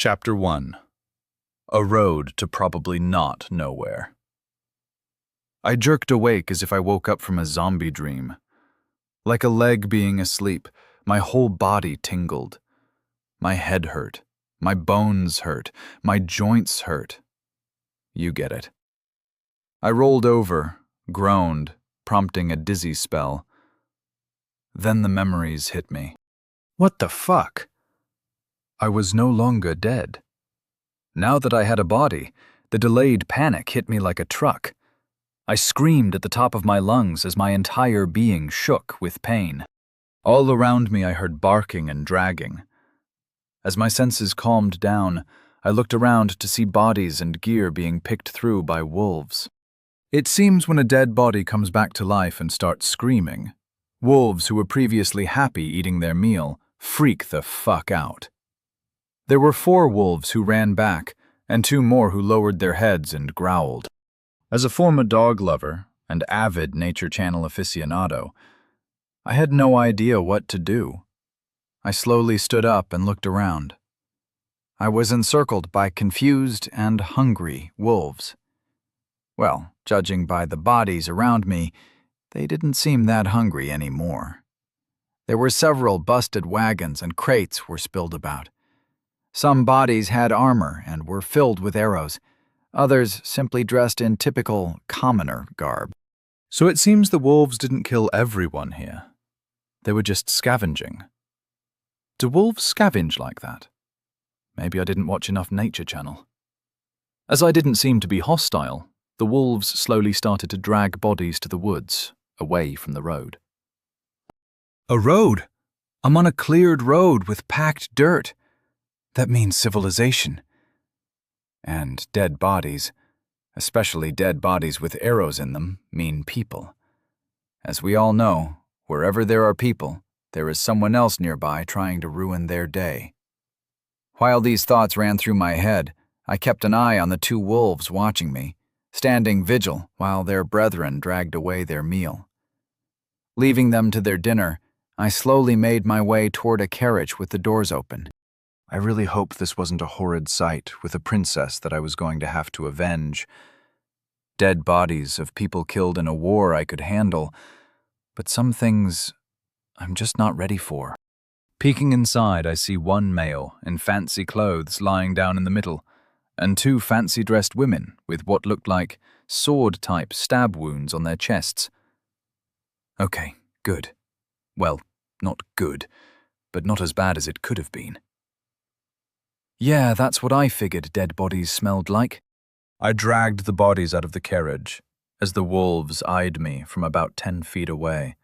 Chapter 1. A Road to Probably Not Nowhere. I jerked awake as if I woke up from a zombie dream. Like a leg being asleep, my whole body tingled. My head hurt. My bones hurt. My joints hurt. You get it. I rolled over, groaned, prompting a dizzy spell. Then the memories hit me. What the fuck? I was no longer dead. Now that I had a body, the delayed panic hit me like a truck. I screamed at the top of my lungs as my entire being shook with pain. All around me I heard barking and dragging. As my senses calmed down, I looked around to see bodies and gear being picked through by wolves. It seems when a dead body comes back to life and starts screaming, wolves who were previously happy eating their meal freak the fuck out. There were 4 wolves who ran back, and 2 more who lowered their heads and growled. As a former dog lover and avid Nature Channel aficionado, I had no idea what to do. I slowly stood up and looked around. I was encircled by confused and hungry wolves. Well, judging by the bodies around me, they didn't seem that hungry anymore. There were several busted wagons and crates were spilled about. Some bodies had armor and were filled with arrows. Others simply dressed in typical commoner garb. So it seems the wolves didn't kill everyone here. They were just scavenging. Do wolves scavenge like that? Maybe I didn't watch enough Nature Channel. As I didn't seem to be hostile, the wolves slowly started to drag bodies to the woods, away from the road. A road? I'm on a cleared road with packed dirt. That means civilization. And dead bodies, especially dead bodies with arrows in them, mean people. As we all know, wherever there are people, there is someone else nearby trying to ruin their day. While these thoughts ran through my head, I kept an eye on the 2 wolves watching me, standing vigil while their brethren dragged away their meal. Leaving them to their dinner, I slowly made my way toward a carriage with the doors open. I really hoped this wasn't a horrid sight with a princess that I was going to have to avenge. Dead bodies of people killed in a war I could handle, but some things I'm just not ready for. Peeking inside, I see 1 male in fancy clothes lying down in the middle, and 2 fancy-dressed women with what looked like sword-type stab wounds on their chests. Okay, good. Well, not good, but not as bad as it could have been. Yeah, that's what I figured dead bodies smelled like. I dragged the bodies out of the carriage as the wolves eyed me from about 10 feet away.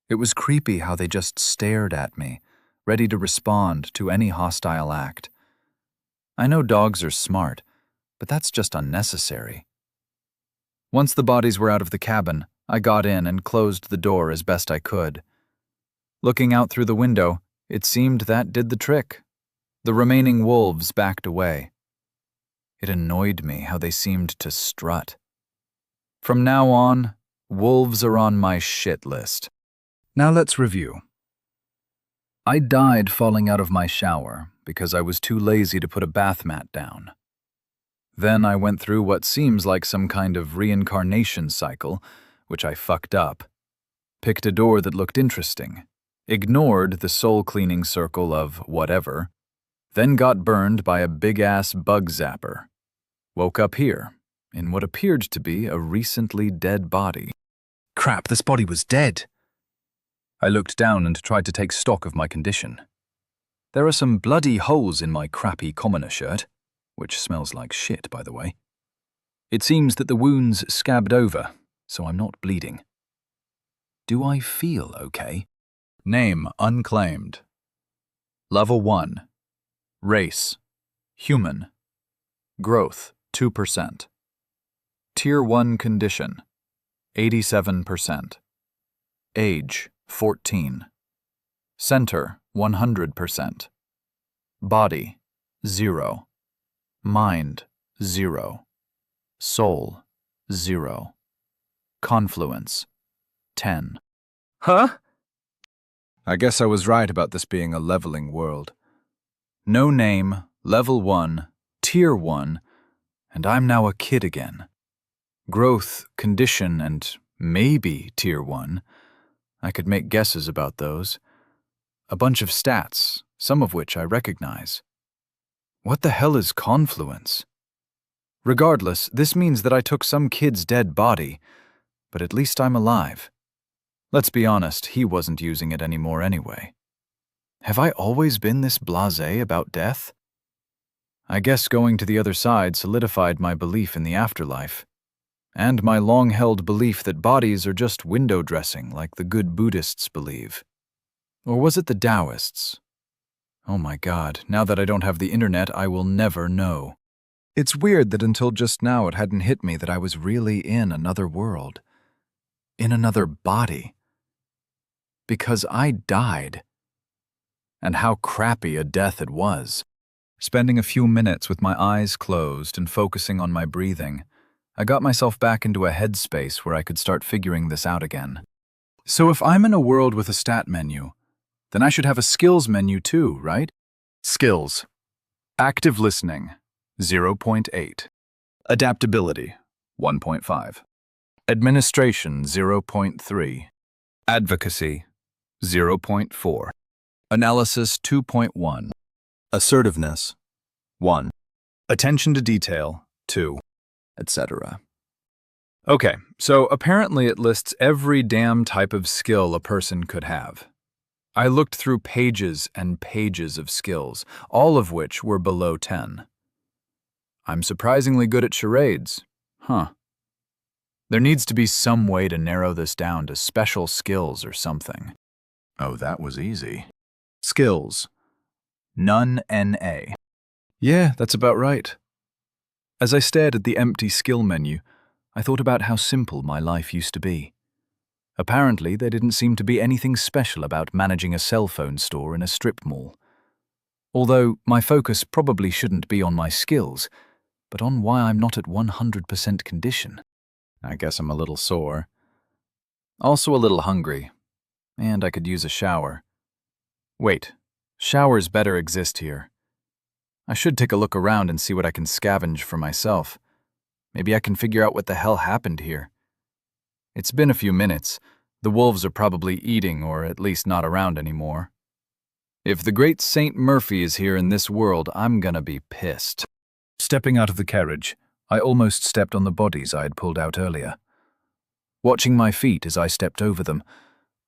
It was creepy how they just stared at me, ready to respond to any hostile act. I know dogs are smart, but that's just unnecessary. Once the bodies were out of the cabin, I got in and closed the door as best I could. Looking out through the window, it seemed that did the trick. The remaining wolves backed away. It annoyed me how they seemed to strut. From now on, wolves are on my shit list. Now let's review. I died falling out of my shower because I was too lazy to put a bath mat down. Then I went through what seems like some kind of reincarnation cycle, which I fucked up. Picked a door that looked interesting. Ignored the soul-cleaning circle of whatever. Then got burned by a big-ass bug zapper. Woke up here, in what appeared to be a recently dead body. Crap, this body was dead. I looked down and tried to take stock of my condition. There are some bloody holes in my crappy commoner shirt, which smells like shit, by the way. It seems that the wounds scabbed over, so I'm not bleeding. Do I feel okay? Name unclaimed. Level 1. Race, human. Growth, 2%. Tier 1 condition, 87%. Age, 14. Center, 100%. Body, 0. Mind, 0. Soul, 0. Confluence, 10. Huh? I guess I was right about this being a leveling world. No name, Level 1, Tier 1, and I'm now a kid again. Growth, condition, and maybe Tier 1. I could make guesses about those. A bunch of stats, some of which I recognize. What the hell is confluence? Regardless, this means that I took some kid's dead body, but at least I'm alive. Let's be honest, he wasn't using it anymore anyway. Have I always been this blasé about death? I guess going to the other side solidified my belief in the afterlife, and my long-held belief that bodies are just window dressing like the good Buddhists believe. Or was it the Taoists? Oh my God, now that I don't have the internet, I will never know. It's weird that until just now it hadn't hit me that I was really in another world. In another body. Because I died. And how crappy a death it was. Spending a few minutes with my eyes closed and focusing on my breathing, I got myself back into a headspace where I could start figuring this out again. So if I'm in a world with a stat menu, then I should have a skills menu too, right? Skills. Active listening, 0.8. Adaptability, 1.5. Administration, 0.3. Advocacy, 0.4. Analysis, 2.1. Assertiveness, 1. Attention to detail, 2. Etc. Okay, so apparently it lists every damn type of skill a person could have. I looked through pages and pages of skills, all of which were below 10. I'm surprisingly good at charades. Huh. There needs to be some way to narrow this down to special skills or something. Oh, that was easy. Skills. None NA. Yeah, that's about right. As I stared at the empty skill menu, I thought about how simple my life used to be. Apparently, there didn't seem to be anything special about managing a cell phone store in a strip mall. Although my focus probably shouldn't be on my skills, but on why I'm not at 100% condition. I guess I'm a little sore. Also a little hungry. And I could use a shower. Wait, showers better exist here. I should take a look around and see what I can scavenge for myself. Maybe I can figure out what the hell happened here. It's been a few minutes. The wolves are probably eating or at least not around anymore. If the great Saint Murphy is here in this world, I'm gonna be pissed. Stepping out of the carriage, I almost stepped on the bodies I had pulled out earlier. Watching my feet as I stepped over them,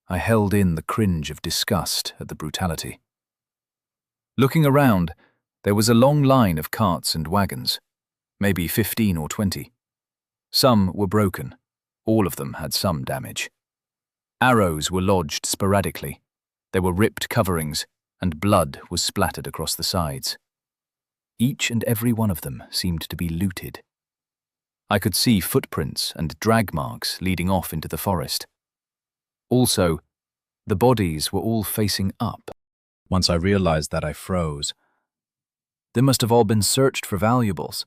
I held in the cringe of disgust at the brutality. Looking around, there was a long line of carts and wagons, maybe 15 or 20. Some were broken. All of them had some damage. Arrows were lodged sporadically. There were ripped coverings, and blood was splattered across the sides. Each and every one of them seemed to be looted. I could see footprints and drag marks leading off into the forest. Also, the bodies were all facing up. Once I realized that, I froze. They must have all been searched for valuables.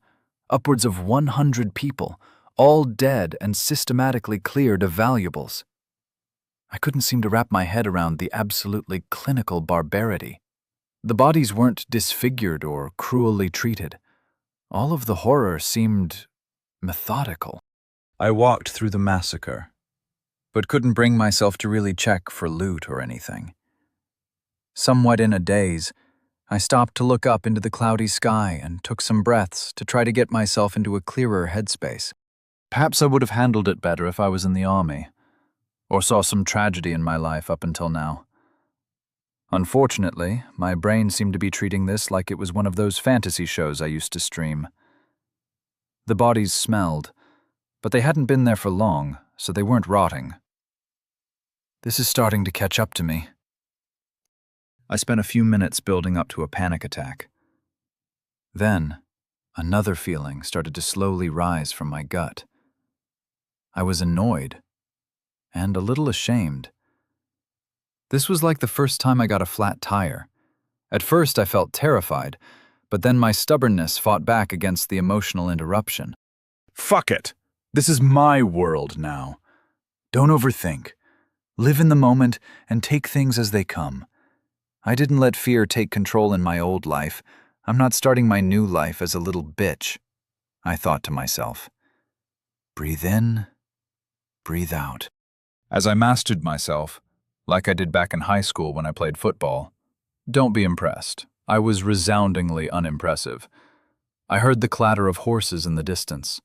Upwards of 100 people, all dead and systematically cleared of valuables. I couldn't seem to wrap my head around the absolutely clinical barbarity. The bodies weren't disfigured or cruelly treated. All of the horror seemed methodical. I walked through the massacre, but couldn't bring myself to really check for loot or anything. Somewhat in a daze, I stopped to look up into the cloudy sky and took some breaths to try to get myself into a clearer headspace. Perhaps I would have handled it better if I was in the army, or saw some tragedy in my life up until now. Unfortunately, my brain seemed to be treating this like it was one of those fantasy shows I used to stream. The bodies smelled, but they hadn't been there for long, so they weren't rotting. This is starting to catch up to me. I spent a few minutes building up to a panic attack. Then, another feeling started to slowly rise from my gut. I was annoyed, and a little ashamed. This was like the first time I got a flat tire. At first I felt terrified, but then my stubbornness fought back against the emotional interruption. Fuck it! This is my world now. Don't overthink. Live in the moment and take things as they come. I didn't let fear take control in my old life. I'm not starting my new life as a little bitch, I thought to myself. Breathe in, breathe out. As I mastered myself, like I did back in high school when I played football, don't be impressed. I was resoundingly unimpressive. I heard the clatter of horses in the distance.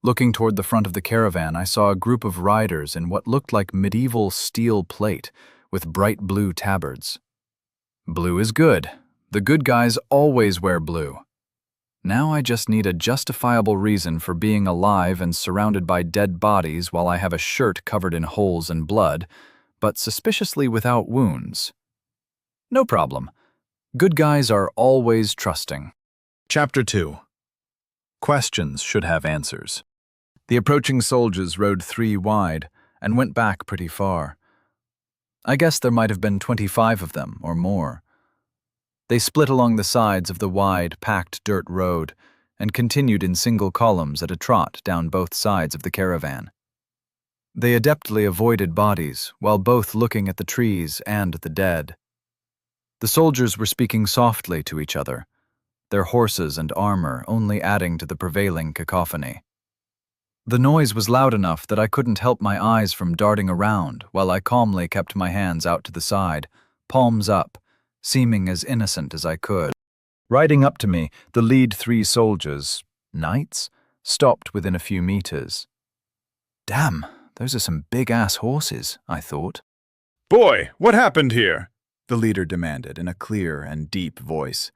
Looking toward the front of the caravan, I saw a group of riders in what looked like medieval steel plate with bright blue tabards. Blue is good. The good guys always wear blue. Now I just need a justifiable reason for being alive and surrounded by dead bodies while I have a shirt covered in holes and blood, but suspiciously without wounds. No problem. Good guys are always trusting. Chapter 2. Questions should have answers. The approaching soldiers rode 3 wide and went back pretty far. I guess there might have been 25 of them or more. They split along the sides of the wide, packed dirt road and continued in single columns at a trot down both sides of the caravan. They adeptly avoided bodies while both looking at the trees and the dead. The soldiers were speaking softly to each other, their horses and armor only adding to the prevailing cacophony. The noise was loud enough that I couldn't help my eyes from darting around while I calmly kept my hands out to the side, palms up, seeming as innocent as I could. Riding up to me, the lead 3 soldiers, knights, stopped within a few meters. Damn, those are some big-ass horses, I thought. "Boy, what happened here?" The leader demanded in a clear and deep voice.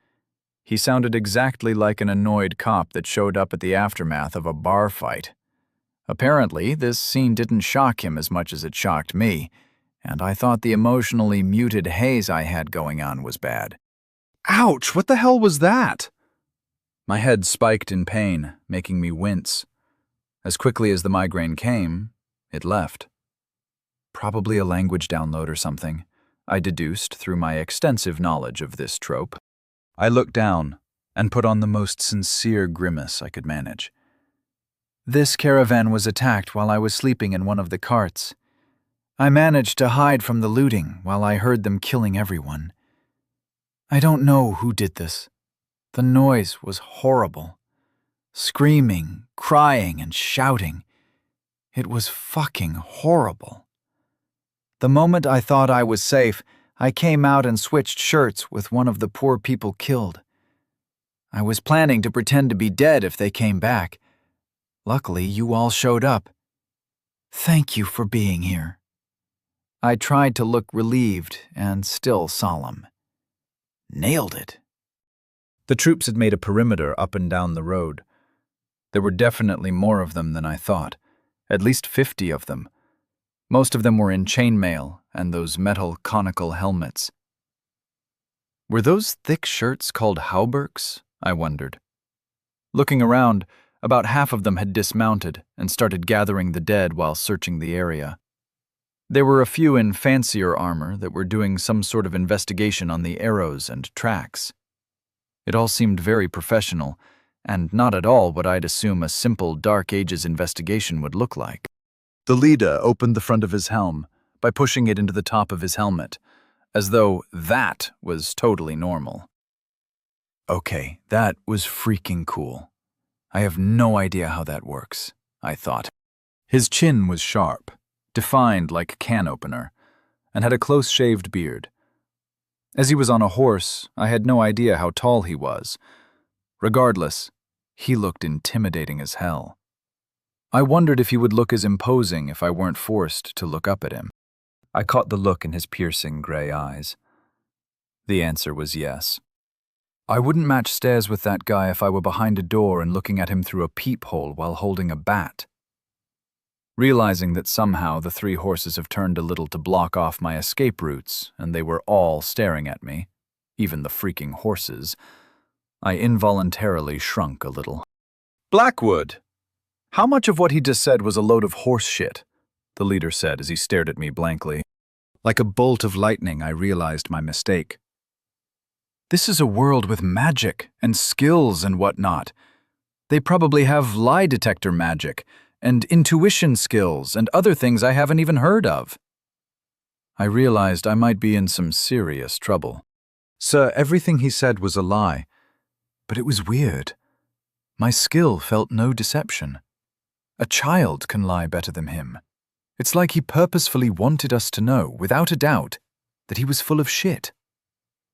He sounded exactly like an annoyed cop that showed up at the aftermath of a bar fight. Apparently, this scene didn't shock him as much as it shocked me, and I thought the emotionally muted haze I had going on was bad. Ouch, what the hell was that? My head spiked in pain, making me wince. As quickly as the migraine came, it left. Probably a language download or something, I deduced through my extensive knowledge of this trope. I looked down and put on the most sincere grimace I could manage. This caravan was attacked while I was sleeping in one of the carts. I managed to hide from the looting while I heard them killing everyone. I don't know who did this. The noise was horrible. Screaming, crying, and shouting. It was fucking horrible. The moment I thought I was safe, I came out and switched shirts with one of the poor people killed. I was planning to pretend to be dead if they came back. Luckily, you all showed up. Thank you for being here. I tried to look relieved and still solemn. Nailed it. The troops had made a perimeter up and down the road. There were definitely more of them than I thought, at least 50 of them. Most of them were in chainmail and those metal conical helmets. Were those thick shirts called hauberks? I wondered. Looking around, about half of them had dismounted and started gathering the dead while searching the area. There were a few in fancier armor that were doing some sort of investigation on the arrows and tracks. It all seemed very professional, and not at all what I'd assume a simple Dark Ages investigation would look like. The leader opened the front of his helm by pushing it into the top of his helmet, as though that was totally normal. Okay, that was freaking cool. I have no idea how that works, I thought. His chin was sharp, defined like a can opener, and had a close-shaved beard. As he was on a horse, I had no idea how tall he was. Regardless, he looked intimidating as hell. I wondered if he would look as imposing if I weren't forced to look up at him. I caught the look in his piercing gray eyes. The answer was yes. I wouldn't match stares with that guy if I were behind a door and looking at him through a peephole while holding a bat. Realizing that somehow the 3 horses have turned a little to block off my escape routes, and they were all staring at me, even the freaking horses, I involuntarily shrunk a little. Blackwood! How much of what he just said was a load of horse shit? The leader said as he stared at me blankly. Like a bolt of lightning, I realized my mistake. This is a world with magic and skills and whatnot. They probably have lie detector magic and intuition skills and other things I haven't even heard of. I realized I might be in some serious trouble. Sir, everything he said was a lie. But it was weird. My skill felt no deception. A child can lie better than him. It's like he purposefully wanted us to know, without a doubt, that he was full of shit.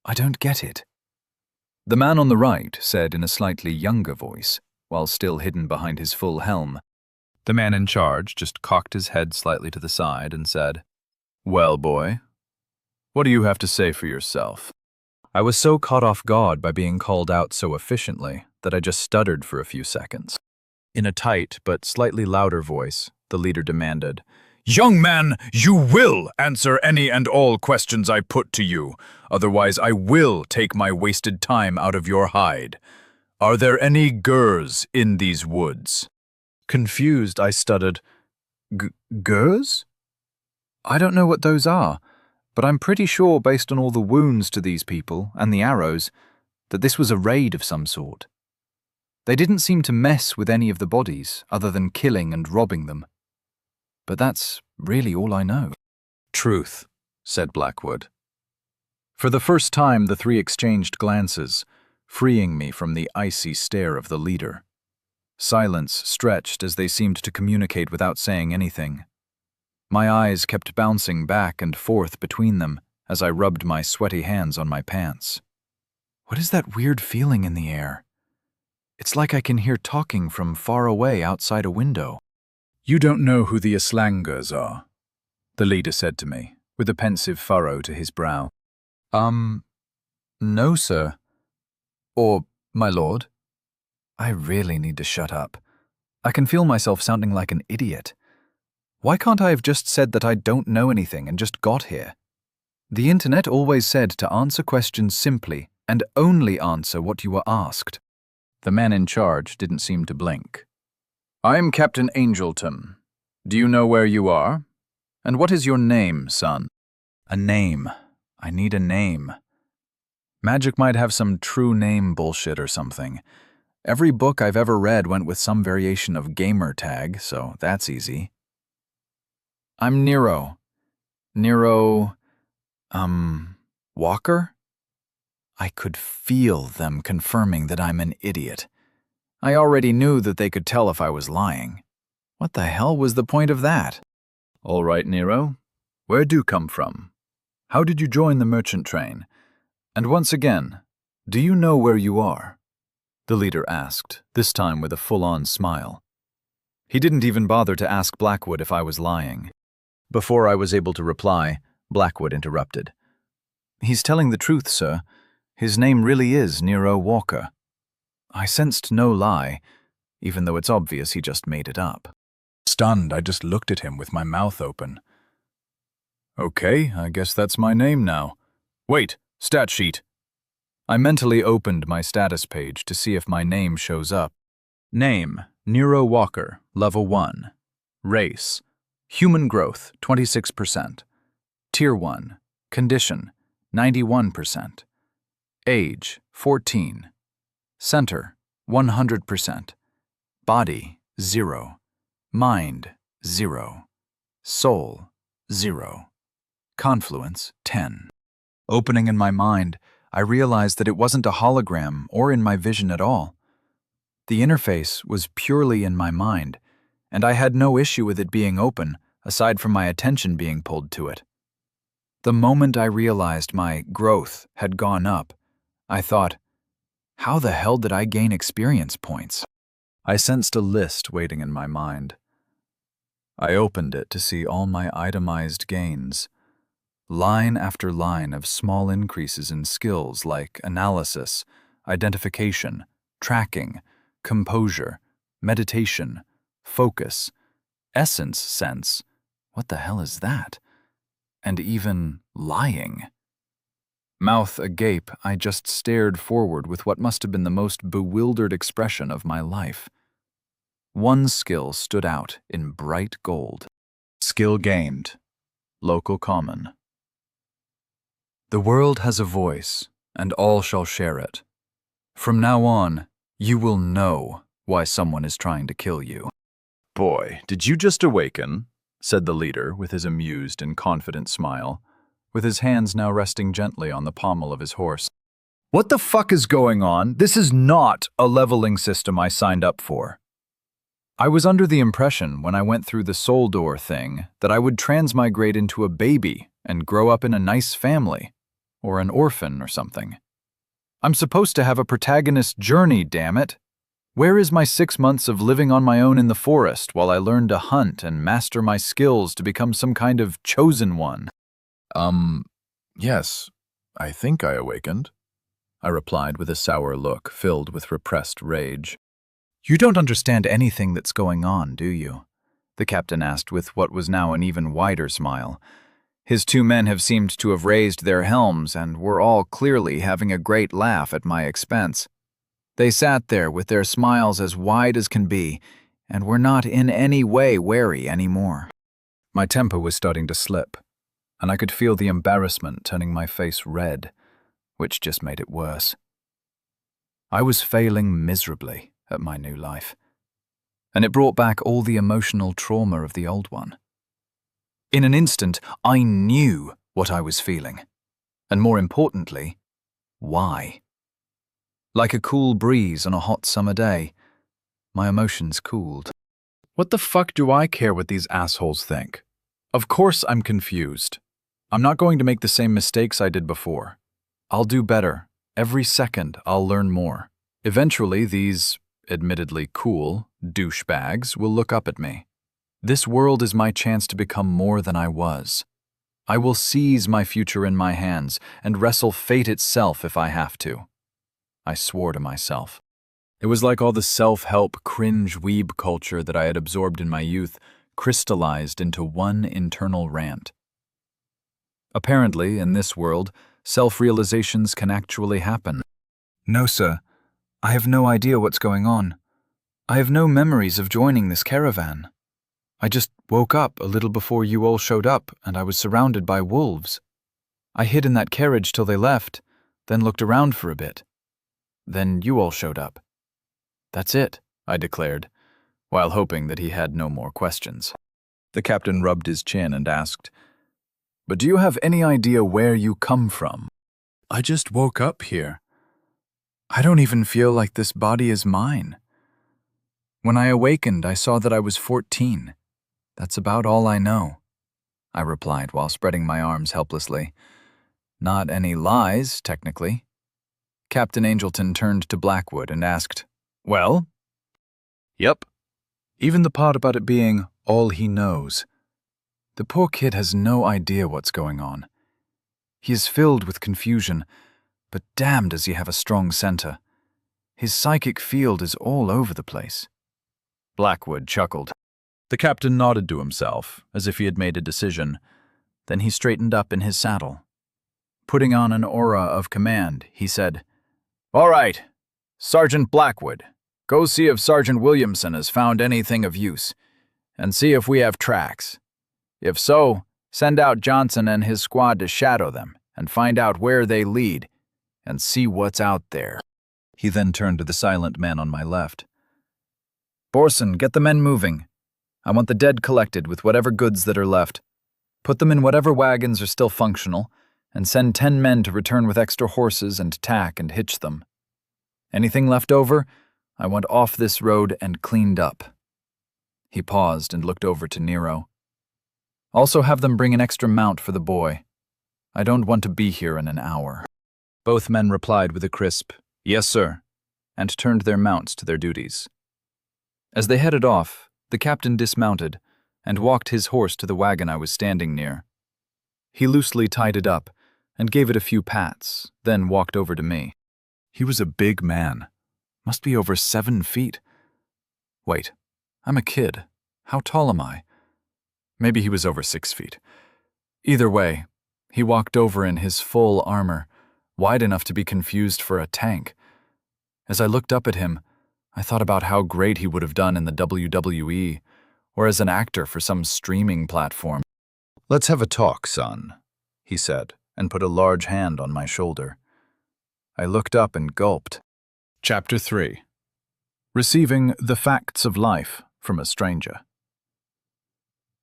I don't get it. The man on the right said in a slightly younger voice, while still hidden behind his full helm. The man in charge just cocked his head slightly to the side and said, "Well, boy, what do you have to say for yourself?" I was so caught off guard by being called out so efficiently that I just stuttered for a few seconds. In a tight but slightly louder voice, the leader demanded, "Young man, you will answer any and all questions I put to you. Otherwise, I will take my wasted time out of your hide. Are there any gurs in these woods?" Confused, I stuttered, "Gurs? I don't know what those are, but I'm pretty sure, based on all the wounds to these people and the arrows, that this was a raid of some sort. They didn't seem to mess with any of the bodies, other than killing and robbing them. But that's really all I know." "Truth," said Blackwood. For the first time, the three exchanged glances, freeing me from the icy stare of the leader. Silence stretched as they seemed to communicate without saying anything. My eyes kept bouncing back and forth between them as I rubbed my sweaty hands on my pants. What is that weird feeling in the air? It's like I can hear talking from far away outside a window. "You don't know who the Aslangers are," the leader said to me, with a pensive furrow to his brow. No, sir. Or, my lord." I really need to shut up. I can feel myself sounding like an idiot. Why can't I have just said that I don't know anything and just got here? The internet always said to answer questions simply and only answer what you were asked. The man in charge didn't seem to blink. "I'm Captain Angelton. Do you know where you are? And what is your name, son?" A name. I need a name. Magic might have some true name bullshit or something. Every book I've ever read went with some variation of gamer tag, so that's easy. "I'm Nero. Nero, Walker?" I could feel them confirming that I'm an idiot. I already knew that they could tell if I was lying. What the hell was the point of that? "All right, Nero. Where do you come from? How did you join the merchant train? And once again, do you know where you are?" the leader asked, this time with a full-on smile. He didn't even bother to ask Blackwood if I was lying. Before I was able to reply, Blackwood interrupted. "He's telling the truth, sir. His name really is Nero Walker." I sensed no lie, even though it's obvious he just made it up. Stunned, I just looked at him with my mouth open. "Okay, I guess that's my name now. Wait, stat sheet." I mentally opened my status page to see if my name shows up. Name, Nero Walker, level 1. Race, human growth, 26%. Tier 1, condition, 91%. Age, 14. Center, 100%. Body, 0. Mind, 0. Soul, 0. Confluence, 10. Opening in my mind, I realized that it wasn't a hologram or in my vision at all. The interface was purely in my mind, and I had no issue with it being open, aside from my attention being pulled to it. The moment I realized my growth had gone up, I thought, how the hell did I gain experience points? I sensed a list waiting in my mind. I opened it to see all my itemized gains. Line after line of small increases in skills like analysis, identification, tracking, composure, meditation, focus, essence sense, what the hell is that? And even lying. Mouth agape, I just stared forward with what must have been the most bewildered expression of my life. One skill stood out in bright gold. Skill gained. Local common. The world has a voice, and all shall share it. From now on, you will know why someone is trying to kill you. "Boy, did you just awaken?" said the leader with his amused and confident smile, with his hands now resting gently on the pommel of his horse. What the fuck is going on? This is not a leveling system I signed up for. I was under the impression when I went through the soul door thing that I would transmigrate into a baby and grow up in a nice family, or an orphan or something. I'm supposed to have a protagonist journey, damn it. Where is my 6 months of living on my own in the forest while I learn to hunt and master my skills to become some kind of chosen one? Yes, I think I awakened, I replied with a sour look filled with repressed rage. You don't understand anything that's going on, do you? The captain asked with what was now an even wider smile. His 2 men have seemed to have raised their helms and were all clearly having a great laugh at my expense. They sat there with their smiles as wide as can be, and were not in any way wary anymore. My temper was starting to slip, and I could feel the embarrassment turning my face red, which just made it worse. I was failing miserably at my new life, and it brought back all the emotional trauma of the old one. In an instant, I knew what I was feeling, and more importantly, why. Like a cool breeze on a hot summer day, my emotions cooled. What the fuck do I care what these assholes think? Of course I'm confused. I'm not going to make the same mistakes I did before. I'll do better. Every second, I'll learn more. Eventually, these, admittedly cool, douchebags will look up at me. This world is my chance to become more than I was. I will seize my future in my hands and wrestle fate itself if I have to. I swore to myself. It was like all the self-help cringe weeb culture that I had absorbed in my youth crystallized into one internal rant. Apparently, in this world, self-realizations can actually happen. No, sir. I have no idea what's going on. I have no memories of joining this caravan. I just woke up a little before you all showed up, and I was surrounded by wolves. I hid in that carriage till they left, then looked around for a bit. Then you all showed up. That's it, I declared, while hoping that he had no more questions. The captain rubbed his chin and asked, "But do you have any idea where you come from?" I just woke up here. I don't even feel like this body is mine. When I awakened, I saw that I was 14. That's about all I know, I replied while spreading my arms helplessly. Not any lies, technically. Captain Angelton turned to Blackwood and asked, "Well?" "Yep. Even the part about it being all he knows. The poor kid has no idea what's going on. He is filled with confusion, but damn does he have a strong center. His psychic field is all over the place." Blackwood chuckled. The captain nodded to himself, as if he had made a decision. Then he straightened up in his saddle. Putting on an aura of command, he said, "All right, Sergeant Blackwood, go see if Sergeant Williamson has found anything of use, and see if we have tracks. If so, send out Johnson and his squad to shadow them and find out where they lead, and see what's out there." He then turned to the silent man on my left. "Borson, get the men moving. I want the dead collected with whatever goods that are left. Put them in whatever wagons are still functional, and send 10 men to return with extra horses and tack and hitch them. Anything left over, I want off this road and cleaned up." He paused and looked over to Nero. "Also have them bring an extra mount for the boy. I don't want to be here in an hour." Both men replied with a crisp, "Yes, sir," and turned their mounts to their duties. As they headed off, the captain dismounted and walked his horse to the wagon I was standing near. He loosely tied it up and gave it a few pats, then walked over to me. He was a big man. Must be over 7 feet. Wait, I'm a kid. How tall am I? Maybe he was over 6 feet. Either way, he walked over in his full armor, wide enough to be confused for a tank. As I looked up at him, I thought about how great he would have done in the WWE, or as an actor for some streaming platform. "Let's have a talk, son," he said, and put a large hand on my shoulder. I looked up and gulped. Chapter 3. Receiving the Facts of Life from a Stranger.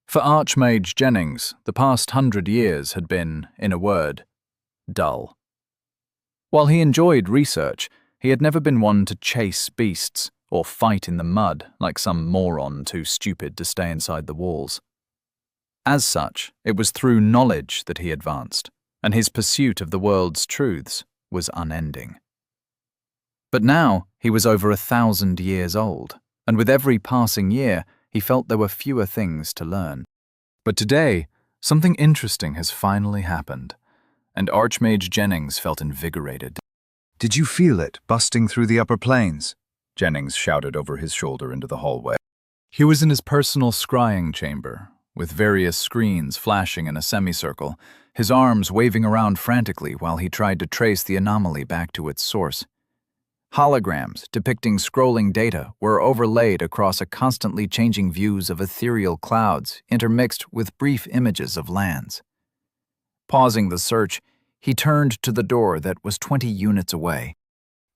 For Archmage Jennings, the past 100 years had been, in a word, dull. While he enjoyed research, he had never been one to chase beasts or fight in the mud like some moron too stupid to stay inside the walls. As such, it was through knowledge that he advanced, and his pursuit of the world's truths was unending. But now he was over 1,000 years old, and with every passing year, he felt there were fewer things to learn. But today, something interesting has finally happened, and Archmage Jennings felt invigorated. Did you feel it busting through the upper planes? Jennings shouted over his shoulder into the hallway. He was in his personal scrying chamber, with various screens flashing in a semicircle, his arms waving around frantically while he tried to trace the anomaly back to its source. Holograms depicting scrolling data were overlaid across a constantly changing views of ethereal clouds intermixed with brief images of lands. Pausing the search, he turned to the door that was 20 units away.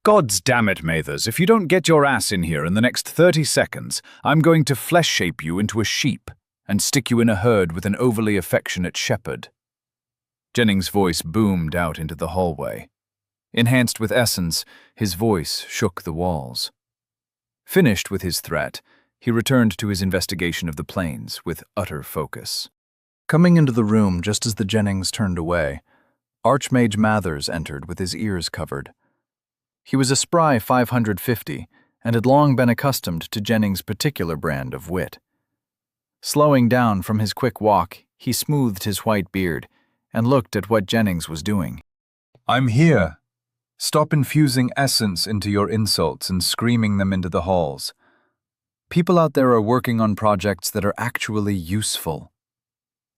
Gods damn it, Mathers, if you don't get your ass in here in the next 30 seconds, I'm going to flesh shape you into a sheep and stick you in a herd with an overly affectionate shepherd. Jennings' voice boomed out into the hallway. Enhanced with essence, his voice shook the walls. Finished with his threat, he returned to his investigation of the plains with utter focus. Coming into the room just as the Jennings turned away, Archmage Mathers entered with his ears covered. He was a spry 550 and had long been accustomed to Jennings' particular brand of wit. Slowing down from his quick walk, he smoothed his white beard and looked at what Jennings was doing. I'm here. Stop infusing essence into your insults and screaming them into the halls. People out there are working on projects that are actually useful.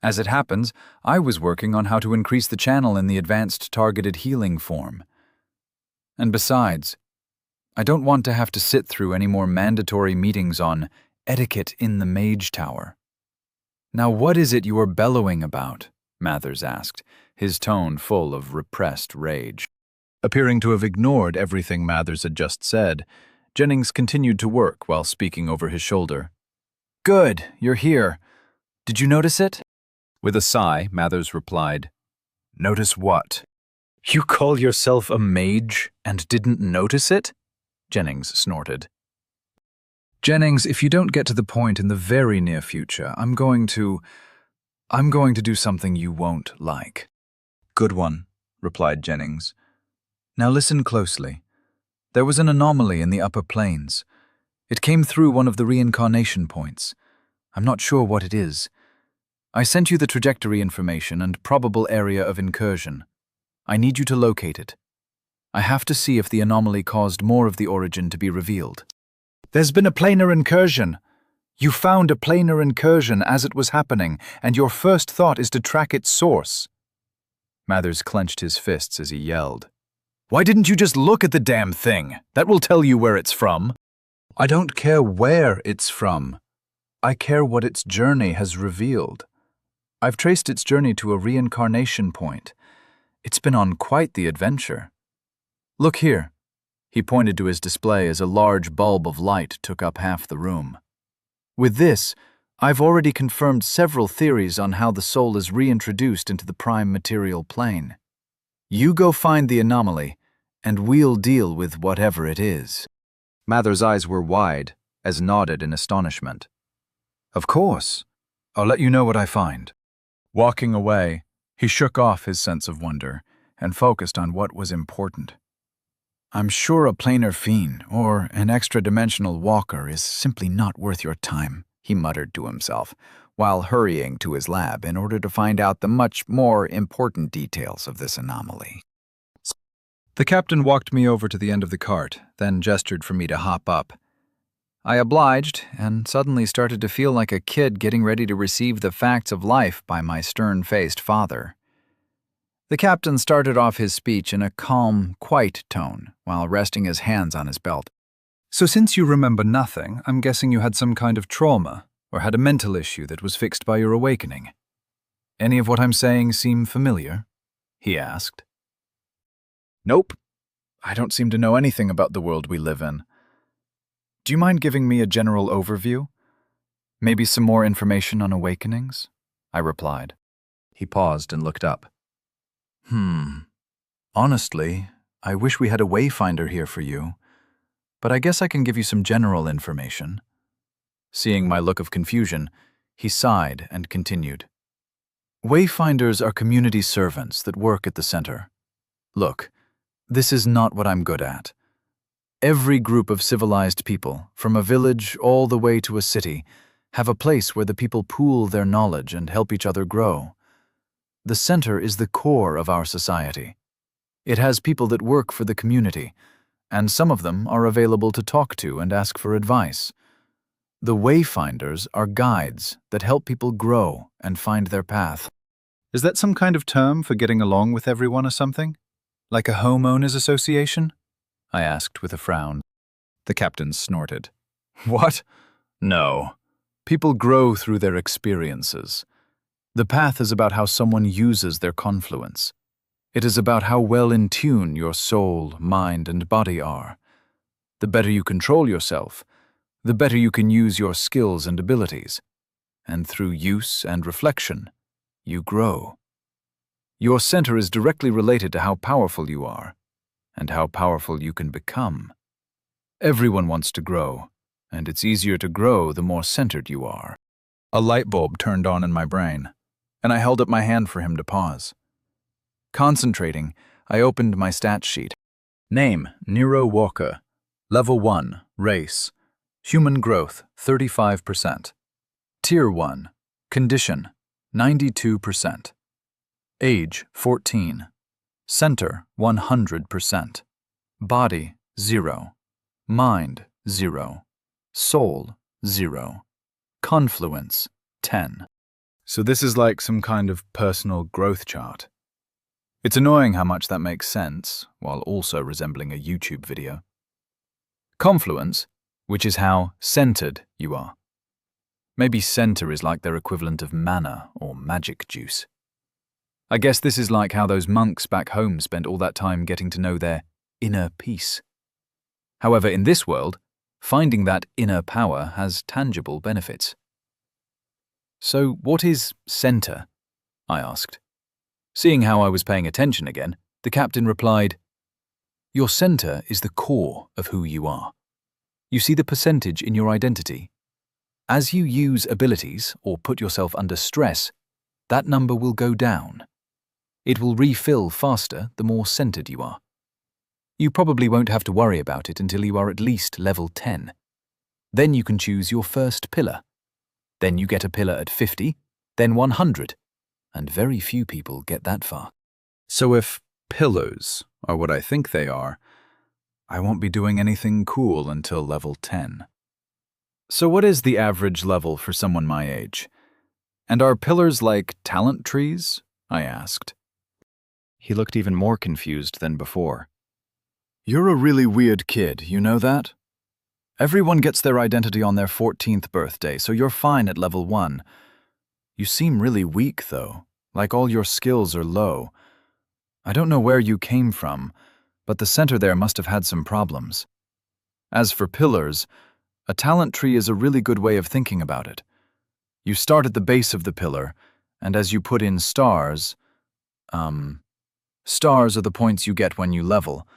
As it happens, I was working on how to increase the channel in the advanced targeted healing form. And besides, I don't want to have to sit through any more mandatory meetings on etiquette in the Mage Tower. Now what is it you are bellowing about? Mathers asked, his tone full of repressed rage. Appearing to have ignored everything Mathers had just said, Jennings continued to work while speaking over his shoulder. Good, you're here. Did you notice it? With a sigh, Mathers replied, Notice what? You call yourself a mage and didn't notice it? Jennings snorted. Jennings, if you don't get to the point in the very near future, I'm going to do something you won't like. Good one, replied Jennings. Now listen closely. There was an anomaly in the upper planes. It came through one of the reincarnation points. I'm not sure what it is. I sent you the trajectory information and probable area of incursion. I need you to locate it. I have to see if the anomaly caused more of the origin to be revealed. There's been a planar incursion. You found a planar incursion as it was happening, and your first thought is to track its source. Mathers clenched his fists as he yelled. Why didn't you just look at the damn thing? That will tell you where it's from. I don't care where it's from. I care what its journey has revealed. I've traced its journey to a reincarnation point. It's been on quite the adventure. Look here. He pointed to his display as a large bulb of light took up half the room. With this, I've already confirmed several theories on how the soul is reintroduced into the prime material plane. You go find the anomaly, and we'll deal with whatever it is. Mathers' eyes were wide, as nodded in astonishment. Of course. I'll let you know what I find. Walking away, he shook off his sense of wonder and focused on what was important. I'm sure a planar fiend or an extra-dimensional walker is simply not worth your time, he muttered to himself, while hurrying to his lab in order to find out the much more important details of this anomaly. The captain walked me over to the end of the cart, then gestured for me to hop up. I obliged, and suddenly started to feel like a kid getting ready to receive the facts of life by my stern-faced father. The captain started off his speech in a calm, quiet tone, while resting his hands on his belt. So since you remember nothing, I'm guessing you had some kind of trauma, or had a mental issue that was fixed by your awakening. Any of what I'm saying seem familiar? He asked. Nope. I don't seem to know anything about the world we live in. Do you mind giving me a general overview? Maybe some more information on awakenings? I replied. He paused and looked up. Honestly, I wish we had a wayfinder here for you, but I guess I can give you some general information. Seeing my look of confusion, he sighed and continued. Wayfinders are community servants that work at the center. Look, this is not what I'm good at. Every group of civilized people, from a village all the way to a city, have a place where the people pool their knowledge and help each other grow. The center is the core of our society. It has people that work for the community, and some of them are available to talk to and ask for advice. The wayfinders are guides that help people grow and find their path. Is that some kind of term for getting along with everyone or something? Like a homeowners association? I asked with a frown. The captain snorted. What? No. People grow through their experiences. The path is about how someone uses their confluence. It is about how well in tune your soul, mind, and body are. The better you control yourself, the better you can use your skills and abilities. And through use and reflection, you grow. Your center is directly related to how powerful you are, and how powerful you can become. Everyone wants to grow, and it's easier to grow the more centered you are. A light bulb turned on in my brain, and I held up my hand for him to pause. Concentrating, I opened my stats sheet. Name, Nero Walker. Level 1, Race. Human growth, 35%. Tier 1. Condition, 92%. Age, 14. Center, 100%. Body, 0. Mind, 0. Soul, 0. Confluence, 10. So this is like some kind of personal growth chart. It's annoying how much that makes sense, while also resembling a YouTube video. Confluence, which is how centered you are. Maybe center is like their equivalent of mana or magic juice. I guess this is like how those monks back home spent all that time getting to know their inner peace. However, in this world, finding that inner power has tangible benefits. So what is center? I asked. Seeing how I was paying attention again, the captain replied, Your center is the core of who you are. You see the percentage in your identity? As you use abilities or put yourself under stress, that number will go down. It will refill faster the more centered you are. You probably won't have to worry about it until you are at least level 10. Then you can choose your first pillar. Then you get a pillar at 50, then 100. And very few people get that far. So if pillars are what I think they are, I won't be doing anything cool until level 10. So what is the average level for someone my age? And are pillars like talent trees? I asked. He looked even more confused than before. You're a really weird kid, you know that? Everyone gets their identity on their 14th birthday, so you're fine at level 1. You seem really weak, though, like all your skills are low. I don't know where you came from, but the center there must have had some problems. As for pillars, a talent tree is a really good way of thinking about it. You start at the base of the pillar, and as you put in stars, stars are the points you get when you level,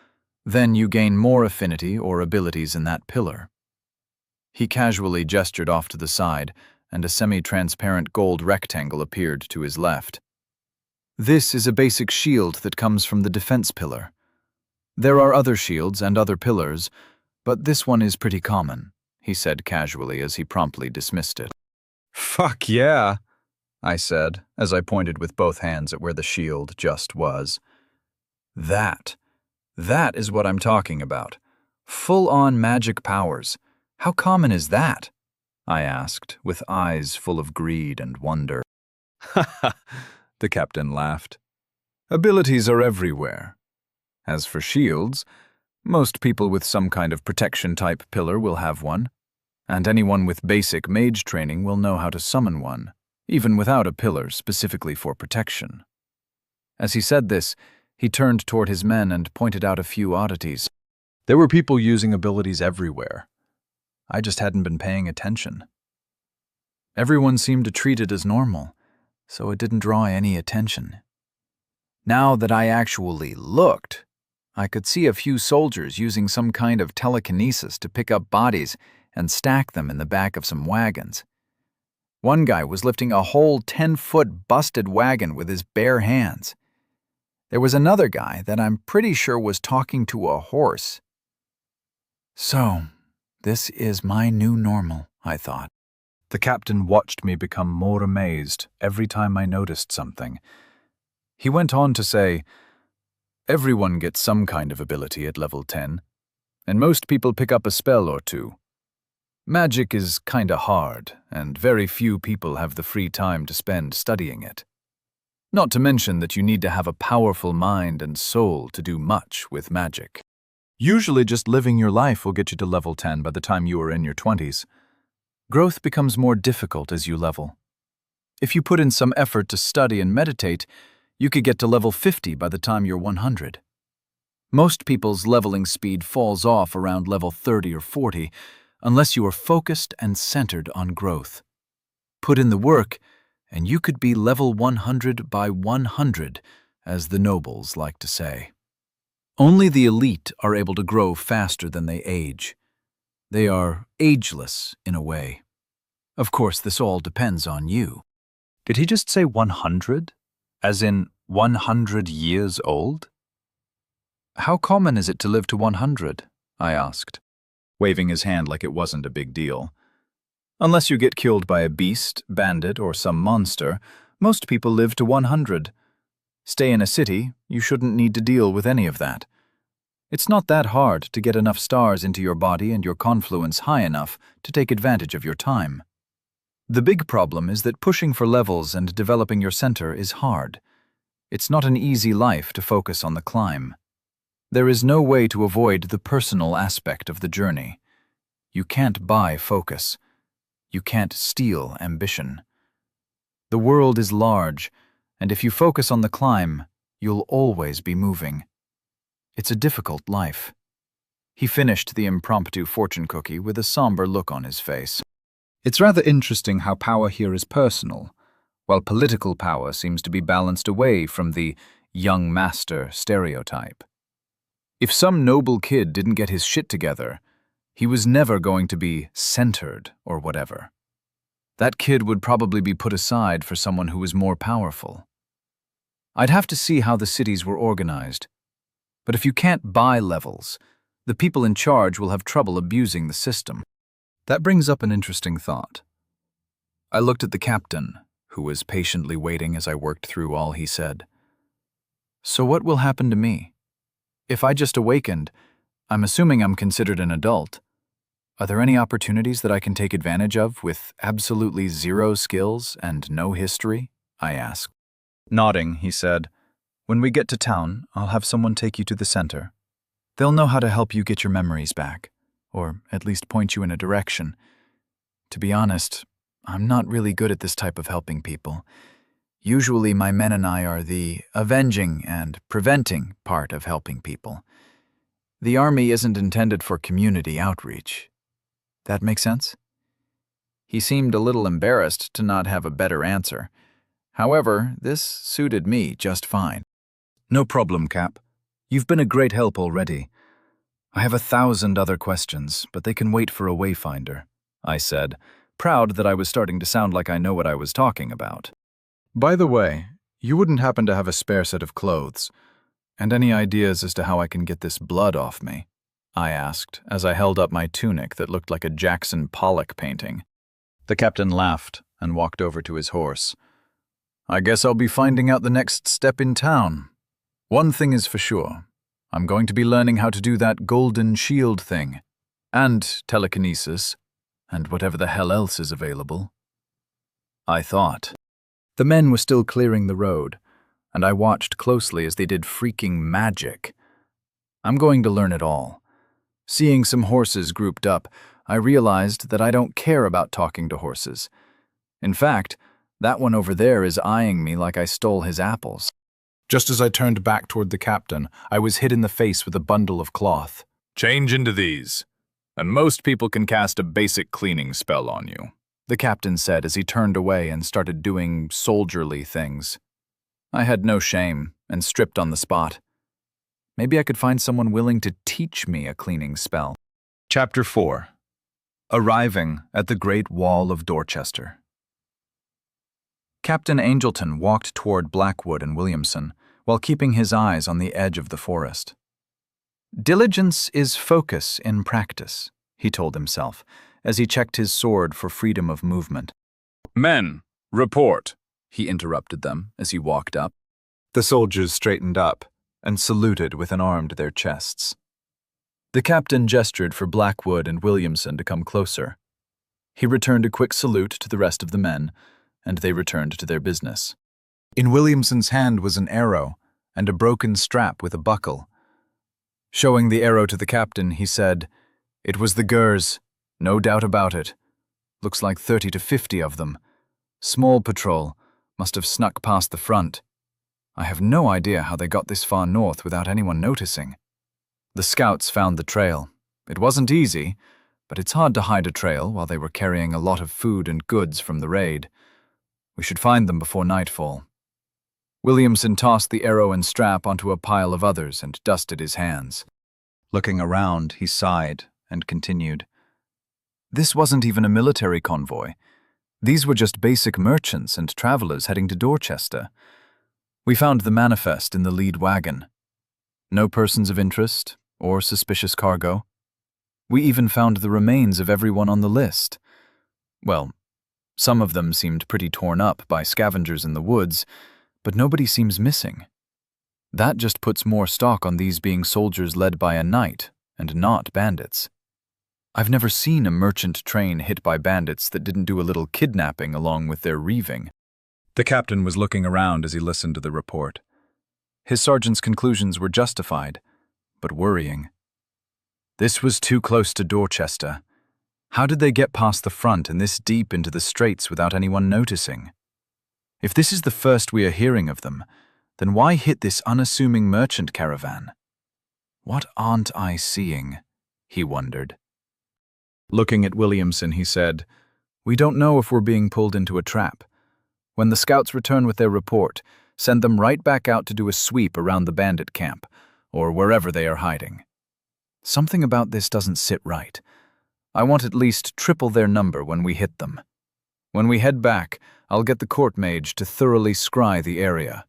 then you gain more affinity or abilities in that pillar. He casually gestured off to the side, and a semi-transparent gold rectangle appeared to his left. This is a basic shield that comes from the defense pillar. There are other shields and other pillars, but this one is pretty common, he said casually as he promptly dismissed it. Fuck yeah, I said, as I pointed with both hands at where the shield just was. That is what I'm talking about. Full-on magic powers. How common is that? I asked, with eyes full of greed and wonder. Ha ha, the captain laughed. Abilities are everywhere. As for shields, most people with some kind of protection-type pillar will have one, and anyone with basic mage training will know how to summon one, even without a pillar specifically for protection. As he said this, he turned toward his men and pointed out a few oddities. There were people using abilities everywhere. I just hadn't been paying attention. Everyone seemed to treat it as normal, so it didn't draw any attention. Now that I actually looked, I could see a few soldiers using some kind of telekinesis to pick up bodies and stack them in the back of some wagons. One guy was lifting a whole 10-foot busted wagon with his bare hands. There was another guy that I'm pretty sure was talking to a horse. So, this is my new normal, I thought. The captain watched me become more amazed every time I noticed something. He went on to say, "Everyone gets some kind of ability at level 10, and most people pick up a spell or two. Magic is kinda hard, and very few people have the free time to spend studying it. Not to mention that you need to have a powerful mind and soul to do much with magic. Usually just living your life will get you to level 10 by the time you are in your 20s. Growth becomes more difficult as you level. If you put in some effort to study and meditate, you could get to level 50 by the time you're 100. Most people's leveling speed falls off around level 30 or 40, unless you are focused and centered on growth. Put in the work, and you could be level 100 by 100, as the nobles like to say. Only the elite are able to grow faster than they age. They are ageless in a way. Of course, this all depends on you." Did he just say 100? As in 100 years old? "How common is it to live to 100? I asked, waving his hand like it wasn't a big deal. "Unless you get killed by a beast, bandit, or some monster, most people live to 100. Stay in a city, you shouldn't need to deal with any of that. It's not that hard to get enough stars into your body and your confluence high enough to take advantage of your time. The big problem is that pushing for levels and developing your center is hard. It's not an easy life to focus on the climb. There is no way to avoid the personal aspect of the journey. You can't buy focus. You can't steal ambition. The world is large, and if you focus on the climb, you'll always be moving. It's a difficult life." He finished the impromptu fortune cookie with a somber look on his face. "It's rather interesting how power here is personal, while political power seems to be balanced away from the young master stereotype. If some noble kid didn't get his shit together, he was never going to be centered or whatever. That kid would probably be put aside for someone who was more powerful. I'd have to see how the cities were organized. But if you can't buy levels, the people in charge will have trouble abusing the system." That brings up an interesting thought. I looked at the captain, who was patiently waiting as I worked through all he said. "So what will happen to me? If I just awakened, I'm assuming I'm considered an adult. Are there any opportunities that I can take advantage of with absolutely zero skills and no history?" I asked. Nodding, he said, "When we get to town, I'll have someone take you to the center. They'll know how to help you get your memories back, or at least point you in a direction. To be honest, I'm not really good at this type of helping people. Usually my men and I are the avenging and preventing part of helping people. The army isn't intended for community outreach. That make sense?" He seemed a little embarrassed to not have a better answer. However, this suited me just fine. "No problem, Cap. You've been a great help already. I have 1,000 other questions, but they can wait for a wayfinder," I said, proud that I was starting to sound like I know what I was talking about. "By the way, you wouldn't happen to have a spare set of clothes, and any ideas as to how I can get this blood off me?" I asked as I held up my tunic that looked like a Jackson Pollock painting. The captain laughed and walked over to his horse. "I guess I'll be finding out the next step in town. One thing is for sure. I'm going to be learning how to do that golden shield thing, and telekinesis, and whatever the hell else is available." I thought. The men were still clearing the road, and I watched closely as they did freaking magic. I'm going to learn it all. Seeing some horses grouped up, I realized that I don't care about talking to horses. In fact, that one over there is eyeing me like I stole his apples. Just as I turned back toward the captain, I was hit in the face with a bundle of cloth. "Change into these, and most people can cast a basic cleaning spell on you," the captain said as he turned away and started doing soldierly things. I had no shame and stripped on the spot. Maybe I could find someone willing to teach me a cleaning spell. Chapter 4. Arriving at the Great Wall of Dorchester. Captain Angelton walked toward Blackwood and Williamson while keeping his eyes on the edge of the forest. Diligence is focus in practice, he told himself, as he checked his sword for freedom of movement. Men, report, he interrupted them as he walked up. The soldiers straightened up and saluted with and armed their chests. The captain gestured for Blackwood and Williamson to come closer. He returned a quick salute to the rest of the men, and they returned to their business. In Williamson's hand was an arrow and a broken strap with a buckle. Showing the arrow to the captain, he said, "It was the Gurs, no doubt about it. Looks like 30 to 50 of them. Small patrol, must have snuck past the front. I have no idea how they got this far north without anyone noticing. The scouts found the trail. It wasn't easy, but it's hard to hide a trail while they were carrying a lot of food and goods from the raid. We should find them before nightfall." Williamson tossed the arrow and strap onto a pile of others and dusted his hands. Looking around, he sighed and continued. This wasn't even a military convoy. These were just basic merchants and travelers heading to Dorchester. We found the manifest in the lead wagon. No persons of interest or suspicious cargo. We even found the remains of everyone on the list. Well, some of them seemed pretty torn up by scavengers in the woods, but nobody seems missing. That just puts more stock on these being soldiers led by a knight and not bandits. I've never seen a merchant train hit by bandits that didn't do a little kidnapping along with their reaving. The captain was looking around as he listened to the report. His sergeant's conclusions were justified, but worrying. This was too close to Dorchester. How did they get past the front and this deep into the straits without anyone noticing? If this is the first we are hearing of them, then why hit this unassuming merchant caravan? What aren't I seeing? He wondered. Looking at Williamson, he said, "We don't know if we're being pulled into a trap. When the scouts return with their report, send them right back out to do a sweep around the bandit camp, or wherever they are hiding. Something about this doesn't sit right. I want at least triple their number when we hit them. When we head back, I'll get the court mage to thoroughly scry the area.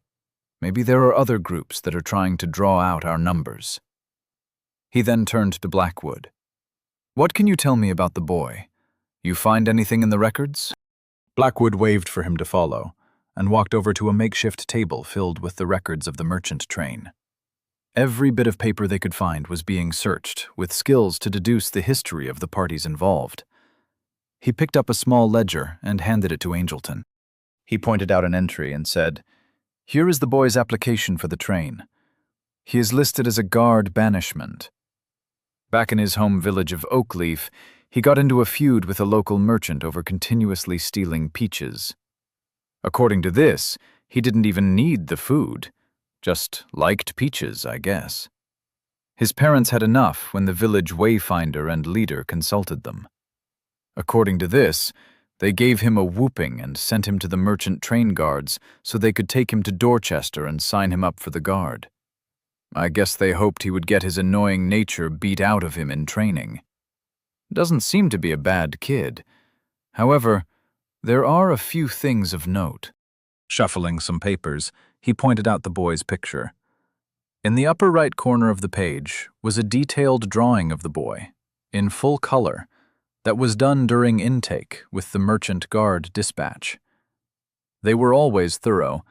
Maybe there are other groups that are trying to draw out our numbers." He then turned to Blackwood. "What can you tell me about the boy? You find anything in the records?" Blackwood waved for him to follow, and walked over to a makeshift table filled with the records of the merchant train. Every bit of paper they could find was being searched, with skills to deduce the history of the parties involved. He picked up a small ledger and handed it to Angelton. He pointed out an entry and said, "Here is the boy's application for the train. He is listed as a guard banishment. Back in his home village of Oakleaf, he got into a feud with a local merchant over continuously stealing peaches. According to this, he didn't even need the food, just liked peaches, I guess. His parents had enough when the village wayfinder and leader consulted them. According to this, they gave him a whooping and sent him to the merchant train guards so they could take him to Dorchester and sign him up for the guard. I guess they hoped he would get his annoying nature beat out of him in training. Doesn't seem to be a bad kid. However, there are a few things of note." Shuffling some papers, he pointed out the boy's picture. In the upper right corner of the page was a detailed drawing of the boy, in full color, that was done during intake with the merchant guard dispatch. They were always thorough,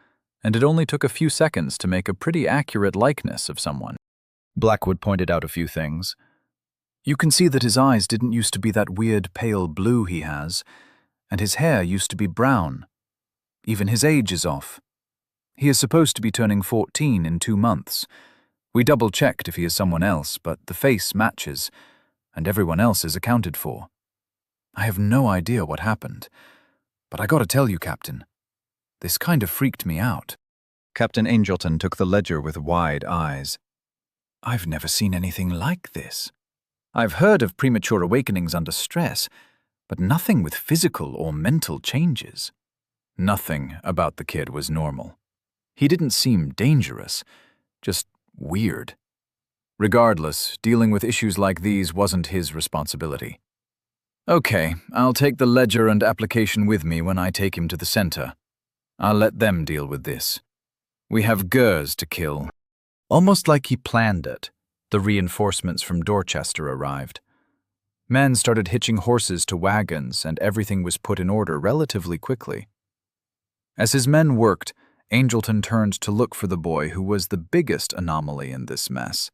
and it only took a few seconds to make a pretty accurate likeness of someone. Blackwood pointed out a few things. You can see that his eyes didn't used to be that weird pale blue he has, and his hair used to be brown. Even his age is off. He is supposed to be turning 14 in 2 months. We double-checked if he is someone else, but the face matches, and everyone else is accounted for. I have no idea what happened, but I gotta tell you, Captain, this kind of freaked me out. Captain Angelton took the ledger with wide eyes. I've never seen anything like this. I've heard of premature awakenings under stress, but nothing with physical or mental changes. Nothing about the kid was normal. He didn't seem dangerous, just weird. Regardless, dealing with issues like these wasn't his responsibility. Okay, I'll take the ledger and application with me when I take him to the center. I'll let them deal with this. We have Gers to kill. Almost like he planned it, the reinforcements from Dorchester arrived. Men started hitching horses to wagons, and everything was put in order relatively quickly. As his men worked, Angelton turned to look for the boy who was the biggest anomaly in this mess.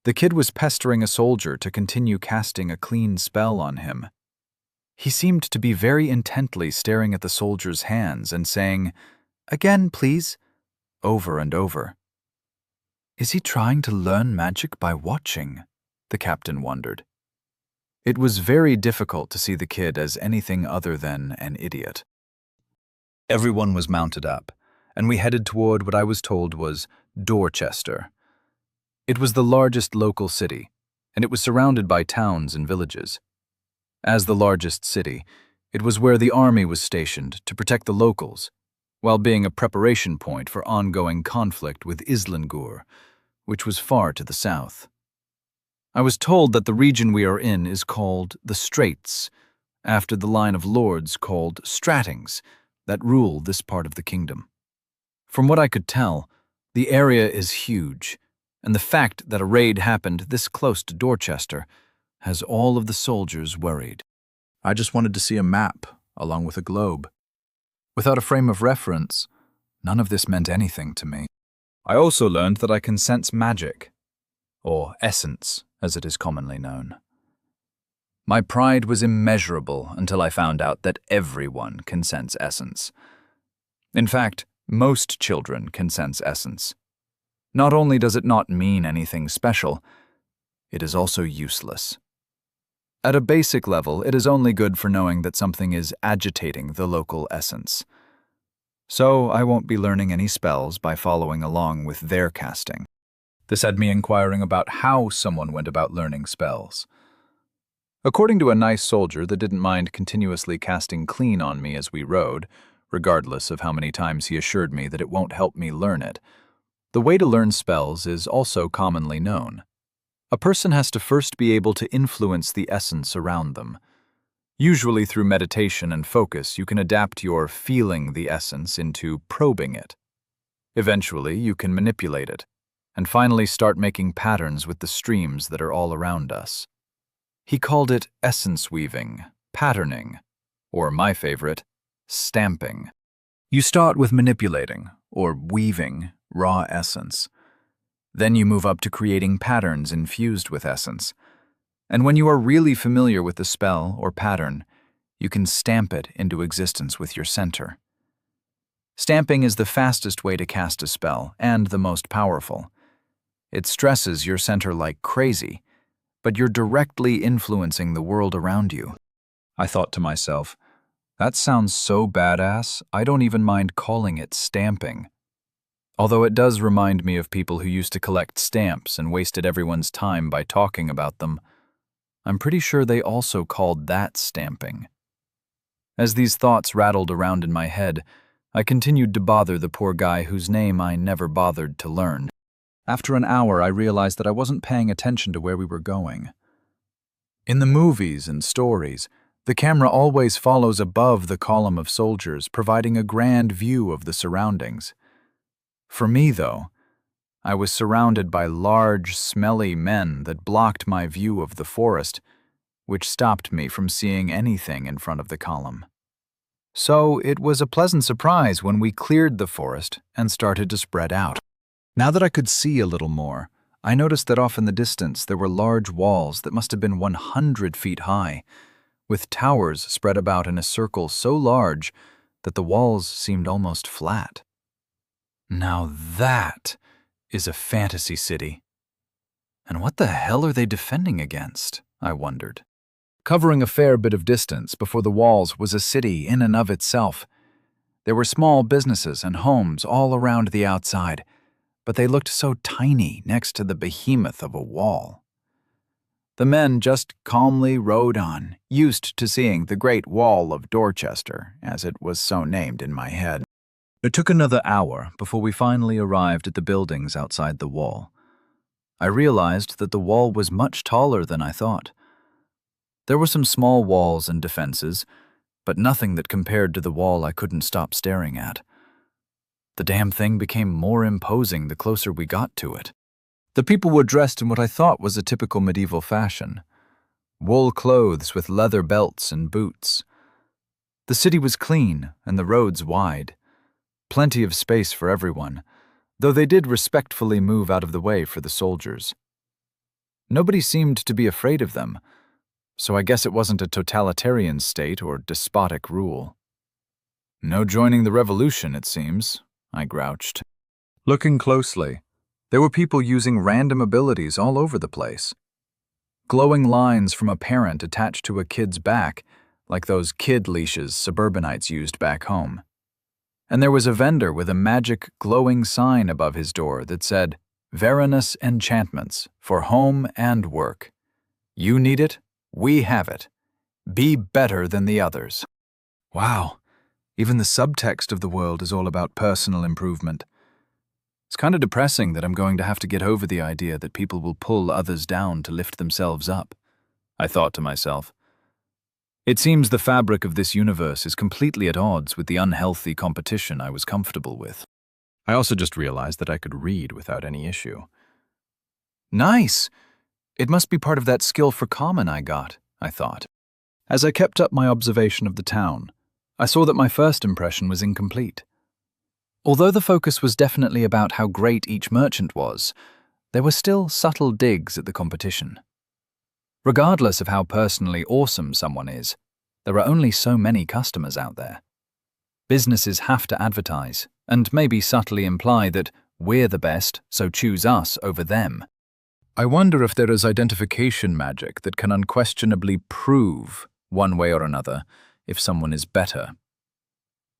The kid was pestering a soldier to continue casting a clean spell on him. He seemed to be very intently staring at the soldier's hands and saying, "Again, please," over and over. Is he trying to learn magic by watching? The captain wondered. It was very difficult to see the kid as anything other than an idiot. Everyone was mounted up, and we headed toward what I was told was Dorchester. It was the largest local city, and it was surrounded by towns and villages. As the largest city, it was where the army was stationed to protect the locals, while being a preparation point for ongoing conflict with Islangur, which was far to the south. I was told that the region we are in is called the Straits, after the line of lords called Stratings that rule this part of the kingdom. From what I could tell, the area is huge, and the fact that a raid happened this close to Dorchester has all of the soldiers worried. I just wanted to see a map, along with a globe. Without a frame of reference, none of this meant anything to me. I also learned that I can sense magic, or essence, as it is commonly known. My pride was immeasurable until I found out that everyone can sense essence. In fact, most children can sense essence. Not only does it not mean anything special, it is also useless. At a basic level, it is only good for knowing that something is agitating the local essence. So I won't be learning any spells by following along with their casting. This had me inquiring about how someone went about learning spells. According to a nice soldier that didn't mind continuously casting clean on me as we rode, regardless of how many times he assured me that it won't help me learn it, the way to learn spells is also commonly known. A person has to first be able to influence the essence around them. Usually through meditation and focus, you can adapt your feeling the essence into probing it. Eventually, you can manipulate it, and finally start making patterns with the streams that are all around us. He called it essence weaving, patterning, or my favorite, stamping. You start with manipulating, or weaving, raw essence. Then you move up to creating patterns infused with essence. And when you are really familiar with the spell or pattern, you can stamp it into existence with your center. Stamping is the fastest way to cast a spell and the most powerful. It stresses your center like crazy, but you're directly influencing the world around you. I thought to myself, that sounds so badass, I don't even mind calling it stamping. Although it does remind me of people who used to collect stamps and wasted everyone's time by talking about them. I'm pretty sure they also called that stamping. As these thoughts rattled around in my head, I continued to bother the poor guy whose name I never bothered to learn. After an hour, I realized that I wasn't paying attention to where we were going. In the movies and stories, the camera always follows above the column of soldiers, providing a grand view of the surroundings. For me, though, I was surrounded by large, smelly men that blocked my view of the forest, which stopped me from seeing anything in front of the column. So it was a pleasant surprise when we cleared the forest and started to spread out. Now that I could see a little more, I noticed that off in the distance there were large walls that must have been 100 feet high, with towers spread about in a circle so large that the walls seemed almost flat. Now that is a fantasy city. And what the hell are they defending against? I wondered. Covering a fair bit of distance before the walls was a city in and of itself. There were small businesses and homes all around the outside, but they looked so tiny next to the behemoth of a wall. The men just calmly rode on, used to seeing the Great Wall of Dorchester, as it was so named in my head. It took another hour before we finally arrived at the buildings outside the wall. I realized that the wall was much taller than I thought. There were some small walls and defenses, but nothing that compared to the wall I couldn't stop staring at. The damn thing became more imposing the closer we got to it. The people were dressed in what I thought was a typical medieval fashion. Wool clothes with leather belts and boots. The city was clean and the roads wide. Plenty of space for everyone, though they did respectfully move out of the way for the soldiers. Nobody seemed to be afraid of them, so I guess it wasn't a totalitarian state or despotic rule. No joining the revolution, it seems, I grouched. Looking closely, there were people using random abilities all over the place. Glowing lines from a parent attached to a kid's back, like those kid leashes suburbanites used back home. And there was a vendor with a magic glowing sign above his door that said, "Varanus Enchantments for home and work. You need it, we have it. Be better than the others." Wow, even the subtext of the world is all about personal improvement. It's kind of depressing that I'm going to have to get over the idea that people will pull others down to lift themselves up, I thought to myself. It seems the fabric of this universe is completely at odds with the unhealthy competition I was comfortable with. I also just realized that I could read without any issue. Nice! It must be part of that skill for common I got, I thought. As I kept up my observation of the town, I saw that my first impression was incomplete. Although the focus was definitely about how great each merchant was, there were still subtle digs at the competition. Regardless of how personally awesome someone is, there are only so many customers out there. Businesses have to advertise, and maybe subtly imply that we're the best, so choose us over them. I wonder if there is identification magic that can unquestionably prove, one way or another, if someone is better.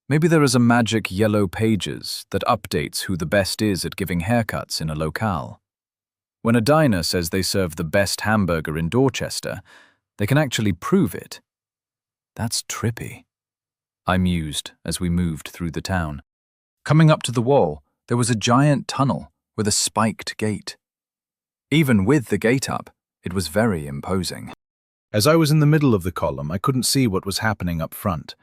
Maybe there is a magic yellow pages that updates who the best is at giving haircuts in a locale. When a diner says they serve the best hamburger in Dorchester, they can actually prove it. That's trippy, I mused as we moved through the town. Coming up to the wall, there was a giant tunnel with a spiked gate. Even with the gate up, it was very imposing. As I was in the middle of the column, I couldn't see what was happening up front,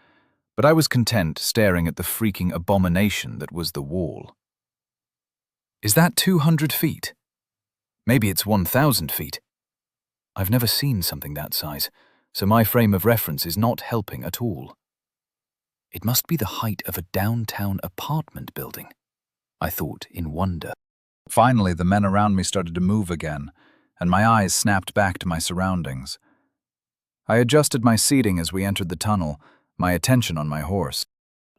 but I was content staring at the freaking abomination that was the wall. Is that 200 feet? Maybe it's 1,000 feet. I've never seen something that size, so my frame of reference is not helping at all. It must be the height of a downtown apartment building, I thought in wonder. Finally, the men around me started to move again, and my eyes snapped back to my surroundings. I adjusted my seating as we entered the tunnel, my attention on my horse.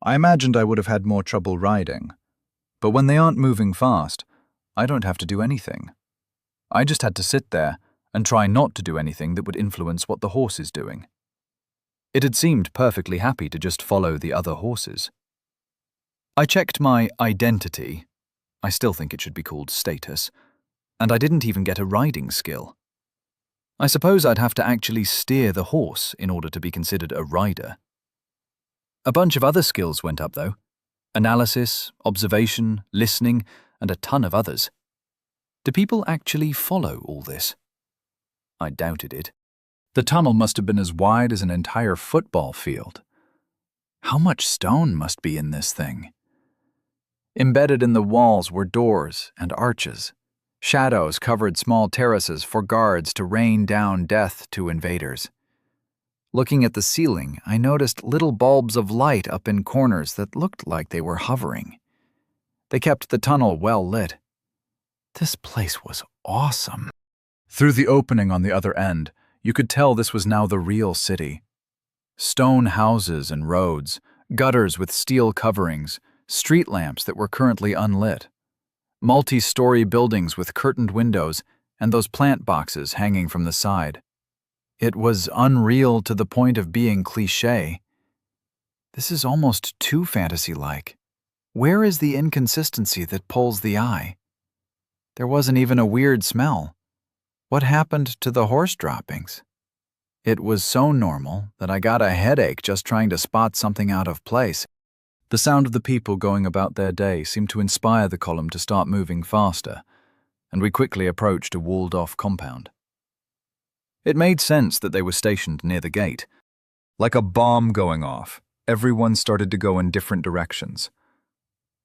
I imagined I would have had more trouble riding, but when they aren't moving fast, I don't have to do anything. I just had to sit there and try not to do anything that would influence what the horse is doing. It had seemed perfectly happy to just follow the other horses. I checked my identity, I still think it should be called status, and I didn't even get a riding skill. I suppose I'd have to actually steer the horse in order to be considered a rider. A bunch of other skills went up, though. Analysis, observation, listening, and a ton of others. Do people actually follow all this? I doubted it. The tunnel must have been as wide as an entire football field. How much stone must be in this thing? Embedded in the walls were doors and arches. Shadows covered small terraces for guards to rain down death to invaders. Looking at the ceiling, I noticed little bulbs of light up in corners that looked like they were hovering. They kept the tunnel well lit. This place was awesome. Through the opening on the other end, you could tell this was now the real city. Stone houses and roads, gutters with steel coverings, street lamps that were currently unlit, multi-story buildings with curtained windows, and those plant boxes hanging from the side. It was unreal to the point of being cliché. This is almost too fantasy-like. Where is the inconsistency that pulls the eye? There wasn't even a weird smell. What happened to the horse droppings? It was so normal that I got a headache just trying to spot something out of place. The sound of the people going about their day seemed to inspire the column to start moving faster, and we quickly approached a walled-off compound. It made sense that they were stationed near the gate. Like a bomb going off, everyone started to go in different directions.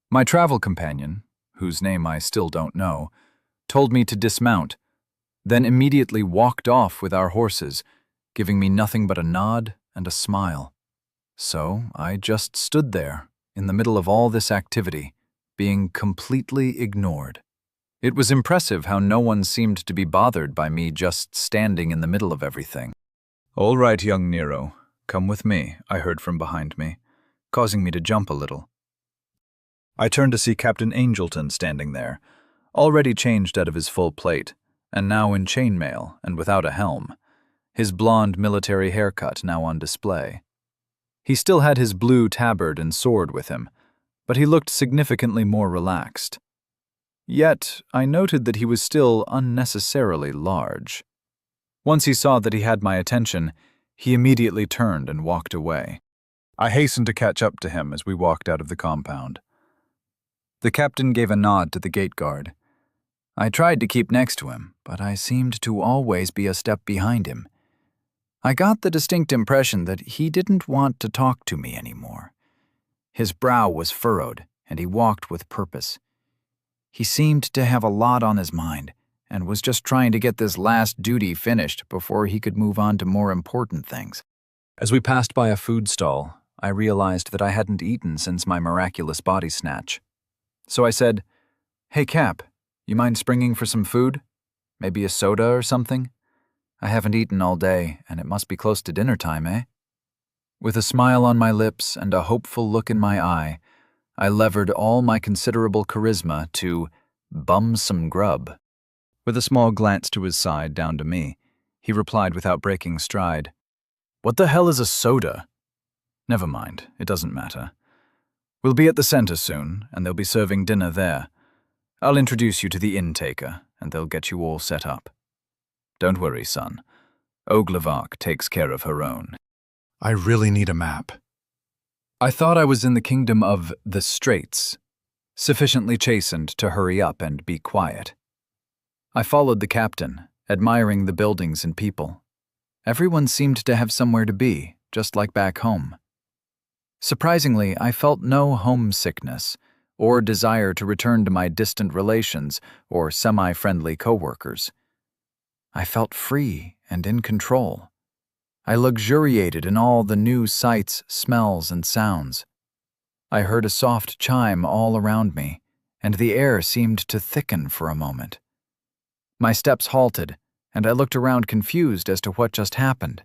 My travel companion, whose name I still don't know, told me to dismount, then immediately walked off with our horses, giving me nothing but a nod and a smile. So I just stood there, in the middle of all this activity, being completely ignored. It was impressive how no one seemed to be bothered by me just standing in the middle of everything. "All right, young Nero, come with me," I heard from behind me, causing me to jump a little. I turned to see Captain Angelton standing there, already changed out of his full plate, and now in chainmail and without a helm, his blonde military haircut now on display. He still had his blue tabard and sword with him, but he looked significantly more relaxed. Yet, I noted that he was still unnecessarily large. Once he saw that he had my attention, he immediately turned and walked away. I hastened to catch up to him as we walked out of the compound. The captain gave a nod to the gate guard. I tried to keep next to him, but I seemed to always be a step behind him. I got the distinct impression that he didn't want to talk to me anymore. His brow was furrowed, and he walked with purpose. He seemed to have a lot on his mind, and was just trying to get this last duty finished before he could move on to more important things. As we passed by a food stall, I realized that I hadn't eaten since my miraculous body snatch. So I said, "Hey Cap, you mind springing for some food? Maybe a soda or something? I haven't eaten all day, and it must be close to dinner time, eh?" With a smile on my lips and a hopeful look in my eye, I levered all my considerable charisma to bum some grub. With a small glance to his side down to me, he replied without breaking stride, "What the hell is a soda?" "Never mind, it doesn't matter. We'll be at the center soon, and they'll be serving dinner there. I'll introduce you to the inntaker, and they'll get you all set up. Don't worry, son. Oglevark takes care of her own." I really need a map. I thought I was in the kingdom of the Straits, sufficiently chastened to hurry up and be quiet. I followed the captain, admiring the buildings and people. Everyone seemed to have somewhere to be, just like back home. Surprisingly, I felt no homesickness or desire to return to my distant relations or semi-friendly coworkers. I felt free and in control. I luxuriated in all the new sights, smells, and sounds. I heard a soft chime all around me, and the air seemed to thicken for a moment. My steps halted, and I looked around confused as to what just happened.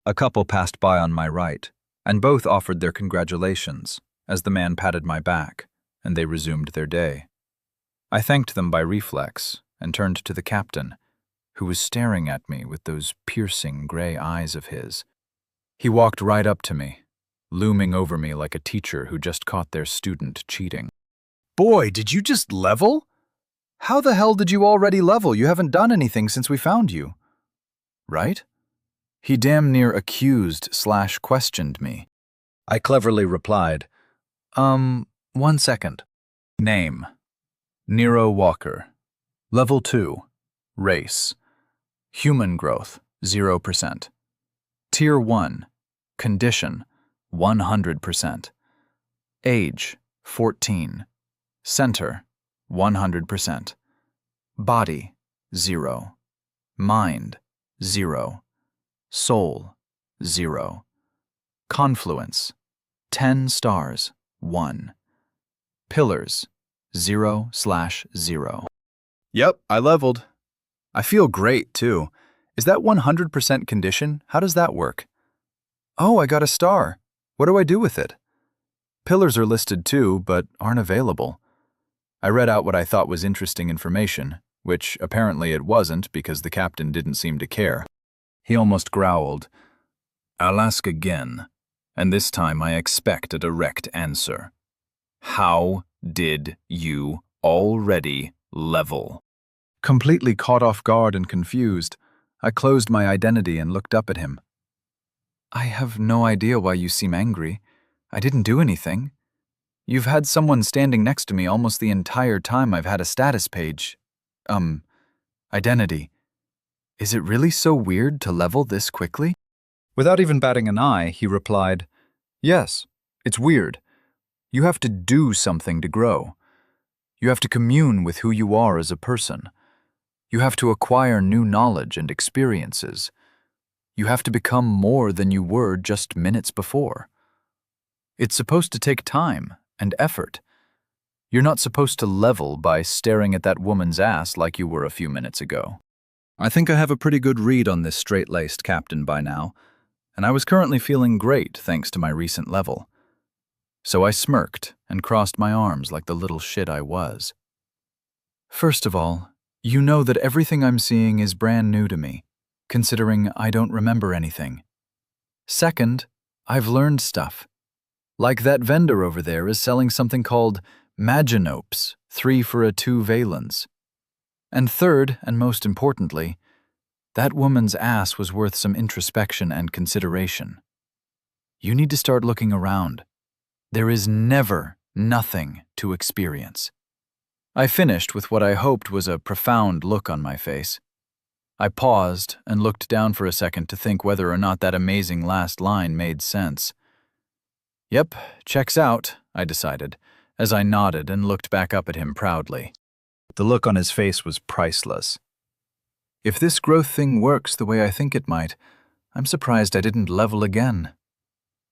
A couple passed by on my right, and both offered their congratulations as the man patted my back, and they resumed their day. I thanked them by reflex and turned to the captain, who was staring at me with those piercing gray eyes of his. He walked right up to me, looming over me like a teacher who just caught their student cheating. "Boy, did you just level? How the hell did you already level? You haven't done anything since we found you." "Right?" He damn near accused/questioned me. I cleverly replied, 1 second. Name: Nero Walker. Level 2. Race: Human growth, 0%. Tier 1. Condition, 100%. Age, 14. Center, 100%. Body, 0. Mind, 0. Soul, 0. Confluence, 10 stars, 1. Pillars, 0/0. Yep, I leveled. I feel great, too. Is that 100% condition? How does that work? Oh, I got a star. What do I do with it? Pillars are listed too, but aren't available. I read out what I thought was interesting information, which apparently it wasn't because the captain didn't seem to care. He almost growled, "I'll ask again, and this time I expect a direct answer. How did you already level?" Completely caught off guard and confused, I closed my identity and looked up at him. "I have no idea why you seem angry. I didn't do anything. You've had someone standing next to me almost the entire time I've had a status page. Identity. Is it really so weird to level this quickly? Without even batting an eye, he replied, "Yes, it's weird. You have to do something to grow. You have to commune with who you are as a person. You have to acquire new knowledge and experiences. You have to become more than you were just minutes before. It's supposed to take time and effort. You're not supposed to level by staring at that woman's ass like you were a few minutes ago." I think I have a pretty good read on this straight-laced captain by now, and I was currently feeling great thanks to my recent level. So I smirked and crossed my arms like the little shit I was. First of all, you know that everything I'm seeing is brand new to me, considering I don't remember anything. Second, I've learned stuff. Like that vendor over there is selling something called Maginopes, 3 for a 2 valence. And third, and most importantly, that woman's ass was worth some introspection and consideration. You need to start looking around. There is never nothing to experience. I finished with what I hoped was a profound look on my face. I paused and looked down for a second to think whether or not that amazing last line made sense. Yep, checks out, I decided, as I nodded and looked back up at him proudly. The look on his face was priceless. If this growth thing works the way I think it might, I'm surprised I didn't level again.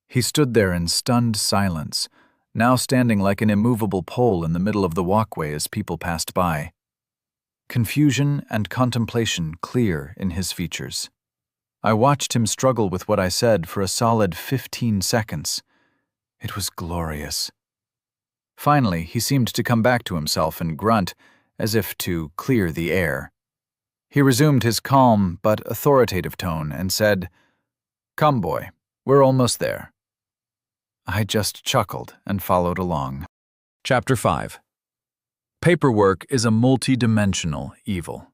He stood there in stunned silence, now standing like an immovable pole in the middle of the walkway as people passed by. Confusion and contemplation clear in his features. I watched him struggle with what I said for a solid 15 seconds. It was glorious. Finally, he seemed to come back to himself and grunt, as if to clear the air. He resumed his calm but authoritative tone and said, "Come, boy, we're almost there." I just chuckled and followed along. Chapter 5. Paperwork is a multi-dimensional evil.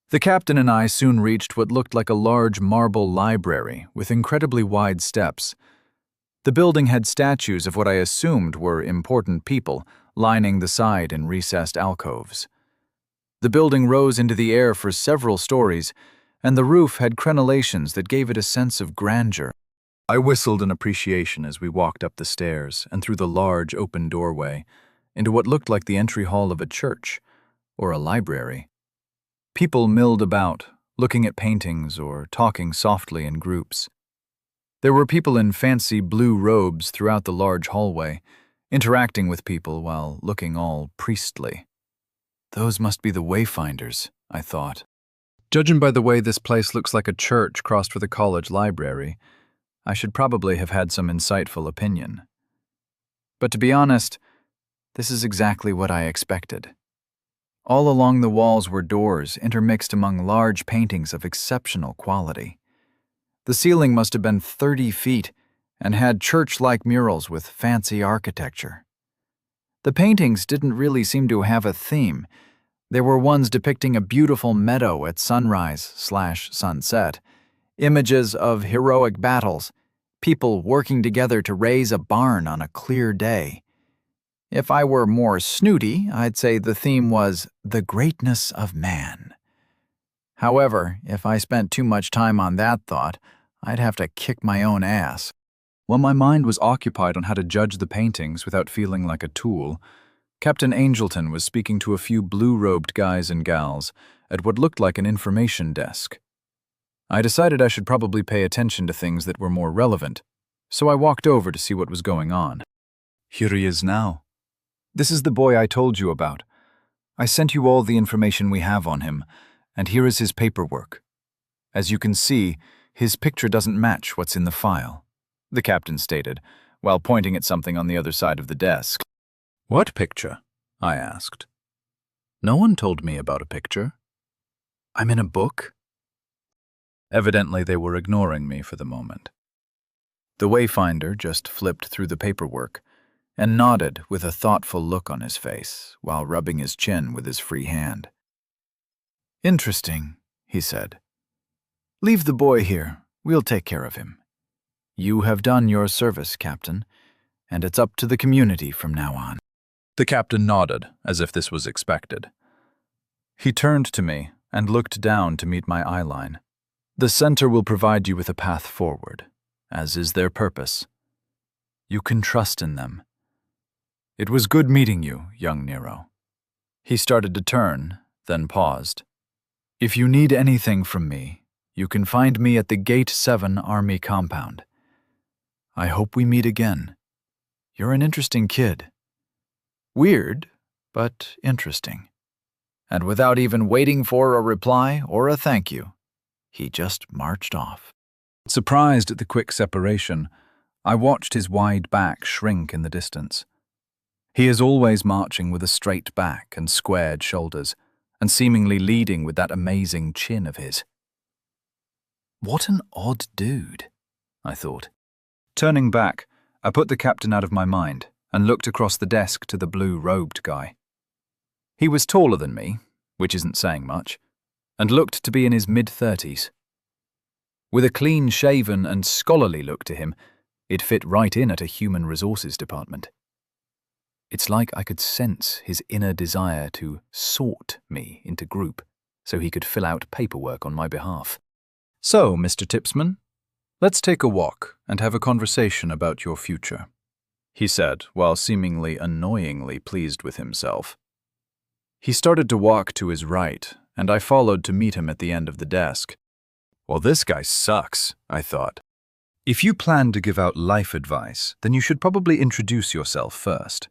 The captain and I soon reached what looked like a large marble library with incredibly wide steps. The building had statues of what I assumed were important people lining the side in recessed alcoves. The building rose into the air for several stories, and the roof had crenellations that gave it a sense of grandeur. I whistled in appreciation as we walked up the stairs and through the large open doorway into what looked like the entry hall of a church or a library. People milled about, looking at paintings or talking softly in groups. There were people in fancy blue robes throughout the large hallway, interacting with people while looking all priestly. Those must be the Wayfinders, I thought. Judging by the way this place looks like a church crossed with a college library, I should probably have had some insightful opinion. But to be honest, this is exactly what I expected. All along the walls were doors intermixed among large paintings of exceptional quality. The ceiling must have been 30 feet and had church-like murals with fancy architecture. The paintings didn't really seem to have a theme. There were ones depicting a beautiful meadow at sunrise/sunset, images of heroic battles, people working together to raise a barn on a clear day. If I were more snooty, I'd say the theme was the greatness of man. However, if I spent too much time on that thought, I'd have to kick my own ass. While my mind was occupied on how to judge the paintings without feeling like a tool, Captain Angelton was speaking to a few blue-robed guys and gals at what looked like an information desk. I decided I should probably pay attention to things that were more relevant, so I walked over to see what was going on. Here he is now. This is the boy I told you about. I sent you all the information we have on him, and here is his paperwork. As you can see, his picture doesn't match what's in the file, the captain stated, while pointing at something on the other side of the desk. What picture? I asked. No one told me about a picture. I'm in a book? Evidently, they were ignoring me for the moment. The Wayfinder just flipped through the paperwork and nodded with a thoughtful look on his face while rubbing his chin with his free hand. Interesting, he said. Leave the boy here. We'll take care of him. You have done your service, Captain, and it's up to the community from now on. The captain nodded, as if this was expected. He turned to me and looked down to meet my eyeline. The center will provide you with a path forward, as is their purpose. You can trust in them. It was good meeting you, young Nero. He started to turn, then paused. If you need anything from me, you can find me at the Gate 7 Army compound. I hope we meet again. You're an interesting kid. Weird, but interesting. And without even waiting for a reply or a thank you, he just marched off. Surprised at the quick separation, I watched his wide back shrink in the distance. He is always marching with a straight back and squared shoulders, and seemingly leading with that amazing chin of his. What an odd dude, I thought. Turning back, I put the captain out of my mind and looked across the desk to the blue-robed guy. He was taller than me, which isn't saying much, and looked to be in his mid-30s. With a clean-shaven and scholarly look to him, it fit right in at a human resources department. It's like I could sense his inner desire to sort me into group so he could fill out paperwork on my behalf. So, Mr. Tipsman, let's take a walk and have a conversation about your future, he said, while seemingly annoyingly pleased with himself. He started to walk to his right, and I followed to meet him at the end of the desk. Well, this guy sucks, I thought. If you plan to give out life advice, then you should probably introduce yourself first.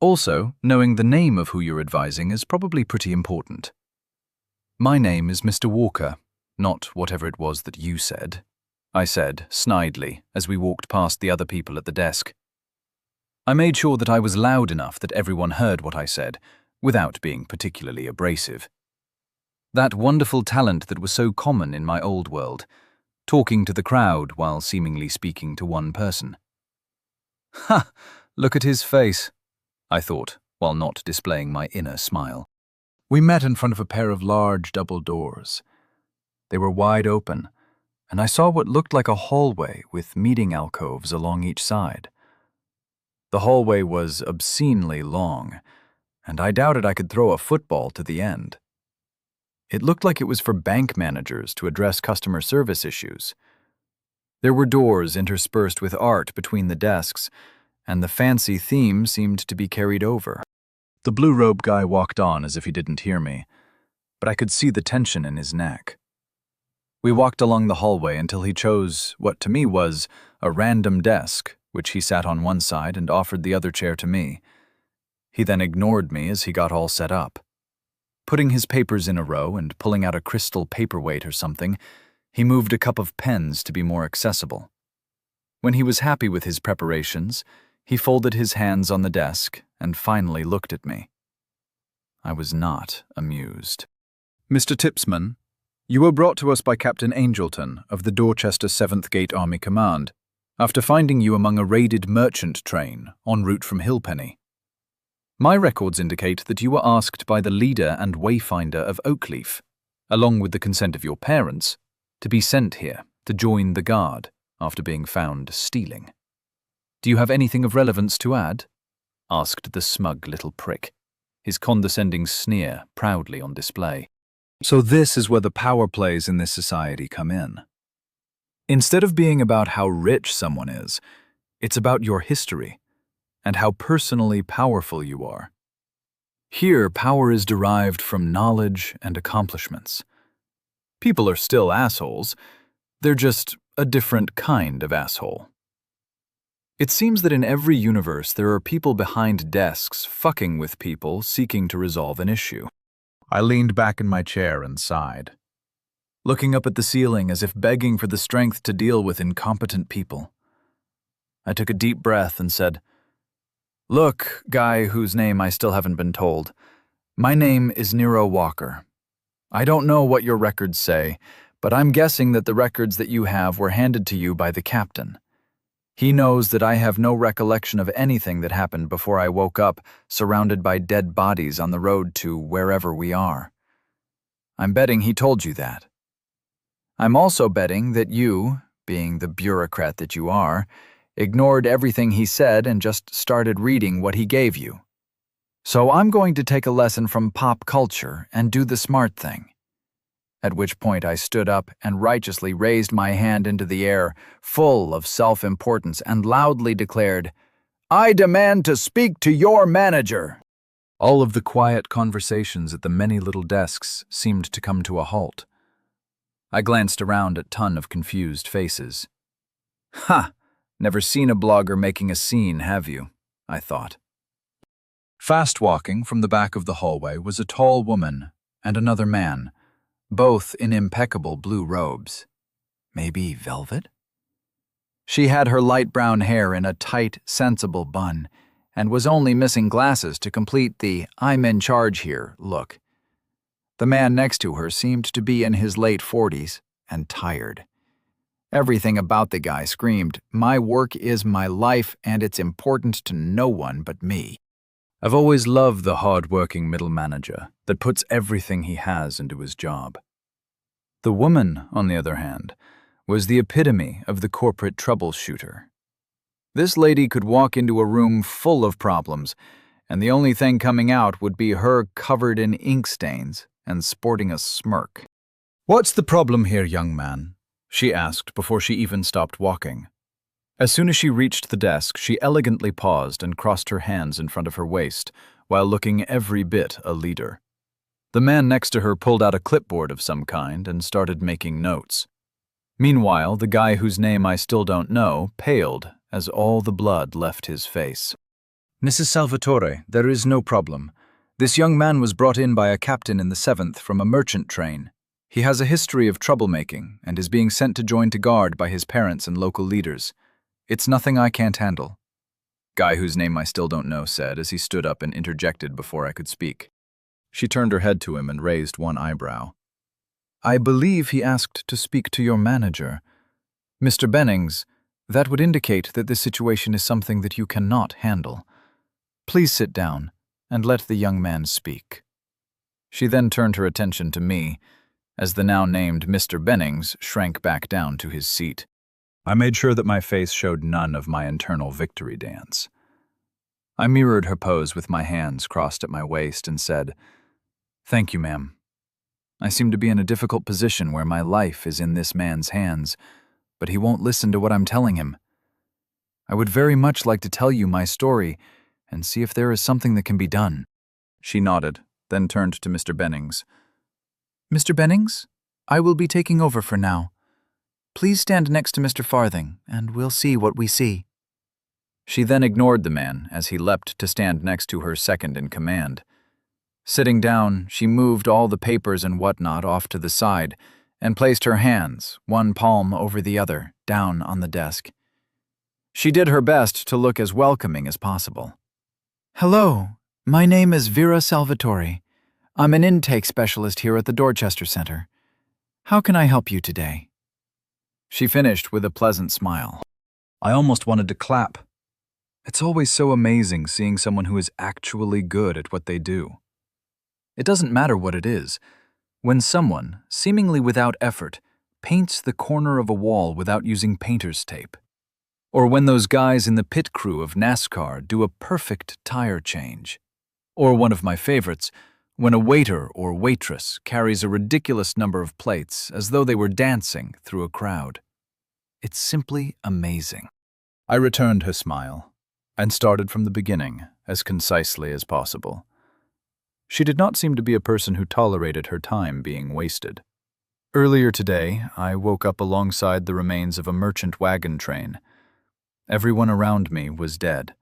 Also, knowing the name of who you're advising is probably pretty important. My name is Mr. Walker, not whatever it was that you said, I said, snidely, as we walked past the other people at the desk. I made sure that I was loud enough that everyone heard what I said, without being particularly abrasive. That wonderful talent that was so common in my old world, talking to the crowd while seemingly speaking to one person. Ha! Look at his face, I thought, while not displaying my inner smile. We met in front of a pair of large double doors. They were wide open, and I saw what looked like a hallway with meeting alcoves along each side. The hallway was obscenely long, and I doubted I could throw a football to the end. It looked like it was for bank managers to address customer service issues. There were doors interspersed with art between the desks, and the fancy theme seemed to be carried over. The blue-robe guy walked on as if he didn't hear me, but I could see the tension in his neck. We walked along the hallway until he chose what to me was a random desk, which he sat on one side and offered the other chair to me. He then ignored me as he got all set up. Putting his papers in a row and pulling out a crystal paperweight or something, he moved a cup of pens to be more accessible. When he was happy with his preparations, he folded his hands on the desk and finally looked at me. I was not amused. Mr. Tipsman, you were brought to us by Captain Angelton of the Dorchester 7th Gate Army Command, after finding you among a raided merchant train en route from Hillpenny. My records indicate that you were asked by the leader and wayfinder of Oakleaf, along with the consent of your parents, to be sent here to join the guard after being found stealing. Do you have anything of relevance to add? Asked the smug little prick, his condescending sneer proudly on display. So this is where the power plays in this society come in. Instead of being about how rich someone is, it's about your history and how personally powerful you are. Here, power is derived from knowledge and accomplishments. People are still assholes, they're just a different kind of asshole. It seems that in every universe there are people behind desks fucking with people seeking to resolve an issue. I leaned back in my chair and sighed, looking up at the ceiling as if begging for the strength to deal with incompetent people. I took a deep breath and said, "Look, guy whose name I still haven't been told, my name is Nero Walker. I don't know what your records say, but I'm guessing that the records that you have were handed to you by the captain. He knows that I have no recollection of anything that happened before I woke up surrounded by dead bodies on the road to wherever we are. I'm betting he told you that. I'm also betting that you, being the bureaucrat that you are, ignored everything he said and just started reading what he gave you. So I'm going to take a lesson from pop culture and do the smart thing. At which point I stood up and righteously raised my hand into the air, full of self-importance, and loudly declared, "I demand to speak to your manager." All of the quiet conversations at the many little desks seemed to come to a halt. I glanced around at a ton of confused faces. Ha! Never seen a blogger making a scene, have you? I thought. Fast walking from the back of the hallway was a tall woman and another man, both in impeccable blue robes. Maybe velvet? She had her light brown hair in a tight, sensible bun, and was only missing glasses to complete the "I'm in charge here" look. The man next to her seemed to be in his late 40s and tired. Everything about the guy screamed, "My work is my life, and it's important to no one but me." I've always loved the hard-working middle manager that puts everything he has into his job. The woman, on the other hand, was the epitome of the corporate troubleshooter. This lady could walk into a room full of problems, and the only thing coming out would be her covered in ink stains and sporting a smirk. "What's the problem here, young man?" she asked before she even stopped walking. As soon as she reached the desk, she elegantly paused and crossed her hands in front of her waist, while looking every bit a leader. The man next to her pulled out a clipboard of some kind and started making notes. Meanwhile, the guy whose name I still don't know paled as all the blood left his face. "Mrs. Salvatore, there is no problem. This young man was brought in by a captain in the 7th from a merchant train. He has a history of troublemaking and is being sent to join to guard by his parents and local leaders. It's nothing I can't handle," guy whose name I still don't know said as he stood up and interjected before I could speak. She turned her head to him and raised one eyebrow. "I believe he asked to speak to your manager. Mr. Bennings, that would indicate that this situation is something that you cannot handle. Please sit down and let the young man speak." She then turned her attention to me, as the now named Mr. Bennings shrank back down to his seat. I made sure that my face showed none of my internal victory dance. I mirrored her pose with my hands crossed at my waist and said, "Thank you, ma'am. I seem to be in a difficult position where my life is in this man's hands, but he won't listen to what I'm telling him. I would very much like to tell you my story and see if there is something that can be done." She nodded, then turned to Mr. Bennings. "Mr. Bennings, I will be taking over for now. Please stand next to Mr. Farthing, and we'll see what we see." She then ignored the man as he leapt to stand next to her second in command. Sitting down, she moved all the papers and whatnot off to the side and placed her hands, one palm over the other, down on the desk. She did her best to look as welcoming as possible. "Hello, my name is Vera Salvatore. I'm an intake specialist here at the Dorchester Center. How can I help you today?" She finished with a pleasant smile. I almost wanted to clap. It's always so amazing seeing someone who is actually good at what they do. It doesn't matter what it is. When someone, seemingly without effort, paints the corner of a wall without using painter's tape. Or when those guys in the pit crew of NASCAR do a perfect tire change. Or one of my favorites, when a waiter or waitress carries a ridiculous number of plates as though they were dancing through a crowd. It's simply amazing. I returned her smile and started from the beginning as concisely as possible. She did not seem to be a person who tolerated her time being wasted. Earlier today, I woke up alongside the remains of a merchant wagon train. Everyone around me was dead.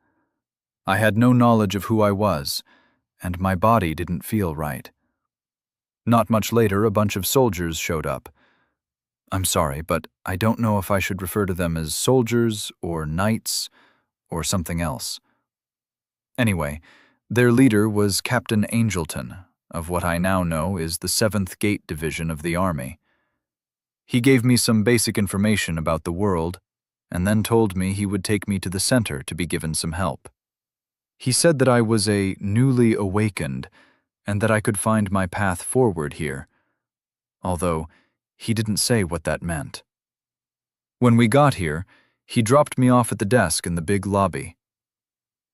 I had no knowledge of who I was, and my body didn't feel right. Not much later, a bunch of soldiers showed up. I'm sorry, but I don't know if I should refer to them as soldiers or knights or something else. Anyway, their leader was Captain Angelton, of what I now know is the 7th Gate Division of the Army. He gave me some basic information about the world, and then told me he would take me to the center to be given some help. He said that I was a newly awakened, and that I could find my path forward here, although he didn't say what that meant. When we got here, he dropped me off at the desk in the big lobby.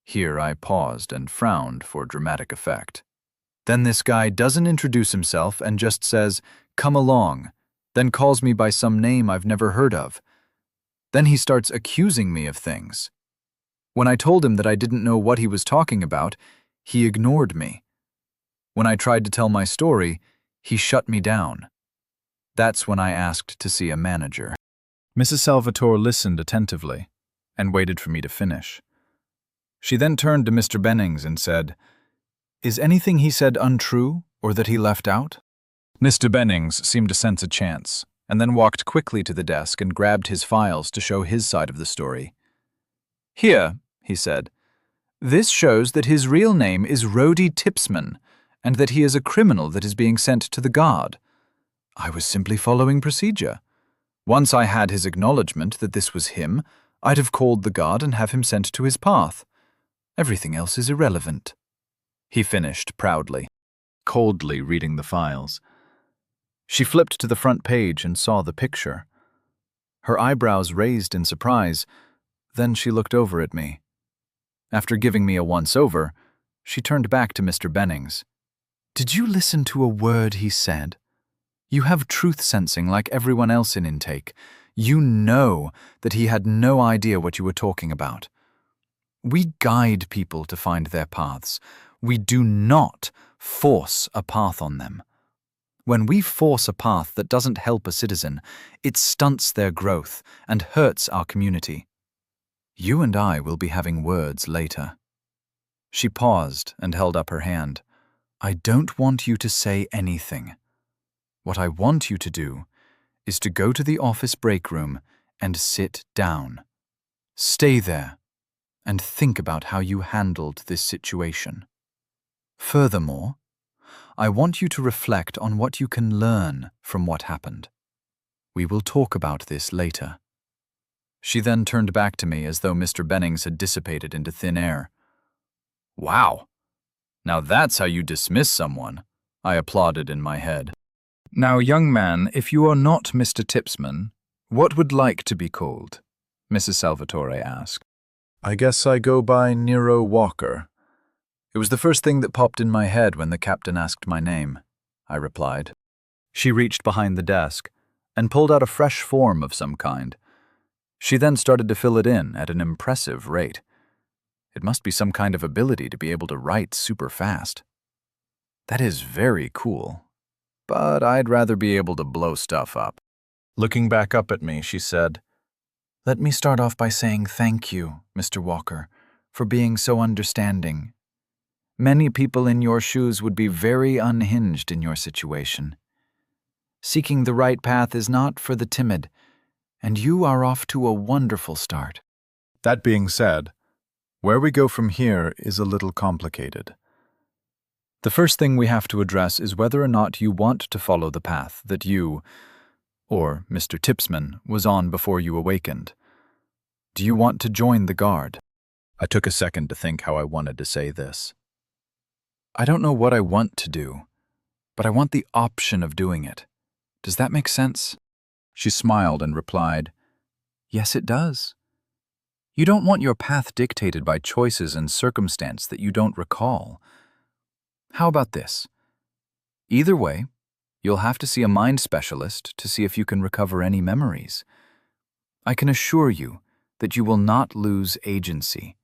Here I paused and frowned for dramatic effect. Then this guy doesn't introduce himself and just says, "Come along," then calls me by some name I've never heard of. Then he starts accusing me of things. When I told him that I didn't know what he was talking about, he ignored me. When I tried to tell my story, he shut me down. That's when I asked to see a manager. Mrs. Salvatore listened attentively and waited for me to finish. She then turned to Mr. Bennings and said, "Is anything he said untrue or that he left out?" Mr. Bennings seemed to sense a chance, and then walked quickly to the desk and grabbed his files to show his side of the story. "Here," he said, "this shows that his real name is Rhodey Tipsman, and that he is a criminal that is being sent to the guard. I was simply following procedure. Once I had his acknowledgement that this was him, I'd have called the guard and have him sent to his path. Everything else is irrelevant," he finished proudly, coldly reading the files. She flipped to the front page and saw the picture. Her eyebrows raised in surprise, then she looked over at me. After giving me a once-over, she turned back to Mr. Bennings. "Did you listen to a word he said? You have truth sensing like everyone else in intake. You know that he had no idea what you were talking about. We guide people to find their paths. We do not force a path on them. When we force a path that doesn't help a citizen, it stunts their growth and hurts our community. You and I will be having words later." She paused and held up her hand. "I don't want you to say anything. What I want you to do is to go to the office break room and sit down. Stay there and think about how you handled this situation. Furthermore, I want you to reflect on what you can learn from what happened. We will talk about this later." She then turned back to me as though Mr. Bennings had dissipated into thin air. "Wow! Now that's how you dismiss someone," I applauded in my head. "Now, young man, if you are not Mr. Tipsman, what would like to be called?" Mrs. Salvatore asked. "I guess I go by Nero Walker." "It was the first thing that popped in my head when the captain asked my name," I replied. She reached behind the desk and pulled out a fresh form of some kind. She then started to fill it in at an impressive rate. It must be some kind of ability to be able to write super fast. That is very cool, but I'd rather be able to blow stuff up. Looking back up at me, she said, "Let me start off by saying thank you, Mr. Walker, for being so understanding. Many people in your shoes would be very unhinged in your situation. Seeking the right path is not for the timid, and you are off to a wonderful start." That being said, where we go from here is a little complicated. The first thing we have to address is whether or not you want to follow the path that you, or Mr. Tipsman, was on before you awakened. Do you want to join the guard? I took a second to think how I wanted to say this. I don't know what I want to do, but I want the option of doing it. Does that make sense? She smiled and replied, "Yes, it does. You don't want your path dictated by choices and circumstance that you don't recall. How about this? Either way, you'll have to see a mind specialist to see if you can recover any memories. I can assure you that you will not lose agency.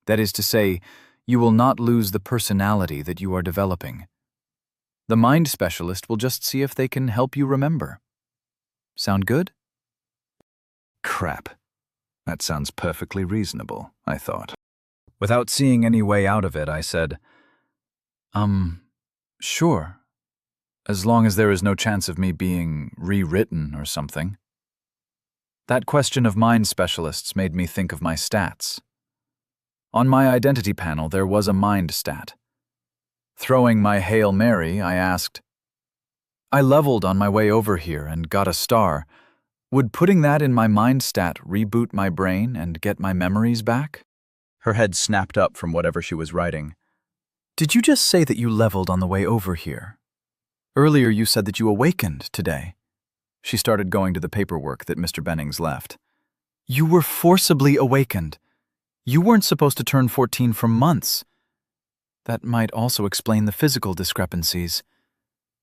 That is to say, you will not lose the personality that you are developing. The mind specialist will just see if they can help you remember. Sound good?" Crap. That sounds perfectly reasonable, I thought. Without seeing any way out of it, I said, Sure. As long as there is no chance of me being rewritten or something." That question of mind specialists made me think of my stats. On my identity panel, there was a mind stat. Throwing my Hail Mary, I asked, "I leveled on my way over here and got a star. Would putting that in my mind stat reboot my brain and get my memories back?" Her head snapped up from whatever she was writing. "Did you just say that you leveled on the way over here? Earlier you said that you awakened today." She started going to the paperwork that Mr. Bennings left. "You were forcibly awakened. You weren't supposed to turn 14 for months. That might also explain the physical discrepancies.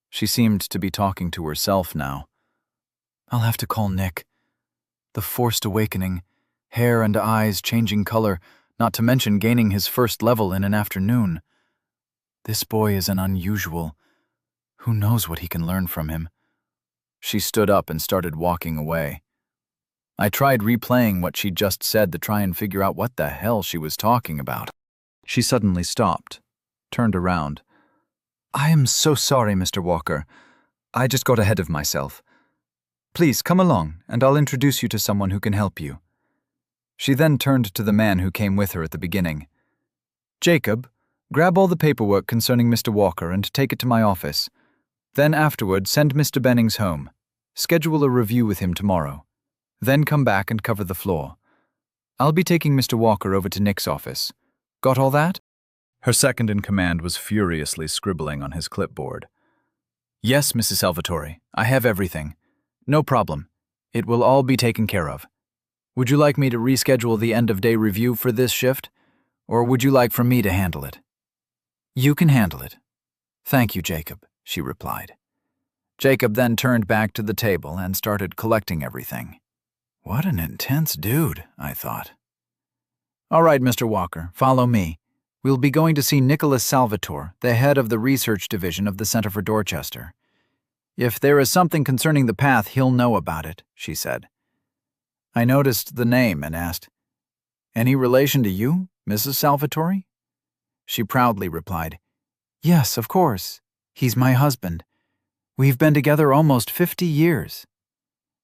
She seemed to be talking to herself now. I'll have to call Nick. The forced awakening, hair and eyes changing color, not to mention gaining his first level in an afternoon. This boy is an unusual. Who knows what he can learn from him? She stood up and started walking away. I tried replaying what she'd just said to try and figure out what the hell she was talking about. She suddenly stopped, turned around. I am so sorry, Mr. Walker. I just got ahead of myself. Please come along, and I'll introduce you to someone who can help you. She then turned to the man who came with her at the beginning. Jacob, grab all the paperwork concerning Mr. Walker and take it to my office. Then afterward, send Mr. Bennings home. Schedule a review with him tomorrow. Then come back and cover the floor. I'll be taking Mr. Walker over to Nick's office. Got all that? Her second-in-command was furiously scribbling on his clipboard. Yes, Mrs. Salvatore, I have everything. No problem. It will all be taken care of. Would you like me to reschedule the end-of-day review for this shift, or would you like for me to handle it? You can handle it. Thank you, Jacob, she replied. Jacob then turned back to the table and started collecting everything. What an intense dude, I thought. All right, Mr. Walker, follow me. We'll be going to see Nicholas Salvatore, the head of the research division of the Center for Dorchester. If there is something concerning the path, he'll know about it, she said. I noticed the name and asked, Any relation to you, Mrs. Salvatore? She proudly replied, Yes, of course. He's my husband. We've been together almost 50 years.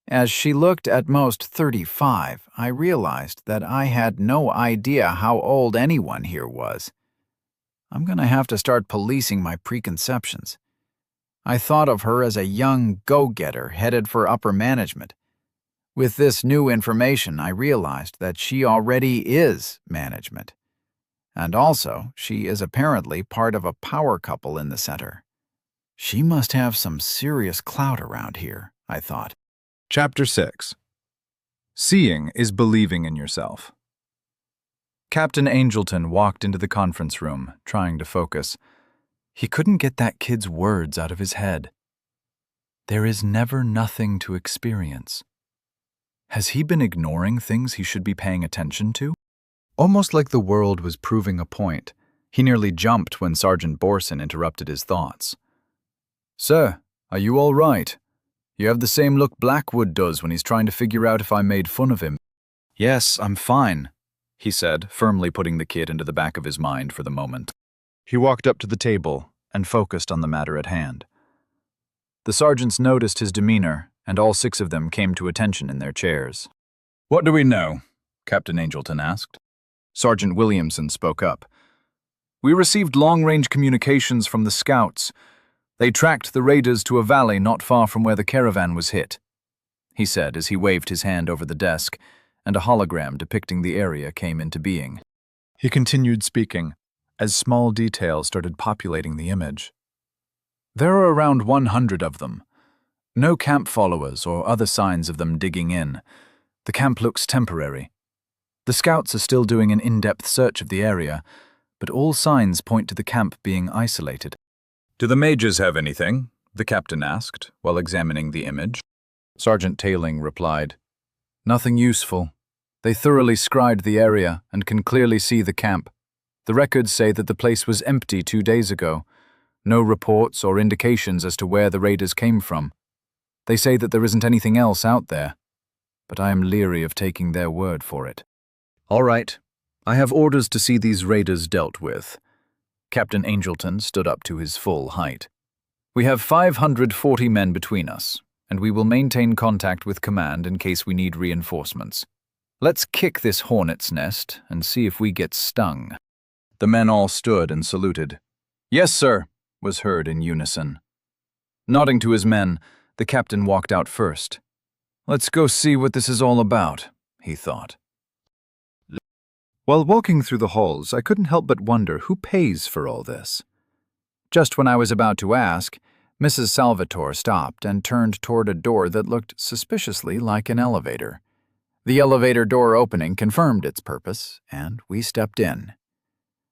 As she looked at most 35, I realized that I had no idea how old anyone here was. I'm going to have to start policing my preconceptions. I thought of her as a young go-getter headed for upper management. With this new information, I realized that she already is management. And also, she is apparently part of a power couple in the center. She must have some serious clout around here, I thought. Chapter 6. Seeing is believing in yourself. Captain Angelton walked into the conference room, trying to focus. He couldn't get that kid's words out of his head. There is never nothing to experience. Has he been ignoring things he should be paying attention to? Almost like the world was proving a point, he nearly jumped when Sergeant Borson interrupted his thoughts. Sir, are you all right? You have the same look Blackwood does when he's trying to figure out if I made fun of him. Yes, I'm fine, he said, firmly putting the kid into the back of his mind for the moment. He walked up to the table and focused on the matter at hand. The sergeants noticed his demeanor, and all 6 of them came to attention in their chairs. What do we know? Captain Angelton asked. Sergeant Williamson spoke up. We received long-range communications from the scouts. They tracked the raiders to a valley not far from where the caravan was hit, he said as he waved his hand over the desk, and a hologram depicting the area came into being. He continued speaking, as small details started populating the image. There are around 100 of them. No camp followers or other signs of them digging in. The camp looks temporary. The scouts are still doing an in-depth search of the area, but all signs point to the camp being isolated. Do the mages have anything? The captain asked, while examining the image. Sergeant Tailing replied, Nothing useful. They thoroughly scryed the area and can clearly see the camp. The records say that the place was empty 2 days ago. No reports or indications as to where the raiders came from. They say that there isn't anything else out there, but I am leery of taking their word for it. All right. I have orders to see these raiders dealt with. Captain Angelton stood up to his full height. We have 540 men between us, and we will maintain contact with command in case we need reinforcements. Let's kick this hornet's nest and see if we get stung. The men all stood and saluted. Yes, sir, was heard in unison. Nodding to his men, the captain walked out first. Let's go see what this is all about, he thought. While walking through the halls, I couldn't help but wonder who pays for all this. Just when I was about to ask, Mrs. Salvatore stopped and turned toward a door that looked suspiciously like an elevator. The elevator door opening confirmed its purpose, and we stepped in.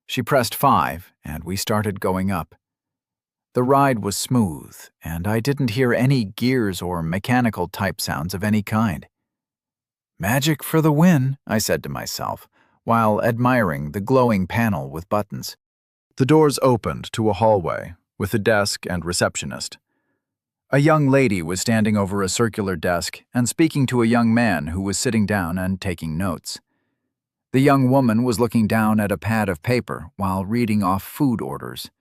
She pressed 5, and we started going up. The ride was smooth, and I didn't hear any gears or mechanical type sounds of any kind. Magic for the win, I said to myself, while admiring the glowing panel with buttons. The doors opened to a hallway with a desk and receptionist. A young lady was standing over a circular desk and speaking to a young man who was sitting down and taking notes. The young woman was looking down at a pad of paper while reading off food orders.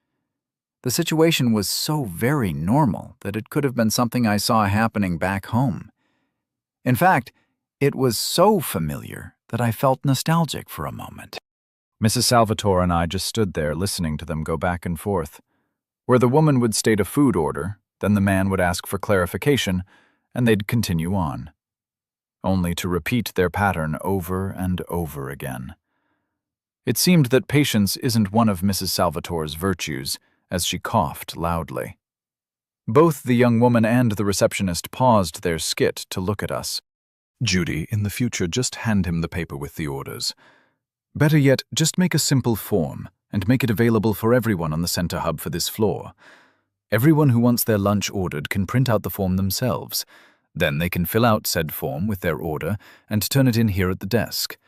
The situation was so very normal that it could have been something I saw happening back home. In fact, it was so familiar that I felt nostalgic for a moment. Mrs. Salvatore and I just stood there listening to them go back and forth, where the woman would state a food order, then the man would ask for clarification, and they'd continue on, only to repeat their pattern over and over again. It seemed that patience isn't one of Mrs. Salvatore's virtues, as she coughed loudly. Both the young woman and the receptionist paused their skit to look at us. Judy, in the future, just hand him the paper with the orders. Better yet, just make a simple form and make it available for everyone on the center hub for this floor. Everyone who wants their lunch ordered can print out the form themselves. Then they can fill out said form with their order and turn it in here at the desk.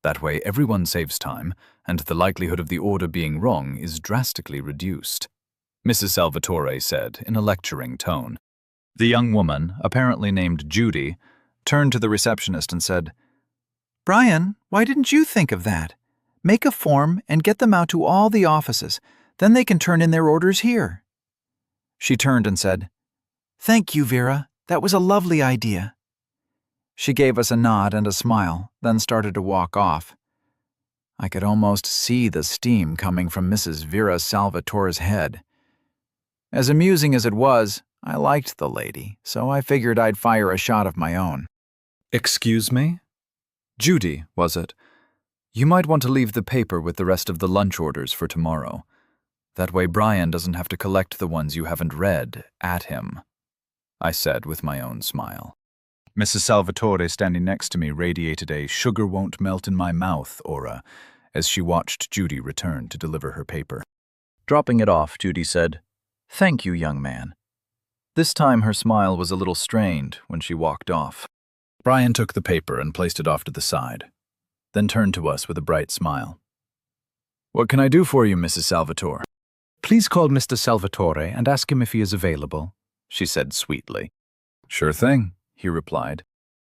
That way everyone saves time, and the likelihood of the order being wrong is drastically reduced, Mrs. Salvatore said in a lecturing tone. The young woman, apparently named Judy, turned to the receptionist and said, "Brian, why didn't you think of that? Make a form and get them out to all the offices. Then they can turn in their orders here." She turned and said, "Thank you, Vera. That was a lovely idea." She gave us a nod and a smile, then started to walk off. I could almost see the steam coming from Mrs. Vera Salvatore's head. As amusing as it was, I liked the lady, so I figured I'd fire a shot of my own. "Excuse me? Judy, was it? You might want to leave the paper with the rest of the lunch orders for tomorrow. That way Brian doesn't have to collect the ones you haven't read at him," I said with my own smile. Mrs. Salvatore, standing next to me, radiated a sugar-won't-melt-in-my-mouth aura as she watched Judy return to deliver her paper. Dropping it off, Judy said, "Thank you, young man." This time her smile was a little strained when she walked off. Brian took the paper and placed it off to the side, then turned to us with a bright smile. "What can I do for you, Mrs. Salvatore?" "Please call Mr. Salvatore and ask him if he is available," she said sweetly. "Sure thing," he replied.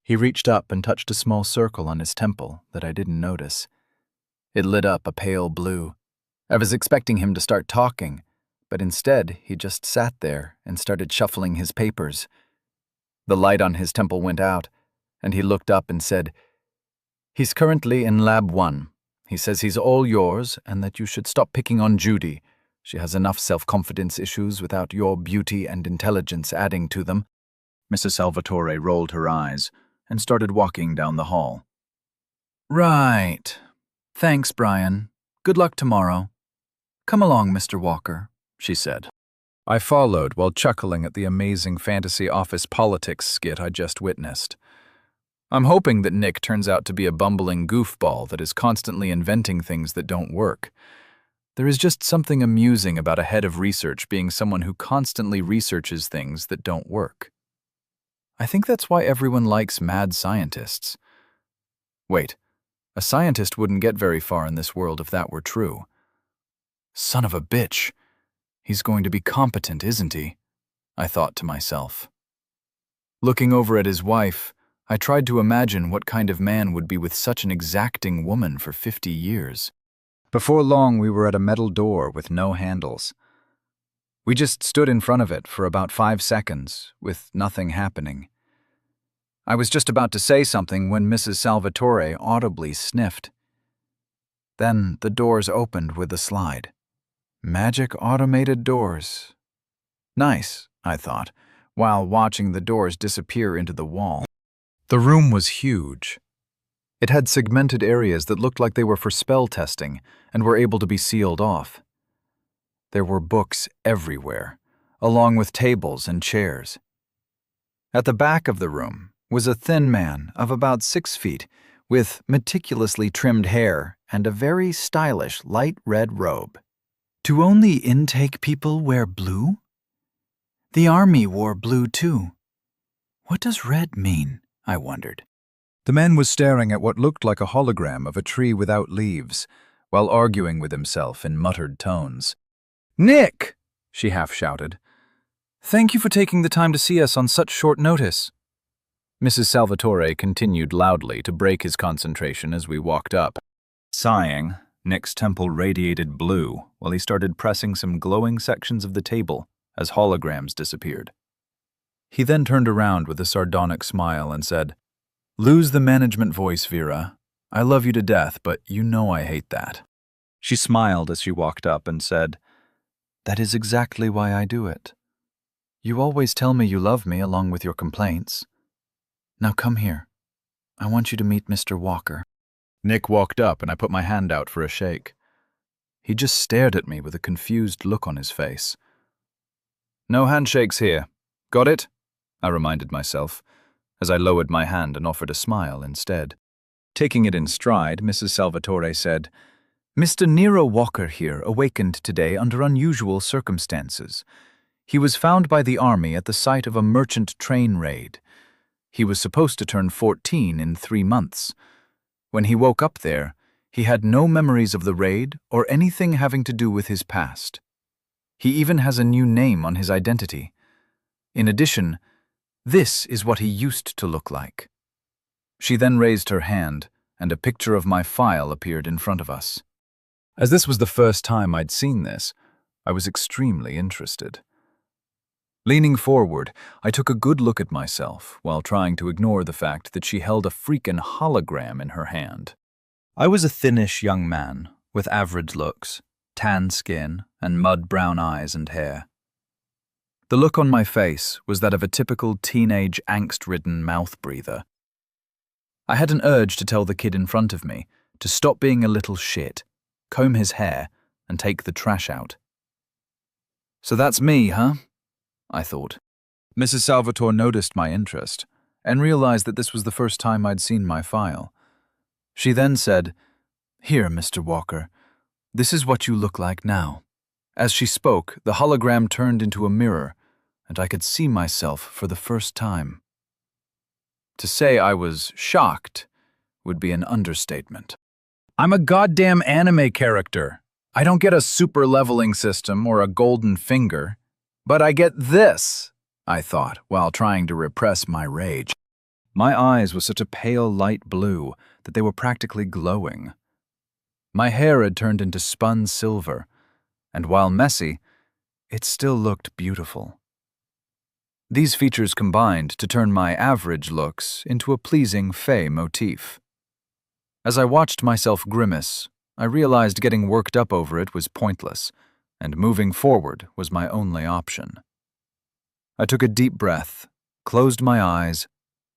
He reached up and touched a small circle on his temple that I didn't notice. It lit up a pale blue. I was expecting him to start talking, but instead he just sat there and started shuffling his papers. The light on his temple went out, and he looked up and said, "He's currently in Lab 1. He says he's all yours and that you should stop picking on Judy. She has enough self-confidence issues without your beauty and intelligence adding to them." Mrs. Salvatore rolled her eyes and started walking down the hall. "Right. Thanks, Brian. Good luck tomorrow. Come along, Mr. Walker," she said. I followed while chuckling at the amazing fantasy office politics skit I just witnessed. I'm hoping that Nick turns out to be a bumbling goofball that is constantly inventing things that don't work. There is just something amusing about a head of research being someone who constantly researches things that don't work. I think that's why everyone likes mad scientists. Wait, a scientist wouldn't get very far in this world if that were true. Son of a bitch. He's going to be competent, isn't he? I thought to myself. Looking over at his wife, I tried to imagine what kind of man would be with such an exacting woman for 50 years. Before long, we were at a metal door with no handles. We just stood in front of it for about 5 seconds, with nothing happening. I was just about to say something when Mrs. Salvatore audibly sniffed. Then the doors opened with a slide. Magic automated doors. Nice, I thought, while watching the doors disappear into the wall. The room was huge. It had segmented areas that looked like they were for spell testing and were able to be sealed off. There were books everywhere, along with tables and chairs. At the back of the room, was a thin man of about 6 feet, with meticulously trimmed hair and a very stylish light red robe. Do only intake people wear blue? The army wore blue too. What does red mean? I wondered. The man was staring at what looked like a hologram of a tree without leaves, while arguing with himself in muttered tones. "Nick!" she half shouted. "Thank you for taking the time to see us on such short notice." Mrs. Salvatore continued loudly to break his concentration as we walked up. Sighing, Nick's temple radiated blue while he started pressing some glowing sections of the table as holograms disappeared. He then turned around with a sardonic smile and said, "Lose the management voice, Vera. I love you to death, but you know I hate that." She smiled as she walked up and said, "That is exactly why I do it. You always tell me you love me along with your complaints. Now come here. I want you to meet Mr. Walker." Nick walked up and I put my hand out for a shake. He just stared at me with a confused look on his face. "No handshakes here. Got it?" I reminded myself, as I lowered my hand and offered a smile instead. Taking it in stride, Mrs. Salvatore said, "Mr. Nero Walker here awakened today under unusual circumstances. He was found by the army at the site of a merchant train raid. He was supposed to turn 14 in 3 months. When he woke up there, he had no memories of the raid or anything having to do with his past. He even has a new name on his identity. In addition, this is what he used to look like." She then raised her hand, and a picture of my file appeared in front of us. As this was the first time I'd seen this, I was extremely interested. Leaning forward, I took a good look at myself while trying to ignore the fact that she held a freaking hologram in her hand. I was a thinnish young man with average looks, tan skin, and mud-brown eyes and hair. The look on my face was that of a typical teenage angst-ridden mouth-breather. I had an urge to tell the kid in front of me to stop being a little shit, comb his hair, and take the trash out. "So that's me, huh?" I thought. Mrs. Salvatore noticed my interest and realized that this was the first time I'd seen my file. She then said, "Here, Mr. Walker, this is what you look like now." As she spoke, the hologram turned into a mirror, and I could see myself for the first time. To say I was shocked would be an understatement. I'm a goddamn anime character. I don't get a super leveling system or a golden finger, but I get this, I thought, while trying to repress my rage. My eyes were such a pale light blue that they were practically glowing. My hair had turned into spun silver, and while messy, it still looked beautiful. These features combined to turn my average looks into a pleasing fey motif. As I watched myself grimace, I realized getting worked up over it was pointless, and moving forward was my only option. I took a deep breath, closed my eyes,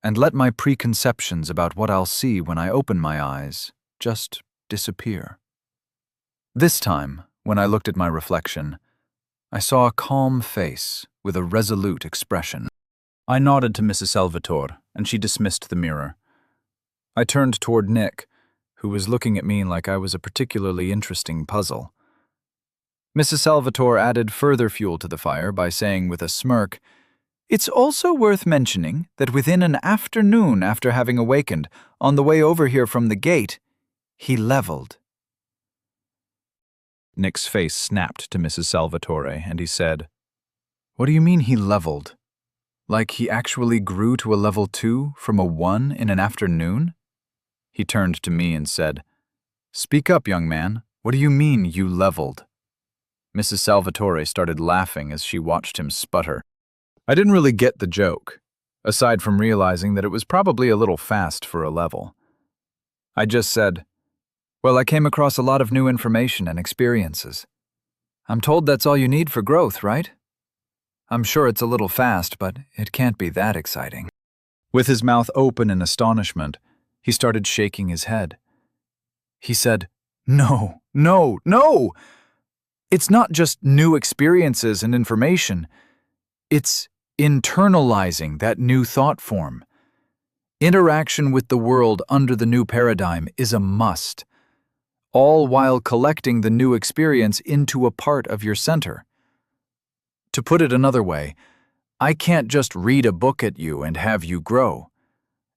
and let my preconceptions about what I'll see when I open my eyes just disappear. This time, when I looked at my reflection, I saw a calm face with a resolute expression. I nodded to Mrs. Salvatore, and she dismissed the mirror. I turned toward Nick, who was looking at me like I was a particularly interesting puzzle. Mrs. Salvatore added further fuel to the fire by saying with a smirk, "It's also worth mentioning that within an afternoon after having awakened, on the way over here from the gate, he leveled." Nick's face snapped to Mrs. Salvatore, and he said, "What do you mean he leveled? Like he actually grew to a level 2 from a 1 in an afternoon?" He turned to me and said, "Speak up, young man. What do you mean you leveled?" Mrs. Salvatore started laughing as she watched him sputter. I didn't really get the joke, aside from realizing that it was probably a little fast for a level. I just said, "Well, I came across a lot of new information and experiences. I'm told that's all you need for growth, right? I'm sure it's a little fast, but it can't be that exciting." With his mouth open in astonishment, he started shaking his head. He said, "No, no, no! It's not just new experiences and information. It's internalizing that new thought form. Interaction with the world under the new paradigm is a must, all while collecting the new experience into a part of your center. To put it another way, I can't just read a book at you and have you grow.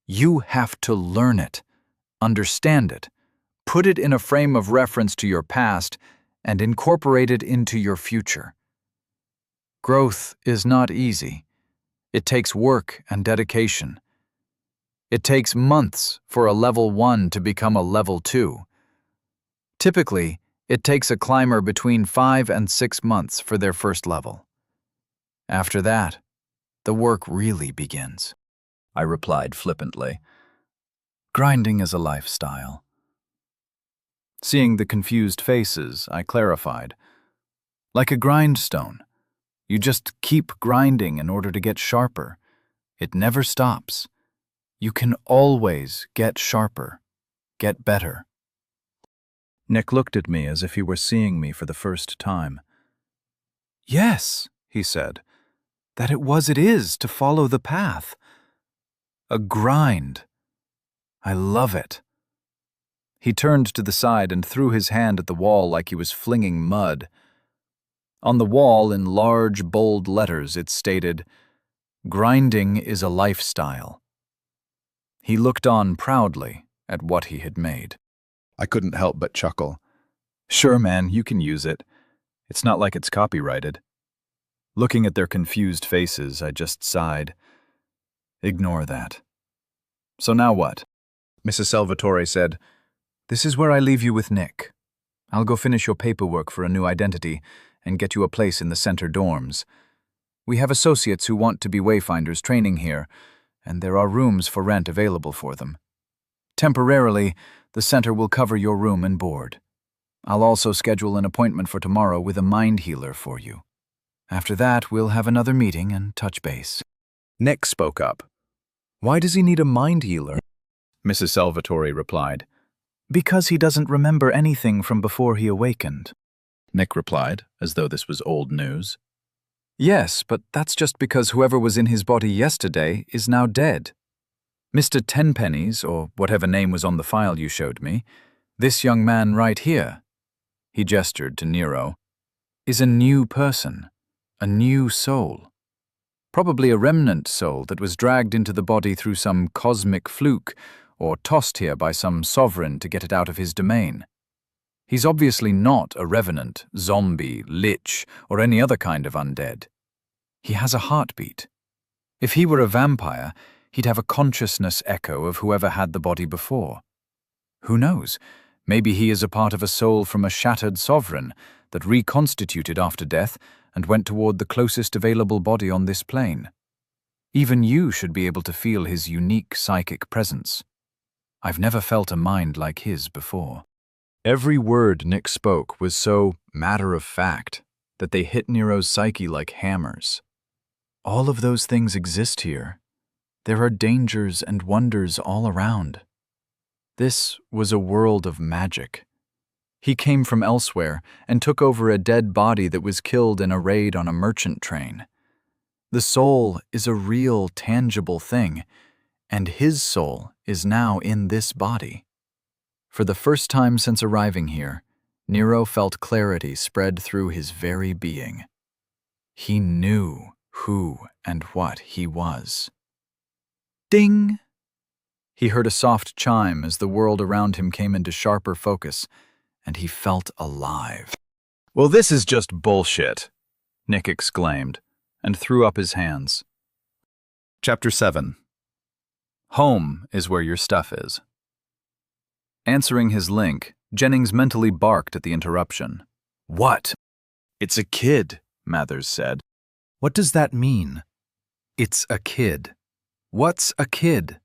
You have to learn it, understand it, put it in a frame of reference to your past, and incorporate it into your future. Growth is not easy. It takes work and dedication. It takes months for a level 1 to become a level 2. Typically, it takes a climber between 5 and 6 months for their first level. After that, the work really begins, I replied flippantly. Grinding is a lifestyle. Seeing the confused faces, I clarified. Like a grindstone. You just keep grinding in order to get sharper. It never stops. You can always get sharper, get better. Nick looked at me as if he were seeing me for the first time. Yes, he said, that it is to follow the path. A grind. I love it. He turned to the side and threw his hand at the wall like he was flinging mud. On the wall, in large, bold letters, it stated, "Grinding is a lifestyle." He looked on proudly at what he had made. I couldn't help but chuckle. Sure, man, you can use it. It's not like it's copyrighted. Looking at their confused faces, I just sighed. Ignore that. So now what? Mrs. Salvatore said, "This is where I leave you with Nick. I'll go finish your paperwork for a new identity and get you a place in the center dorms. We have associates who want to be wayfinders training here, and there are rooms for rent available for them. Temporarily, the center will cover your room and board. I'll also schedule an appointment for tomorrow with a mind healer for you. After that, we'll have another meeting and touch base." Nick spoke up. "Why does he need a mind healer?" Mrs. Salvatore replied. "Because he doesn't remember anything from before he awakened," Nick replied, as though this was old news. "Yes, but that's just because whoever was in his body yesterday is now dead. Mr. Tenpennies, or whatever name was on the file you showed me, this young man right here," he gestured to Nero, "is a new person, a new soul. Probably a remnant soul that was dragged into the body through some cosmic fluke or tossed here by some sovereign to get it out of his domain. He's obviously not a revenant, zombie, lich, or any other kind of undead. He has a heartbeat. If he were a vampire, he'd have a consciousness echo of whoever had the body before. Who knows? Maybe he is a part of a soul from a shattered sovereign that reconstituted after death and went toward the closest available body on this plane. Even you should be able to feel his unique psychic presence. I've never felt a mind like his before." Every word Nick spoke was so matter-of-fact that they hit Nero's psyche like hammers. All of those things exist here. There are dangers and wonders all around. This was a world of magic. He came from elsewhere and took over a dead body that was killed in a raid on a merchant train. The soul is a real, tangible thing, and his soul is now in this body. For the first time since arriving here, Nero felt clarity spread through his very being. He knew who and what he was. Ding! He heard a soft chime as the world around him came into sharper focus, and he felt alive. "Well, this is just bullshit," Nick exclaimed, and threw up his hands. Chapter 7. Home is where your stuff is. Answering his link, Jennings mentally barked at the interruption. "What?" "It's a kid," Mathers said. "What does that mean?" "It's a kid." "What's a kid?"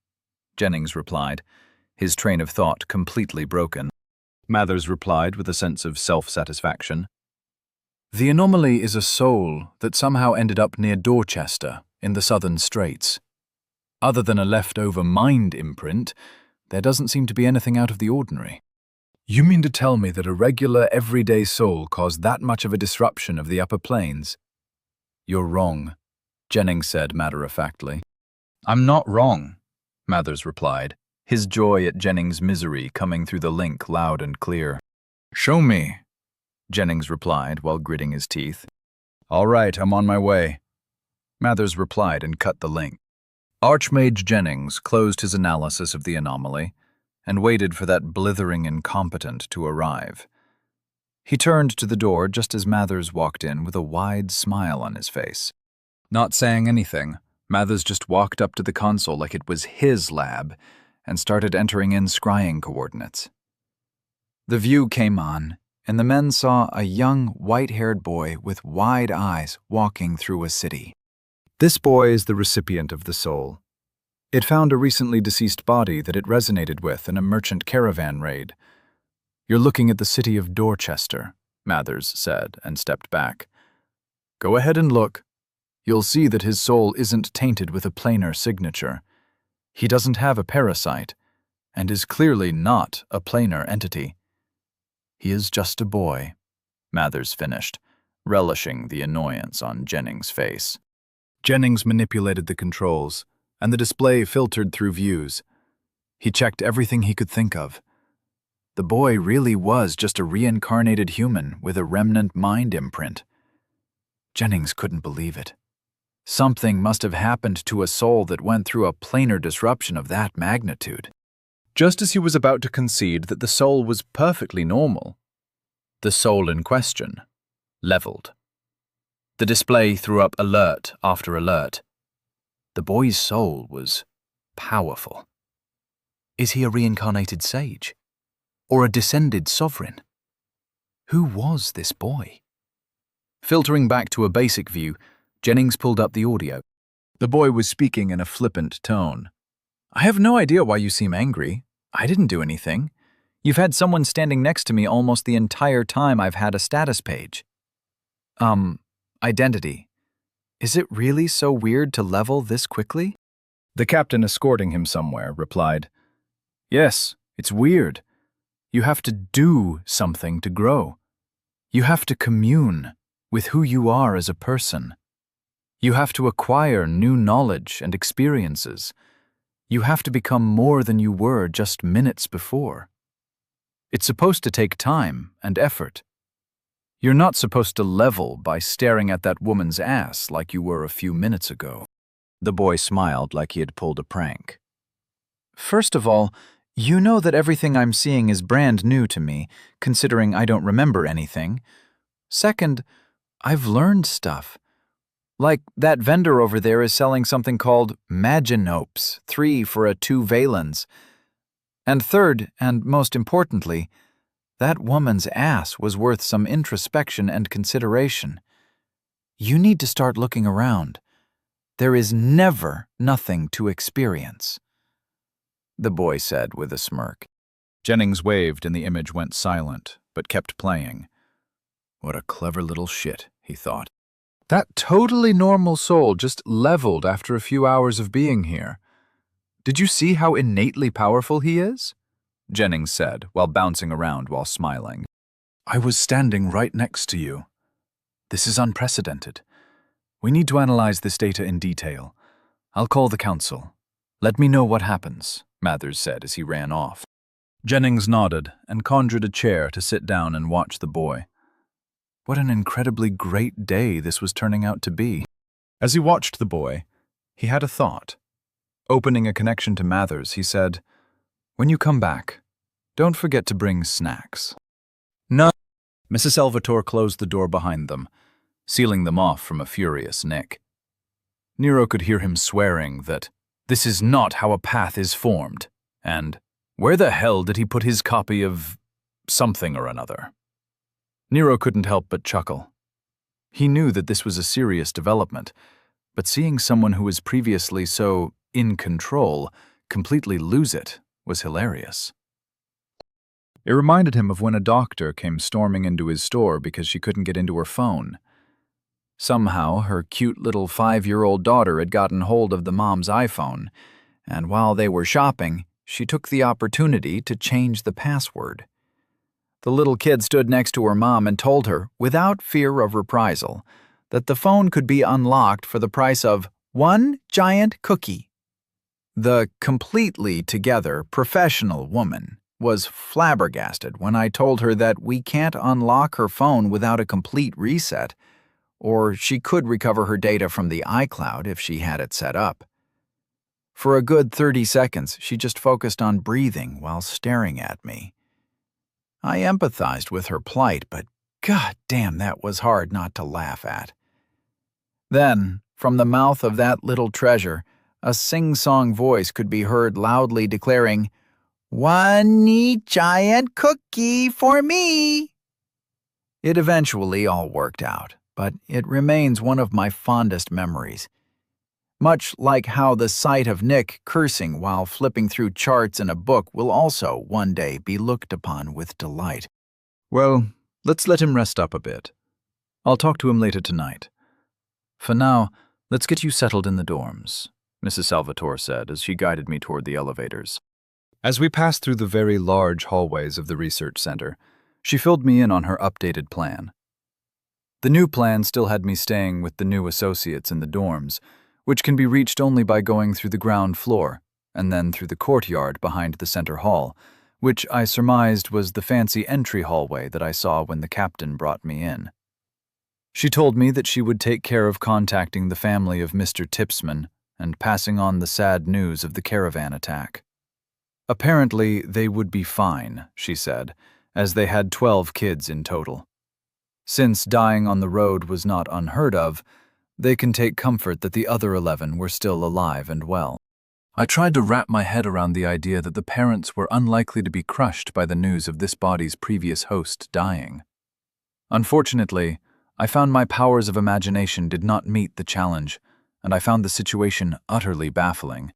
Jennings replied, his train of thought completely broken. Mathers replied with a sense of self-satisfaction. "The anomaly is a soul that somehow ended up near Dorchester in the Southern Straits. Other than a leftover mind imprint, there doesn't seem to be anything out of the ordinary." "You mean to tell me that a regular, everyday soul caused that much of a disruption of the upper planes?" "You're wrong," Jennings said matter-of-factly. "I'm not wrong. Mathers replied, his joy at Jennings' misery coming through the link loud and clear. Show me, Jennings replied while gritting his teeth. All right, I'm on my way. Mathers replied and cut the link. Archmage Jennings closed his analysis of the anomaly and waited for that blithering incompetent to arrive. He turned to the door just as Mathers walked in with a wide smile on his face. Not saying anything, Mathers just walked up to the console like it was his lab and started entering in scrying coordinates. The view came on, and the men saw a young, white-haired boy with wide eyes walking through a city. This boy is the recipient of the soul. It found a recently deceased body that it resonated with in a merchant caravan raid. You're looking at the city of Dorchester, Mathers said, and stepped back. Go ahead and look. You'll see that his soul isn't tainted with a planar signature. He doesn't have a parasite, and is clearly not a planar entity. He is just a boy, Mathers finished, relishing the annoyance on Jennings' face. Jennings manipulated the controls, and the display filtered through views. He checked everything he could think of. The boy really was just a reincarnated human with a remnant mind imprint. Jennings couldn't believe it. Something must have happened to a soul that went through a planar disruption of that magnitude. Just as he was about to concede that the soul was perfectly normal, the soul in question leveled. The display threw up alert after alert. The boy's soul was powerful. Is he a reincarnated sage? Or a descended sovereign? Who was this boy? Filtering back to a basic view, Jennings pulled up the audio. The boy was speaking in a flippant tone. I have no idea why you seem angry. I didn't do anything. You've had someone standing next to me almost the entire time I've had a status page. Identity. Is it really so weird to level this quickly? The captain escorting him somewhere replied, Yes, it's weird. You have to do something to grow. You have to commune with who you are as a person. You have to acquire new knowledge and experiences. You have to become more than you were just minutes before. It's supposed to take time and effort. You're not supposed to level by staring at that woman's ass like you were a few minutes ago. The boy smiled like he had pulled a prank. First of all, you know that everything I'm seeing is brand new to me, considering I don't remember anything. Second, I've learned stuff. Like that vendor over there is selling something called Maginopes, 3 for a 2 valens. And third, and most importantly, that woman's ass was worth some introspection and consideration. You need to start looking around. There is never nothing to experience, the boy said with a smirk. Jennings waved and the image went silent, but kept playing. What a clever little shit, he thought. That totally normal soul just leveled after a few hours of being here. Did you see how innately powerful he is? Jennings said, while bouncing around while smiling. I was standing right next to you. This is unprecedented. We need to analyze this data in detail. I'll call the council. Let me know what happens, Mathers said as he ran off. Jennings nodded and conjured a chair to sit down and watch the boy. What an incredibly great day this was turning out to be. As he watched the boy, he had a thought. Opening a connection to Mathers, he said, When you come back, don't forget to bring snacks. No. Mrs. Salvatore closed the door behind them, sealing them off from a furious Nick. Nero could hear him swearing that this is not how a path is formed, and where the hell did he put his copy of something or another? Nero couldn't help but chuckle. He knew that this was a serious development, but seeing someone who was previously so in control completely lose it was hilarious. It reminded him of when a doctor came storming into his store because she couldn't get into her phone. Somehow, her cute little 5-year-old daughter had gotten hold of the mom's iPhone, and while they were shopping, she took the opportunity to change the password. The little kid stood next to her mom and told her, without fear of reprisal, that the phone could be unlocked for the price of 1 giant cookie. The completely together professional woman was flabbergasted when I told her that we can't unlock her phone without a complete reset, or she could recover her data from the iCloud if she had it set up. For a good 30 seconds, she just focused on breathing while staring at me. I empathized with her plight, but god damn, that was hard not to laugh at. Then, from the mouth of that little treasure, a sing-song voice could be heard loudly declaring, "One neat giant cookie for me." It eventually all worked out, but it remains one of my fondest memories. Much like how the sight of Nick cursing while flipping through charts in a book will also one day be looked upon with delight. Well, let's let him rest up a bit. I'll talk to him later tonight. For now, let's get you settled in the dorms, Mrs. Salvatore said as she guided me toward the elevators. As we passed through the very large hallways of the research center, she filled me in on her updated plan. The new plan still had me staying with the new associates in the dorms, which can be reached only by going through the ground floor and then through the courtyard behind the center hall, which I surmised was the fancy entry hallway that I saw when the captain brought me in. She told me that she would take care of contacting the family of Mr. Tipsman and passing on the sad news of the caravan attack. Apparently, they would be fine, she said, as they had 12 kids in total. Since dying on the road was not unheard of, they can take comfort that the other 11 were still alive and well. I tried to wrap my head around the idea that the parents were unlikely to be crushed by the news of this body's previous host dying. Unfortunately, I found my powers of imagination did not meet the challenge, and I found the situation utterly baffling.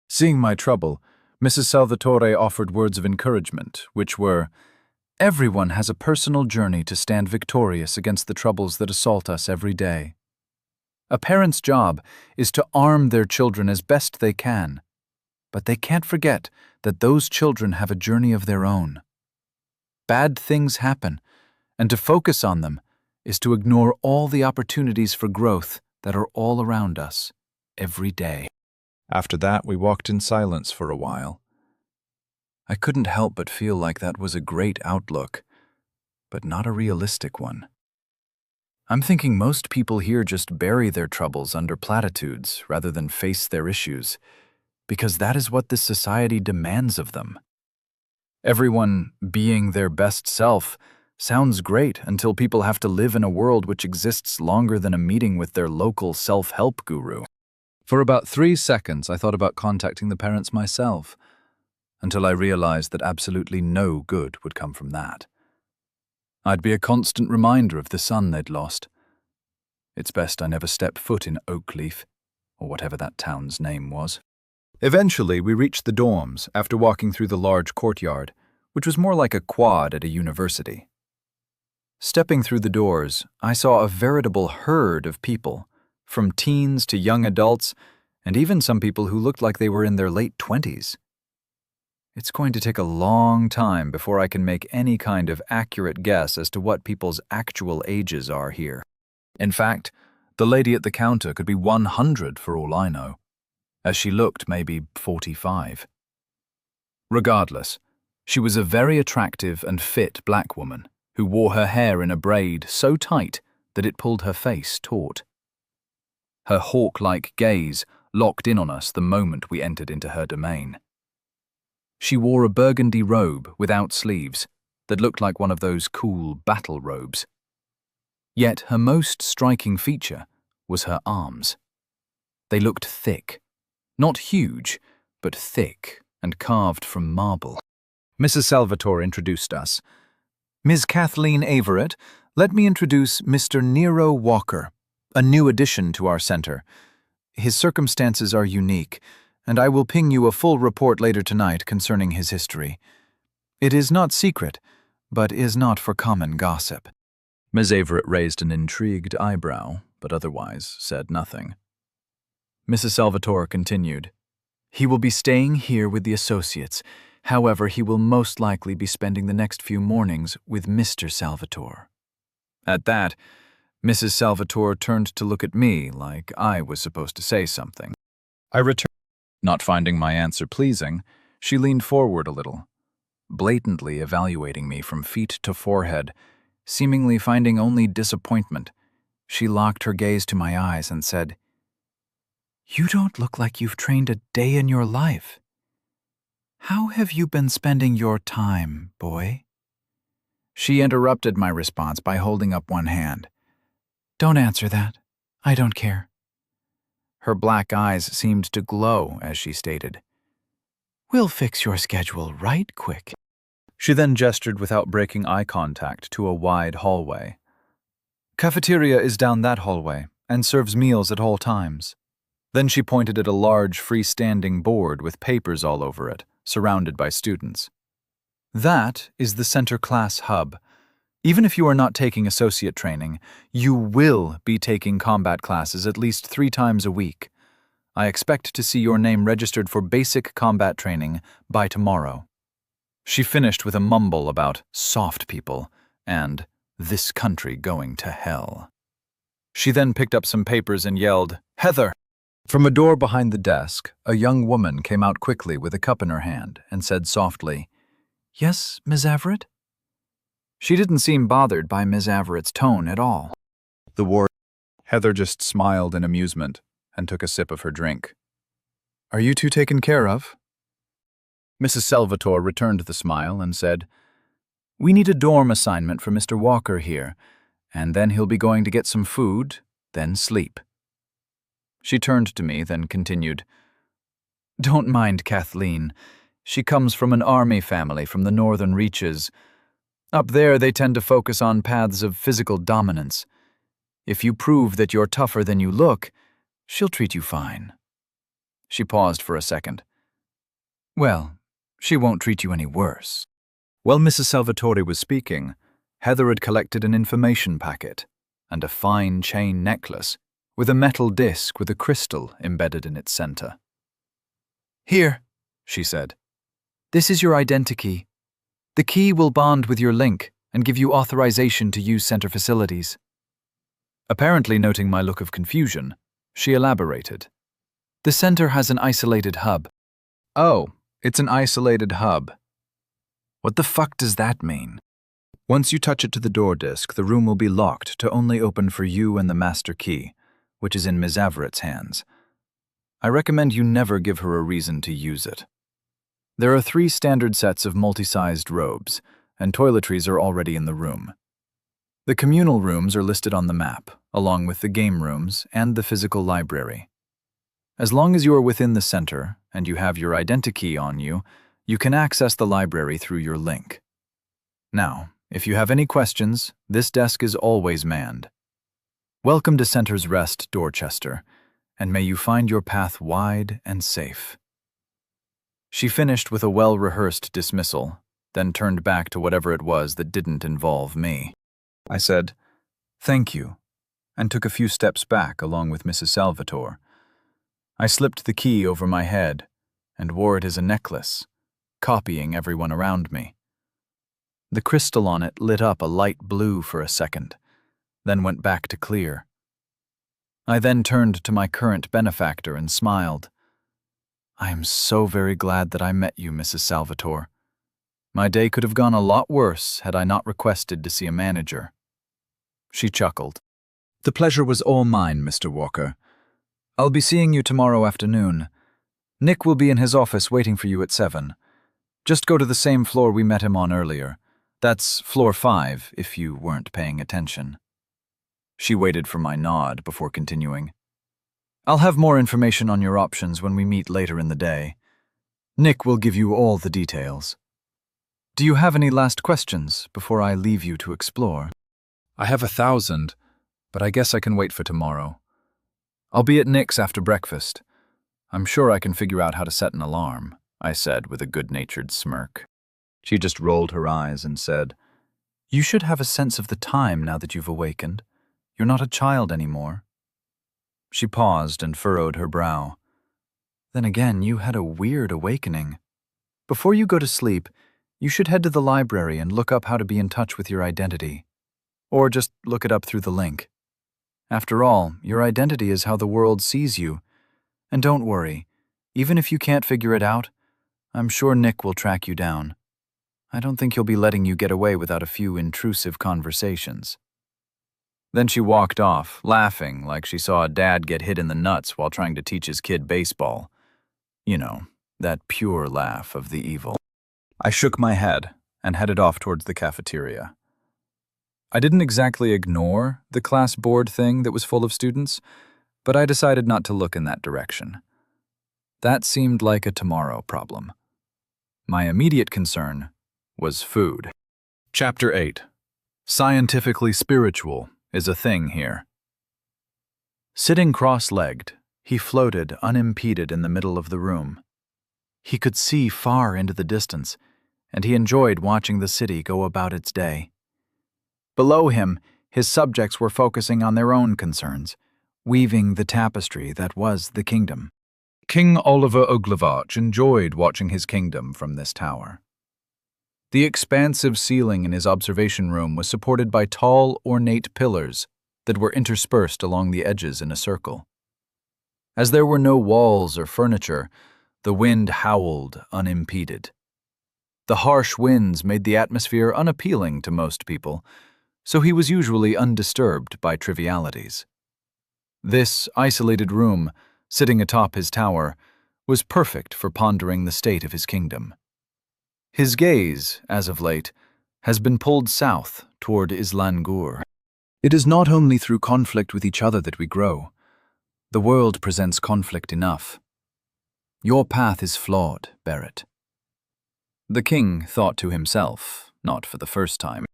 Seeing my trouble, Mrs. Salvatore offered words of encouragement, which were, "Everyone has a personal journey to stand victorious against the troubles that assault us every day. A parent's job is to arm their children as best they can, but they can't forget that those children have a journey of their own. Bad things happen, and to focus on them is to ignore all the opportunities for growth that are all around us, every day." After that, we walked in silence for a while. I couldn't help but feel like that was a great outlook, but not a realistic one. I'm thinking most people here just bury their troubles under platitudes rather than face their issues, because that is what this society demands of them. Everyone being their best self sounds great until people have to live in a world which exists longer than a meeting with their local self-help guru. For about 3 seconds, I thought about contacting the parents myself, until I realized that absolutely no good would come from that. I'd be a constant reminder of the son they'd lost. It's best I never step foot in Oakleaf, or whatever that town's name was. Eventually, we reached the dorms after walking through the large courtyard, which was more like a quad at a university. Stepping through the doors, I saw a veritable herd of people, from teens to young adults, and even some people who looked like they were in their late 20s. It's going to take a long time before I can make any kind of accurate guess as to what people's actual ages are here. In fact, the lady at the counter could be 100 for all I know, as she looked maybe 45. Regardless, she was a very attractive and fit black woman who wore her hair in a braid so tight that it pulled her face taut. Her hawk-like gaze locked in on us the moment we entered into her domain. She wore a burgundy robe without sleeves that looked like one of those cool battle robes. Yet her most striking feature was her arms. They looked thick, not huge, but thick and carved from marble. Mrs. Salvatore introduced us. "Ms. Kathleen Averett, let me introduce Mr. Nero Walker, a new addition to our center. His circumstances are unique, and I will ping you a full report later tonight concerning his history. It is not secret, but is not for common gossip." Ms. Averett raised an intrigued eyebrow, but otherwise said nothing. Mrs. Salvatore continued, "He will be staying here with the associates. However, he will most likely be spending the next few mornings with Mr. Salvatore." At that, Mrs. Salvatore turned to look at me like I was supposed to say something. I returned. Not finding my answer pleasing, she leaned forward a little, blatantly evaluating me from feet to forehead, seemingly finding only disappointment. She locked her gaze to my eyes and said, "You don't look like you've trained a day in your life. How have you been spending your time, boy?" She interrupted my response by holding up one hand. "Don't answer that. I don't care." Her black eyes seemed to glow as she stated, "We'll fix your schedule right quick." She then gestured without breaking eye contact to a wide hallway. "Cafeteria is down that hallway and serves meals at all times." Then she pointed at a large freestanding board with papers all over it, surrounded by students. "That is the center class hub. Even if you are not taking associate training, you will be taking combat classes at least 3 times a week. I expect to see your name registered for basic combat training by tomorrow." She finished with a mumble about soft people and this country going to hell. She then picked up some papers and yelled, "Heather!" From a door behind the desk, a young woman came out quickly with a cup in her hand and said softly, "Yes, Miss Everett?" She didn't seem bothered by Miss Everett's tone at all. Heather just smiled in amusement and took a sip of her drink. "Are you two taken care of?" Mrs. Salvatore returned the smile and said, "We need a dorm assignment for Mr. Walker here, and then he'll be going to get some food, then sleep." She turned to me, then continued, "Don't mind Kathleen. She comes from an army family from the northern reaches. Up there, they tend to focus on paths of physical dominance. If you prove that you're tougher than you look, she'll treat you fine." She paused for a second. "Well, she won't treat you any worse." While Mrs. Salvatore was speaking, Heather had collected an information packet and a fine chain necklace with a metal disc with a crystal embedded in its center. "Here," she said. "This is your identikey. The key will bond with your link and give you authorization to use center facilities." Apparently noting my look of confusion, she elaborated. "The center has an isolated hub." "Oh, it's an isolated hub. What the fuck does that mean?" "Once you touch it to the door disc, the room will be locked to only open for you and the master key, which is in Ms. Everett's hands. I recommend you never give her a reason to use it. There are 3 standard sets of multi-sized robes, and toiletries are already in the room. The communal rooms are listed on the map, along with the game rooms and the physical library. As long as you are within the center and you have your identikey on you, you can access the library through your link. Now, if you have any questions, this desk is always manned. Welcome to Center's Rest, Dorchester, and may you find your path wide and safe." She finished with a well-rehearsed dismissal, then turned back to whatever it was that didn't involve me. I said, "Thank you," and took a few steps back along with Mrs. Salvatore. I slipped the key over my head and wore it as a necklace, copying everyone around me. The crystal on it lit up a light blue for a second, then went back to clear. I then turned to my current benefactor and smiled. "I am so very glad that I met you, Mrs. Salvatore. My day could have gone a lot worse had I not requested to see a manager." She chuckled. "The pleasure was all mine, Mr. Walker. I'll be seeing you tomorrow afternoon. Nick will be in his office waiting for you at 7. Just go to the same floor we met him on earlier. That's floor 5, if you weren't paying attention." She waited for my nod before continuing. "I'll have more information on your options when we meet later in the day. Nick will give you all the details. Do you have any last questions before I leave you to explore?" "I have 1,000, but I guess I can wait for tomorrow. I'll be at Nick's after breakfast. I'm sure I can figure out how to set an alarm," I said with a good-natured smirk. She just rolled her eyes and said, "You should have a sense of the time now that you've awakened. You're not a child anymore." She paused and furrowed her brow. "Then again, you had a weird awakening. Before you go to sleep, you should head to the library and look up how to be in touch with your identity. Or just look it up through the link. After all, your identity is how the world sees you. And don't worry, Even if you can't figure it out, I'm sure Nick will track you down. I don't think he'll be letting you get away without a few intrusive conversations." Then she walked off, laughing like she saw a dad get hit in the nuts while trying to teach his kid baseball. You know, that pure laugh of the evil. I shook my head and headed off towards the cafeteria. I didn't exactly ignore the class board thing that was full of students, but I decided not to look in that direction. That seemed like a tomorrow problem. My immediate concern was food. Chapter 8. Scientifically spiritual is a thing here. Sitting cross-legged, he floated unimpeded in the middle of the room. He could see far into the distance, and he enjoyed watching the city go about its day. Below him, his subjects were focusing on their own concerns, weaving the tapestry that was the kingdom. King Oliver Oglevarch enjoyed watching his kingdom from this tower. The expansive ceiling in his observation room was supported by tall, ornate pillars that were interspersed along the edges in a circle. As there were no walls or furniture, the wind howled unimpeded. The harsh winds made the atmosphere unappealing to most people, so he was usually undisturbed by trivialities. This isolated room, sitting atop his tower, was perfect for pondering the state of his kingdom. His gaze, as of late, has been pulled south toward Islangur. It is not only through conflict with each other that we grow. The world presents conflict enough. Your path is flawed, Barrett. The king thought to himself, not for the first time.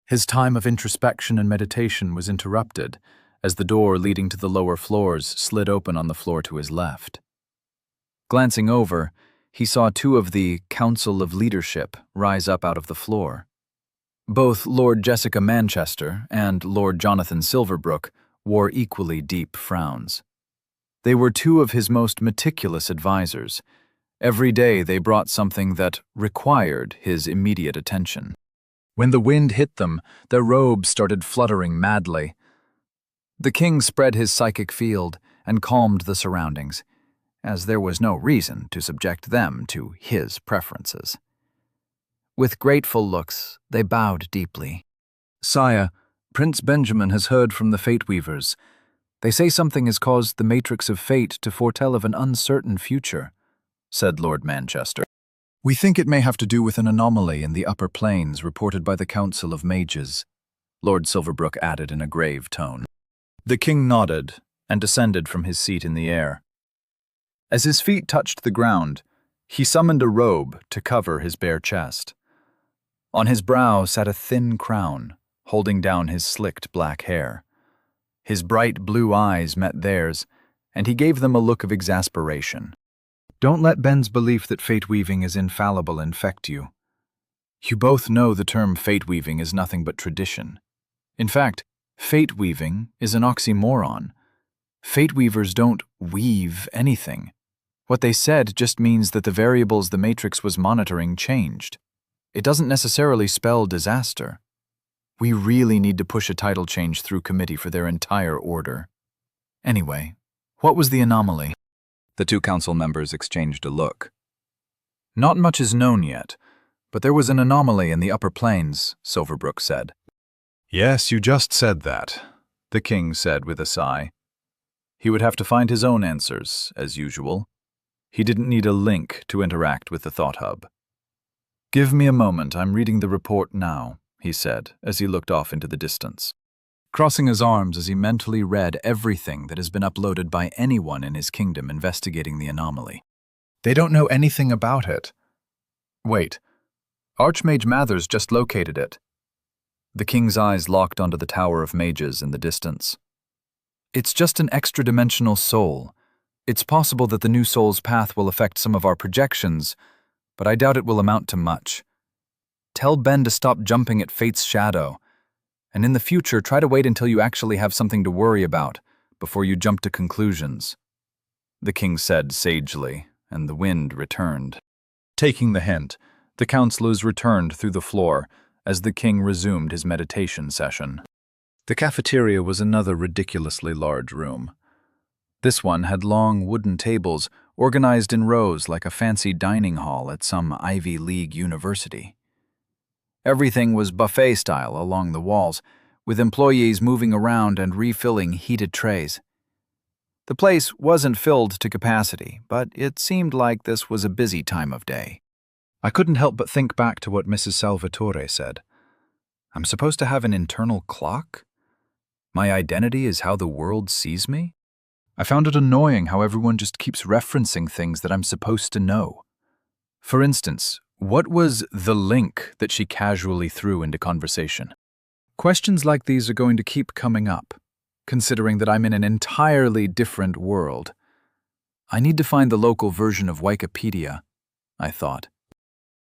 His time of introspection and meditation was interrupted as the door leading to the lower floors slid open on the floor to his left. Glancing over, he saw two of the Council of Leadership rise up out of the floor. Both Lord Jessica Manchester and Lord Jonathan Silverbrook wore equally deep frowns. They were two of his most meticulous advisors. Every day they brought something that required his immediate attention. When the wind hit them, their robes started fluttering madly. The king spread his psychic field and calmed the surroundings, as there was no reason to subject them to his preferences. With grateful looks, they bowed deeply. "Sire, Prince Benjamin has heard from the Fate Weavers. They say something has caused the Matrix of Fate to foretell of an uncertain future," said Lord Manchester. "We think it may have to do with an anomaly in the upper planes reported by the Council of Mages," Lord Silverbrook added in a grave tone. The king nodded and descended from his seat in the air. As his feet touched the ground, he summoned a robe to cover his bare chest. On his brow sat a thin crown, holding down his slicked black hair. His bright blue eyes met theirs, and he gave them a look of exasperation. "Don't let Ben's belief that fate-weaving is infallible infect you. You both know the term fate-weaving is nothing but tradition. In fact, fate-weaving is an oxymoron. Fate-weavers don't weave anything. What they said just means that the variables the Matrix was monitoring changed. It doesn't necessarily spell disaster. We really need to push a title change through committee for their entire order. Anyway, what was the anomaly?" The two council members exchanged a look. "Not much is known yet, but there was an anomaly in the upper planes," Silverbrook said. Yes, you just said that, the king said with a sigh. He would have to find his own answers, as usual. He didn't need a link to interact with the Thought Hub. "Give me a moment, I'm reading the report now," he said, as he looked off into the distance, crossing his arms as he mentally read everything that has been uploaded by anyone in his kingdom investigating the anomaly. They don't know anything about it. Wait, Archmage Mathers just located it. The king's eyes locked onto the Tower of Mages in the distance. "It's just an extra-dimensional soul. It's possible that the new soul's path will affect some of our projections, but I doubt it will amount to much. Tell Ben to stop jumping at fate's shadow, and in the future try to wait until you actually have something to worry about before you jump to conclusions," the king said sagely, and the wind returned. Taking the hint, the councillors returned through the floor as the king resumed his meditation session. The cafeteria was another ridiculously large room. This one had long wooden tables organized in rows like a fancy dining hall at some Ivy League university. Everything was buffet style along the walls, with employees moving around and refilling heated trays. The place wasn't filled to capacity, but it seemed like this was a busy time of day. I couldn't help but think back to what Mrs. Salvatore said. I'm supposed to have an internal clock? My identity is how the world sees me? I found it annoying how everyone just keeps referencing things that I'm supposed to know. For instance, what was the link that she casually threw into conversation? Questions like these are going to keep coming up, considering that I'm in an entirely different world. I need to find the local version of Wikipedia, I thought.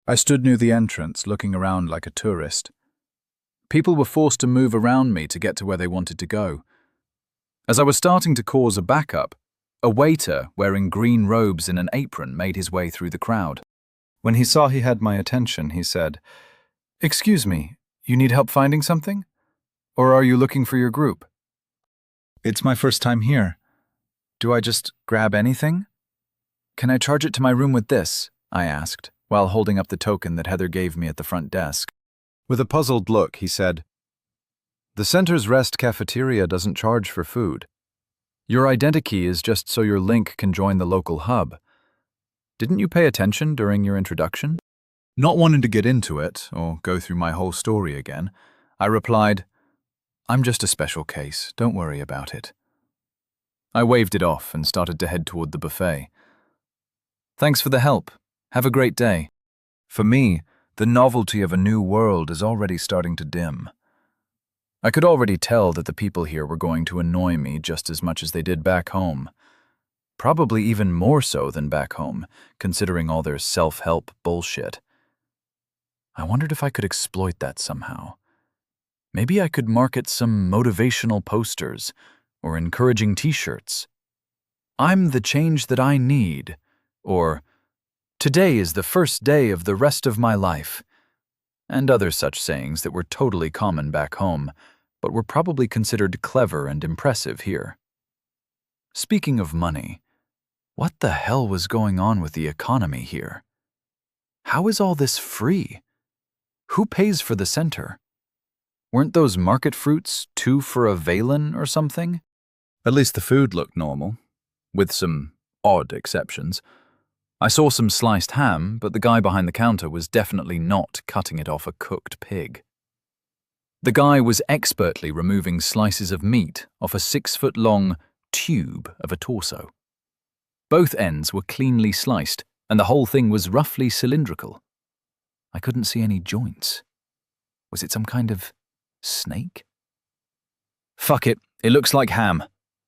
I stood near the entrance, looking around like a tourist. People were forced to move around me to get to where they wanted to go. As I was starting to cause a backup, a waiter wearing green robes and an apron made his way through the crowd. When he saw he had my attention, he said, "Excuse me, you need help finding something? Or are you looking for your group?" "It's my first time here. Do I just grab anything?" "Can I charge it to my room with this?" I asked, while holding up the token that Heather gave me at the front desk. With a puzzled look, he said, "The Center's Rest cafeteria doesn't charge for food. Your identikey is just so your link can join the local hub. Didn't you pay attention during your introduction?" Not wanting to get into it, or go through my whole story again, I replied, "I'm just a special case, don't worry about it." I waved it off and started to head toward the buffet. "Thanks for the help. Have a great day." For me, the novelty of a new world is already starting to dim. I could already tell that the people here were going to annoy me just as much as they did back home. Probably even more so than back home, considering all their self-help bullshit. I wondered if I could exploit that somehow. Maybe I could market some motivational posters or encouraging t-shirts. "I'm the change that I need," or "Today is the first day of the rest of my life," and other such sayings that were totally common back home, but were probably considered clever and impressive here. Speaking of money, what the hell was going on with the economy here? How is all this free? Who pays for the center? Weren't those market fruits 2 for a Valen or something? At least the food looked normal, with some odd exceptions. I saw some sliced ham, but the guy behind the counter was definitely not cutting it off a cooked pig. The guy was expertly removing slices of meat off a 6-foot-long tube of a torso. Both ends were cleanly sliced, and the whole thing was roughly cylindrical. I couldn't see any joints. Was it some kind of snake? Fuck it, it looks like ham.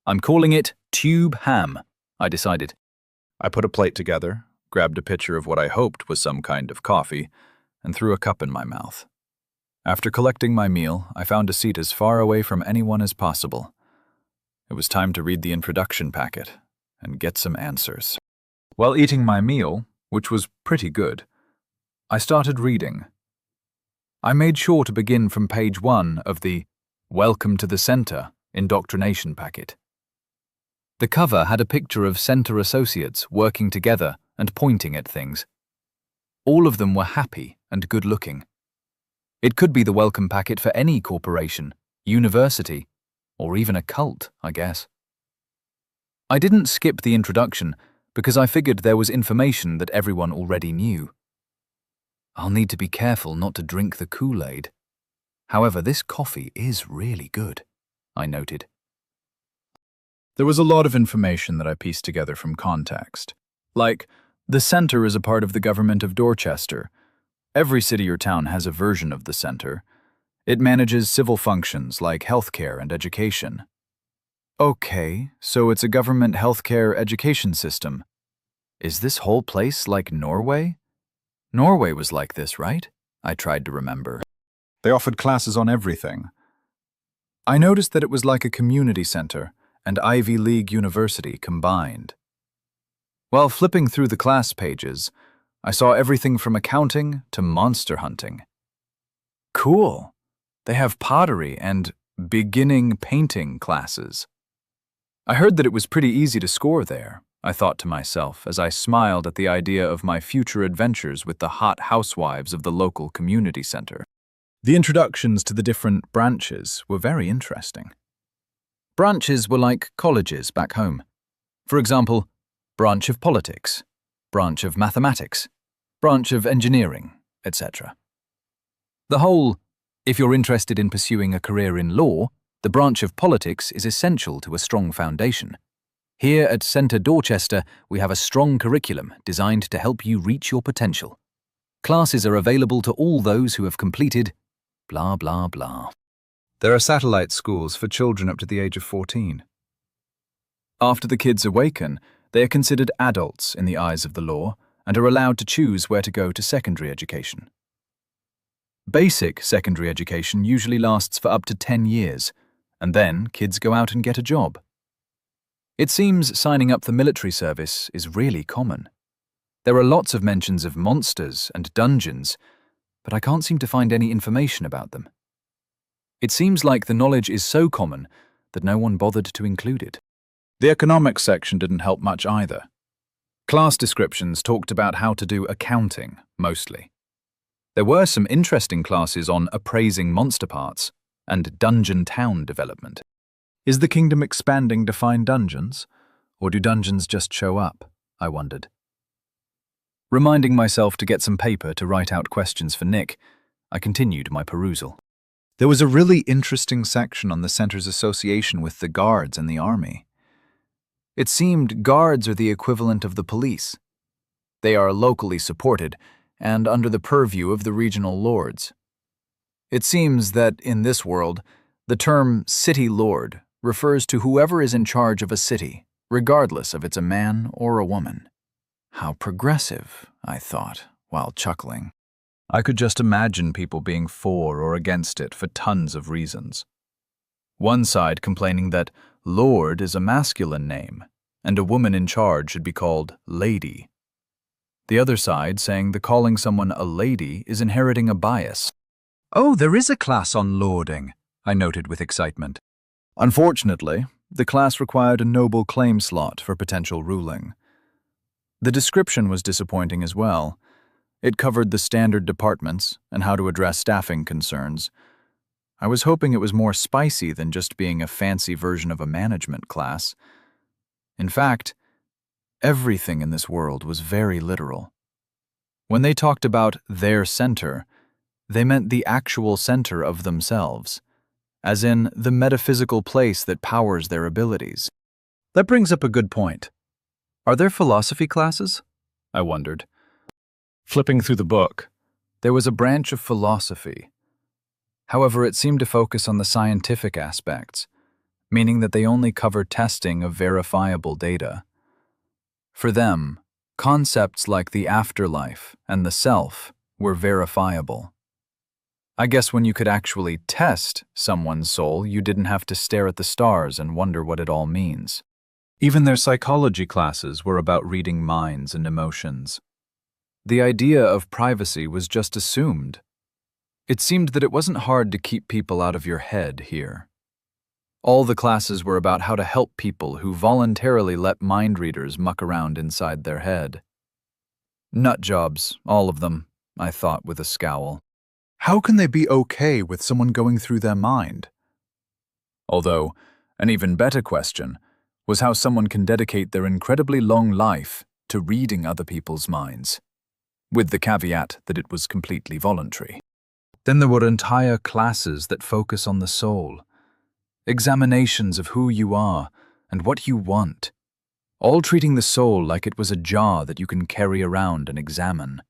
I'm calling it tube ham, I decided. I put a plate together, grabbed a pitcher of what I hoped was some kind of coffee, and threw a cup in my mouth. After collecting my meal, I found a seat as far away from anyone as possible. It was time to read the introduction packet and get some answers. While eating my meal, which was pretty good, I started reading. I made sure to begin from page 1 of the Welcome to the Center indoctrination packet. The cover had a picture of center associates working together and pointing at things. All of them were happy and good-looking. It could be the welcome packet for any corporation, university, or even a cult, I guess. I didn't skip the introduction because I figured there was information that everyone already knew. I'll need to be careful not to drink the Kool-Aid. However, this coffee is really good, I noted. There was a lot of information that I pieced together from context. Like, the center is a part of the government of Dorchester. Every city or town has a version of the center. It manages civil functions like healthcare and education. Okay, so it's a government healthcare education system. Is this whole place like Norway? Norway was like this, right? I tried to remember. They offered classes on everything. I noticed that it was like a community center and Ivy League University combined. While flipping through the class pages, I saw everything from accounting to monster hunting. Cool. They have pottery and beginning painting classes. I heard that it was pretty easy to score there, I thought to myself as I smiled at the idea of my future adventures with the hot housewives of the local community center. The introductions to the different branches were very interesting. Branches were like colleges back home. For example, branch of politics, branch of mathematics, branch of engineering, etc. The whole, if you're interested in pursuing a career in law, the branch of politics is essential to a strong foundation. Here at Centre Dorchester, we have a strong curriculum designed to help you reach your potential. Classes are available to all those who have completed blah blah blah. There are satellite schools for children up to the age of 14. After the kids awaken, they are considered adults in the eyes of the law and are allowed to choose where to go to secondary education. Basic secondary education usually lasts for up to 10 years, and then kids go out and get a job. It seems signing up for military service is really common. There are lots of mentions of monsters and dungeons, but I can't seem to find any information about them. It seems like the knowledge is so common that no one bothered to include it. The economics section didn't help much either. Class descriptions talked about how to do accounting, mostly. There were some interesting classes on appraising monster parts and dungeon town development. Is the kingdom expanding to find dungeons, or do dungeons just show up? I wondered. Reminding myself to get some paper to write out questions for Nick, I continued my perusal. There was a really interesting section on the center's association with the guards and the army. It seemed guards are the equivalent of the police. They are locally supported and under the purview of the regional lords. It seems that in this world, the term city lord refers to whoever is in charge of a city, regardless if it's a man or a woman. How progressive, I thought, while chuckling. I could just imagine people being for or against it for tons of reasons. One side complaining that Lord is a masculine name, and a woman in charge should be called Lady. The other side saying that calling someone a lady is inheriting a bias. Oh, there is a class on lording, I noted with excitement. Unfortunately, the class required a noble claim slot for potential ruling. The description was disappointing as well. It covered the standard departments and how to address staffing concerns. I was hoping it was more spicy than just being a fancy version of a management class. In fact, everything in this world was very literal. When they talked about their center, they meant the actual center of themselves, as in the metaphysical place that powers their abilities. That brings up a good point. Are there philosophy classes? I wondered. Flipping through the book, there was a branch of philosophy. However, it seemed to focus on the scientific aspects, meaning that they only cover testing of verifiable data. For them, concepts like the afterlife and the self were verifiable. I guess when you could actually test someone's soul, you didn't have to stare at the stars and wonder what it all means. Even their psychology classes were about reading minds and emotions. The idea of privacy was just assumed. It seemed that it wasn't hard to keep people out of your head here. All the classes were about how to help people who voluntarily let mind readers muck around inside their head. Nut jobs, all of them, I thought with a scowl. How can they be okay with someone going through their mind? Although, an even better question was how someone can dedicate their incredibly long life to reading other people's minds, with the caveat that it was completely voluntary. Then there were entire classes that focus on the soul, examinations of who you are and what you want, all treating the soul like it was a jar that you can carry around and examine.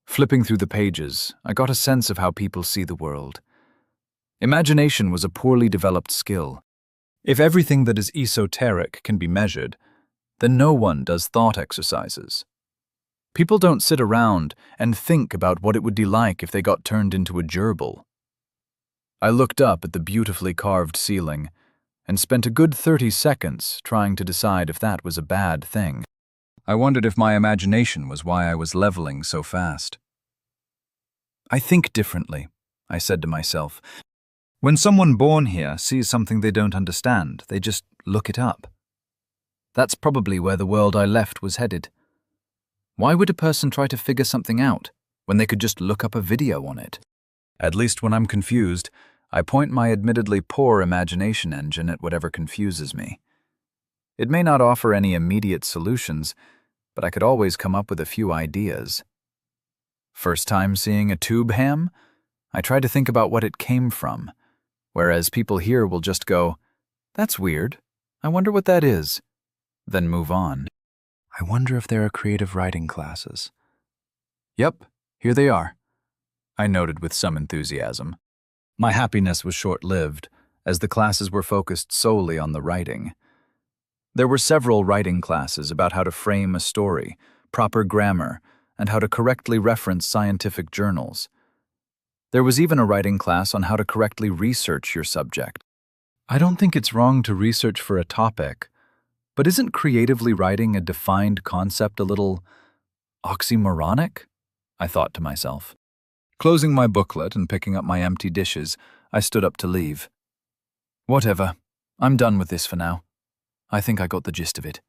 Flipping through the pages, I got a sense of how people see the world. Imagination was a poorly developed skill. If everything that is esoteric can be measured, then no one does thought exercises. People don't sit around and think about what it would be like if they got turned into a gerbil. I looked up at the beautifully carved ceiling and spent a good 30 seconds trying to decide if that was a bad thing. I wondered if my imagination was why I was leveling so fast. I think differently, I said to myself. When someone born here sees something they don't understand, they just look it up. That's probably where the world I left was headed. Why would a person try to figure something out when they could just look up a video on it? At least when I'm confused, I point my admittedly poor imagination engine at whatever confuses me. It may not offer any immediate solutions, but I could always come up with a few ideas. First time seeing a tube ham? I try to think about what it came from, whereas people here will just go, "That's weird. I wonder what that is," then move on. I wonder if there are creative writing classes. Yep, here they are, I noted with some enthusiasm. My happiness was short-lived, as the classes were focused solely on the writing. There were several writing classes about how to frame a story, proper grammar, and how to correctly reference scientific journals. There was even a writing class on how to correctly research your subject. I don't think it's wrong to research for a topic, but isn't creatively writing a defined concept a little oxymoronic? I thought to myself. Closing my booklet and picking up my empty dishes, I stood up to leave. Whatever, I'm done with this for now. I think I got the gist of it.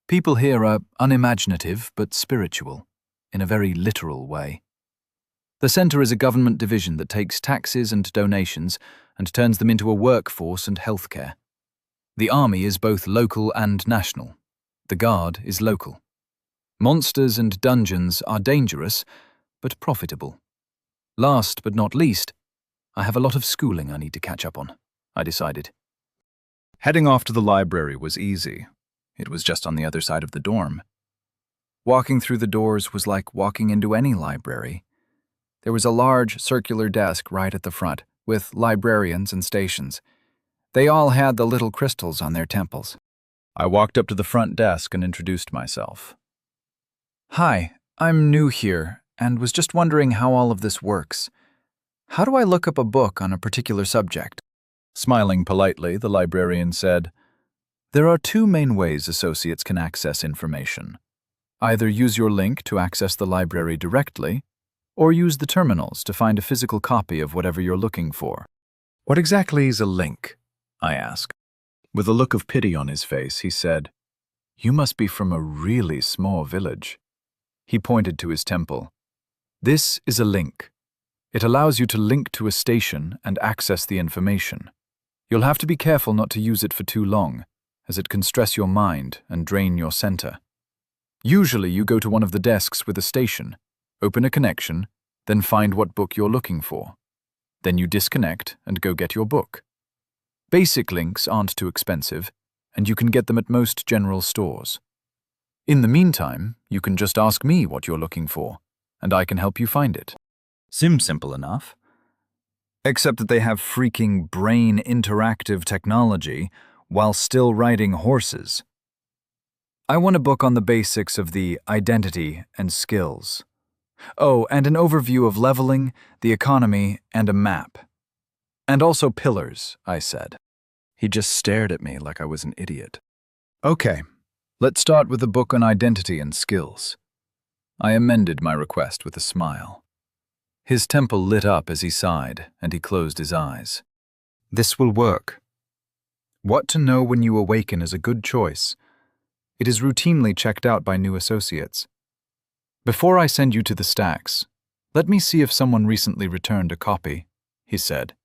People here are unimaginative but spiritual, in a very literal way. The centre is a government division that takes taxes and donations and turns them into a workforce and healthcare. The army is both local and national. The guard is local. Monsters and dungeons are dangerous, but profitable. Last but not least, I have a lot of schooling I need to catch up on, I decided. Heading off to the library was easy. It was just on the other side of the dorm. Walking through the doors was like walking into any library. There was a large circular desk right at the front, with librarians and stations. They all had the little crystals on their temples. I walked up to the front desk and introduced myself. Hi, I'm new here, and was just wondering how all of this works. How do I look up a book on a particular subject? Smiling politely, the librarian said, "There are two main ways associates can access information. Either use your link to access the library directly, or use the terminals to find a physical copy of whatever you're looking for." "What exactly is a link?" I asked. With a look of pity on his face, he said, "You must be from a really small village." He pointed to his temple. "This is a link. It allows you to link to a station and access the information. You'll have to be careful not to use it for too long, as it can stress your mind and drain your center. Usually you go to one of the desks with a station, open a connection, then find what book you're looking for. Then you disconnect and go get your book. Basic links aren't too expensive, and you can get them at most general stores. In the meantime, you can just ask me what you're looking for, and I can help you find it." Seems simple enough. Except that they have freaking brain interactive technology while still riding horses. I want a book on the basics of the identity and skills. Oh, and an overview of leveling, the economy, and a map. And also pillars, I said. He just stared at me like I was an idiot. Okay, let's start with the book on identity and skills. I amended my request with a smile. His temple lit up as he sighed, and he closed his eyes. This will work. What to know when you awaken is a good choice. It is routinely checked out by new associates. Before I send you to the stacks, let me see if someone recently returned a copy, he said.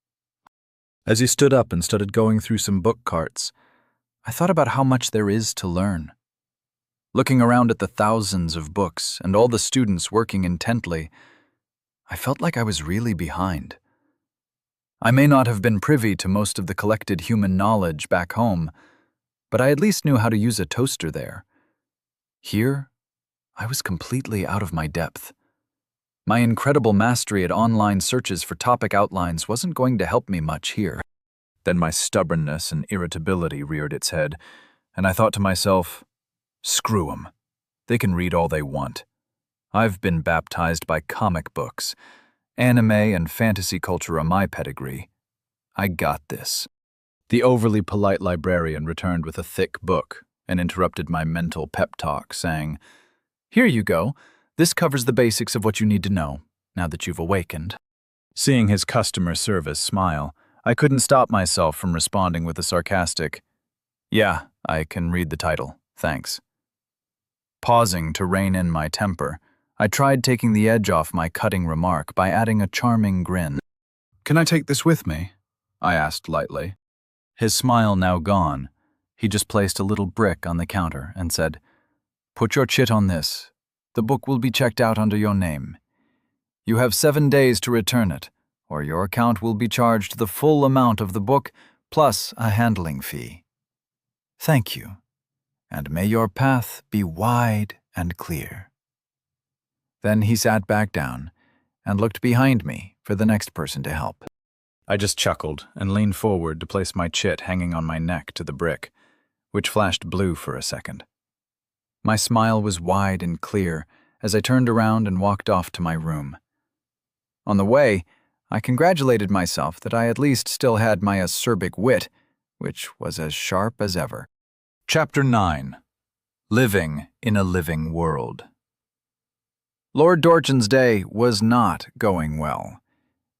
As he stood up and started going through some book carts, I thought about how much there is to learn. Looking around at the thousands of books and all the students working intently, I felt like I was really behind. I may not have been privy to most of the collected human knowledge back home, but I at least knew how to use a toaster there. Here, I was completely out of my depth. My incredible mastery at online searches for topic outlines wasn't going to help me much here. Then my stubbornness and irritability reared its head, and I thought to myself, screw 'em. They can read all they want. I've been baptized by comic books. Anime and fantasy culture are my pedigree. I got this. The overly polite librarian returned with a thick book and interrupted my mental pep talk, saying, "Here you go. This covers the basics of what you need to know, now that you've awakened." Seeing his customer service smile, I couldn't stop myself from responding with a sarcastic, "Yeah, I can read the title, thanks. Pausing to rein in my temper, I tried taking the edge off my cutting remark by adding a charming grin. "Can I take this with me?" I asked lightly. His smile now gone, he just placed a little brick on the counter and said, "Put your chit on this. The book will be checked out under your name. You have 7 days to return it, or your account will be charged the full amount of the book plus a handling fee. Thank you, and may your path be wide and clear." Then he sat back down and looked behind me for the next person to help. I just chuckled and leaned forward to place my chit hanging on my neck to the brick, which flashed blue for a second. My smile was wide and clear as I turned around and walked off to my room. On the way, I congratulated myself that I at least still had my acerbic wit, which was as sharp as ever. Chapter 9. Living in a Living World. Lord Dorchen's day was not going well.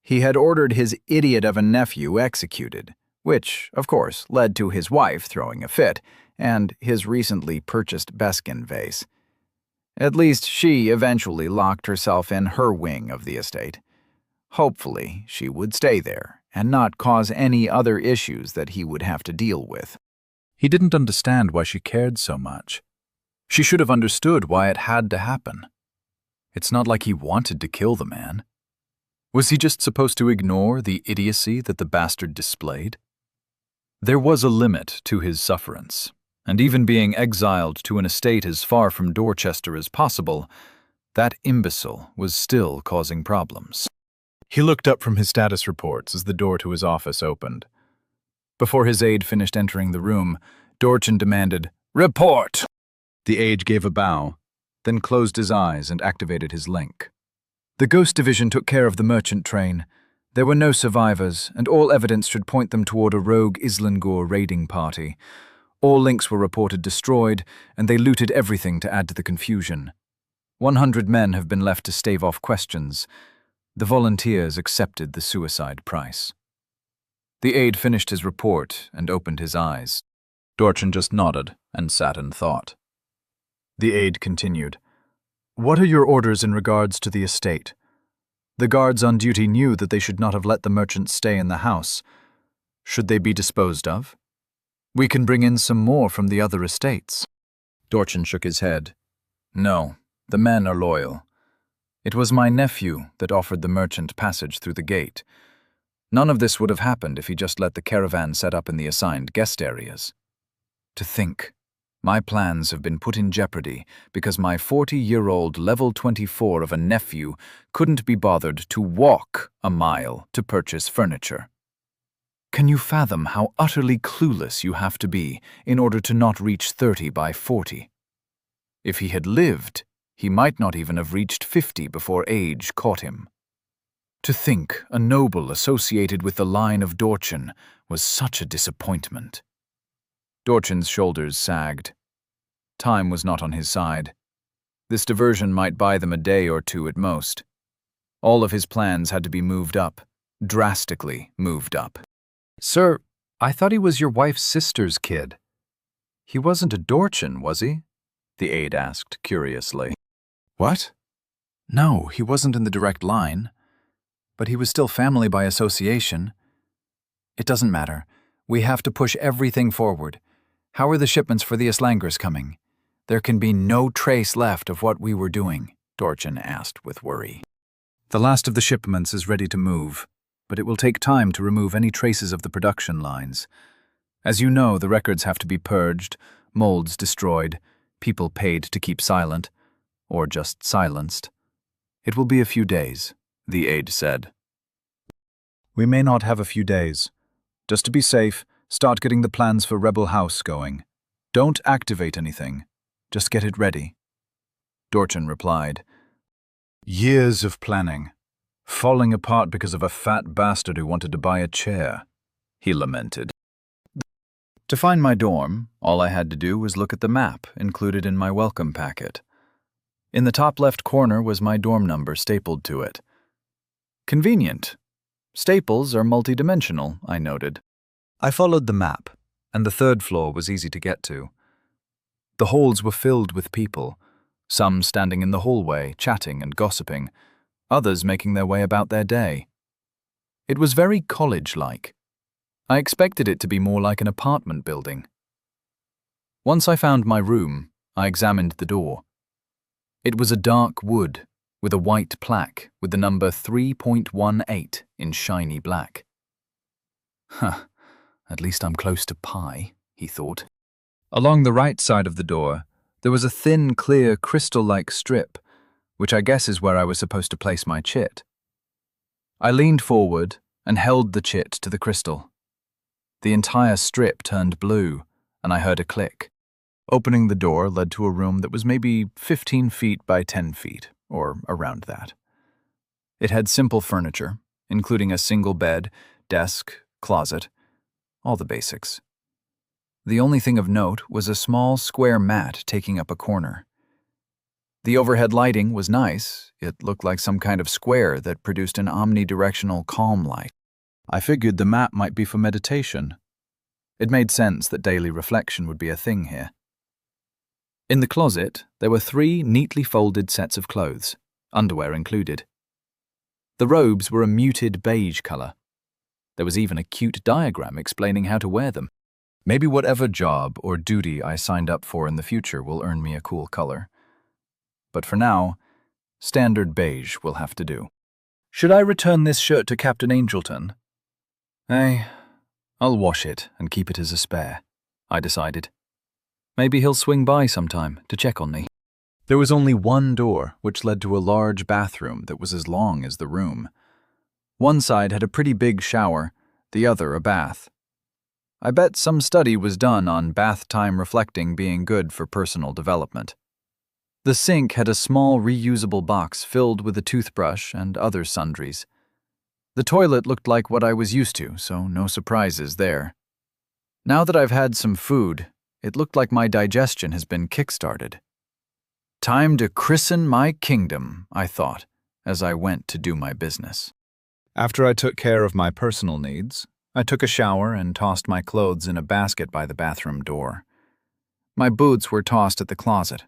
He had ordered his idiot of a nephew executed, which, of course, led to his wife throwing a fit, and his recently purchased Beskin vase. At least she eventually locked herself in her wing of the estate. Hopefully, she would stay there and not cause any other issues that he would have to deal with. He didn't understand why she cared so much. She should have understood why it had to happen. It's not like he wanted to kill the man. Was he just supposed to ignore the idiocy that the bastard displayed? There was a limit to his sufferance, and even being exiled to an estate as far from Dorchester as possible, that imbecile was still causing problems. He looked up from his status reports as the door to his office opened. Before his aide finished entering the room, Dorchen demanded, "Report!" The aide gave a bow, then closed his eyes and activated his link. The Ghost Division took care of the merchant train. There were no survivors, and all evidence should point them toward a rogue Islangur raiding party. All links were reported destroyed, and they looted everything to add to the confusion. 100 men have been left to stave off questions. The volunteers accepted the suicide price. The aide finished his report and opened his eyes. Dorchen just nodded and sat in thought. The aide continued, "What are your orders in regards to the estate? The guards on duty knew that they should not have let the merchant stay in the house. Should they be disposed of? We can bring in some more from the other estates." Dorchen shook his head. "No, the men are loyal. It was my nephew that offered the merchant passage through the gate. None of this would have happened if he just let the caravan set up in the assigned guest areas. To think, my plans have been put in jeopardy because my 40-year-old level 24 of a nephew couldn't be bothered to walk a mile to purchase furniture. Can you fathom how utterly clueless you have to be in order to not reach 30 by 40? If he had lived, he might not even have reached 50 before age caught him. To think a noble associated with the line of Dorchen was such a disappointment." Dorchen's shoulders sagged. Time was not on his side. This diversion might buy them a day or two at most. All of his plans had to be moved up, drastically moved up. "Sir, I thought he was your wife's sister's kid." "He wasn't a Dorchen, was he?" the aide asked curiously. "What? No, he wasn't in the direct line. But he was still family by association. It doesn't matter. We have to push everything forward. How are the shipments for the Islangers coming? There can be no trace left of what we were doing," Dorchen asked with worry. "The last of the shipments is ready to move, but it will take time to remove any traces of the production lines. As you know, the records have to be purged, molds destroyed, people paid to keep silent, or just silenced. It will be a few days," the aide said. "We may not have a few days. Just to be safe, start getting the plans for Rebel House going. Don't activate anything. Just get it ready." Dorchen replied, "Years of planning, falling apart because of a fat bastard who wanted to buy a chair," he lamented. To find my dorm, all I had to do was look at the map included in my welcome packet. In the top left corner was my dorm number stapled to it. Convenient. Staples are multidimensional, I noted. I followed the map, and the third floor was easy to get to. The halls were filled with people, some standing in the hallway, chatting and gossiping, others making their way about their day. It was very college-like. I expected it to be more like an apartment building. Once I found my room, I examined the door. It was a dark wood with a white plaque with the number 3.18 in shiny black. Huh, at least I'm close to pi, he thought. Along the right side of the door, there was a thin, clear, crystal-like strip, which I guess is where I was supposed to place my chit. I leaned forward and held the chit to the crystal. The entire strip turned blue, and I heard a click. Opening the door led to a room that was maybe 15 feet by 10 feet, or around that. It had simple furniture, including a single bed, desk, closet, all the basics. The only thing of note was a small square mat taking up a corner. The overhead lighting was nice. It looked like some kind of square that produced an omnidirectional calm light. I figured the mat might be for meditation. It made sense that daily reflection would be a thing here. In the closet, there were 3 neatly folded sets of clothes, underwear included. The robes were a muted beige color. There was even a cute diagram explaining how to wear them. Maybe whatever job or duty I signed up for in the future will earn me a cool color. But for now, standard beige will have to do. Should I return this shirt to Captain Angelton? I'll wash it and keep it as a spare, I decided. Maybe he'll swing by sometime to check on me. There was only one door, which led to a large bathroom that was as long as the room. One side had a pretty big shower, the other a bath. I bet some study was done on bath time reflecting being good for personal development. The sink had a small reusable box filled with a toothbrush and other sundries. The toilet looked like what I was used to, so no surprises there. Now that I've had some food, it looked like my digestion has been kick-started. Time to christen my kingdom, I thought, as I went to do my business. After I took care of my personal needs, I took a shower and tossed my clothes in a basket by the bathroom door. My boots were tossed at the closet.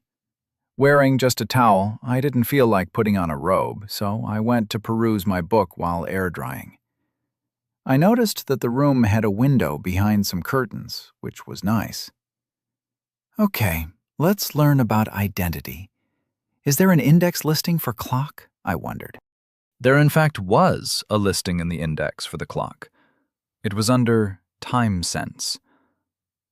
Wearing just a towel, I didn't feel like putting on a robe, so I went to peruse my book while air-drying. I noticed that the room had a window behind some curtains, which was nice. Okay, let's learn about identity. Is there an index listing for clock? I wondered. There in fact was a listing in the index for the clock. It was under time sense.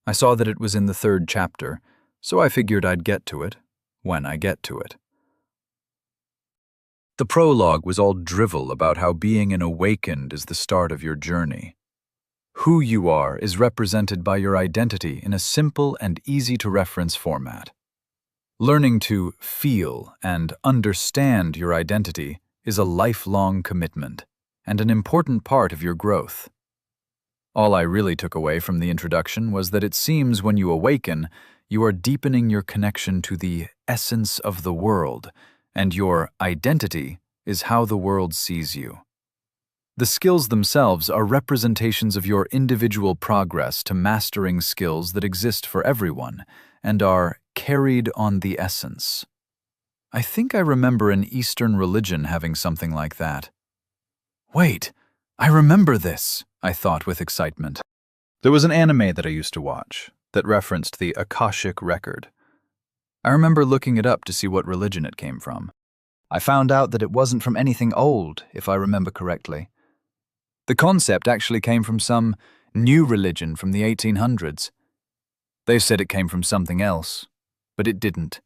I saw that it was in the 3rd chapter, so I figured I'd get to it when I get to it. The prologue was all drivel about how being an awakened is the start of your journey. Who you are is represented by your identity in a simple and easy-to-reference format. Learning to feel and understand your identity is a lifelong commitment and an important part of your growth. All I really took away from the introduction was that it seems when you awaken, you are deepening your connection to the essence of the world, and your identity is how the world sees you. The skills themselves are representations of your individual progress to mastering skills that exist for everyone and are carried on the essence. I think I remember an Eastern religion having something like that. Wait, I remember this, I thought with excitement. There was an anime that I used to watch that referenced the Akashic record. I remember looking it up to see what religion it came from. I found out that it wasn't from anything old, if I remember correctly. The concept actually came from some new religion from the 1800s. They said it came from something else, but it didn't.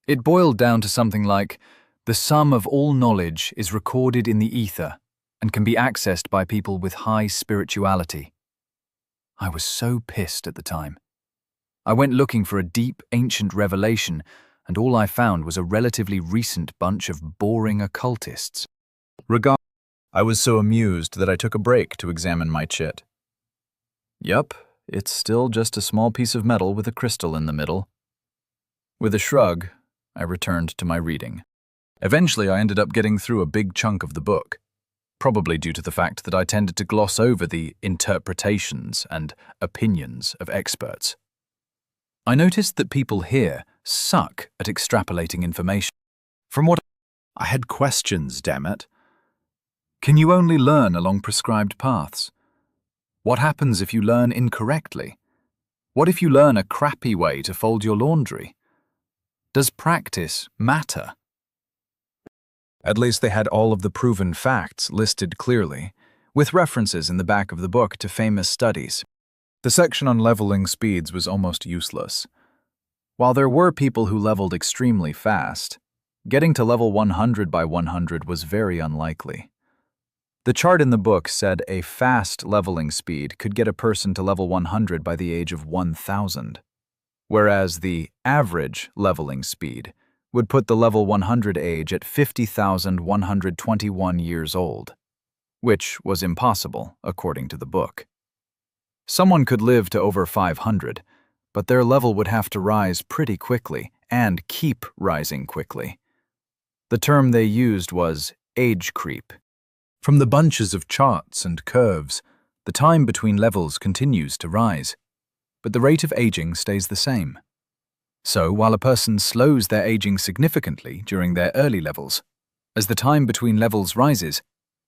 It boiled down to something like, the sum of all knowledge is recorded in the ether and can be accessed by people with high spirituality. I was so pissed at the time. I went looking for a deep, ancient revelation, and all I found was a relatively recent bunch of boring occultists. I was so amused that I took a break to examine my chit. Yup, it's still just a small piece of metal with a crystal in the middle. With a shrug, I returned to my reading. Eventually, I ended up getting through a big chunk of the book. probably due to the fact that I tended to gloss over the interpretations and opinions of experts. I noticed that people here suck at extrapolating information. From what I had questions, damn it. Can you only learn along prescribed paths? What happens if you learn incorrectly? What if you learn a crappy way to fold your laundry? Does practice matter? At least they had all of the proven facts listed clearly, with references in the back of the book to famous studies. The section on leveling speeds was almost useless. While there were people who leveled extremely fast, getting to level 100 by 100 was very unlikely. The chart in the book said a fast leveling speed could get a person to level 100 by the age of 1,000, whereas the average leveling speed would put the level 100 age at 50,121 years old, which was impossible, according to the book. Someone could live to over 500, but their level would have to rise pretty quickly and keep rising quickly. The term they used was age creep. From the bunches of charts and curves, the time between levels continues to rise, but the rate of aging stays the same. So, while a person slows their aging significantly during their early levels, as the time between levels rises,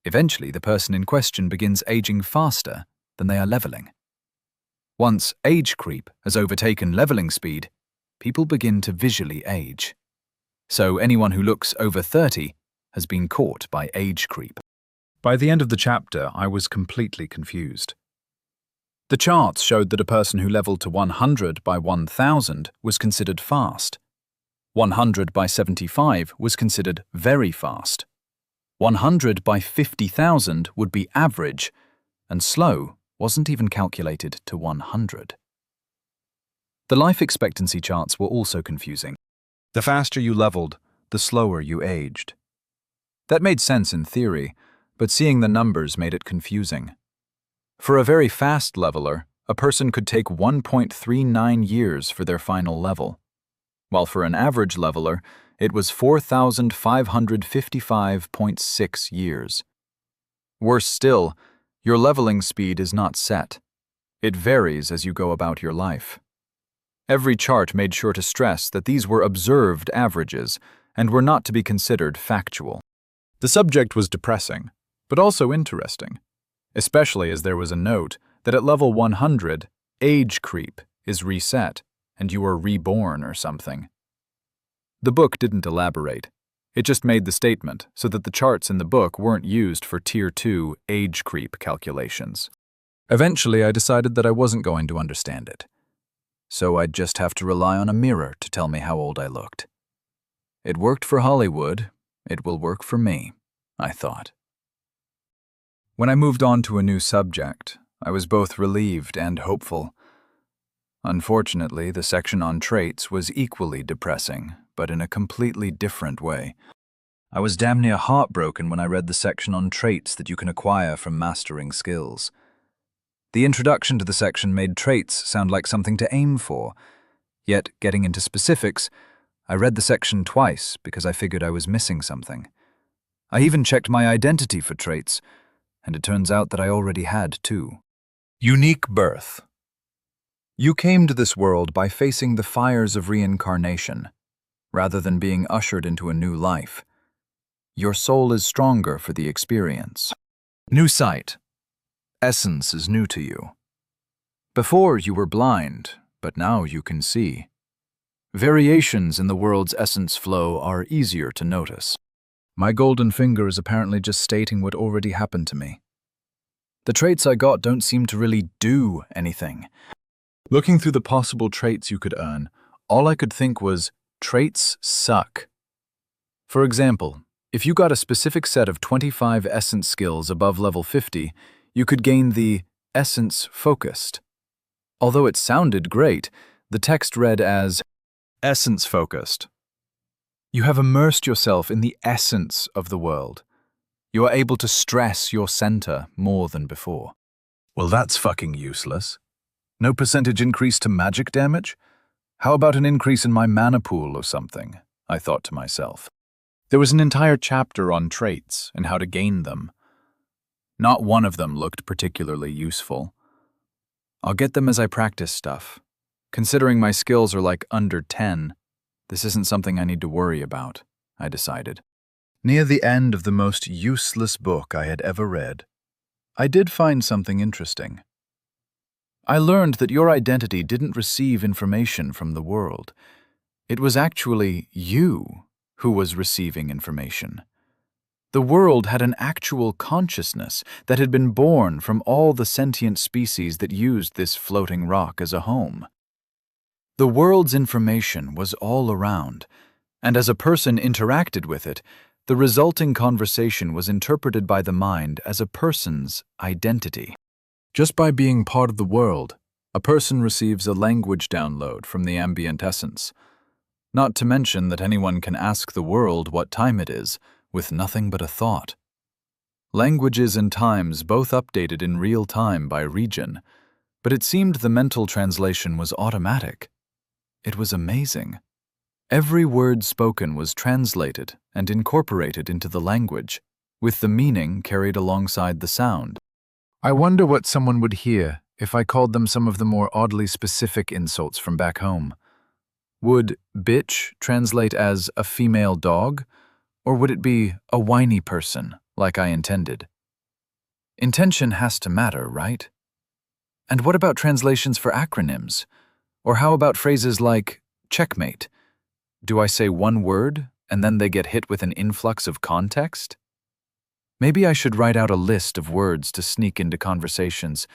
eventually the person in question begins aging faster than they are leveling. Once age creep has overtaken leveling speed, people begin to visually age. So anyone who looks over 30 has been caught by age creep. By the end of the chapter, I was completely confused. The charts showed that a person who leveled to 100 by 1,000 was considered fast. 100 by 75 was considered very fast. 100 by 50,000 would be average, and slow wasn't even calculated to 100. The life expectancy charts were also confusing. The faster you leveled, the slower you aged. That made sense in theory, but seeing the numbers made it confusing. For a very fast leveler, a person could take 1.39 years for their final level, while for an average leveler, it was 4,555.6 years. Worse still, your leveling speed is not set. It varies as you go about your life. Every chart made sure to stress that these were observed averages and were not to be considered factual. The subject was depressing, but also interesting, especially as there was a note that at level 100, age creep is reset and you are reborn or something. The book didn't elaborate. It just made the statement so that the charts in the book weren't used for Tier 2 age creep calculations. Eventually, I decided that I wasn't going to understand it, so I'd just have to rely on a mirror to tell me how old I looked. It worked for Hollywood, it will work for me, I thought. When I moved on to a new subject, I was both relieved and hopeful. Unfortunately, the section on traits was equally depressing, but in a completely different way. I was damn near heartbroken when I read the section on traits that you can acquire from mastering skills. The introduction to the section made traits sound like something to aim for, yet getting into specifics, I read the section twice because I figured I was missing something. I even checked my identity for traits, and it turns out that I already had two. Unique birth. You came to this world by facing the fires of reincarnation, rather than being ushered into a new life. Your soul is stronger for the experience. New sight. Essence is new to you. Before you were blind, but now you can see. Variations in the world's essence flow are easier to notice. My golden finger is apparently just stating what already happened to me. The traits I got don't seem to really do anything. Looking through the possible traits you could earn, all I could think was, traits suck. For example, if you got a specific set of 25 essence skills above level 50, you could gain the essence focused. Although it sounded great, the text read as essence focused. You have immersed yourself in the essence of the world. You are able to stress your center more than before. Well, that's fucking useless. No percentage increase to magic damage? How about an increase in my mana pool or something? I thought to myself. There was an entire chapter on traits and how to gain them. Not one of them looked particularly useful. I'll get them as I practice stuff. Considering my skills are like under 10, this isn't something I need to worry about, I decided. Near the end of the most useless book I had ever read, I did find something interesting. I learned that your identity didn't receive information from the world. It was actually you who was receiving information. The world had an actual consciousness that had been born from all the sentient species that used this floating rock as a home. The world's information was all around, and as a person interacted with it, the resulting conversation was interpreted by the mind as a person's identity. Just by being part of the world, a person receives a language download from the ambient essence. Not to mention that anyone can ask the world what time it is, with nothing but a thought. Languages and times both updated in real time by region, but it seemed the mental translation was automatic. It was amazing. Every word spoken was translated and incorporated into the language, with the meaning carried alongside the sound. I wonder what someone would hear if I called them some of the more oddly specific insults from back home. Would bitch translate as a female dog, or would it be a whiny person, like I intended? Intention has to matter, right? And what about translations for acronyms? Or how about phrases like checkmate? Do I say one word, and then they get hit with an influx of context? Maybe I should write out a list of words to sneak into conversations,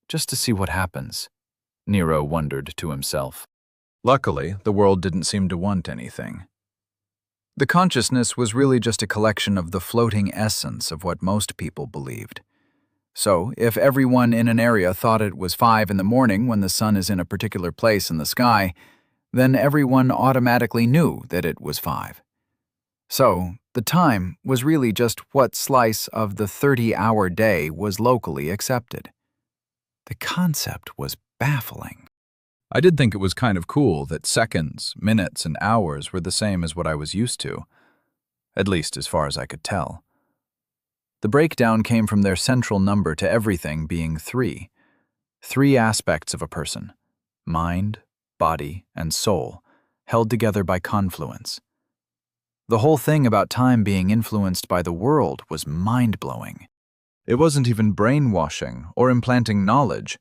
just to see what happens, Nero wondered to himself. Luckily, the world didn't seem to want anything. The consciousness was really just a collection of the floating essence of what most people believed. So, if everyone in an area thought it was 5 in the morning when the sun is in a particular place in the sky, then everyone automatically knew that it was 5. So, the time was really just what slice of the 30-hour day was locally accepted. The concept was baffling. I did think it was kind of cool that seconds, minutes, and hours were the same as what I was used to, at least as far as I could tell. The breakdown came from their central number to everything being 3. 3 aspects of a person: mind, body, and soul, held together by confluence. The whole thing about time being influenced by the world was mind-blowing. It wasn't even brainwashing or implanting knowledge.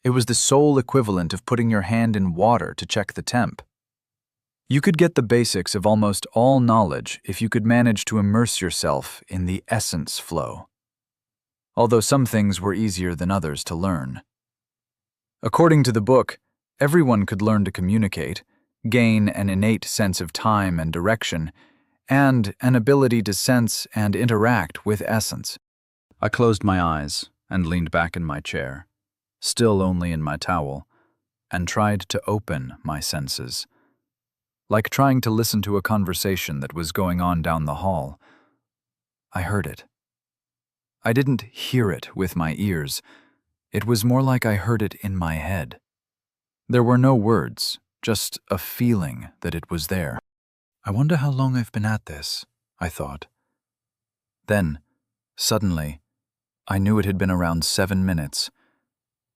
It was the sole equivalent of putting your hand in water to check the temp. You could get the basics of almost all knowledge if you could manage to immerse yourself in the essence flow, although some things were easier than others to learn. According to the book, everyone could learn to communicate, gain an innate sense of time and direction, and an ability to sense and interact with essence. I closed my eyes and leaned back in my chair, still only in my towel, and tried to open my senses. Like trying to listen to a conversation that was going on down the hall. I heard it. I didn't hear it with my ears. It was more like I heard it in my head. There were no words, just a feeling that it was there. I wonder how long I've been at this, I thought. Then, suddenly, I knew it had been around 7 minutes.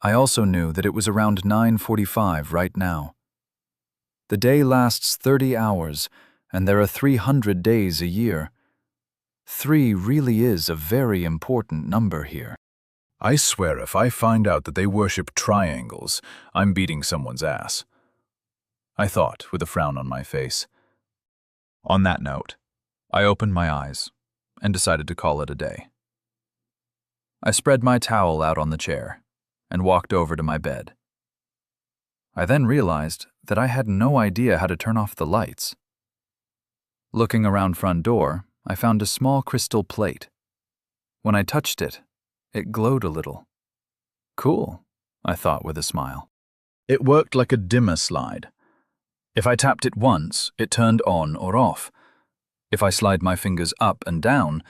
I also knew that it was around 9:45 right now. The day lasts 30 hours, and there are 300 days a year. 3 really is a very important number here. I swear if I find out that they worship triangles, I'm beating someone's ass, I thought with a frown on my face. On that note, I opened my eyes and decided to call it a day. I spread my towel out on the chair and walked over to my bed. I then realized that I had no idea how to turn off the lights. Looking around front door, I found a small crystal plate. When I touched it, it glowed a little. Cool, I thought with a smile. It worked like a dimmer slide. If I tapped it once, it turned on or off. If I slide my fingers up and down,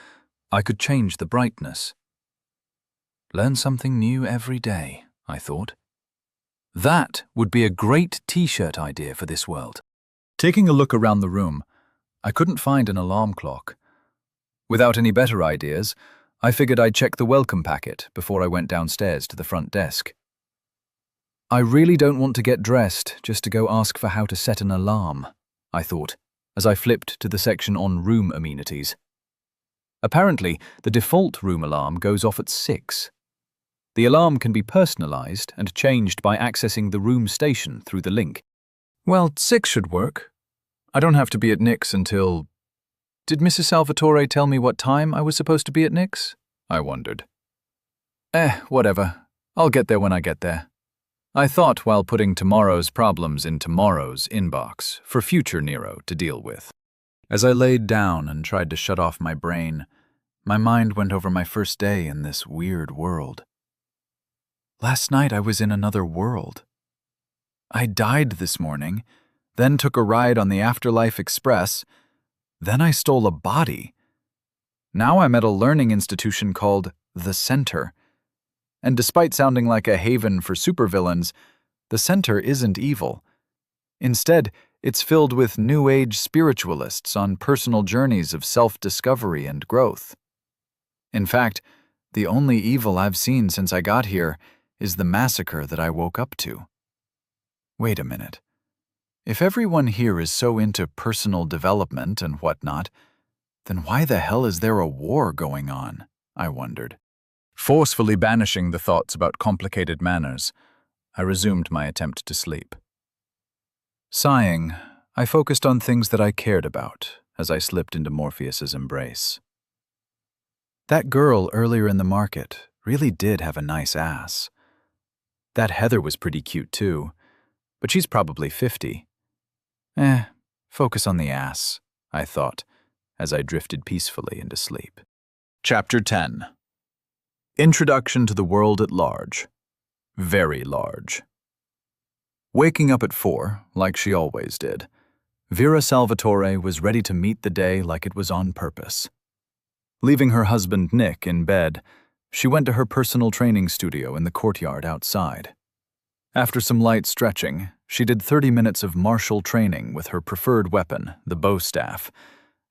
I could change the brightness. Learn something new every day, I thought. That would be a great t-shirt idea for this world. Taking a look around the room, I couldn't find an alarm clock. Without any better ideas, I figured I'd check the welcome packet before I went downstairs to the front desk. I really don't want to get dressed just to go ask for how to set an alarm, I thought, as I flipped to the section on room amenities. Apparently, the default room alarm goes off at 6. The alarm can be personalized and changed by accessing the room station through the link. Well, 6 should work. I don't have to be at Nick's until... Did Mrs. Salvatore tell me what time I was supposed to be at Nick's? I wondered. Whatever. I'll get there when I get there. I thought while putting tomorrow's problems in tomorrow's inbox for future Nero to deal with. As I laid down and tried to shut off my brain, my mind went over my first day in this weird world. Last night I was in another world. I died this morning, then took a ride on the Afterlife Express, then I stole a body. Now I'm at a learning institution called The Center. And despite sounding like a haven for supervillains, the Center isn't evil. Instead, it's filled with New Age spiritualists on personal journeys of self-discovery and growth. In fact, the only evil I've seen since I got here is the massacre that I woke up to. Wait a minute. If everyone here is so into personal development and whatnot, then why the hell is there a war going on? I wondered. Forcefully banishing the thoughts about complicated manners, I resumed my attempt to sleep. Sighing, I focused on things that I cared about as I slipped into Morpheus's embrace. That girl earlier in the market really did have a nice ass. That Heather was pretty cute too, but she's probably 50. Focus on the ass, I thought, as I drifted peacefully into sleep. Chapter 10. Introduction to the world at large. Very large. Waking up at 4, like she always did, Vera Salvatore was ready to meet the day like it was on purpose. Leaving her husband Nick in bed, she went to her personal training studio in the courtyard outside. After some light stretching, she did 30 minutes of martial training with her preferred weapon, the bow staff,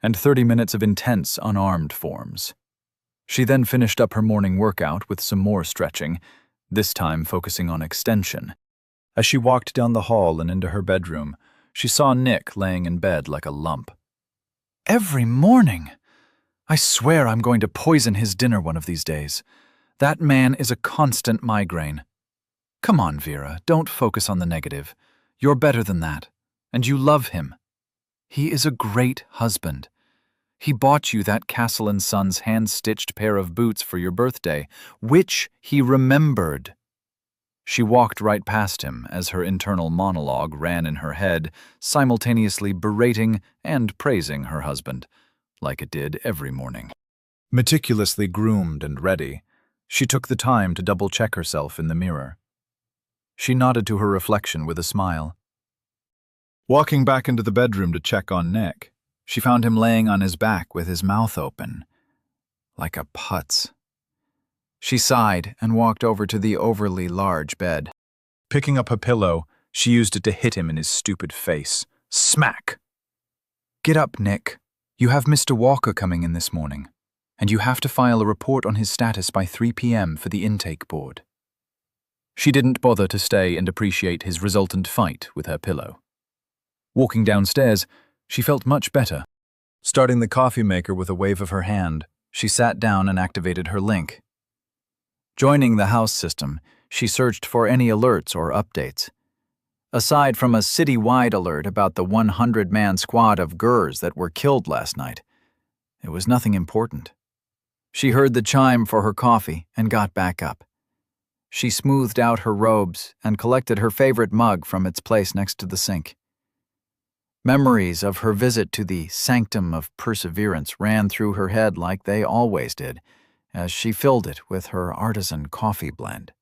and 30 minutes of intense unarmed forms. She then finished up her morning workout with some more stretching, this time focusing on extension. As she walked down the hall and into her bedroom, she saw Nick laying in bed like a lump. Every morning! I swear I'm going to poison his dinner one of these days. That man is a constant migraine. Come on, Vera, don't focus on the negative. You're better than that, and you love him. He is a great husband. He bought you that Castle & Sons hand-stitched pair of boots for your birthday, which he remembered. She walked right past him as her internal monologue ran in her head, simultaneously berating and praising her husband, like it did every morning. Meticulously groomed and ready, she took the time to double-check herself in the mirror. She nodded to her reflection with a smile. Walking back into the bedroom to check on Nick, she found him laying on his back with his mouth open, like a putz. She sighed and walked over to the overly large bed. Picking up a pillow, she used it to hit him in his stupid face. Smack! Get up, Nick. You have Mr. Walker coming in this morning, and you have to file a report on his status by 3 p.m. for the intake board. She didn't bother to stay and appreciate his resultant fight with her pillow. Walking downstairs, she felt much better. Starting the coffee maker with a wave of her hand, she sat down and activated her link. Joining the house system, she searched for any alerts or updates. Aside from a city-wide alert about the 100-man squad of Gurs that were killed last night, it was nothing important. She heard the chime for her coffee and got back up. She smoothed out her robes and collected her favorite mug from its place next to the sink. Memories of her visit to the Sanctum of Perseverance ran through her head like they always did, as she filled it with her artisan coffee blend.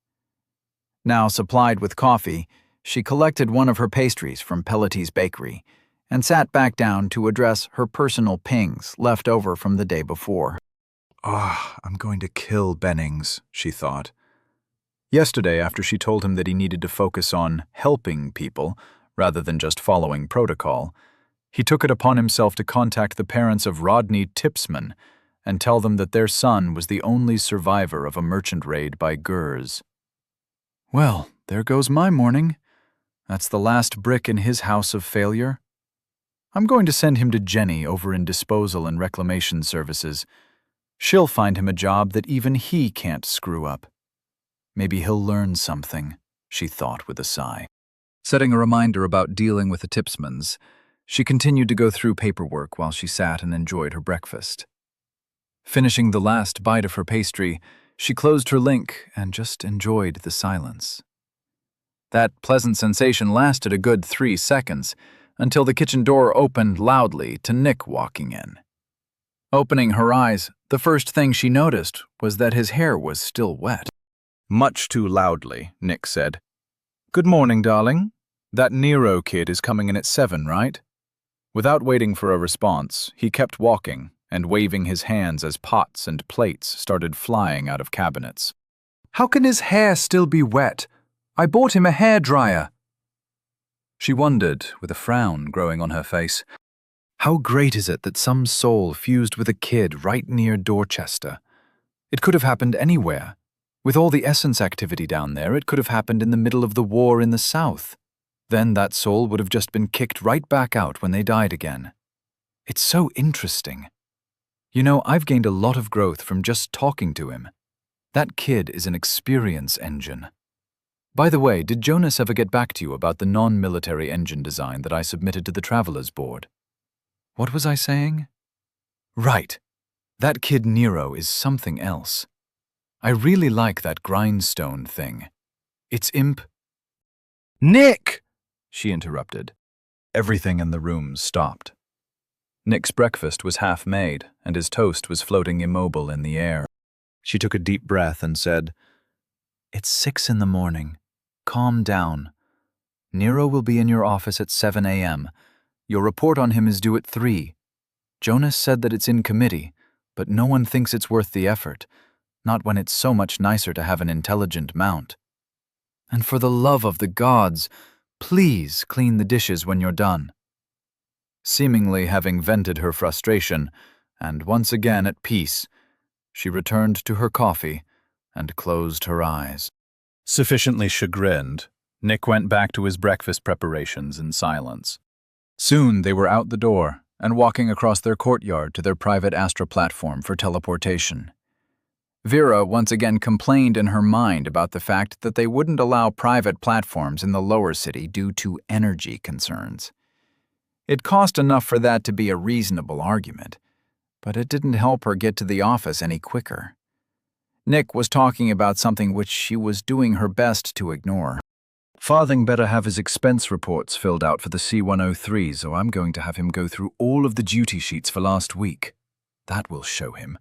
Now supplied with coffee, she collected one of her pastries from Pelletti's bakery and sat back down to address her personal pings left over from the day before. I'm going to kill Bennings, she thought. Yesterday, after she told him that he needed to focus on helping people rather than just following protocol, he took it upon himself to contact the parents of Rodney Tipsman, and tell them that their son was the only survivor of a merchant raid by Gurs. Well, there goes my morning. That's the last brick in his house of failure. I'm going to send him to Jenny over in Disposal and Reclamation Services. She'll find him a job that even he can't screw up. Maybe he'll learn something, she thought with a sigh. Setting a reminder about dealing with the tipsmans, she continued to go through paperwork while she sat and enjoyed her breakfast. Finishing the last bite of her pastry, she closed her link and just enjoyed the silence. That pleasant sensation lasted a good 3 seconds, until the kitchen door opened loudly to Nick walking in. Opening her eyes, the first thing she noticed was that his hair was still wet. Much too loudly, Nick said. "Good morning, darling. That Nero kid is coming in at 7, right?" Without waiting for a response, he kept walking and waving his hands as pots and plates started flying out of cabinets. "How can his hair still be wet? I bought him a hairdryer." She wondered, with a frown growing on her face. How great is it that some soul fused with a kid right near Dorchester? It could have happened anywhere. With all the Essence activity down there, it could have happened in the middle of the war in the South. Then that soul would have just been kicked right back out when they died again. It's so interesting. You know, I've gained a lot of growth from just talking to him. That kid is an experience engine. By the way, did Jonas ever get back to you about the non-military engine design that I submitted to the Travelers Board? What was I saying? Right. That kid Nero is something else. I really like that grindstone thing. It's Nick! She interrupted. Everything in the room stopped. Nick's breakfast was half made, and his toast was floating immobile in the air. She took a deep breath and said, "It's 6 in the morning. Calm down. Nero will be in your office at 7 a.m. Your report on him is due at 3. Jonas said that it's in committee, but no one thinks it's worth the effort, not when it's so much nicer to have an intelligent mount. And for the love of the gods, please clean the dishes when you're done." Seemingly having vented her frustration, and once again at peace, she returned to her coffee and closed her eyes. Sufficiently chagrined, Nick went back to his breakfast preparations in silence. Soon they were out the door and walking across their courtyard to their private Astra platform for teleportation. Vera once again complained in her mind about the fact that they wouldn't allow private platforms in the lower city due to energy concerns. It cost enough for that to be a reasonable argument, but it didn't help her get to the office any quicker. Nick was talking about something which she was doing her best to ignore. "Farthing better have his expense reports filled out for the C-103, so I'm going to have him go through all of the duty sheets for last week. That will show him,"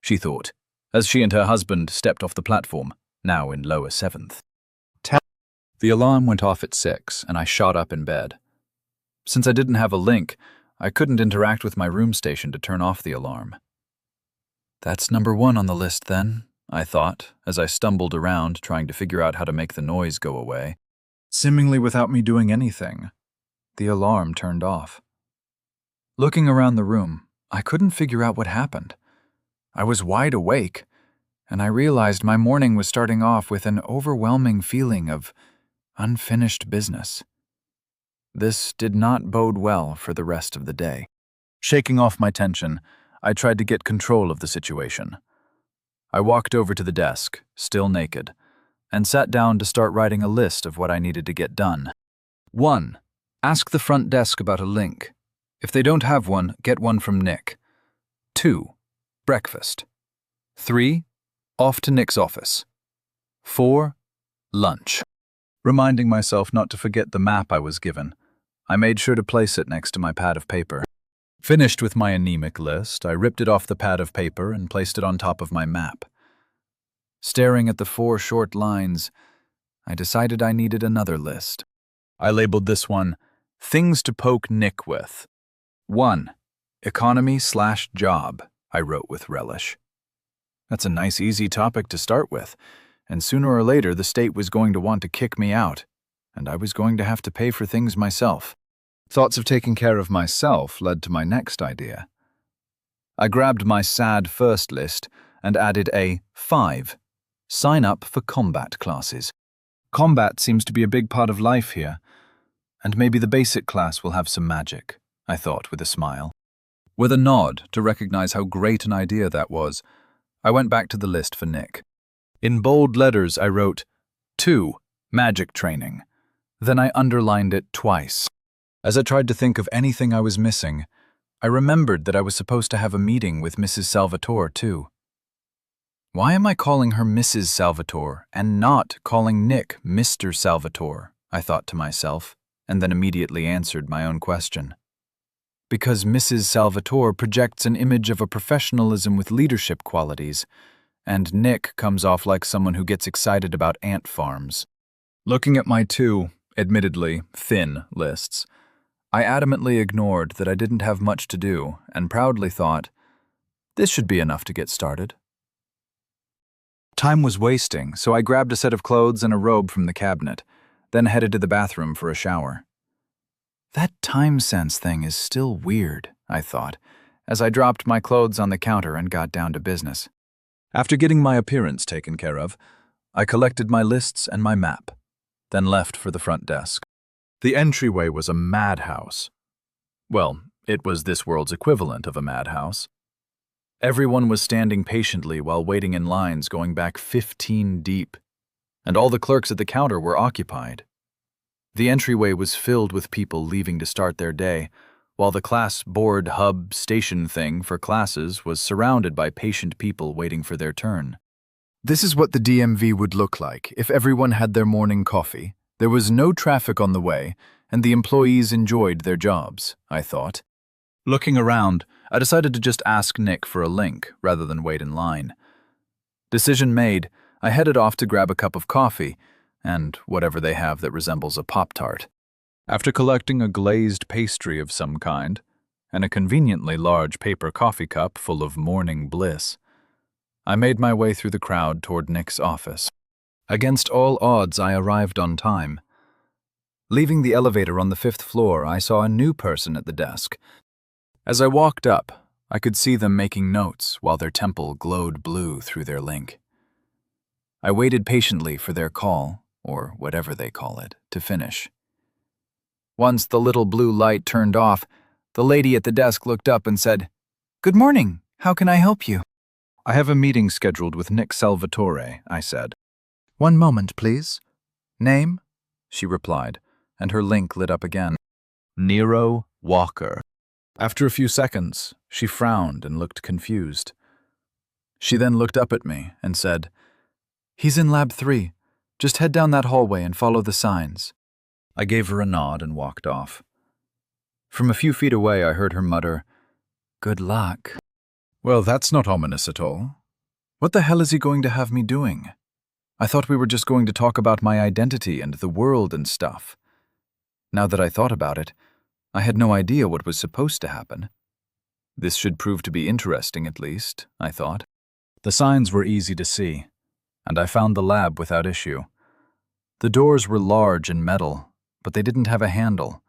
she thought, as she and her husband stepped off the platform, now in lower 7th. The alarm went off at 6, and I shot up in bed. Since I didn't have a link, I couldn't interact with my room station to turn off the alarm. That's number 1 on the list, then, I thought, as I stumbled around trying to figure out how to make the noise go away. Seemingly without me doing anything, the alarm turned off. Looking around the room, I couldn't figure out what happened. I was wide awake, and I realized my morning was starting off with an overwhelming feeling of unfinished business. This did not bode well for the rest of the day. Shaking off my tension, I tried to get control of the situation. I walked over to the desk, still naked, and sat down to start writing a list of what I needed to get done. 1. Ask the front desk about a link. If they don't have one, get one from Nick. 2. Breakfast. 3. Off to Nick's office. 4. Lunch. Reminding myself not to forget the map I was given, I made sure to place it next to my pad of paper. Finished with my anemic list, I ripped it off the pad of paper and placed it on top of my map. Staring at the 4 short lines, I decided I needed another list. I labeled this one, Things to Poke Nick With. 1. Economy/job, I wrote with relish. That's a nice, easy topic to start with, and sooner or later the state was going to want to kick me out, and I was going to have to pay for things myself. Thoughts of taking care of myself led to my next idea. I grabbed my sad first list and added a 5. Sign up for combat classes. Combat seems to be a big part of life here, and maybe the basic class will have some magic, I thought with a smile. With a nod to recognize how great an idea that was, I went back to the list for Nick. In bold letters, I wrote, 2. Magic training. Then I underlined it twice. As I tried to think of anything I was missing, I remembered that I was supposed to have a meeting with Mrs. Salvatore, too. Why am I calling her Mrs. Salvatore and not calling Nick Mr. Salvatore? I thought to myself, and then immediately answered my own question. Because Mrs. Salvatore projects an image of a professionalism with leadership qualities, and Nick comes off like someone who gets excited about ant farms. Looking at my 2, admittedly thin lists, I adamantly ignored that I didn't have much to do and proudly thought, this should be enough to get started. Time was wasting, so I grabbed a set of clothes and a robe from the cabinet, then headed to the bathroom for a shower. That time sense thing is still weird, I thought, as I dropped my clothes on the counter and got down to business. After getting my appearance taken care of, I collected my lists and my map, then left for the front desk. The entryway was a madhouse. Well, it was this world's equivalent of a madhouse. Everyone was standing patiently while waiting in lines going back 15 deep, and all the clerks at the counter were occupied. The entryway was filled with people leaving to start their day, while the class board hub station thing for classes was surrounded by patient people waiting for their turn. This is what the DMV would look like if everyone had their morning coffee, there was no traffic on the way, and the employees enjoyed their jobs, I thought. Looking around, I decided to just ask Nick for a link rather than wait in line. Decision made, I headed off to grab a cup of coffee and whatever they have that resembles a Pop-Tart. After collecting a glazed pastry of some kind and a conveniently large paper coffee cup full of morning bliss, I made my way through the crowd toward Nick's office. Against all odds, I arrived on time. Leaving the elevator on the 5th floor, I saw a new person at the desk. As I walked up, I could see them making notes while their temple glowed blue through their link. I waited patiently for their call, or whatever they call it, to finish. Once the little blue light turned off, the lady at the desk looked up and said, "Good morning. How can I help you?" "I have a meeting scheduled with Nick Salvatore," I said. "One moment, please. Name?" she replied, and her link lit up again. "Nero Walker." After a few seconds, she frowned and looked confused. She then looked up at me and said, "He's in Lab 3. Just head down that hallway and follow the signs." I gave her a nod and walked off. From a few feet away, I heard her mutter, "Good luck." Well, that's not ominous at all. What the hell is he going to have me doing? I thought we were just going to talk about my identity and the world and stuff. Now that I thought about it, I had no idea what was supposed to happen. This should prove to be interesting at least, I thought. The signs were easy to see, and I found the lab without issue. The doors were large and metal, but they didn't have a handle.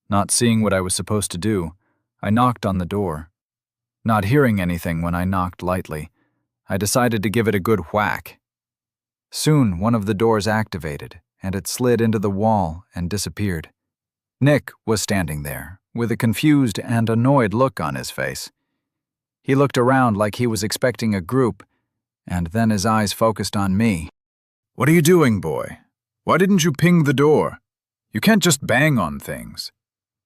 Not seeing what I was supposed to do, I knocked on the door. Not hearing anything when I knocked lightly, I decided to give it a good whack. Soon, one of the doors activated, and it slid into the wall and disappeared. Nick was standing there, with a confused and annoyed look on his face. He looked around like he was expecting a group, and then his eyes focused on me. "What are you doing, boy? Why didn't you ping the door? You can't just bang on things.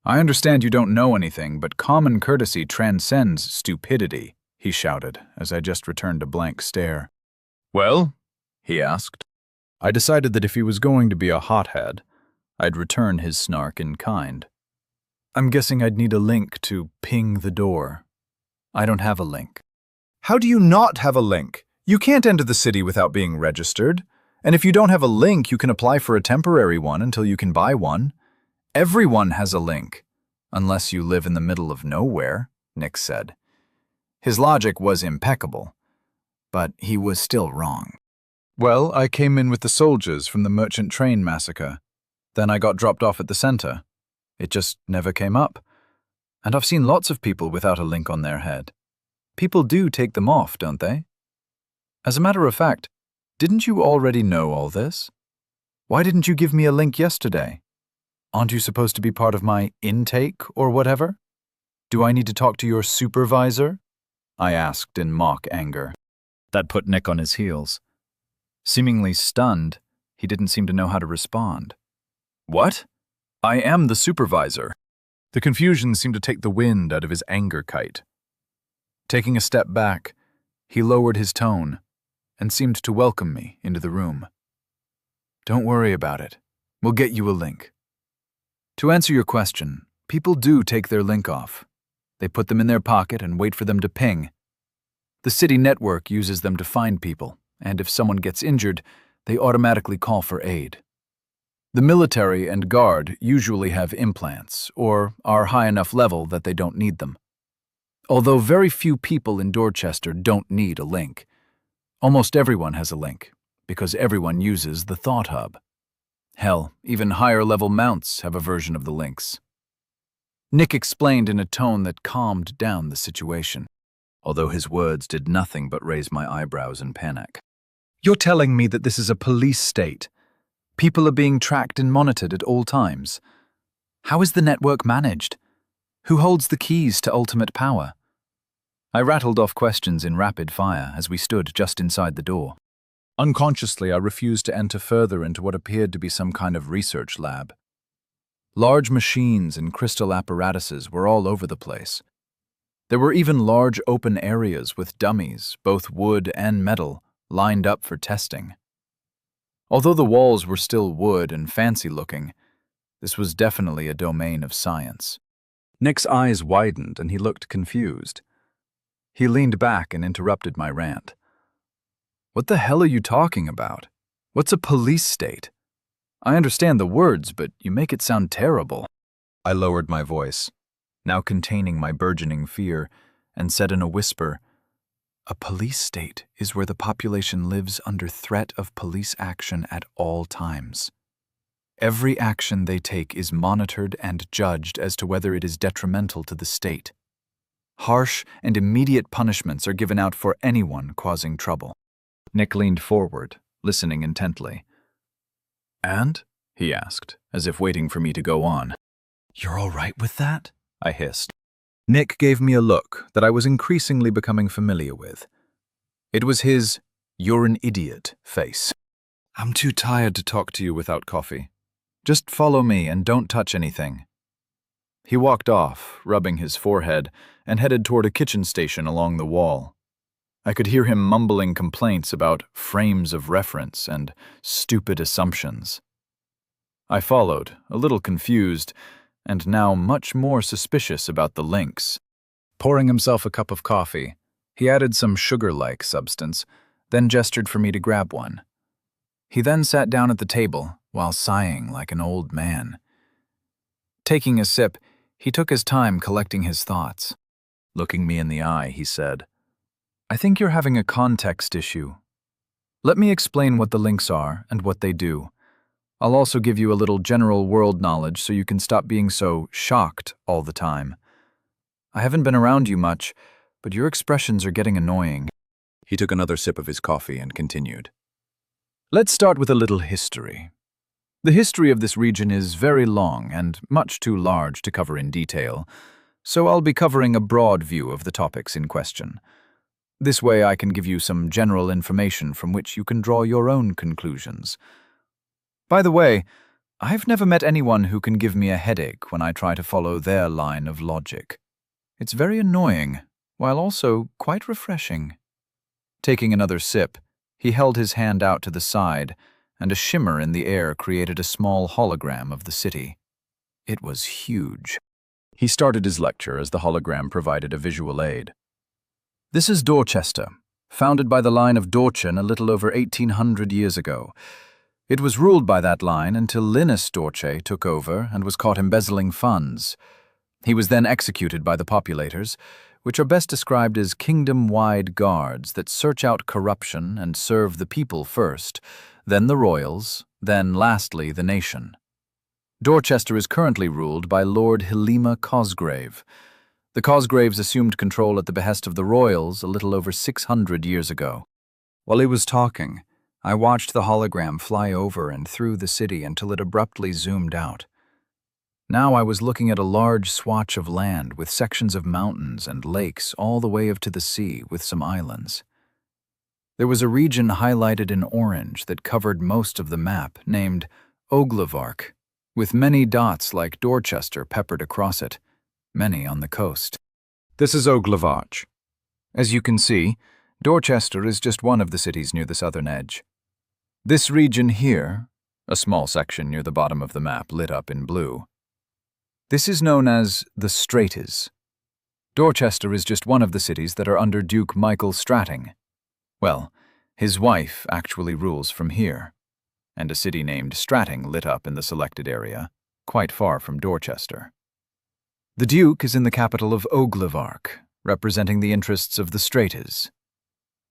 I understand you don't know anything, but common courtesy transcends stupidity," he shouted as I just returned a blank stare. "Well?" he asked. I decided that if he was going to be a hothead, I'd return his snark in kind. "I'm guessing I'd need a link to ping the door. I don't have a link." "How do you not have a link? You can't enter the city without being registered. And if you don't have a link, you can apply for a temporary one until you can buy one. Everyone has a link, unless you live in the middle of nowhere," Nick said. His logic was impeccable, but he was still wrong. "Well, I came in with the soldiers from the merchant train massacre. Then I got dropped off at the center. It just never came up. And I've seen lots of people without a link on their head. People do take them off, don't they? As a matter of fact, didn't you already know all this? Why didn't you give me a link yesterday? Aren't you supposed to be part of my intake or whatever? Do I need to talk to your supervisor? I asked in mock anger. That put Nick on his heels. Seemingly stunned, he didn't seem to know how to respond. What? I am the supervisor. The confusion seemed to take the wind out of his anger kite. Taking a step back, he lowered his tone and seemed to welcome me into the room. Don't worry about it. We'll get you a link. To answer your question, people do take their link off. They put them in their pocket and wait for them to ping. The city network uses them to find people, and if someone gets injured, they automatically call for aid. The military and guard usually have implants, or are high enough level that they don't need them. Although very few people in Dorchester don't need a link. Almost everyone has a link, because everyone uses the Thought Hub. Hell, even higher-level mounts have a version of the links. Nick explained in a tone that calmed down the situation, although his words did nothing but raise my eyebrows in panic. You're telling me that this is a police state? People are being tracked and monitored at all times. How is the network managed? Who holds the keys to ultimate power? I rattled off questions in rapid fire as we stood just inside the door. Unconsciously, I refused to enter further into what appeared to be some kind of research lab. Large machines and crystal apparatuses were all over the place. There were even large open areas with dummies, both wood and metal, lined up for testing. Although the walls were still wood and fancy-looking, this was definitely a domain of science. Nick's eyes widened and he looked confused. He leaned back and interrupted my rant. What the hell are you talking about? What's a police state? I understand the words, but you make it sound terrible. I lowered my voice, now containing my burgeoning fear, and said in a whisper, a police state is where the population lives under threat of police action at all times. Every action they take is monitored and judged as to whether it is detrimental to the state. Harsh and immediate punishments are given out for anyone causing trouble. Nick leaned forward, listening intently. And? He asked, as if waiting for me to go on. You're all right with that? I hissed. Nick gave me a look that I was increasingly becoming familiar with. It was his "you're an idiot" face. I'm too tired to talk to you without coffee. Just follow me and don't touch anything. He walked off, rubbing his forehead, and headed toward a kitchen station along the wall. I could hear him mumbling complaints about frames of reference and stupid assumptions. I followed, a little confused, and now much more suspicious about the links. Pouring himself a cup of coffee, he added some sugar-like substance, then gestured for me to grab one. He then sat down at the table, while sighing like an old man. Taking a sip, he took his time collecting his thoughts. Looking me in the eye, he said, I think you're having a context issue. Let me explain what the links are and what they do. I'll also give you a little general world knowledge so you can stop being so shocked all the time. I haven't been around you much, but your expressions are getting annoying. He took another sip of his coffee and continued. Let's start with a little history. The history of this region is very long and much too large to cover in detail, so I'll be covering a broad view of the topics in question. This way I can give you some general information from which you can draw your own conclusions. By the way, I've never met anyone who can give me a headache when I try to follow their line of logic. It's very annoying, while also quite refreshing. Taking another sip, he held his hand out to the side, and a shimmer in the air created a small hologram of the city. It was huge. He started his lecture as the hologram provided a visual aid. This is Dorchester, founded by the line of Dorchen a little over 1800 years ago. It was ruled by that line until Linus Dorche took over and was caught embezzling funds. He was then executed by the populators, which are best described as kingdom-wide guards that search out corruption and serve the people first, then the royals, then lastly the nation. Dorchester is currently ruled by Lord Helima Cosgrave. The Cosgraves assumed control at the behest of the royals a little over 600 years ago. While he was talking, I watched the hologram fly over and through the city until it abruptly zoomed out. Now I was looking at a large swatch of land with sections of mountains and lakes all the way up to the sea with some islands. There was a region highlighted in orange that covered most of the map, named Oglevark, with many dots like Dorchester peppered across it, many on the coast. This is Oglevark. As you can see, Dorchester is just one of the cities near the southern edge. This region here, a small section near the bottom of the map lit up in blue, this is known as the Straits. Dorchester is just one of the cities that are under Duke Michael Stratting. Well, his wife actually rules from here, and a city named Stratting lit up in the selected area, quite far from Dorchester. The Duke is in the capital of Oglevark, representing the interests of the Straits.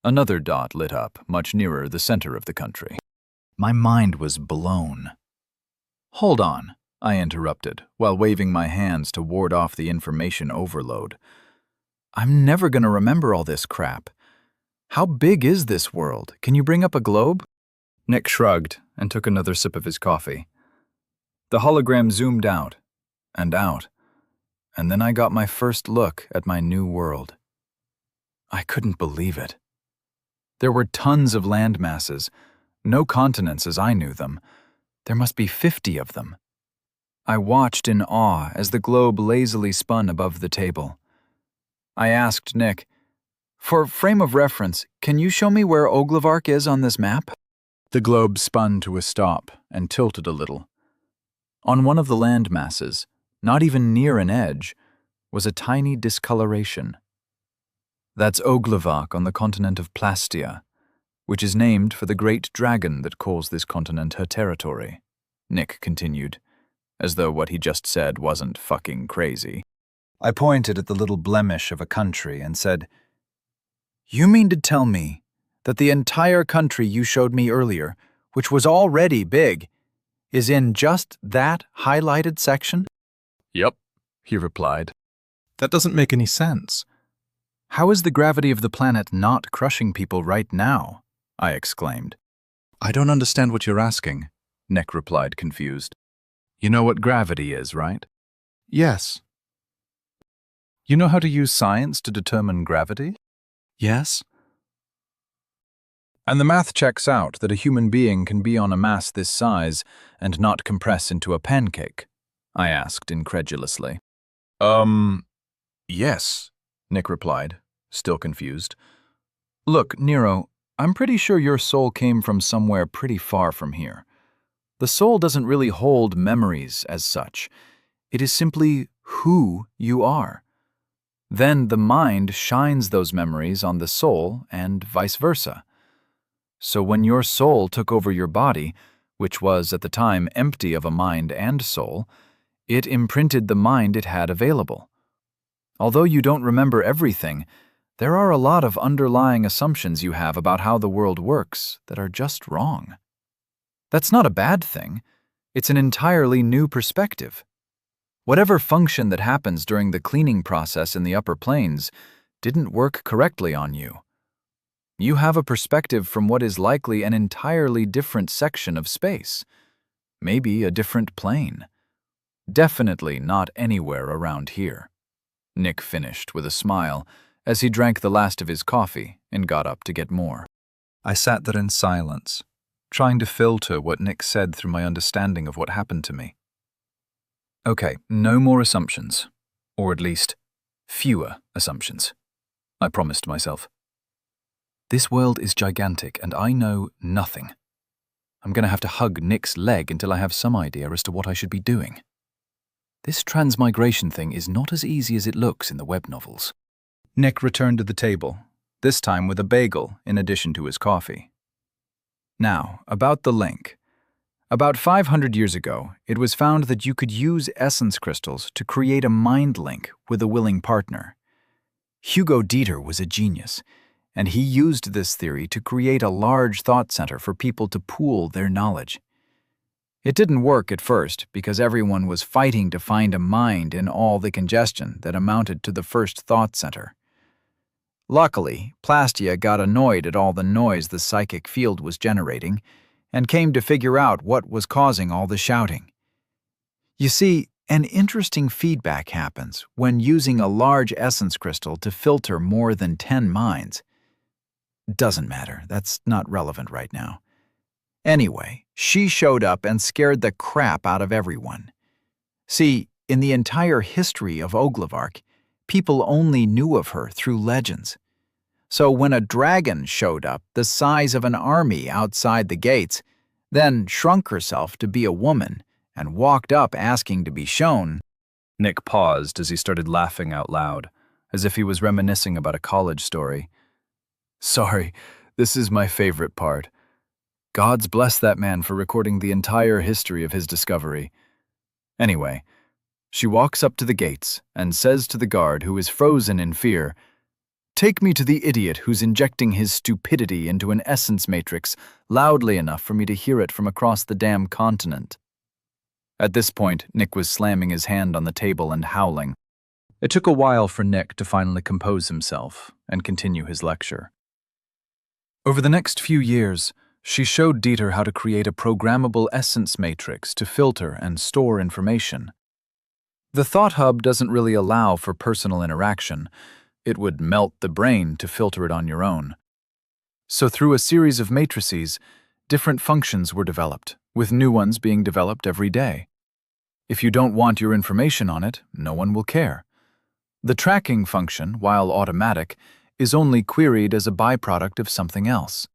Another dot lit up much nearer the center of the country. My mind was blown. "Hold on," I interrupted, while waving my hands to ward off the information overload. "I'm never going to remember all this crap. How big is this world? Can you bring up a globe?" Nick shrugged and took another sip of his coffee. The hologram zoomed out, and then I got my first look at my new world. I couldn't believe it. There were tons of land masses, no continents as I knew them. There must be 50 of them. I watched in awe as the globe lazily spun above the table. I asked Nick, "For frame of reference, can you show me where Oglevark is on this map?" The globe spun to a stop and tilted a little. On one of the land masses, not even near an edge, was a tiny discoloration. That's Oglevark on the continent of Plastia, which is named for the great dragon that calls this continent her territory, Nick continued, as though what he just said wasn't fucking crazy. I pointed at the little blemish of a country and said, "You mean to tell me that the entire country you showed me earlier, which was already big, is in just that highlighted section?" Yep, he replied. That doesn't make any sense. "How is the gravity of the planet not crushing people right now?" I exclaimed. I don't understand what you're asking, Nick replied, confused. "You know what gravity is, right?" Yes. "You know how to use science to determine gravity?" Yes? "And the math checks out that a human being can be on a mass this size and not compress into a pancake?" I asked incredulously. Yes," Nick replied, still confused. "Look, Nero, I'm pretty sure your soul came from somewhere pretty far from here. The soul doesn't really hold memories as such. It is simply who you are. Then the mind shines those memories on the soul and vice versa. So when your soul took over your body, which was at the time empty of a mind and soul, it imprinted the mind it had available. Although you don't remember everything, there are a lot of underlying assumptions you have about how the world works that are just wrong. That's not a bad thing. It's an entirely new perspective. Whatever function that happens during the cleaning process in the upper planes didn't work correctly on you. You have a perspective from what is likely an entirely different section of space, maybe a different plane. Definitely not anywhere around here," Nick finished with a smile as he drank the last of his coffee and got up to get more. I sat there in silence, trying to filter what Nick said through my understanding of what happened to me. Okay, no more assumptions. Or at least, fewer assumptions. I promised myself. This world is gigantic and I know nothing. I'm going to have to hug Nick's leg until I have some idea as to what I should be doing. This transmigration thing is not as easy as it looks in the web novels. Nick returned to the table, this time with a bagel in addition to his coffee. Now, about the link. About 500 years ago, it was found that you could use essence crystals to create a mind link with a willing partner. Hugo Dieter was a genius, and he used this theory to create a large thought center for people to pool their knowledge. It didn't work at first because everyone was fighting to find a mind in all the congestion that amounted to the first thought center. Luckily, Plastia got annoyed at all the noise the psychic field was generating and came to figure out what was causing all the shouting. You see, an interesting feedback happens when using a large essence crystal to filter more than 10 minds. Doesn't matter, that's not relevant right now. Anyway, she showed up and scared the crap out of everyone. See, in the entire history of Oglevark, people only knew of her through legends. So when a dragon showed up the size of an army outside the gates, then shrunk herself to be a woman, and walked up asking to be shown. Nick paused as he started laughing out loud, as if he was reminiscing about a college story. Sorry, this is my favorite part. Gods bless that man for recording the entire history of his discovery. Anyway, she walks up to the gates and says to the guard, who is frozen in fear, "Take me to the idiot who's injecting his stupidity into an essence matrix loudly enough for me to hear it from across the damn continent." At this point, Nick was slamming his hand on the table and howling. It took a while for Nick to finally compose himself and continue his lecture. Over the next few years, she showed Dieter how to create a programmable essence matrix to filter and store information. The Thought Hub doesn't really allow for personal interaction. It would melt the brain to filter it on your own. So through a series of matrices, different functions were developed, with new ones being developed every day. If you don't want your information on it, no one will care. The tracking function, while automatic, is only queried as a byproduct of something else.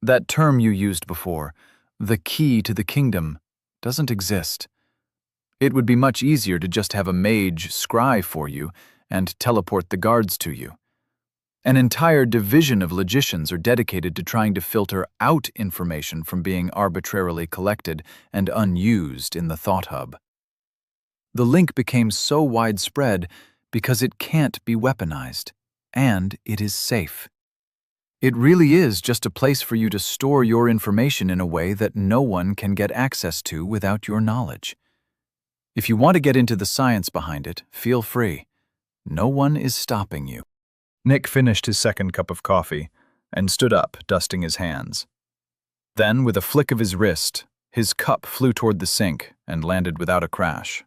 That term you used before, the key to the kingdom, doesn't exist. It would be much easier to just have a mage scry for you and teleport the guards to you. An entire division of logicians are dedicated to trying to filter out information from being arbitrarily collected and unused in the Thought Hub. The link became so widespread because it can't be weaponized, and it is safe. It really is just a place for you to store your information in a way that no one can get access to without your knowledge. If you want to get into the science behind it, feel free. No one is stopping you. Nick finished his second cup of coffee and stood up, dusting his hands. Then, with a flick of his wrist, his cup flew toward the sink and landed without a crash.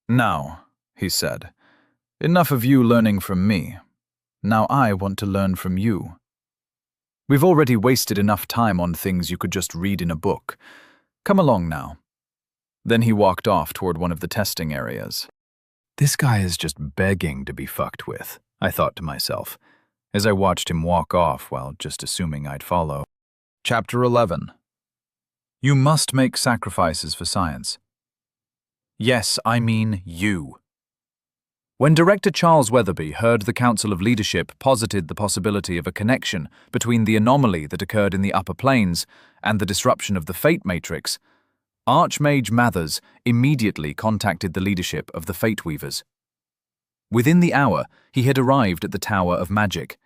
"Now," he said, "enough of you learning from me. Now I want to learn from you. We've already wasted enough time on things you could just read in a book. Come along now." Then he walked off toward one of the testing areas. This guy is just begging to be fucked with, I thought to myself, as I watched him walk off while just assuming I'd follow. Chapter 11. You must make sacrifices for science. Yes, I mean you. When Director Charles Weatherby heard the Council of Leadership posited the possibility of a connection between the anomaly that occurred in the upper planes and the disruption of the Fate Matrix, Archmage Mathers immediately contacted the leadership of the Fate Weavers. Within the hour, he had arrived at the Tower of Magic.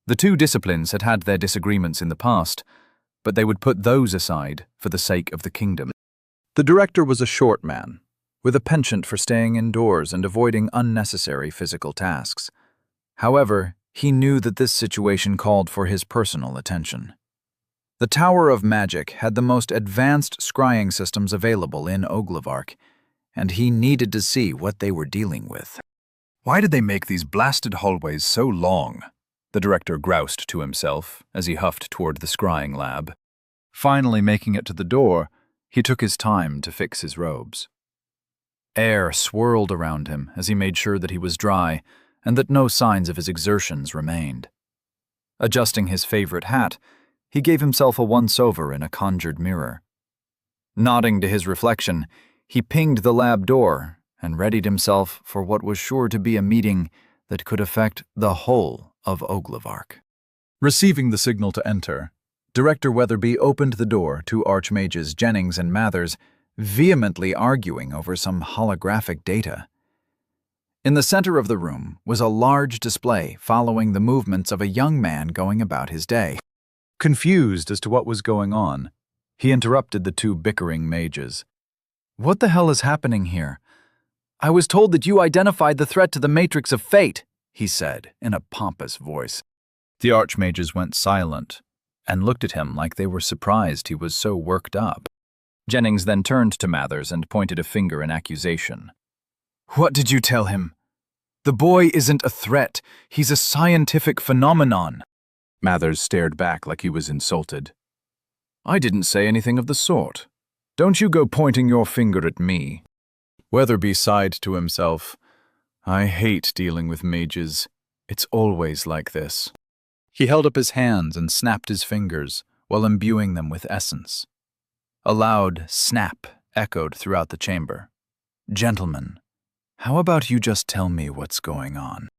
The two disciplines had had their disagreements in the past, but they would put those aside for the sake of the kingdom. The director was a short man, with a penchant for staying indoors and avoiding unnecessary physical tasks. However, he knew that this situation called for his personal attention. The Tower of Magic had the most advanced scrying systems available in Oglevark, and he needed to see what they were dealing with. Why did they make these blasted hallways so long? The director groused to himself as he huffed toward the scrying lab. Finally making it to the door, he took his time to fix his robes. Air swirled around him as he made sure that he was dry and that no signs of his exertions remained. Adjusting his favorite hat, he gave himself a once-over in a conjured mirror. Nodding to his reflection, he pinged the lab door and readied himself for what was sure to be a meeting that could affect the whole of Oglevark. Receiving the signal to enter, Director Weatherby opened the door to Archmages Jennings and Mathers, vehemently arguing over some holographic data. In the center of the room was a large display following the movements of a young man going about his day. Confused as to what was going on, He interrupted the two bickering mages. What the hell is happening here? I was told that you identified the threat to the Matrix of Fate, he said in a pompous voice. The archmages went silent and looked at him like they were surprised he was so worked up. Jennings then turned to Mathers and pointed a finger in accusation. What did you tell him? The boy isn't a threat. He's a scientific phenomenon. Mathers stared back like he was insulted. I didn't say anything of the sort. Don't you go pointing your finger at me. Weatherby sighed to himself. I hate dealing with mages. It's always like this. He held up his hands and snapped his fingers while imbuing them with essence. A loud snap echoed throughout the chamber. Gentlemen, how about you just tell me what's going on?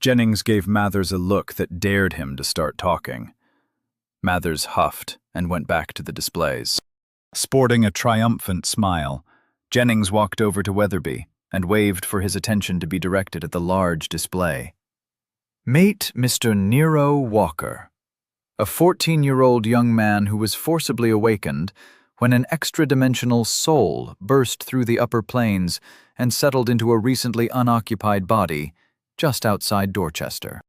Jennings gave Mathers a look that dared him to start talking. Mathers huffed and went back to the displays. Sporting a triumphant smile, Jennings walked over to Weatherby and waved for his attention to be directed at the large display. Meet Mr. Nero Walker, a 14-year-old young man who was forcibly awakened when an extra-dimensional soul burst through the upper planes and settled into a recently unoccupied body just outside Dorchester.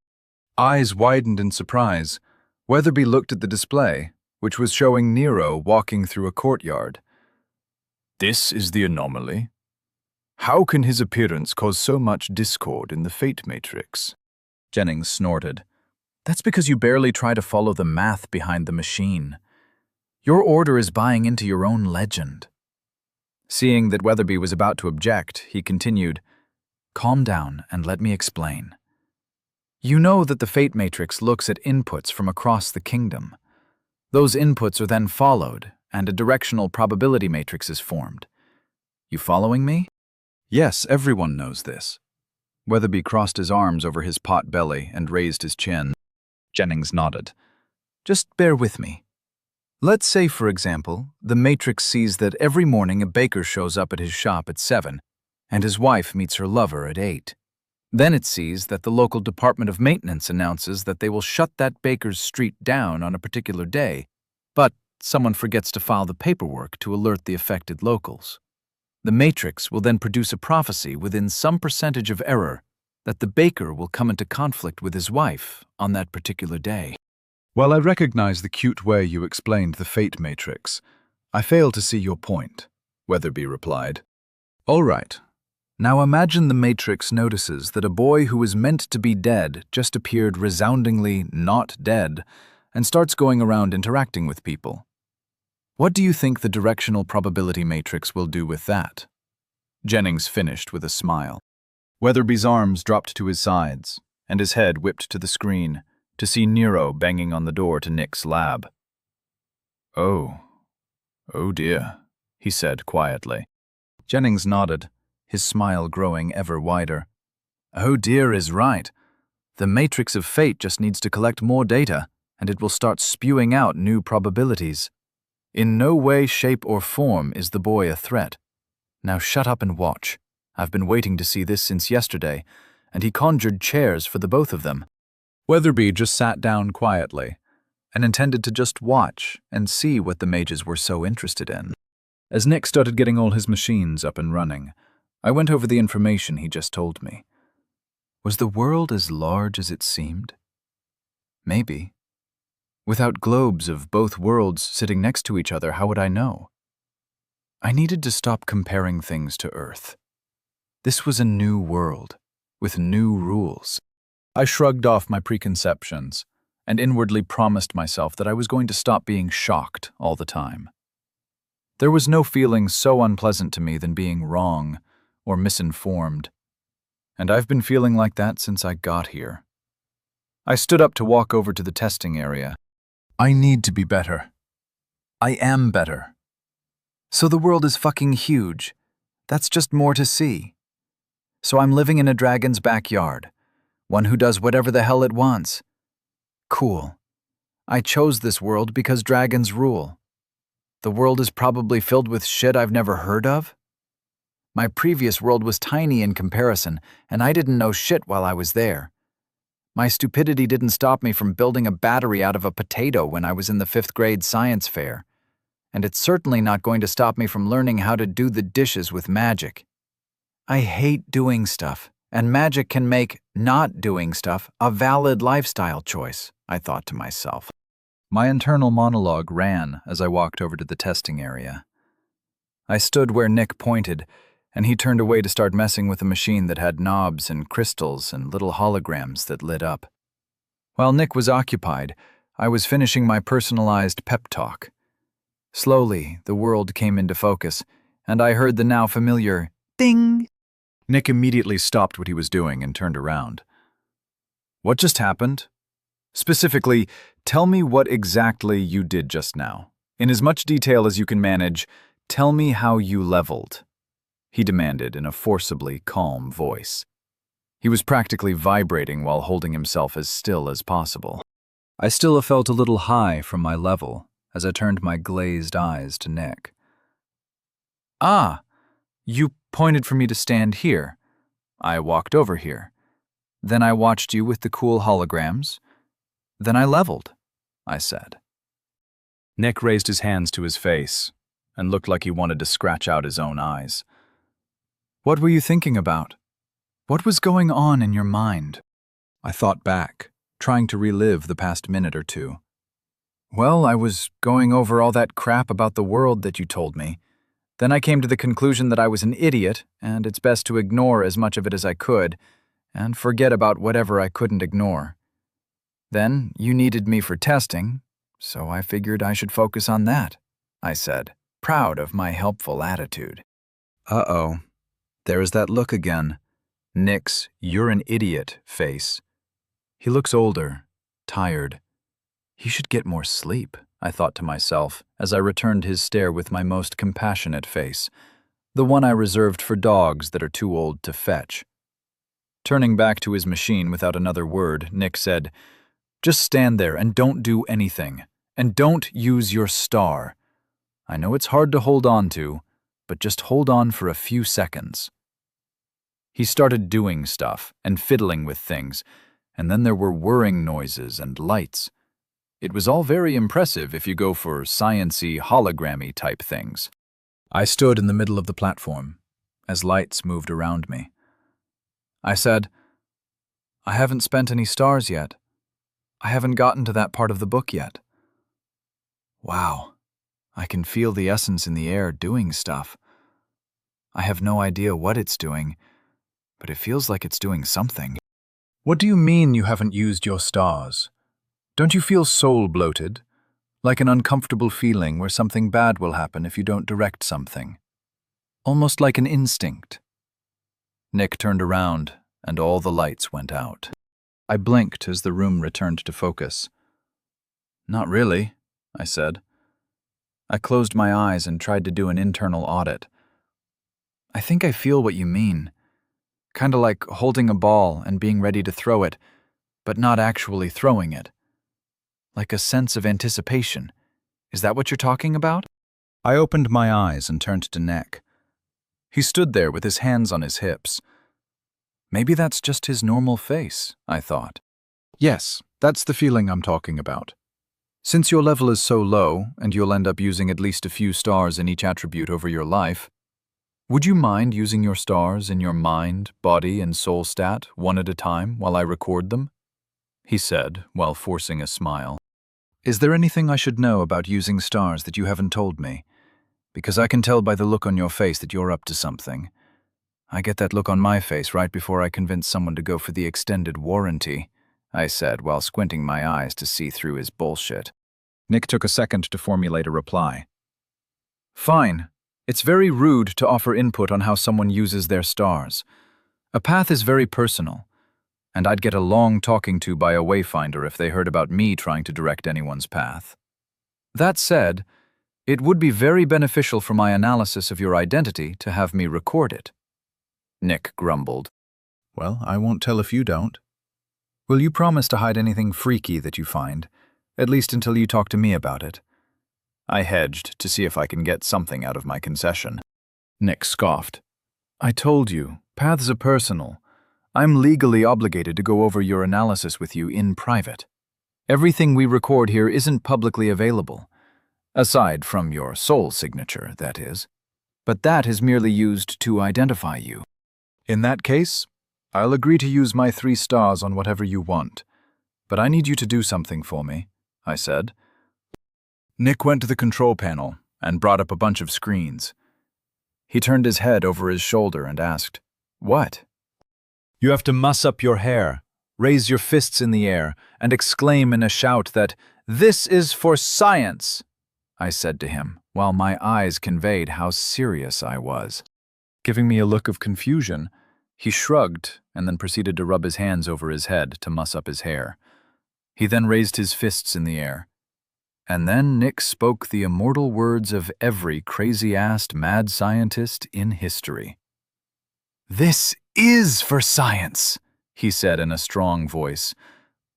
Eyes widened in surprise, Weatherby looked at the display, which was showing Nero walking through a courtyard. This is the anomaly. How can his appearance cause so much discord in the Fate Matrix? Jennings snorted. That's because you barely try to follow the math behind the machine. Your order is buying into your own legend. Seeing that Weatherby was about to object, he continued, Calm down and let me explain. You know that the Fate Matrix looks at inputs from across the kingdom. Those inputs are then followed, and a directional probability matrix is formed. You following me? Yes, everyone knows this. Weatherby crossed his arms over his pot belly and raised his chin. Jennings nodded. Just bear with me. Let's say, for example, the Matrix sees that every morning a baker shows up at his shop at 7, and his wife meets her lover at 8. Then it sees that the local Department of Maintenance announces that they will shut that baker's street down on a particular day, but someone forgets to file the paperwork to alert the affected locals. The Matrix will then produce a prophecy within some percentage of error that the baker will come into conflict with his wife on that particular day. While I recognize the cute way you explained the Fate Matrix, I fail to see your point, Weatherby replied. All right. Now imagine the Matrix notices that a boy who was meant to be dead just appeared resoundingly not dead and starts going around interacting with people. What do you think the directional probability matrix will do with that? Jennings finished with a smile. Weatherby's arms dropped to his sides, and his head whipped to the screen to see Nero banging on the door to Nick's lab. Oh dear, he said quietly. Jennings nodded, his smile growing ever wider. Oh dear is right. The Matrix of Fate just needs to collect more data, and it will start spewing out new probabilities. In no way, shape, or form is the boy a threat. Now shut up and watch. I've been waiting to see this since yesterday, and he conjured chairs for the both of them. Weatherby just sat down quietly, and intended to just watch and see what the mages were so interested in. As Nick started getting all his machines up and running, I went over the information he just told me. Was the world as large as it seemed? Maybe. Without globes of both worlds sitting next to each other, how would I know? I needed to stop comparing things to Earth. This was a new world, with new rules. I shrugged off my preconceptions, and inwardly promised myself that I was going to stop being shocked all the time. There was no feeling so unpleasant to me than being wrong or misinformed, and I've been feeling like that since I got here. I stood up to walk over to the testing area. I need to be better. I am better. So the world is fucking huge. That's just more to see. So I'm living in a dragon's backyard, one who does whatever the hell it wants. Cool. I chose this world because dragons rule. The world is probably filled with shit I've never heard of. My previous world was tiny in comparison, and I didn't know shit while I was there. My stupidity didn't stop me from building a battery out of a potato when I was in the 5th grade science fair. and it's certainly not going to stop me from learning how to do the dishes with magic. I hate doing stuff, and magic can make not doing stuff a valid lifestyle choice, I thought to myself. My internal monologue ran as I walked over to the testing area. I stood where Nick pointed, and he turned away to start messing with a machine that had knobs and crystals and little holograms that lit up. While Nick was occupied, I was finishing my personalized pep talk. Slowly, the world came into focus, and I heard the now familiar ding. Nick immediately stopped what he was doing and turned around. What just happened? Specifically, tell me what exactly you did just now. In as much detail as you can manage, tell me how you leveled, he demanded in a forcibly calm voice. He was practically vibrating while holding himself as still as possible. I still felt a little high from my level as I turned my glazed eyes to Nick. Ah, you pointed for me to stand here. I walked over here. Then I watched you with the cool holograms. Then I leveled, I said. Nick raised his hands to his face and looked like he wanted to scratch out his own eyes. What were you thinking about? What was going on in your mind? I thought back, trying to relive the past minute or two. Well, I was going over all that crap about the world that you told me. Then I came to the conclusion that I was an idiot, and it's best to ignore as much of it as I could, and forget about whatever I couldn't ignore. Then you needed me for testing, so I figured I should focus on that, I said, proud of my helpful attitude. Uh-oh. There is that look again. Nick's "you're an idiot" face. He looks older, tired. He should get more sleep, I thought to myself as I returned his stare with my most compassionate face, the one I reserved for dogs that are too old to fetch. Turning back to his machine without another word, Nick said, "Just stand there and don't do anything. And don't use your star. I know it's hard to hold on to, but just hold on for a few seconds." He started doing stuff and fiddling with things, and then there were whirring noises and lights. It was all very impressive if you go for science-y, hologrammy type things. I stood in the middle of the platform as lights moved around me. I said, "I haven't spent any stars yet. I haven't gotten to that part of the book yet." Wow, I can feel the essence in the air doing stuff. I have no idea what it's doing, but it feels like it's doing something. What do you mean you haven't used your stars? Don't you feel soul bloated? Like an uncomfortable feeling where something bad will happen if you don't direct something? Almost like an instinct. Nick turned around, and all the lights went out. I blinked as the room returned to focus. "Not really," I said. I closed my eyes and tried to do an internal audit. "I think I feel what you mean. Kinda like holding a ball and being ready to throw it, but not actually throwing it. Like a sense of anticipation. Is that what you're talking about?" I opened my eyes and turned to Nick. He stood there with his hands on his hips. Maybe that's just his normal face, I thought. Yes, that's the feeling I'm talking about. Since your level is so low, and you'll end up using at least a few stars in each attribute over your life, would you mind using your stars in your mind, body, and soul stat one at a time while I record them? He said, while forcing a smile. Is there anything I should know about using stars that you haven't told me? Because I can tell by the look on your face that you're up to something. I get that look on my face right before I convince someone to go for the extended warranty, I said while squinting my eyes to see through his bullshit. Nick took a second to formulate a reply. Fine. It's very rude to offer input on how someone uses their stars. A path is very personal, and I'd get a long talking to by a wayfinder if they heard about me trying to direct anyone's path. That said, it would be very beneficial for my analysis of your identity to have me record it. Nick grumbled. Well, I won't tell if you don't. Will you promise to hide anything freaky that you find, at least until you talk to me about it? I hedged to see if I can get something out of my concession. Nick scoffed. I told you, paths are personal. I'm legally obligated to go over your analysis with you in private. Everything we record here isn't publicly available. Aside from your soul signature, that is. But that is merely used to identify you. In that case, I'll agree to use my 3 stars on whatever you want. But I need you to do something for me, I said. Nick went to the control panel and brought up a bunch of screens. He turned his head over his shoulder and asked, "What?" "You have to muss up your hair, raise your fists in the air, and exclaim in a shout that, 'This is for science!'" I said to him, while my eyes conveyed how serious I was. Giving me a look of confusion, he shrugged and then proceeded to rub his hands over his head to muss up his hair. He then raised his fists in the air. And then Nick spoke the immortal words of every crazy-assed mad scientist in history. "This is for science," he said in a strong voice,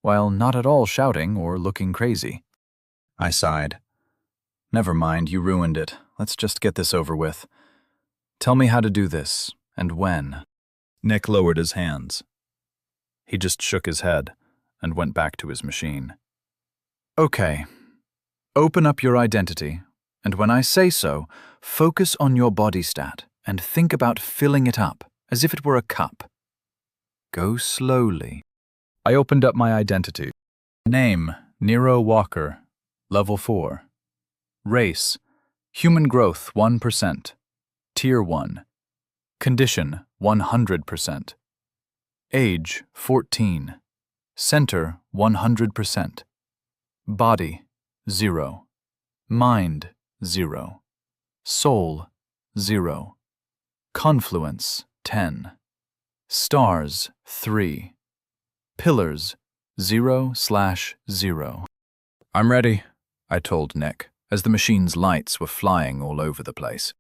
while not at all shouting or looking crazy. I sighed. "Never mind, you ruined it. Let's just get this over with. Tell me how to do this, and when." Nick lowered his hands. He just shook his head and went back to his machine. "Okay. Open up your identity, and when I say so, focus on your body stat and think about filling it up as if it were a cup. Go slowly." I opened up my identity. Name, Nero Walker, level 4. Race, human growth 1%, tier 1. Condition 100%. Age 14. Center 100%. Body 0. Mind 0. Soul 0. Confluence 10. Stars 3. Pillars 0/0. "I'm ready," I told Nick, as the machine's lights were flying all over the place.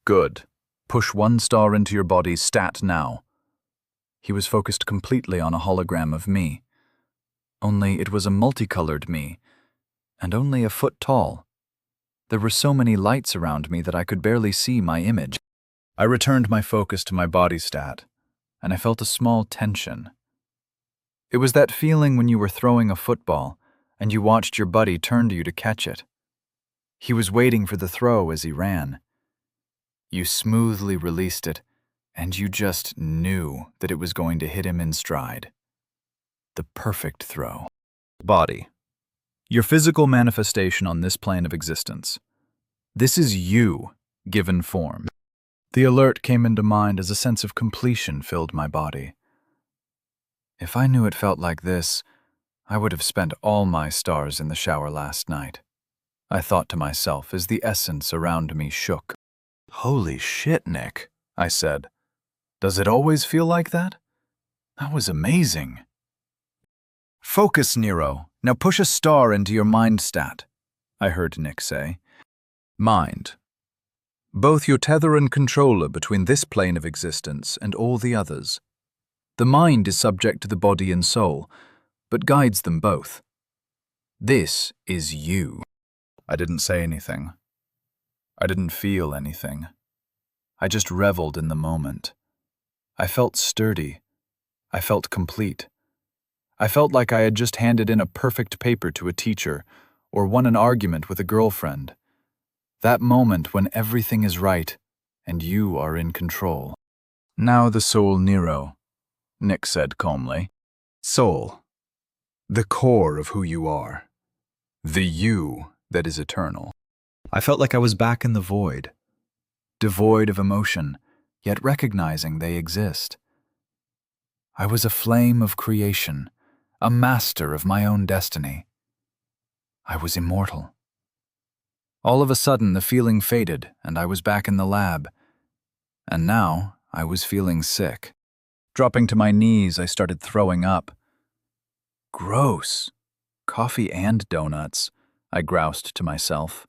"Good. Push 1 star into your body stat now." He was focused completely on a hologram of me. Only it was a multicolored me, and only a foot tall. There were so many lights around me that I could barely see my image. I returned my focus to my body stat, and I felt a small tension. It was that feeling when you were throwing a football, and you watched your buddy turn to you to catch it. He was waiting for the throw as he ran. You smoothly released it, and you just knew that it was going to hit him in stride. The perfect throw. Body. Your physical manifestation on this plane of existence. This is you, given form. The alert came into mind as a sense of completion filled my body. If I knew it felt like this, I would have spent all my stars in the shower last night. I thought to myself as the essence around me shook. "Holy shit, Nick," I said. "Does it always feel like that? That was amazing." "Focus, Nero. Now push a star into your mind stat," I heard Nick say. Mind. Both your tether and controller between this plane of existence and all the others. The mind is subject to the body and soul, but guides them both. This is you. I didn't say anything. I didn't feel anything. I just reveled in the moment. I felt sturdy. I felt complete. I felt like I had just handed in a perfect paper to a teacher or won an argument with a girlfriend. That moment when everything is right and you are in control. "Now the soul, Nero," Nick said calmly. "Soul. The core of who you are. The you that is eternal." I felt like I was back in the void. Devoid of emotion, yet recognizing they exist. I was a flame of creation, a master of my own destiny. I was immortal. All of a sudden, the feeling faded, and I was back in the lab. And now, I was feeling sick. Dropping to my knees, I started throwing up. "Gross. Coffee and donuts," I groused to myself.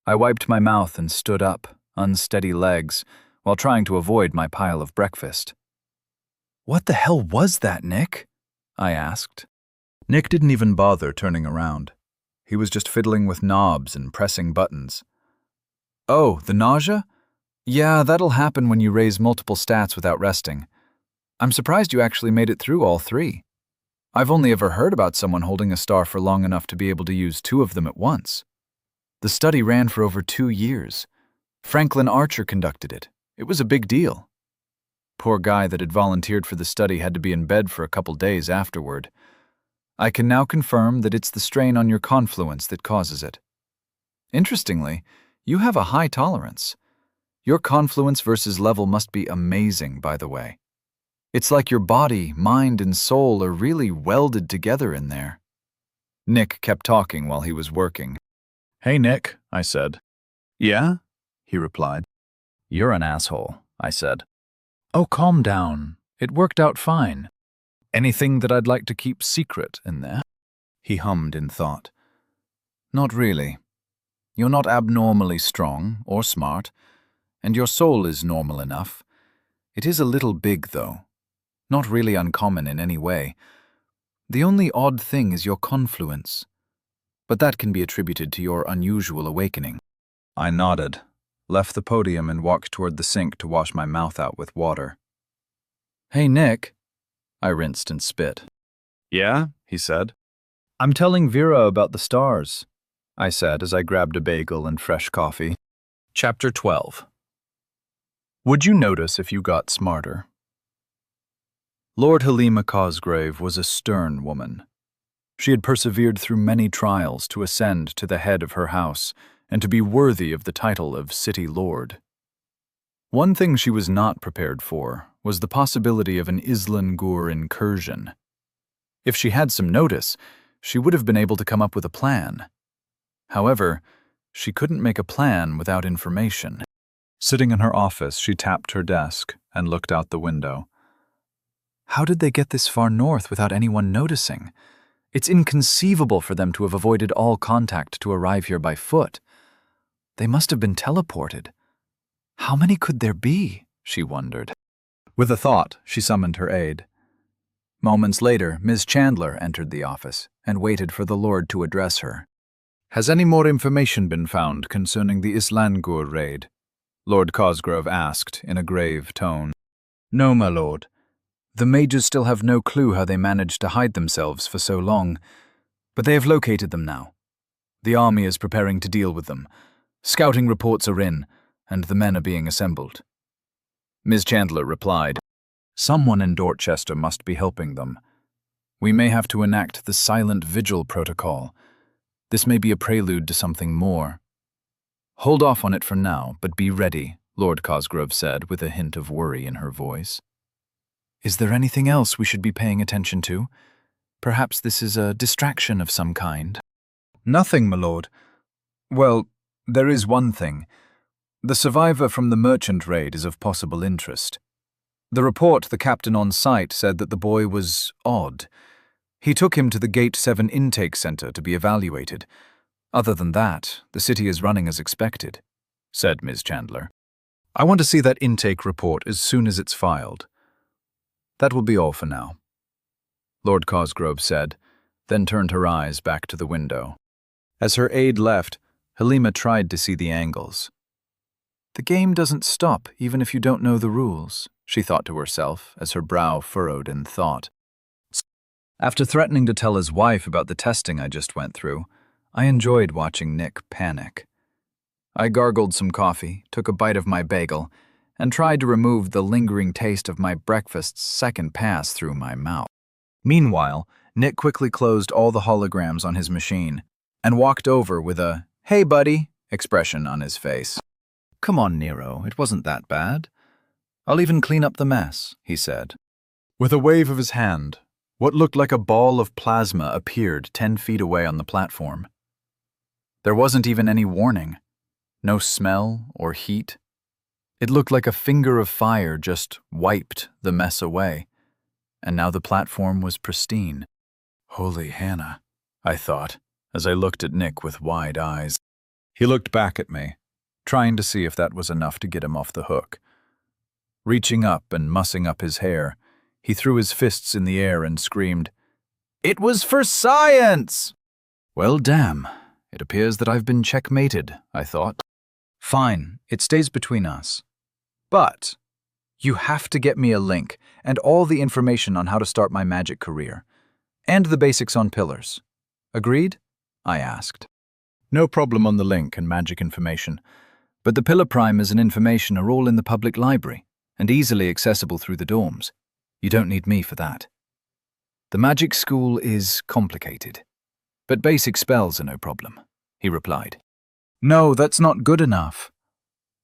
I wiped my mouth and stood up, unsteady legs, while trying to avoid my pile of breakfast. "What the hell was that, Nick?" I asked. Nick didn't even bother turning around. He was just fiddling with knobs and pressing buttons. "Oh, the nausea? Yeah, that'll happen when you raise multiple stats without resting. I'm surprised you actually made it through all 3. I've only ever heard about someone holding a star for long enough to be able to use 2 of them at once." The study ran for over 2 years. Franklin Archer conducted it. It was a big deal. Poor guy that had volunteered for the study had to be in bed for a couple days afterward. I can now confirm that it's the strain on your confluence that causes it. Interestingly, you have a high tolerance. Your confluence versus level must be amazing, by the way. It's like your body, mind, and soul are really welded together in there. Nick kept talking while he was working. "Hey, Nick," I said. Yeah? He replied. "You're an asshole," I said. "Oh, calm down. It worked out fine. Anything that I'd like to keep secret in there?" He hummed in thought. "Not really. You're not abnormally strong or smart, and your soul is normal enough. It is a little big, though. Not really uncommon in any way. The only odd thing is your confluence, but that can be attributed to your unusual awakening." I nodded, left the podium and walked toward the sink to wash my mouth out with water. "Hey, Nick." I rinsed and spit. "Yeah?" he said. "I'm telling Vera about the stars," I said as I grabbed a bagel and fresh coffee. Chapter 12. Would you notice if you got smarter? Lord Halima Cosgrave was a stern woman. She had persevered through many trials to ascend to the head of her house and to be worthy of the title of City Lord. One thing she was not prepared for was the possibility of an Islan Gur incursion. If she had some notice, she would have been able to come up with a plan. However, she couldn't make a plan without information. Sitting in her office, she tapped her desk and looked out the window. How did they get this far north without anyone noticing? It's inconceivable for them to have avoided all contact to arrive here by foot. They must have been teleported. How many could there be? She wondered. With a thought, she summoned her aide. Moments later, Ms. Chandler entered the office and waited for the Lord to address her. "Has any more information been found concerning the Islangur raid?" Lord Cosgrove asked in a grave tone. "No, my lord. The mages still have no clue how they managed to hide themselves for so long, but they have located them now. The army is preparing to deal with them. Scouting reports are in, and the men are being assembled." Ms. Chandler replied, "Someone in Dorchester must be helping them. We may have to enact the silent vigil protocol. This may be a prelude to something more." "Hold off on it for now, but be ready," Lord Cosgrove said with a hint of worry in her voice. "Is there anything else we should be paying attention to? Perhaps this is a distraction of some kind." "Nothing, my lord. Well, there is one thing. The survivor from the merchant raid is of possible interest. The report the captain on site said that the boy was odd. He took him to the Gate 7 intake center to be evaluated. Other than that, the city is running as expected," said Ms. Chandler. "I want to see that intake report as soon as it's filed." "That will be all for now," Lord Cosgrove said, then turned her eyes back to the window. As her aide left, Halima tried to see the angles. "The game doesn't stop even if you don't know the rules," she thought to herself as her brow furrowed in thought. After threatening to tell his wife about the testing I just went through, I enjoyed watching Nick panic. I gargled some coffee, took a bite of my bagel, and tried to remove the lingering taste of my breakfast's second pass through my mouth. Meanwhile, Nick quickly closed all the holograms on his machine and walked over with a "Hey, buddy" expression on his face. "Come on, Nero, it wasn't that bad. I'll even clean up the mess," he said. With a wave of his hand, what looked like a ball of plasma appeared 10 feet away on the platform. There wasn't even any warning. No smell or heat. It looked like a finger of fire just wiped the mess away, and now the platform was pristine. Holy Hannah, I thought, as I looked at Nick with wide eyes. He looked back at me, trying to see if that was enough to get him off the hook. Reaching up and mussing up his hair, he threw his fists in the air and screamed, "It was for science!" Well, damn, it appears that I've been checkmated, I thought. Fine, it stays between us. But you have to get me a link and all the information on how to start my magic career, and the basics on pillars. Agreed? I asked. No problem on the link and magic information. But the pillar primers and information are all in the public library and easily accessible through the dorms. You don't need me for that. The magic school is complicated, but basic spells are no problem, he replied. No, that's not good enough.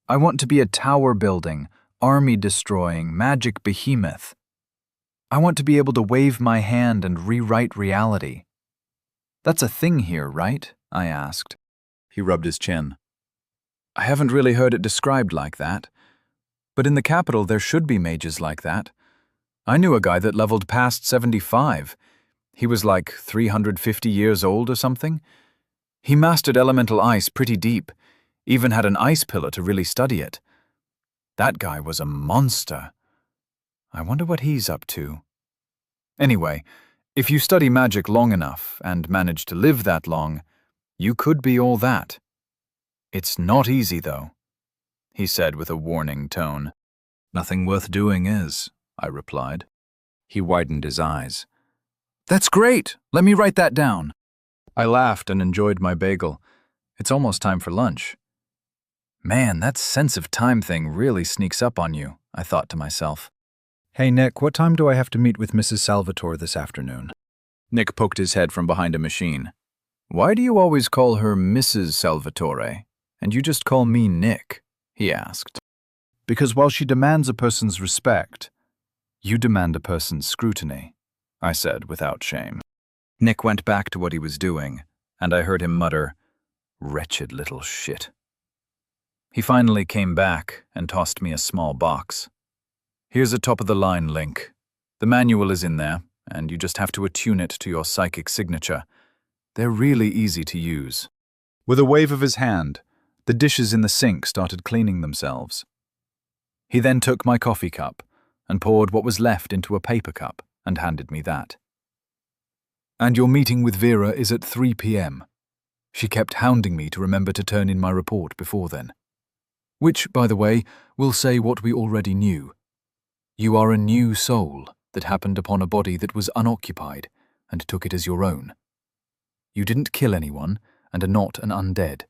I want to be a tower-building, army-destroying, magic behemoth. I want to be able to wave my hand and rewrite reality. That's a thing here, right? I asked. He rubbed his chin. I haven't really heard it described like that. But in the capital there should be mages like that. I knew a guy that leveled past 75. He was like 350 years old or something. He mastered elemental ice pretty deep, even had an ice pillar to really study it. That guy was a monster. I wonder what he's up to. Anyway, if you study magic long enough and manage to live that long, you could be all that. It's not easy, though, he said with a warning tone. Nothing worth doing is, I replied. He widened his eyes. That's great! Let me write that down. I laughed and enjoyed my bagel. It's almost time for lunch. Man, that sense of time thing really sneaks up on you, I thought to myself. Hey, Nick, what time do I have to meet with Mrs. Salvatore this afternoon? Nick poked his head from behind a machine. Why do you always call her Mrs. Salvatore, and you just call me Nick? He asked. Because while she demands a person's respect, you demand a person's scrutiny, I said without shame. Nick went back to what he was doing, and I heard him mutter, "Wretched little shit." He finally came back and tossed me a small box. Here's a top-of-the-line link. The manual is in there, and you just have to attune it to your psychic signature. They're really easy to use. With a wave of his hand, the dishes in the sink started cleaning themselves. He then took my coffee cup and poured what was left into a paper cup and handed me that. And your meeting with Vera is at 3 p.m. She kept hounding me to remember to turn in my report before then. Which, by the way, will say what we already knew. You are a new soul that happened upon a body that was unoccupied and took it as your own. You didn't kill anyone and are not an undead.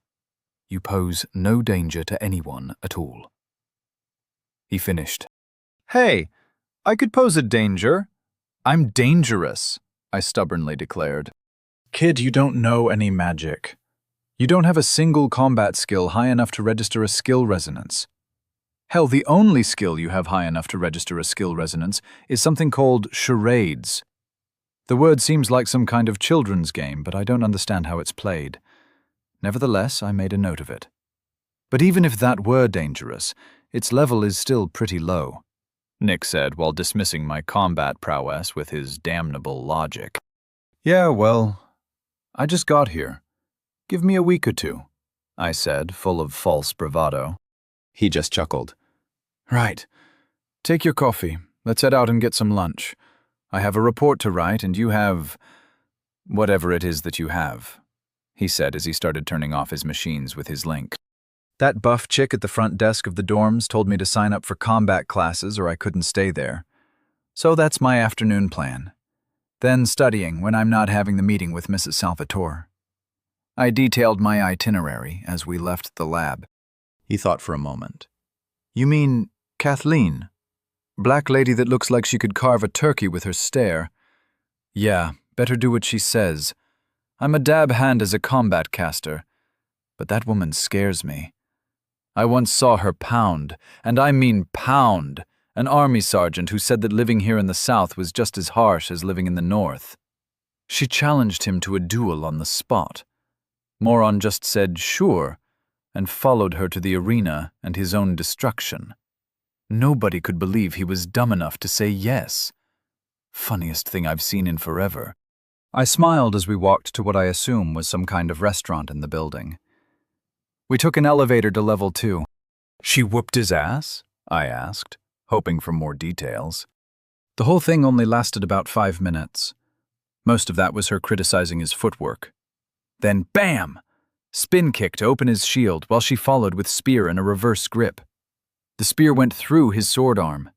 You pose no danger to anyone at all. He finished. Hey, I could pose a danger. I'm dangerous, I stubbornly declared. Kid, you don't know any magic. You don't have a single combat skill high enough to register a skill resonance. Hell, the only skill you have high enough to register a skill resonance is something called charades. The word seems like some kind of children's game, but I don't understand how it's played. Nevertheless, I made a note of it. But even if that were dangerous, its level is still pretty low, Nick said while dismissing my combat prowess with his damnable logic. Yeah, well, I just got here. Give me a week or two, I said, full of false bravado. He just chuckled. Right. Take your coffee. Let's head out and get some lunch. I have a report to write, and you have whatever it is that you have, he said as he started turning off his machines with his link. That buff chick at the front desk of the dorms told me to sign up for combat classes or I couldn't stay there. So that's my afternoon plan. Then studying when I'm not having the meeting with Mrs. Salvatore. I detailed my itinerary as we left the lab. He thought for a moment. You mean Kathleen? Black lady that looks like she could carve a turkey with her stare. Yeah, better do what she says. I'm a dab hand as a combat caster, but that woman scares me. I once saw her pound, and I mean pound, an army sergeant who said that living here in the South was just as harsh as living in the North. She challenged him to a duel on the spot. Moron just said sure, and followed her to the arena and his own destruction. Nobody could believe he was dumb enough to say yes. Funniest thing I've seen in forever. I smiled as we walked to what I assume was some kind of restaurant in the building. We took an elevator to level 2. She whooped his ass? I asked, hoping for more details. The whole thing only lasted about 5 minutes. Most of that was her criticizing his footwork. Then bam! Spin kick to open his shield while she followed with spear and a reverse grip. The spear went through his sword arm.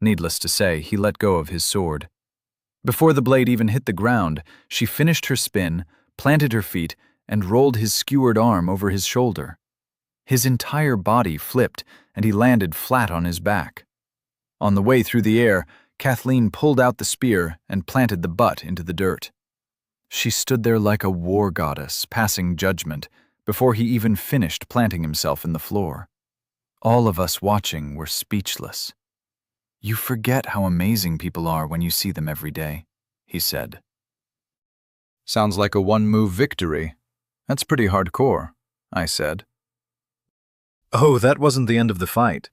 Needless to say, he let go of his sword. Before the blade even hit the ground, she finished her spin, planted her feet, and rolled his skewered arm over his shoulder. His entire body flipped, and he landed flat on his back. On the way through the air, Kathleen pulled out the spear and planted the butt into the dirt. She stood there like a war goddess, passing judgment, before he even finished planting himself in the floor. All of us watching were speechless. "You forget how amazing people are when you see them every day," he said. Sounds like a one-move victory. "That's pretty hardcore," I said. Oh, that wasn't the end of the fight.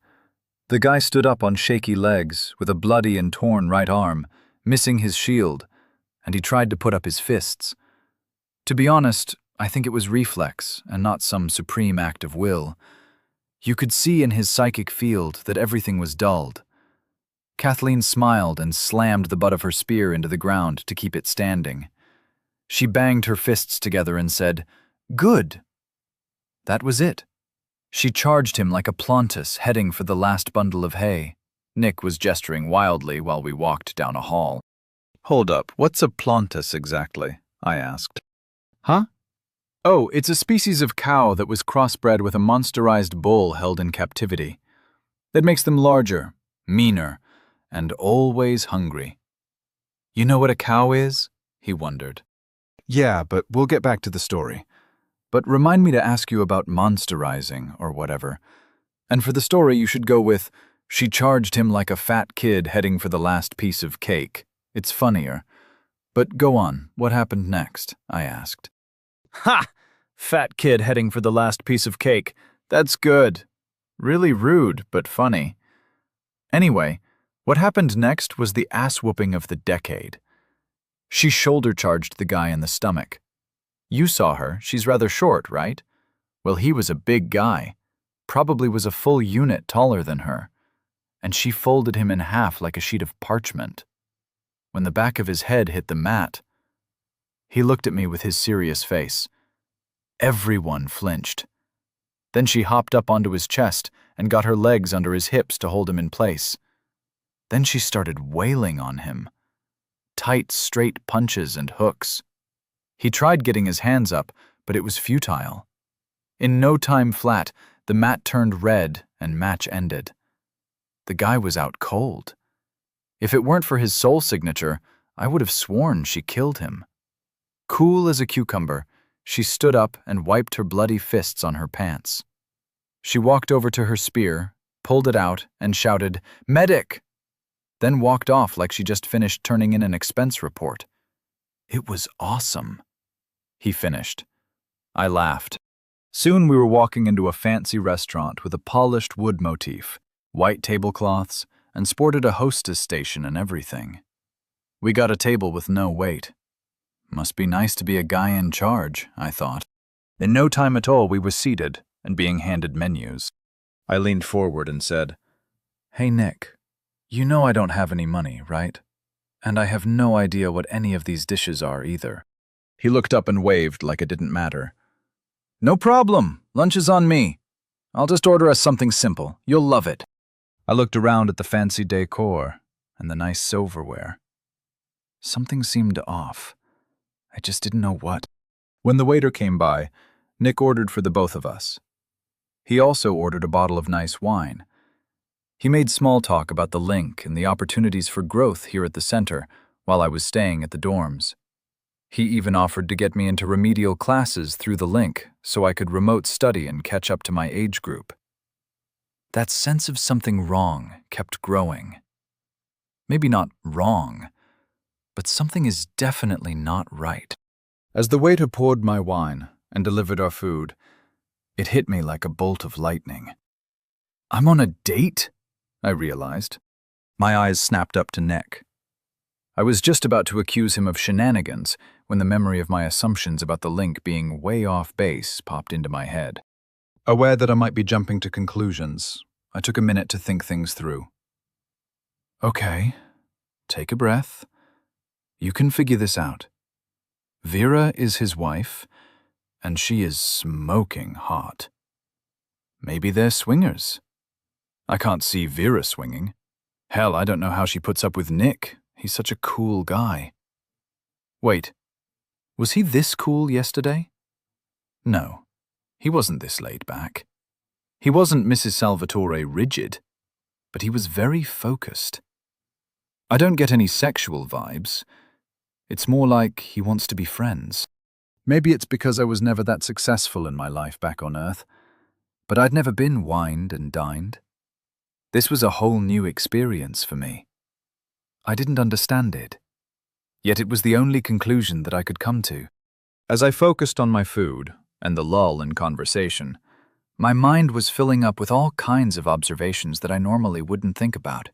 The guy stood up on shaky legs, with a bloody and torn right arm, missing his shield, and he tried to put up his fists. To be honest, I think it was reflex and not some supreme act of will. You could see in his psychic field that everything was dulled. Kathleen smiled and slammed the butt of her spear into the ground to keep it standing. She banged her fists together and said, "Good." That was it. She charged him like a Plontus heading for the last bundle of hay. Nick was gesturing wildly while we walked down a hall. Hold up, what's a Plontus exactly? I asked. Huh? Oh, it's a species of cow that was crossbred with a monsterized bull held in captivity. That makes them larger, meaner, and always hungry. You know what a cow is? He wondered. Yeah, but we'll get back to the story. But remind me to ask you about monsterizing or whatever. And for the story, you should go with, "She charged him like a fat kid heading for the last piece of cake." It's funnier. But go on, what happened next? I asked. Ha! Fat kid heading for the last piece of cake. That's good. Really rude, but funny. Anyway, what happened next was the ass-whooping of the decade. She shoulder-charged the guy in the stomach. You saw her, she's rather short, right? Well, he was a big guy. Probably was a full unit taller than her. And she folded him in half like a sheet of parchment. When the back of his head hit the mat, he looked at me with his serious face. Everyone flinched. Then she hopped up onto his chest and got her legs under his hips to hold him in place. Then she started wailing on him. Tight, straight punches and hooks. He tried getting his hands up, but it was futile. In no time flat, the mat turned red and match ended. The guy was out cold. If it weren't for his soul signature, I would have sworn she killed him. Cool as a cucumber, she stood up and wiped her bloody fists on her pants. She walked over to her spear, pulled it out, and shouted, "Medic!" Then walked off like she just finished turning in an expense report. It was awesome. He finished. I laughed. Soon we were walking into a fancy restaurant with a polished wood motif, white tablecloths, and sported a hostess station and everything. We got a table with no wait. Must be nice to be a guy in charge, I thought. In no time at all, we were seated and being handed menus. I leaned forward and said, "Hey, Nick, you know I don't have any money, right? And I have no idea what any of these dishes are either." He looked up and waved like it didn't matter. "No problem. Lunch is on me. I'll just order us something simple. You'll love it." I looked around at the fancy decor and the nice silverware. Something seemed off. I just didn't know what. When the waiter came by, Nick ordered for the both of us. He also ordered a bottle of nice wine. He made small talk about the link and the opportunities for growth here at the center while I was staying at the dorms. He even offered to get me into remedial classes through the link so I could remote study and catch up to my age group. That sense of something wrong kept growing. Maybe not wrong, but something is definitely not right. As the waiter poured my wine and delivered our food, it hit me like a bolt of lightning. I'm on a date? I realized. My eyes snapped up to Nick. I was just about to accuse him of shenanigans when the memory of my assumptions about the link being way off base popped into my head. Aware that I might be jumping to conclusions, I took a minute to think things through. Okay, take a breath. You can figure this out. Vera is his wife, and she is smoking hot. Maybe they're swingers. I can't see Vera swinging. Hell, I don't know how she puts up with Nick. He's such a cool guy. Wait, was he this cool yesterday? No, he wasn't this laid back. He wasn't Mrs. Salvatore rigid, but he was very focused. I don't get any sexual vibes. It's more like he wants to be friends. Maybe it's because I was never that successful in my life back on Earth, but I'd never been wined and dined. This was a whole new experience for me. I didn't understand it, yet it was the only conclusion that I could come to. As I focused on my food and the lull in conversation, my mind was filling up with all kinds of observations that I normally wouldn't think about.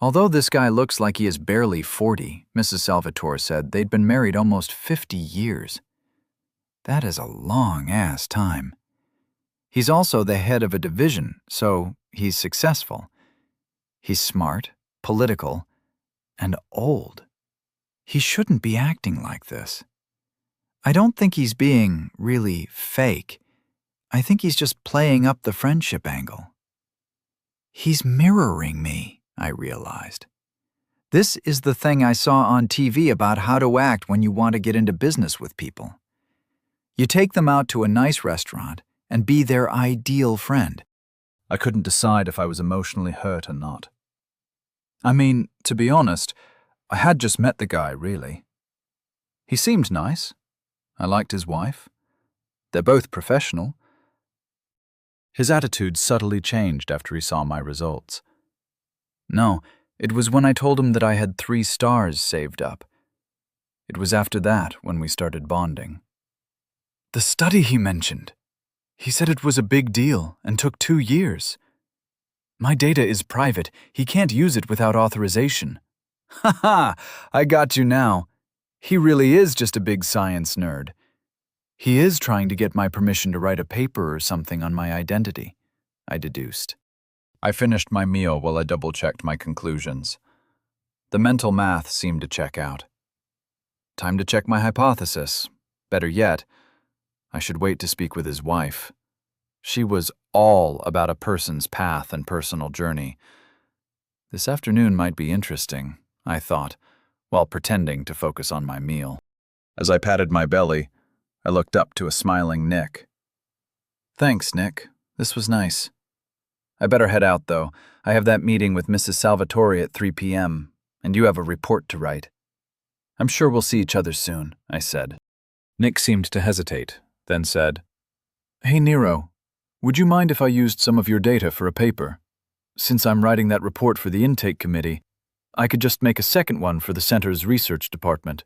Although this guy looks like he is barely 40, Mrs. Salvatore said they'd been married almost 50 years. That is a long-ass time. He's also the head of a division, so he's successful. He's smart, political, and old. He shouldn't be acting like this. I don't think he's being really fake. I think he's just playing up the friendship angle. He's mirroring me, I realized. This is the thing I saw on TV about how to act when you want to get into business with people. You take them out to a nice restaurant and be their ideal friend. I couldn't decide if I was emotionally hurt or not. I mean, to be honest, I had just met the guy, really. He seemed nice. I liked his wife. They're both professional. His attitude subtly changed after he saw my results. No, it was when I told him that I had 3 stars saved up. It was after that when we started bonding. The study he mentioned. He said it was a big deal and took 2 years. My data is private. He can't use it without authorization. Ha ha! I got you now. He really is just a big science nerd. He is trying to get my permission to write a paper or something on my identity, I deduced. I finished my meal while I double-checked my conclusions. The mental math seemed to check out. Time to check my hypothesis. Better yet, I should wait to speak with his wife. She was all about a person's path and personal journey. This afternoon might be interesting, I thought, while pretending to focus on my meal. As I patted my belly, I looked up to a smiling Nick. Thanks, Nick. This was nice. I better head out, though. I have that meeting with Mrs. Salvatore at 3 p.m., and you have a report to write. I'm sure we'll see each other soon, I said. Nick seemed to hesitate, then said, Hey, Nero, would you mind if I used some of your data for a paper? Since I'm writing that report for the intake committee, I could just make a second one for the center's research department.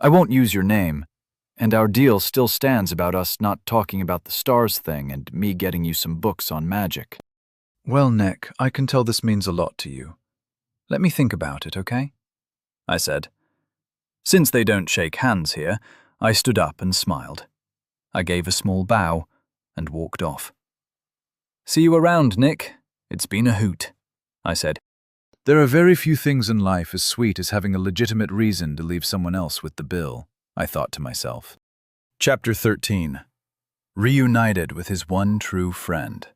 I won't use your name, and our deal still stands about us not talking about the stars thing and me getting you some books on magic. Well, Nick, I can tell this means a lot to you. Let me think about it, okay? I said. Since they don't shake hands here, I stood up and smiled. I gave a small bow and walked off. See you around, Nick. It's been a hoot, I said. There are very few things in life as sweet as having a legitimate reason to leave someone else with the bill, I thought to myself. Chapter 13. Reunited with his one true friend.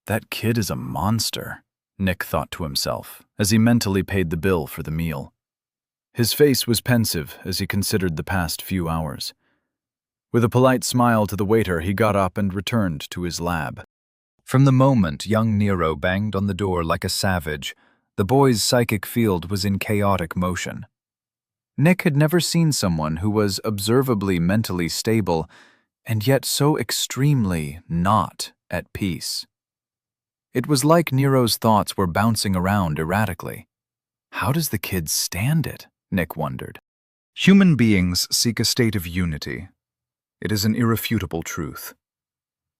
That kid is a monster, Nick thought to himself, as he mentally paid the bill for the meal. His face was pensive as he considered the past few hours. With a polite smile to the waiter, he got up and returned to his lab. From the moment young Nero banged on the door like a savage, the boy's psychic field was in chaotic motion. Nick had never seen someone who was observably mentally stable and yet so extremely not at peace. It was like Nero's thoughts were bouncing around erratically. How does the kid stand it? Nick wondered. Human beings seek a state of unity. It is an irrefutable truth.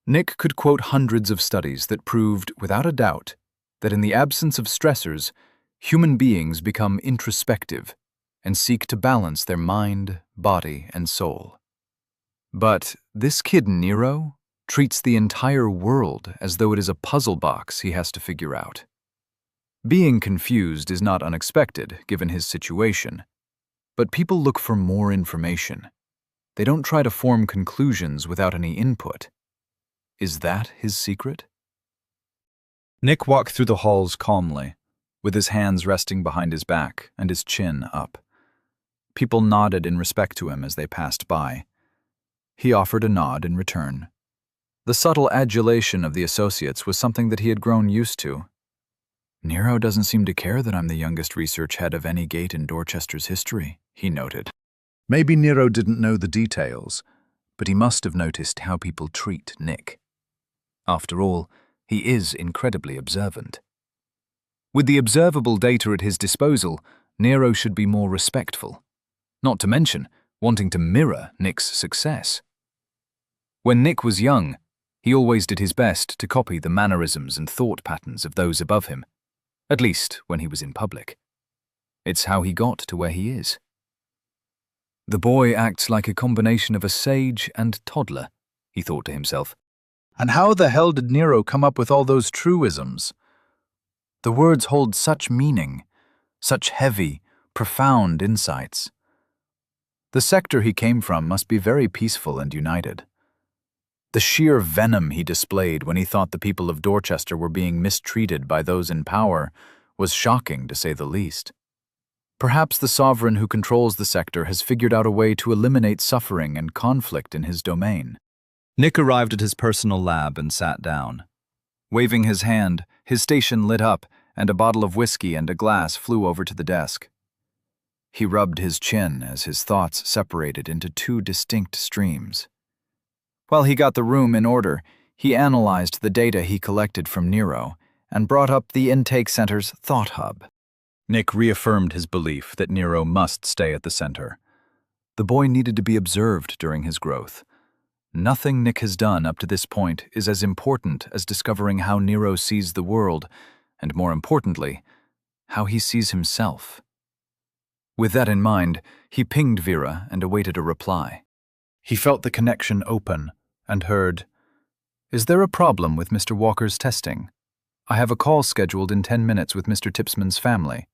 Nick could quote hundreds of studies that proved, without a doubt, that in the absence of stressors, human beings become introspective and seek to balance their mind, body, and soul. But this kid Nero treats the entire world as though it is a puzzle box he has to figure out. Being confused is not unexpected, given his situation, but people look for more information. They don't try to form conclusions without any input. Is that his secret? Nick walked through the halls calmly, with his hands resting behind his back and his chin up. People nodded in respect to him as they passed by. He offered a nod in return. The subtle adulation of the associates was something that he had grown used to. Nero doesn't seem to care that I'm the youngest research head of any gate in Dorchester's history, he noted. Maybe Nero didn't know the details, but he must have noticed how people treat Nick. After all, he is incredibly observant. With the observable data at his disposal, Nero should be more respectful, not to mention wanting to mirror Nick's success. When Nick was young, he always did his best to copy the mannerisms and thought patterns of those above him, at least when he was in public. It's how he got to where he is. The boy acts like a combination of a sage and toddler, he thought to himself. And how the hell did Nero come up with all those truisms? The words hold such meaning, such heavy, profound insights. The sector he came from must be very peaceful and united. The sheer venom he displayed when he thought the people of Dorchester were being mistreated by those in power was shocking, to say the least. Perhaps the sovereign who controls the sector has figured out a way to eliminate suffering and conflict in his domain. Nick arrived at his personal lab and sat down. Waving his hand, his station lit up, and a bottle of whiskey and a glass flew over to the desk. He rubbed his chin as his thoughts separated into two distinct streams. While he got the room in order, he analyzed the data he collected from Nero and brought up the intake center's thought hub. Nick reaffirmed his belief that Nero must stay at the center. The boy needed to be observed during his growth. Nothing Nick has done up to this point is as important as discovering how Nero sees the world, and more importantly, how he sees himself. With that in mind, he pinged Vera and awaited a reply. He felt the connection open and heard, "Is there a problem with Mr. Walker's testing? I have a call scheduled in 10 minutes with Mr. Tipsman's family,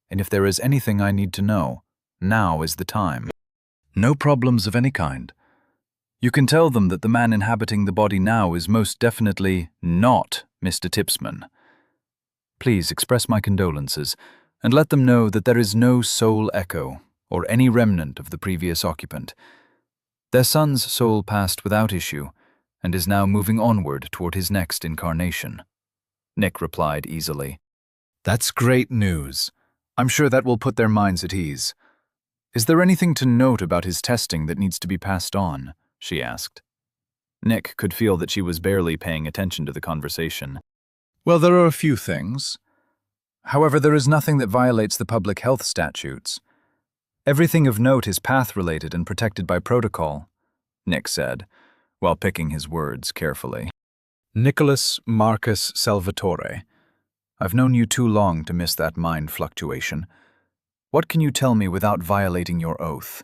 and if there is anything I need to know, now is the time." "No problems of any kind. You can tell them that the man inhabiting the body now is most definitely not Mr. Tipsman. Please express my condolences, and let them know that there is no soul echo or any remnant of the previous occupant. Their son's soul passed without issue and is now moving onward toward his next incarnation." Nick replied easily. "That's great news. I'm sure that will put their minds at ease. Is there anything to note about his testing that needs to be passed on?" she asked. Nick could feel that she was barely paying attention to the conversation. "Well, there are a few things. However, there is nothing that violates the public health statutes. Everything of note is path-related and protected by protocol," Nick said, while picking his words carefully. "Nicholas Marcus Salvatore. I've known you too long to miss that mind fluctuation. What can you tell me without violating your oath?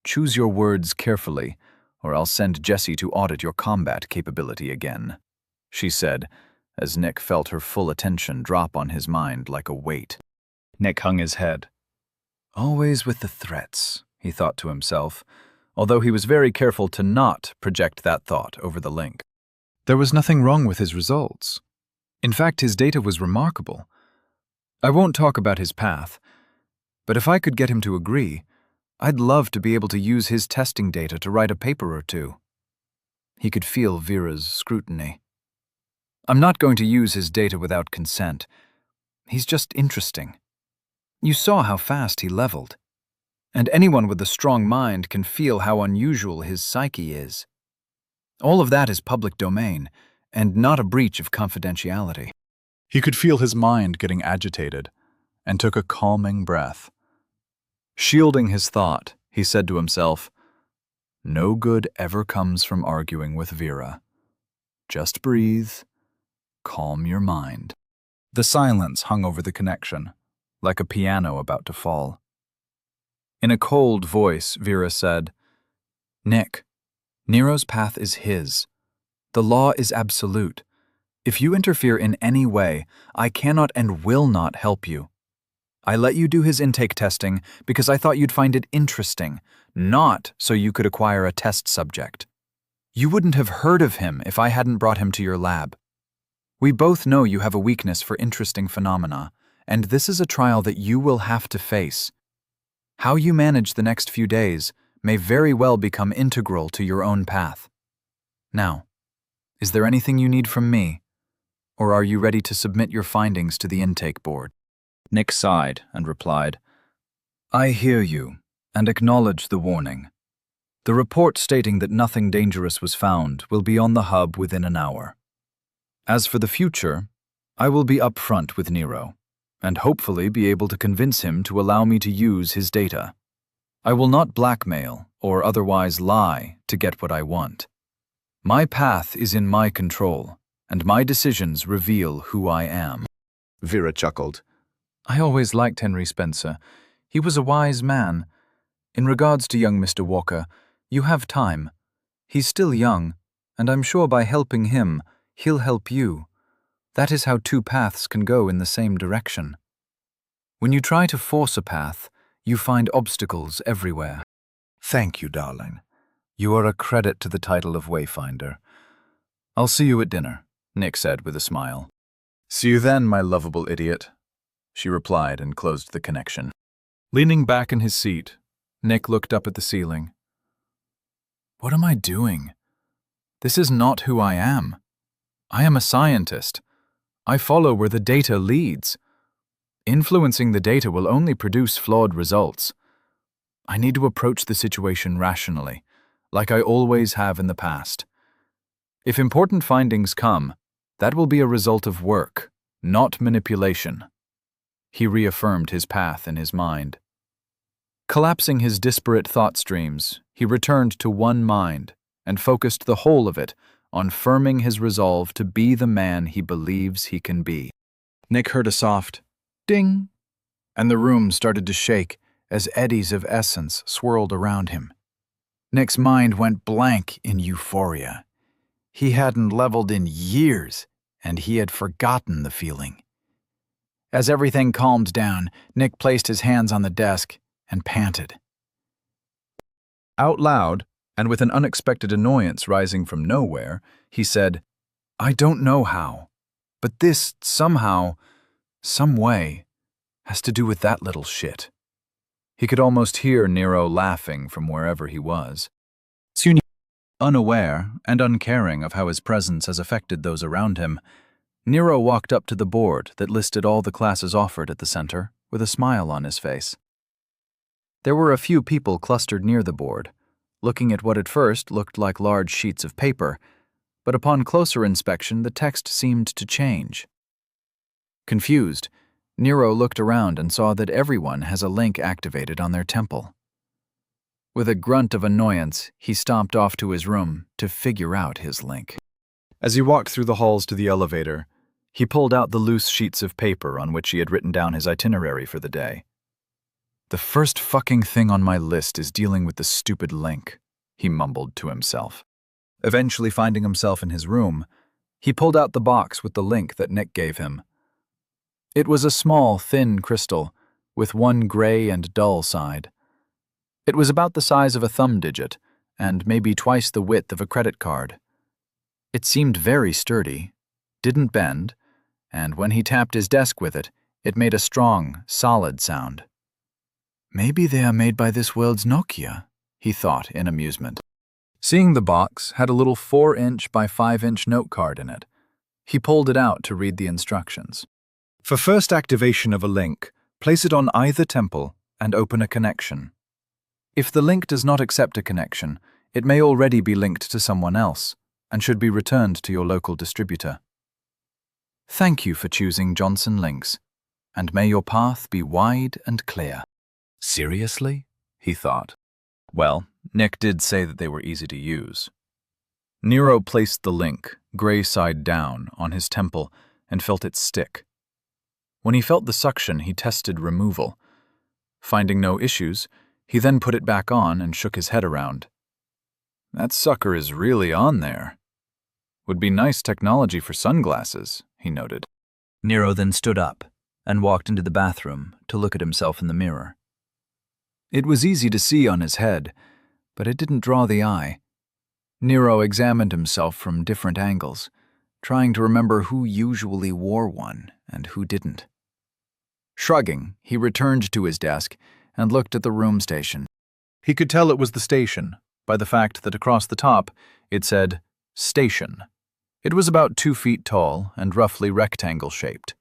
Choose your words carefully, or I'll send Jesse to audit your combat capability again," she said, as Nick felt her full attention drop on his mind like a weight. Nick hung his head. Always with the threats, he thought to himself, although he was very careful to not project that thought over the link. There was nothing wrong with his results. In fact, his data was remarkable. I won't talk about his path, but if I could get him to agree, I'd love to be able to use his testing data to write a paper or two. He could feel Vera's scrutiny. I'm not going to use his data without consent. He's just interesting. You saw how fast he leveled. And anyone with a strong mind can feel how unusual his psyche is. All of that is public domain, and not a breach of confidentiality." He could feel his mind getting agitated, and took a calming breath. Shielding his thought, he said to himself, "No good ever comes from arguing with Vera. Just breathe, calm your mind." The silence hung over the connection, like a piano about to fall. In a cold voice, Vera said, "Nick, Nero's path is his. The law is absolute. If you interfere in any way, I cannot and will not help you. I let you do his intake testing because I thought you'd find it interesting, not so you could acquire a test subject. You wouldn't have heard of him if I hadn't brought him to your lab. We both know you have a weakness for interesting phenomena, and this is a trial that you will have to face. How you manage the next few days may very well become integral to your own path. Now, is there anything you need from me, or are you ready to submit your findings to the intake board? Nick sighed and replied, I hear you and acknowledge the warning. The report stating that nothing dangerous was found will be on the hub within an hour. As for the future, I will be upfront with Nero, and hopefully be able to convince him to allow me to use his data. I will not blackmail or otherwise lie to get what I want. My path is in my control, and my decisions reveal who I am. Vera chuckled. I always liked Henry Spencer. He was a wise man. In regards to young Mr. Walker, you have time. He's still young, and I'm sure by helping him, he'll help you. That is how two paths can go in the same direction. When you try to force a path, you find obstacles everywhere. Thank you, darling. You are a credit to the title of Wayfinder. I'll see you at dinner, Nick said with a smile. See you then, my lovable idiot, she replied and closed the connection. Leaning back in his seat, Nick looked up at the ceiling. What am I doing? This is not who I am. I am a scientist. I follow where the data leads. Influencing the data will only produce flawed results. I need to approach the situation rationally, like I always have in the past. If important findings come, that will be a result of work, not manipulation. He reaffirmed his path in his mind. Collapsing his disparate thought streams, he returned to one mind and focused the whole of it on firming his resolve to be the man he believes he can be. Nick heard a soft ding, and the room started to shake as eddies of essence swirled around him. Nick's mind went blank in euphoria. He hadn't leveled in years, and he had forgotten the feeling. As everything calmed down, Nick placed his hands on the desk and panted. Out loud, and with an unexpected annoyance rising from nowhere, he said, I don't know how, but this somehow, some way, has to do with that little shit. He could almost hear Nero laughing from wherever he was. Unaware and uncaring of how his presence has affected those around him, Nero walked up to the board that listed all the classes offered at the center with a smile on his face. There were a few people clustered near the board, looking at what at first looked like large sheets of paper, but upon closer inspection the text seemed to change. Confused, Nero looked around and saw that everyone has a link activated on their temple. With a grunt of annoyance, he stomped off to his room to figure out his link. As he walked through the halls to the elevator, he pulled out the loose sheets of paper on which he had written down his itinerary for the day. The first fucking thing on my list is dealing with the stupid link, he mumbled to himself. Eventually finding himself in his room, he pulled out the box with the link that Nick gave him. It was a small, thin crystal, with one gray and dull side. It was about the size of a thumb digit, and maybe twice the width of a credit card. It seemed very sturdy, didn't bend, and when he tapped his desk with it, it made a strong, solid sound. Maybe they are made by this world's Nokia, he thought in amusement. Seeing the box had a little 4-inch by 5-inch note card in it, he pulled it out to read the instructions. For first activation of a link, place it on either temple and open a connection. If the link does not accept a connection, it may already be linked to someone else and should be returned to your local distributor. Thank you for choosing Johnson Links, and may your path be wide and clear. Seriously? He thought. Well, Nick did say that they were easy to use. Nero placed the link, gray side down, on his temple and felt it stick. When he felt the suction, he tested removal. Finding no issues, he then put it back on and shook his head around. That sucker is really on there. Would be nice technology for sunglasses, he noted. Nero then stood up and walked into the bathroom to look at himself in the mirror. It was easy to see on his head, but it didn't draw the eye. Nero examined himself from different angles, trying to remember who usually wore one and who didn't. Shrugging, he returned to his desk and looked at the room station. He could tell it was the station by the fact that across the top it said, "Station." It was about 2 feet tall and roughly rectangle-shaped.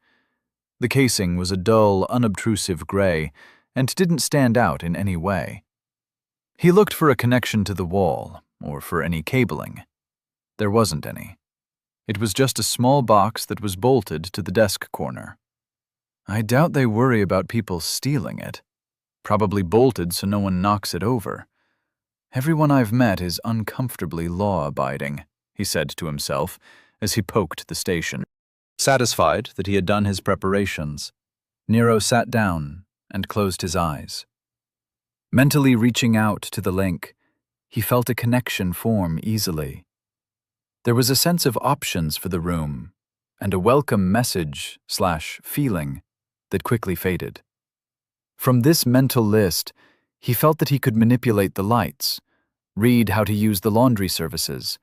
The casing was a dull, unobtrusive gray and didn't stand out in any way. He looked for a connection to the wall or for any cabling. There wasn't any. It was just a small box that was bolted to the desk corner. I doubt they worry about people stealing it. Probably bolted so no one knocks it over. Everyone I've met is uncomfortably law-abiding, he said to himself as he poked the station. Satisfied that he had done his preparations, Nero sat down and closed his eyes. Mentally reaching out to the link, he felt a connection form easily. There was a sense of options for the room and a welcome message/feeling that quickly faded. From this mental list, he felt that he could manipulate the lights, read how to use the laundry services,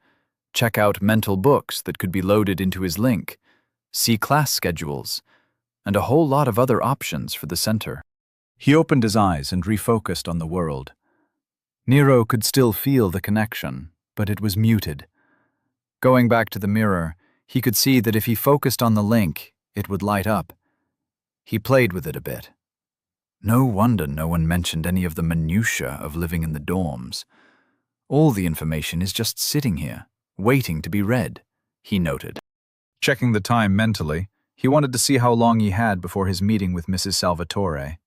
check out mental books that could be loaded into his link, see class schedules, and a whole lot of other options for the center. He opened his eyes and refocused on the world. Nero could still feel the connection, but it was muted. Going back to the mirror, he could see that if he focused on the link, it would light up. He played with it a bit. No wonder no one mentioned any of the minutiae of living in the dorms. All the information is just sitting here, waiting to be read, he noted. Checking the time mentally, he wanted to see how long he had before his meeting with Mrs. Salvatore.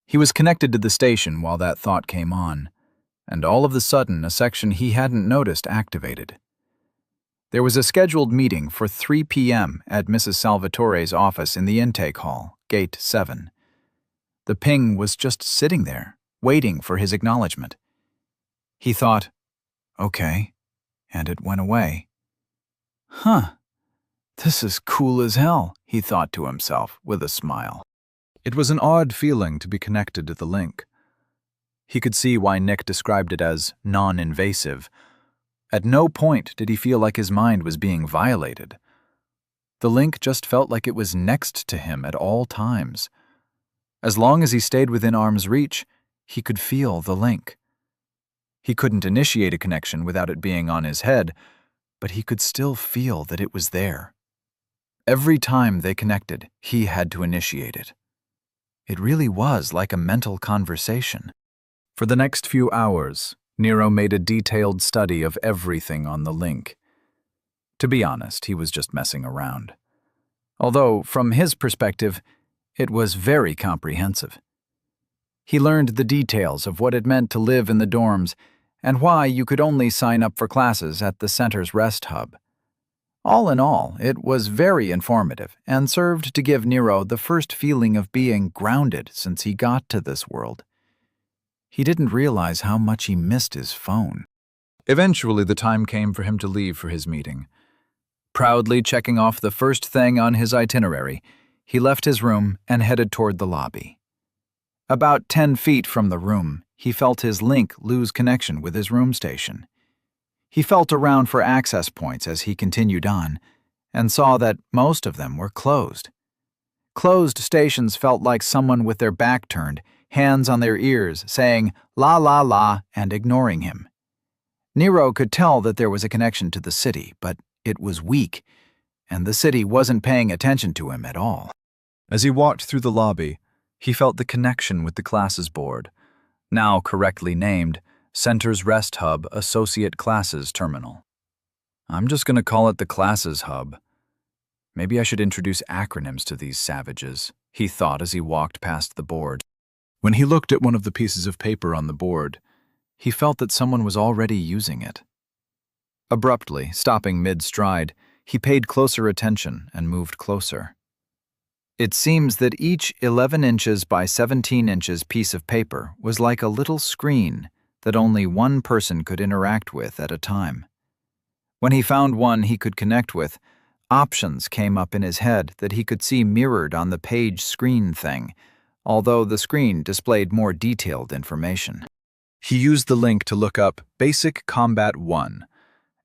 He was connected to the station while that thought came on, and all of a sudden a section he hadn't noticed activated. There was a scheduled meeting for 3 p.m. at Mrs. Salvatore's office in the intake hall, Gate 7. The ping was just sitting there, waiting for his acknowledgement. He thought, okay, and it went away. Huh, this is cool as hell, he thought to himself with a smile. It was an odd feeling to be connected to the link. He could see why Nick described it as non-invasive. At no point did he feel like his mind was being violated. The link just felt like it was next to him at all times. As long as he stayed within arm's reach, he could feel the link. He couldn't initiate a connection without it being on his head, but he could still feel that it was there. Every time they connected, he had to initiate it. It really was like a mental conversation. For the next few hours, Nero made a detailed study of everything on the link. To be honest, he was just messing around. Although, from his perspective, it was very comprehensive. He learned the details of what it meant to live in the dorms and why you could only sign up for classes at the center's rest hub. All in all, it was very informative and served to give Nero the first feeling of being grounded since he got to this world. He didn't realize how much he missed his phone. Eventually, the time came for him to leave for his meeting. Proudly checking off the first thing on his itinerary, he left his room and headed toward the lobby. About 10 feet from the room, he felt his link lose connection with his room station. He felt around for access points as he continued on, and saw that most of them were closed. Closed stations felt like someone with their back turned, hands on their ears, saying la la la and ignoring him. Nero could tell that there was a connection to the city, but it was weak, and the city wasn't paying attention to him at all. As he walked through the lobby, he felt the connection with the classes board, now correctly named Center's Rest Hub Associate Classes Terminal. I'm just going to call it the Classes Hub. Maybe I should introduce acronyms to these savages, he thought as he walked past the board. When he looked at one of the pieces of paper on the board, he felt that someone was already using it. Abruptly, stopping mid-stride, he paid closer attention and moved closer. It seems that each 11 inches by 17 inches piece of paper was like a little screen that only one person could interact with at a time. When he found one he could connect with, options came up in his head that he could see mirrored on the page screen thing, although the screen displayed more detailed information. He used the link to look up Basic Combat 1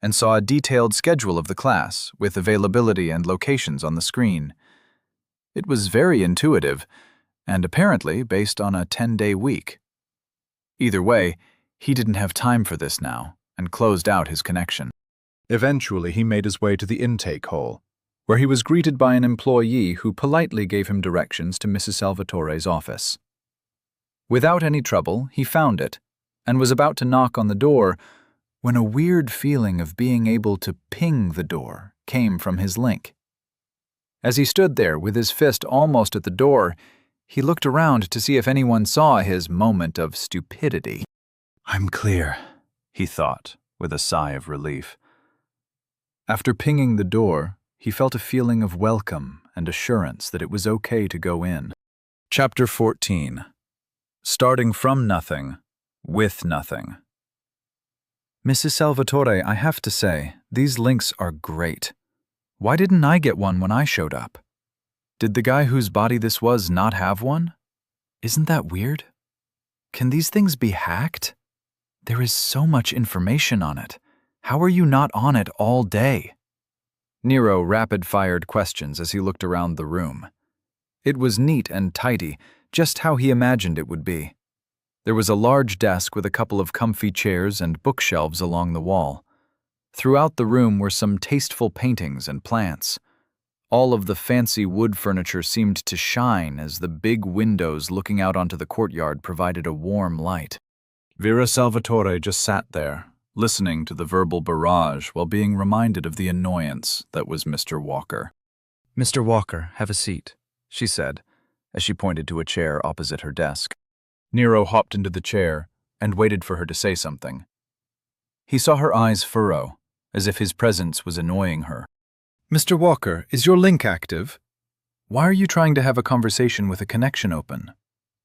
and saw a detailed schedule of the class with availability and locations on the screen. It was very intuitive and apparently based on a 10-day week. Either way, he didn't have time for this now, and closed out his connection. Eventually, he made his way to the intake hall, where he was greeted by an employee who politely gave him directions to Mrs. Salvatore's office. Without any trouble, he found it, and was about to knock on the door when a weird feeling of being able to ping the door came from his link. As he stood there with his fist almost at the door, he looked around to see if anyone saw his moment of stupidity. I'm clear, he thought, with a sigh of relief. After pinging the door, he felt a feeling of welcome and assurance that it was okay to go in. Chapter 14. Starting from nothing, with nothing. Mrs. Salvatore, I have to say, these links are great. Why didn't I get one when I showed up? Did the guy whose body this was not have one? Isn't that weird? Can these things be hacked? There is so much information on it. How are you not on it all day? Nero rapid-fired questions as he looked around the room. It was neat and tidy, just how he imagined it would be. There was a large desk with a couple of comfy chairs and bookshelves along the wall. Throughout the room were some tasteful paintings and plants. All of the fancy wood furniture seemed to shine as the big windows looking out onto the courtyard provided a warm light. Vera Salvatore just sat there, listening to the verbal barrage while being reminded of the annoyance that was Mr. Walker. Mr. Walker, have a seat, she said, as she pointed to a chair opposite her desk. Nero hopped into the chair and waited for her to say something. He saw her eyes furrow, as if his presence was annoying her. Mr. Walker, is your link active? Why are you trying to have a conversation with a connection open?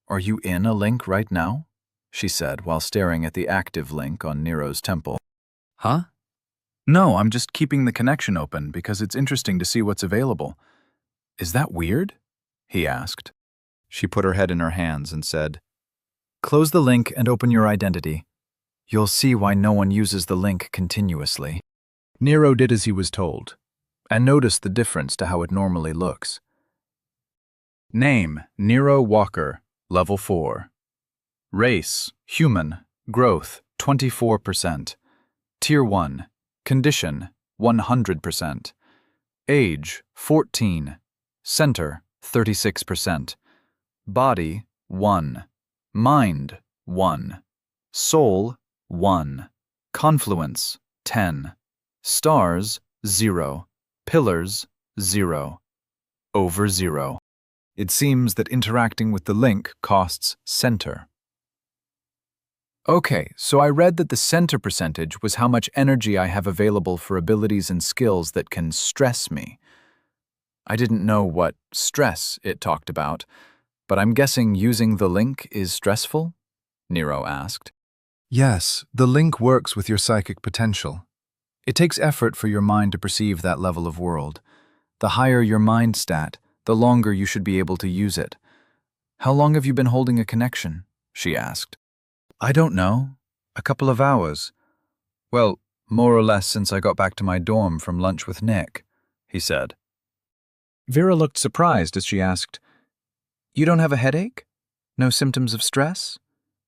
Are you in a link right now? She said while staring at the active link on Nero's temple. Huh? No, I'm just keeping the connection open because it's interesting to see what's available. Is that weird? He asked. She put her head in her hands and said, Close the link and open your identity. You'll see why no one uses the link continuously. Nero did as he was told, and noticed the difference to how it normally looks. Name, Nero Walker, Level 4. Race, Human, Growth, 24%. Tier 1, Condition, 100%. Age, 14. Center, 36%. Body, 1. Mind, 1. Soul, 1. Confluence, 10. Stars, 0. Pillars, 0. Over 0. It seems that interacting with the link costs center. Okay, so I read that the center percentage was how much energy I have available for abilities and skills that can stress me. I didn't know what stress it talked about, but I'm guessing using the link is stressful? Nero asked. Yes, the link works with your psychic potential. It takes effort for your mind to perceive that level of world. The higher your mind stat, the longer you should be able to use it. How long have you been holding a connection? She asked. I don't know. A couple of hours. Well, more or less since I got back to my dorm from lunch with Nick, he said. Vera looked surprised as she asked, You don't have a headache? No symptoms of stress?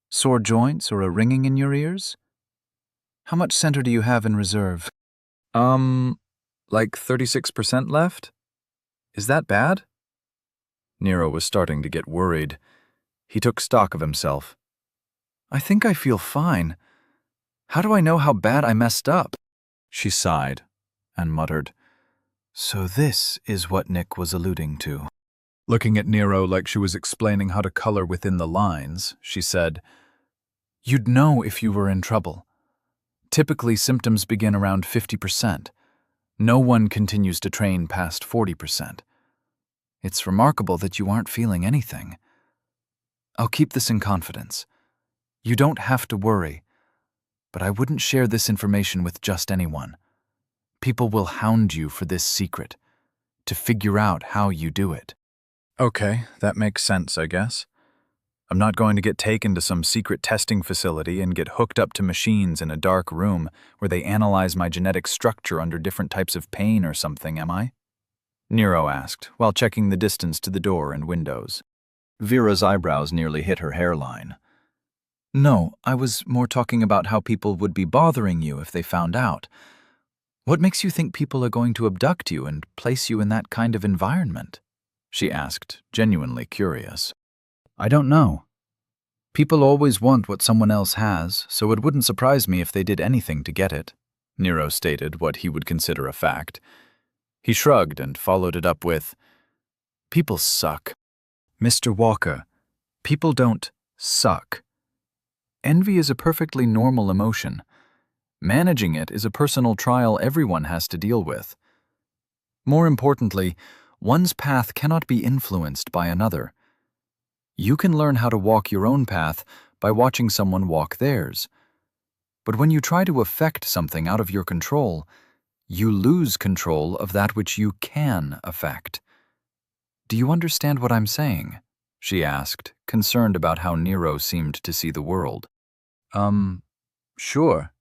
Sore joints or a ringing in your ears? How much center do you have in reserve? Like 36% left? Is that bad? Nero was starting to get worried. He took stock of himself. I think I feel fine. How do I know how bad I messed up? She sighed and muttered, So this is what Nick was alluding to. Looking at Nero like she was explaining how to color within the lines, she said, You'd know if you were in trouble. Typically, symptoms begin around 50%. No one continues to train past 40%. It's remarkable that you aren't feeling anything. I'll keep this in confidence. You don't have to worry, but I wouldn't share this information with just anyone. People will hound you for this secret, to figure out how you do it. Okay, that makes sense, I guess. I'm not going to get taken to some secret testing facility and get hooked up to machines in a dark room where they analyze my genetic structure under different types of pain or something, am I? Nero asked, while checking the distance to the door and windows. Vera's eyebrows nearly hit her hairline. No, I was more talking about how people would be bothering you if they found out. What makes you think people are going to abduct you and place you in that kind of environment? She asked, genuinely curious. I don't know. People always want what someone else has, so it wouldn't surprise me if they did anything to get it, Nero stated what he would consider a fact. He shrugged and followed it up with, "People suck. Mr. Walker, people don't suck. Envy is a perfectly normal emotion. Managing it is a personal trial everyone has to deal with. More importantly, one's path cannot be influenced by another. You can learn how to walk your own path by watching someone walk theirs. But when you try to affect something out of your control, you lose control of that which you can affect. Do you understand what I'm saying?" she asked, concerned about how Nero seemed to see the world. Sure.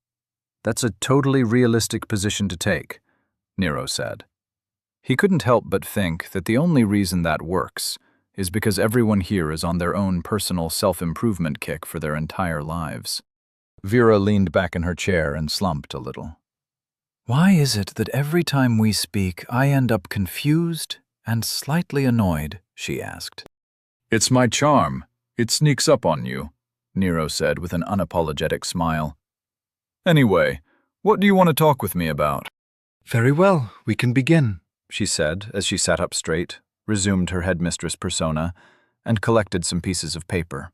That's a totally realistic position to take," Nero said. He couldn't help but think that the only reason that works is because everyone here is on their own personal self-improvement kick for their entire lives. Vera leaned back in her chair and slumped a little. "Why is it that every time we speak, I end up confused and slightly annoyed?" she asked. "It's my charm. It sneaks up on you," Nero said with an unapologetic smile. "Anyway, what do you want to talk with me about?" Very well, we can begin. she said as she sat up straight, resumed her headmistress persona, and collected some pieces of paper.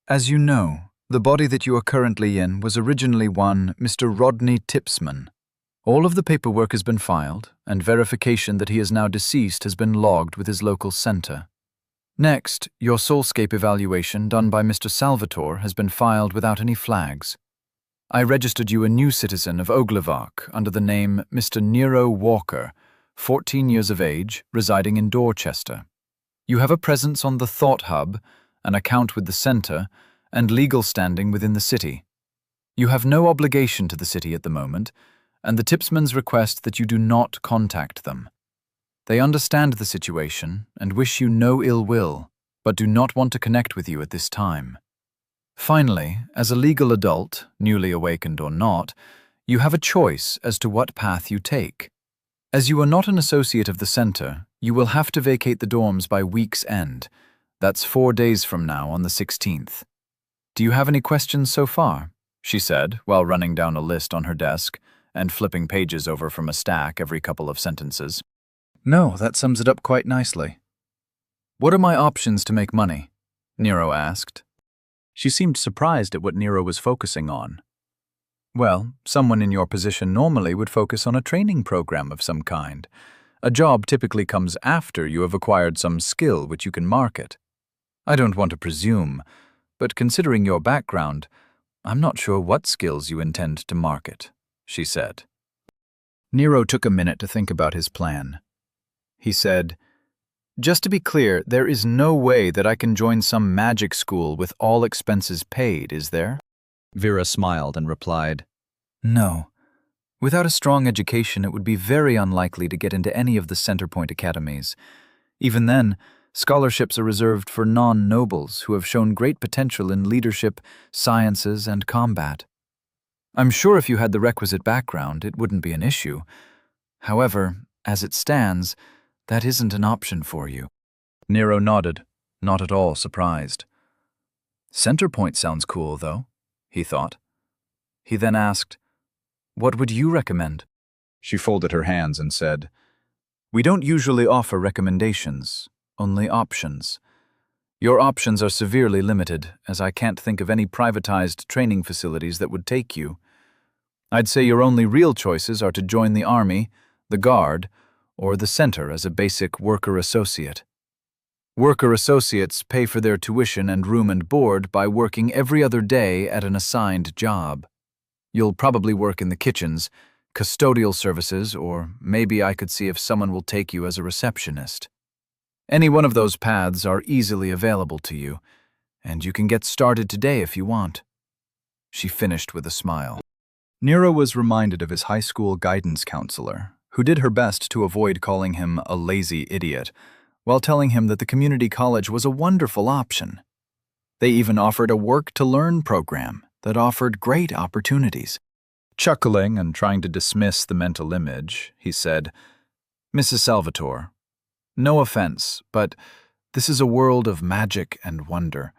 "As you know, the body that you are currently in was originally one Mr. Rodney Tipsman. All of the paperwork has been filed, and verification that he is now deceased has been logged with his local center. Next, your soulscape evaluation done by Mr. Salvatore has been filed without any flags. I registered you a new citizen of Oglevok under the name Mr. Nero Walker, 14 years of age, residing in Dorchester. You have a presence on the Thought Hub, an account with the center, and legal standing within the city. You have no obligation to the city at the moment, and the Tipsmans request that you do not contact them. They understand the situation and wish you no ill will, but do not want to connect with you at this time. Finally, as a legal adult, newly awakened or not, you have a choice as to what path you take. As you are not an associate of the center, you will have to vacate the dorms by week's end. That's 4 days from now on the 16th. Do you have any questions so far?" she said, while running down a list on her desk and flipping pages over from a stack every couple of sentences. "No, that sums it up quite nicely." "What are my options to make money?" Nero asked. She seemed surprised at what Nero was focusing on. "Well, someone in your position normally would focus on a training program of some kind. A job typically comes after you have acquired some skill which you can market. I don't want to presume, but considering your background, I'm not sure what skills you intend to market," she said. Nero took a minute to think about his plan. He said, "Just to be clear, there is no way that I can join some magic school with all expenses paid, is there?" Vera smiled and replied, "No. Without a strong education, it would be very unlikely to get into any of the Centerpoint academies. Even then, scholarships are reserved for non-nobles who have shown great potential in leadership, sciences, and combat. I'm sure if you had the requisite background, it wouldn't be an issue. However, as it stands, that isn't an option for you." Nero nodded, not at all surprised. "Centerpoint sounds cool, though," he thought. He then asked, "What would you recommend?" She folded her hands and said, "We don't usually offer recommendations, only options. Your options are severely limited, as I can't think of any privatized training facilities that would take you. I'd say your only real choices are to join the Army, the Guard, or the Center as a basic worker associate. Worker associates pay for their tuition and room and board by working every other day at an assigned job. You'll probably work in the kitchens, custodial services, or maybe I could see if someone will take you as a receptionist. Any one of those paths are easily available to you, and you can get started today if you want." She finished with a smile. Nero was reminded of his high school guidance counselor, who did her best to avoid calling him a lazy idiot, while telling him that the community college was a wonderful option. They even offered a work-to-learn program that offered great opportunities. Chuckling and trying to dismiss the mental image, he said, "Mrs. Salvatore, no offense, but this is a world of magic and wonder.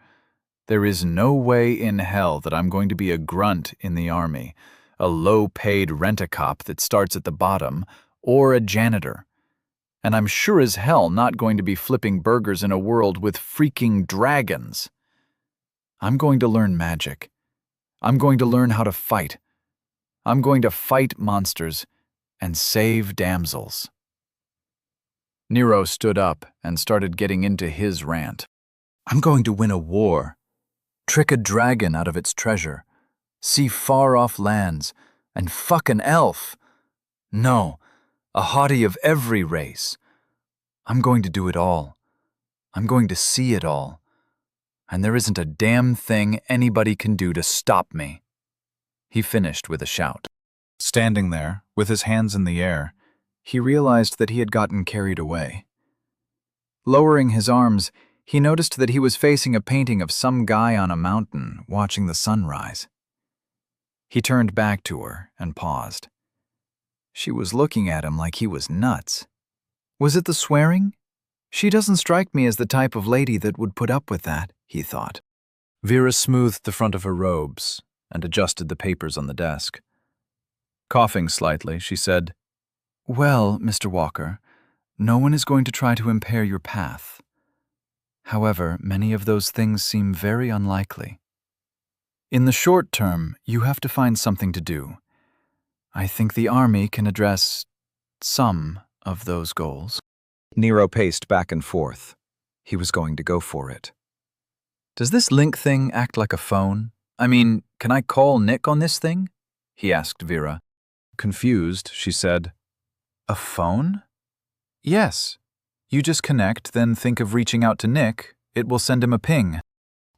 There is no way in hell that I'm going to be a grunt in the army, a low-paid rent-a-cop that starts at the bottom, or a janitor. And I'm sure as hell not going to be flipping burgers in a world with freaking dragons. I'm going to learn magic. I'm going to learn how to fight. I'm going to fight monsters and save damsels." Nero stood up and started getting into his rant. "I'm going to win a war, trick a dragon out of its treasure, see far-off lands, and fuck an elf. No, a hottie of every race. I'm going to do it all. I'm going to see it all. And there isn't a damn thing anybody can do to stop me." He finished with a shout. Standing there, with his hands in the air, he realized that he had gotten carried away. Lowering his arms, he noticed that he was facing a painting of some guy on a mountain watching the sunrise. He turned back to her and paused. She was looking at him like he was nuts. Was it the swearing? She doesn't strike me as the type of lady that would put up with that, he thought. Vera smoothed the front of her robes and adjusted the papers on the desk. Coughing slightly, she said, "Well, Mr. Walker, no one is going to try to impair your path. However, many of those things seem very unlikely. In the short term, you have to find something to do. I think the army can address some of those goals." Nero paced back and forth. He was going to go for it. "Does this link thing act like a phone? I mean, can I call Nick on this thing?" he asked Vera. Confused, she said, "A phone?" "Yes. You just connect, then think of reaching out to Nick. It will send him a ping."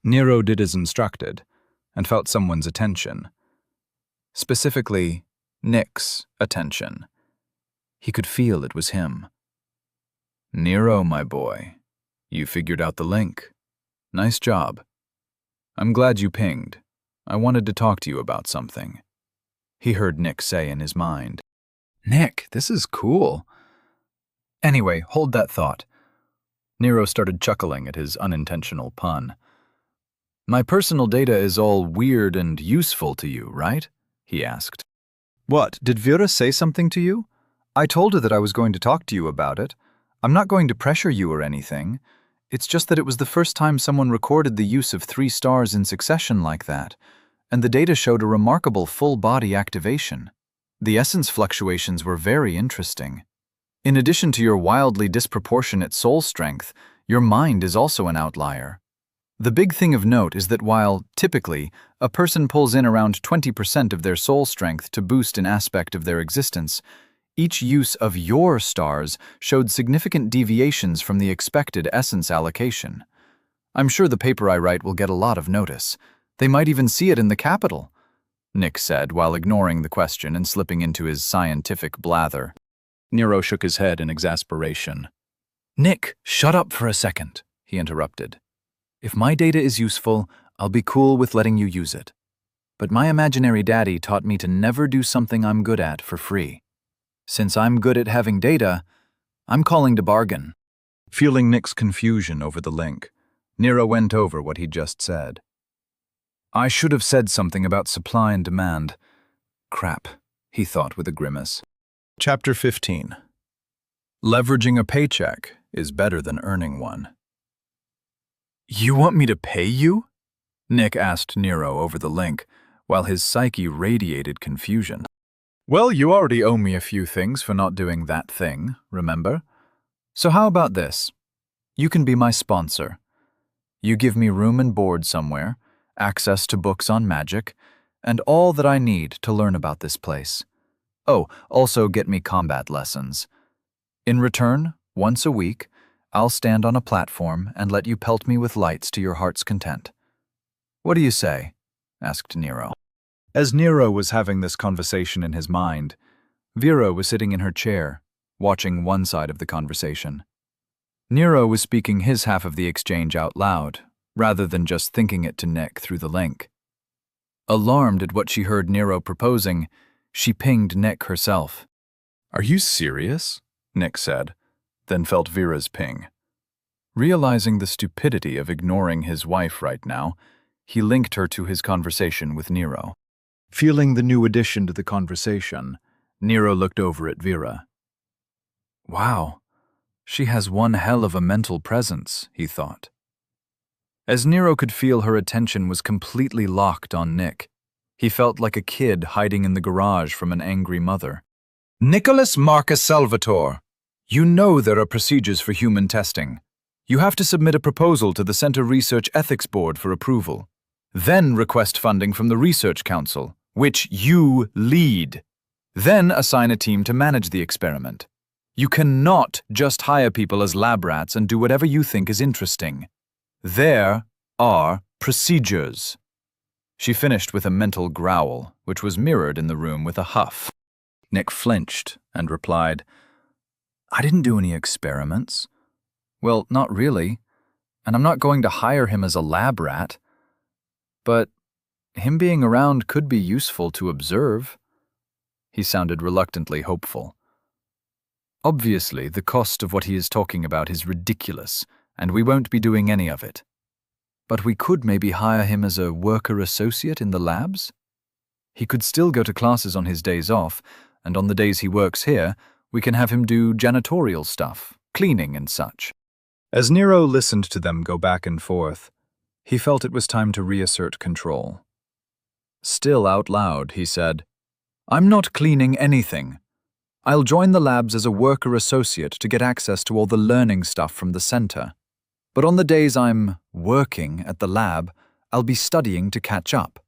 Nero did as instructed and felt someone's attention. Specifically, Nick's attention. He could feel it was him. "Nero, my boy, you figured out the link. Nice job. I'm glad you pinged. I wanted to talk to you about something," he heard Nick say in his mind. "Nick, this is cool. Anyway, hold that thought." Nero started chuckling at his unintentional pun. "My personal data is all weird and useful to you, right?" he asked. "What, did Vera say something to you? I told her that I was going to talk to you about it. I'm not going to pressure you or anything. It's just that it was the first time someone recorded the use of 3 stars in succession like that, and the data showed a remarkable full-body activation. The essence fluctuations were very interesting. In addition to your wildly disproportionate soul strength, your mind is also an outlier. The big thing of note is that while, typically, a person pulls in around 20% of their soul strength to boost an aspect of their existence, each use of your stars showed significant deviations from the expected essence allocation. I'm sure the paper I write will get a lot of notice. They might even see it in the Capitol," Nick said while ignoring the question and slipping into his scientific blather. Nero shook his head in exasperation. "Nick, shut up for a second," he interrupted. "If my data is useful, I'll be cool with letting you use it. But my imaginary daddy taught me to never do something I'm good at for free. Since I'm good at having data, I'm calling to bargain." Feeling Nick's confusion over the link, Nero went over what he'd just said. "I should have said something about supply and demand. Crap," he thought with a grimace. Chapter 15. Leveraging a paycheck is better than earning one. "You want me to pay you?" Nick asked Nero over the link, while his psyche radiated confusion. "Well, you already owe me a few things for not doing that thing, remember? So how about this? You can be my sponsor. You give me room and board somewhere, access to books on magic, and all that I need to learn about this place. Oh, also get me combat lessons. In return, once a week, I'll stand on a platform and let you pelt me with lights to your heart's content. What do you say?" asked Nero. As Nero was having this conversation in his mind, Vera was sitting in her chair, watching one side of the conversation. Nero was speaking his half of the exchange out loud, rather than just thinking it to Nick through the link. Alarmed at what she heard Nero proposing, she pinged Nick herself. "Are you serious?" Nick said, then felt Vera's ping. Realizing the stupidity of ignoring his wife right now, he linked her to his conversation with Nero. Feeling the new addition to the conversation, Nero looked over at Vera. Wow, she has one hell of a mental presence, he thought. As Nero could feel her attention was completely locked on Nick, he felt like a kid hiding in the garage from an angry mother. Nicholas Marcus Salvatore, you know there are procedures for human testing. You have to submit a proposal to the Center Research Ethics Board for approval. Then request funding from the Research Council, which you lead. Then assign a team to manage the experiment. You cannot just hire people as lab rats and do whatever you think is interesting. There are procedures. She finished with a mental growl, which was mirrored in the room with a huff. Nick flinched and replied, I didn't do any experiments. Well, not really, and I'm not going to hire him as a lab rat. But him being around could be useful to observe. He sounded reluctantly hopeful. Obviously, the cost of what he is talking about is ridiculous, and we won't be doing any of it. But we could maybe hire him as a worker associate in the labs? He could still go to classes on his days off, and on the days he works here, we can have him do janitorial stuff, cleaning and such. As Nero listened to them go back and forth, he felt it was time to reassert control. Still out loud, he said, I'm not cleaning anything. I'll join the labs as a worker associate to get access to all the learning stuff from the center. But on the days I'm working at the lab, I'll be studying to catch up.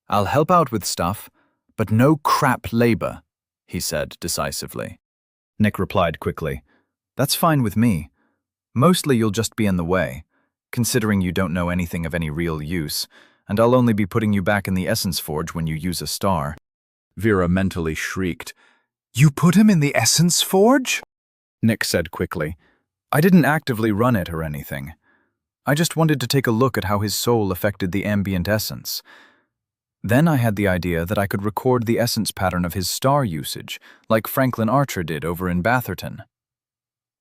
I'll help out with stuff, but no crap labor, he said decisively. Nick replied quickly, That's fine with me. Mostly you'll just be in the way, considering you don't know anything of any real use, and I'll only be putting you back in the Essence Forge when you use a star. Vera mentally shrieked. You put him in the Essence Forge? Nick said quickly. I didn't actively run it or anything. I just wanted to take a look at how his soul affected the ambient essence. Then I had the idea that I could record the essence pattern of his star usage, like Franklin Archer did over in Batherton.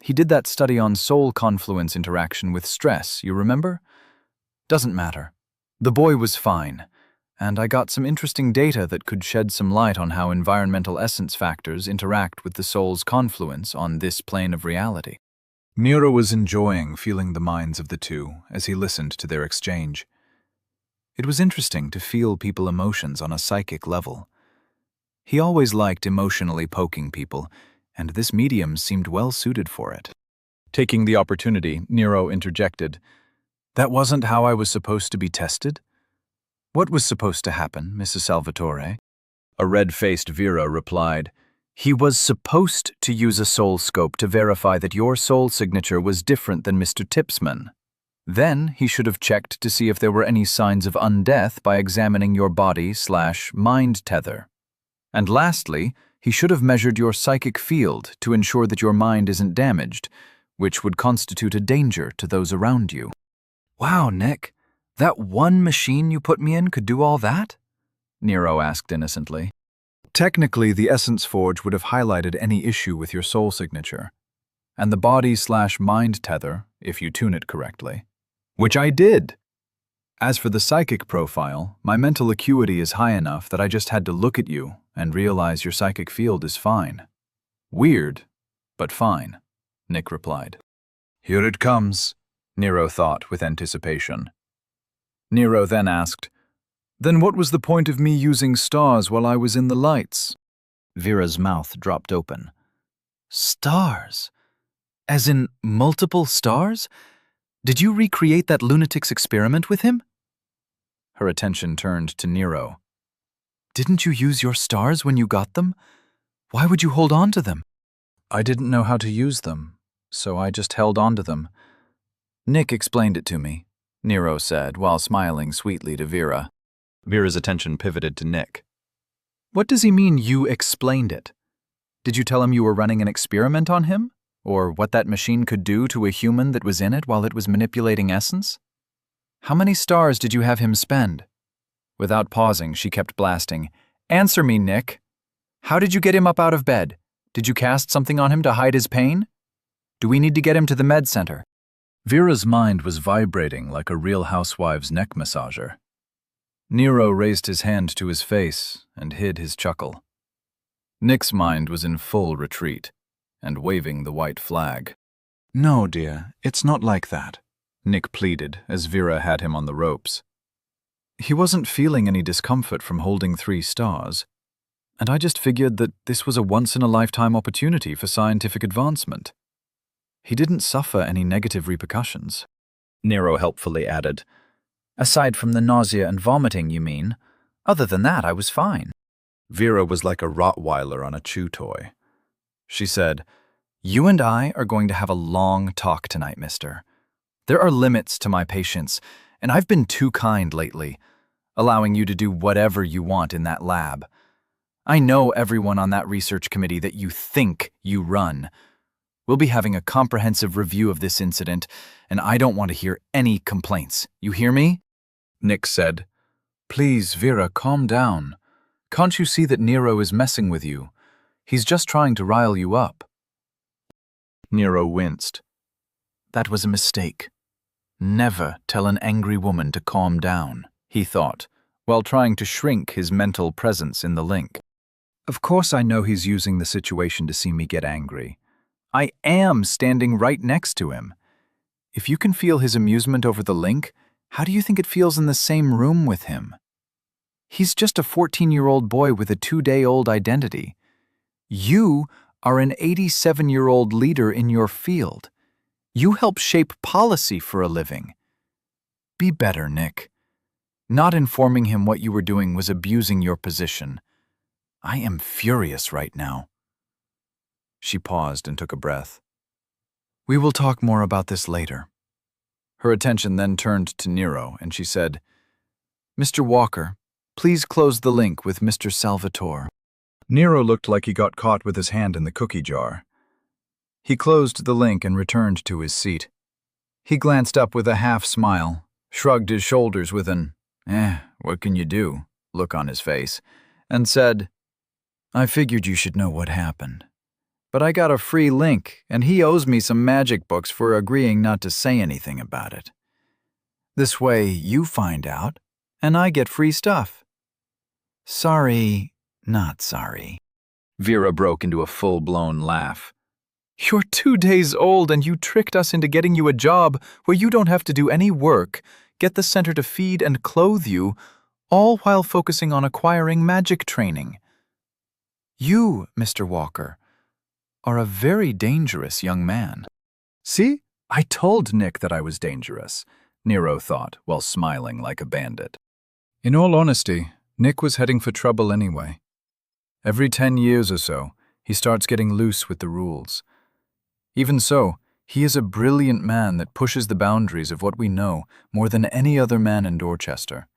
He did that study on soul confluence interaction with stress, you remember? Doesn't matter. The boy was fine, and I got some interesting data that could shed some light on how environmental essence factors interact with the soul's confluence on this plane of reality. Nero was enjoying feeling the minds of the two as he listened to their exchange. It was interesting to feel people's emotions on a psychic level. He always liked emotionally poking people, and this medium seemed well suited for it. Taking the opportunity, Nero interjected, That wasn't how I was supposed to be tested? What was supposed to happen, Mrs. Salvatore? A red-faced Vera replied, He was supposed to use a soul scope to verify that your soul signature was different than Mr. Tipsman. Then he should have checked to see if there were any signs of undeath by examining your body/mind tether. And lastly, he should have measured your psychic field to ensure that your mind isn't damaged, which would constitute a danger to those around you. Wow, Nick, that one machine you put me in could do all that? Nero asked innocently. Technically, the Essence Forge would have highlighted any issue with your soul signature, and the body/mind tether, if you tune it correctly. Which I did! As for the psychic profile, my mental acuity is high enough that I just had to look at you and realize your psychic field is fine. Weird, but fine, Nick replied. Here it comes, Nero thought with anticipation. Nero then asked, Then what was the point of me using stars while I was in the lights? Vera's mouth dropped open. Stars? As in multiple stars? Did you recreate that lunatic's experiment with him? Her attention turned to Nero. Didn't you use your stars when you got them? Why would you hold on to them? I didn't know how to use them, so I just held on to them. Nick explained it to me, Nero said while smiling sweetly to Vera. Vera's attention pivoted to Nick. What does he mean you explained it? Did you tell him you were running an experiment on him? Or what that machine could do to a human that was in it while it was manipulating essence? How many stars did you have him spend? Without pausing, she kept blasting. Answer me, Nick. How did you get him up out of bed? Did you cast something on him to hide his pain? Do we need to get him to the med center? Vera's mind was vibrating like a Real Housewives' neck massager. Nero raised his hand to his face and hid his chuckle. Nick's mind was in full retreat and waving the white flag. No, dear, it's not like that, Nick pleaded as Vera had him on the ropes. He wasn't feeling any discomfort from holding 3 stars, and I just figured that this was a once-in-a-lifetime opportunity for scientific advancement. He didn't suffer any negative repercussions, Nero helpfully added. Aside from the nausea and vomiting, you mean? Other than that, I was fine. Vera was like a Rottweiler on a chew toy. She said, You and I are going to have a long talk tonight, mister. There are limits to my patience, and I've been too kind lately, allowing you to do whatever you want in that lab. I know everyone on that research committee that you think you run. We'll be having a comprehensive review of this incident, and I don't want to hear any complaints. You hear me? Nick said, Please, Vera, calm down. Can't you see that Nero is messing with you? He's just trying to rile you up. Nero winced. That was a mistake. Never tell an angry woman to calm down, he thought, while trying to shrink his mental presence in the link. Of course I know he's using the situation to see me get angry. I am standing right next to him. If you can feel his amusement over the link, how do you think it feels in the same room with him? He's just a 14-year-old boy with a 2-day-old identity. You are an 87-year-old leader in your field. You help shape policy for a living. Be better, Nick. Not informing him what you were doing was abusing your position. I am furious right now. She paused and took a breath. We will talk more about this later. Her attention then turned to Nero, and she said, Mr. Walker, please close the link with Mr. Salvatore. Nero looked like he got caught with his hand in the cookie jar. He closed the link and returned to his seat. He glanced up with a half-smile, shrugged his shoulders with an, what can you do, look on his face, and said, I figured you should know what happened. But I got a free link, and he owes me some magic books for agreeing not to say anything about it. This way, you find out, and I get free stuff. Sorry, not sorry. Vera broke into a full-blown laugh. You're 2 days old, and you tricked us into getting you a job where you don't have to do any work, get the center to feed and clothe you, all while focusing on acquiring magic training. You, Mr. Walker, are a very dangerous young man. See? I told Nick that I was dangerous, Nero thought, while smiling like a bandit. In all honesty, Nick was heading for trouble anyway. Every 10 years or so, he starts getting loose with the rules. Even so, he is a brilliant man that pushes the boundaries of what we know more than any other man in Dorchester.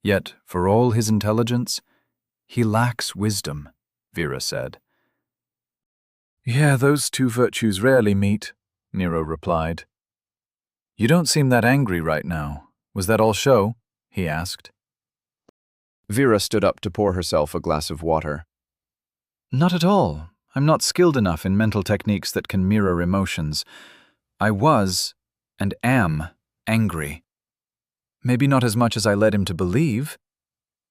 Yet, for all his intelligence, he lacks wisdom, Vera said. Yeah, those 2 virtues rarely meet, Nero replied. You don't seem that angry right now. Was that all show? He asked. Vera stood up to pour herself a glass of water. Not at all. I'm not skilled enough in mental techniques that can mirror emotions. I was, and am, angry. Maybe not as much as I led him to believe.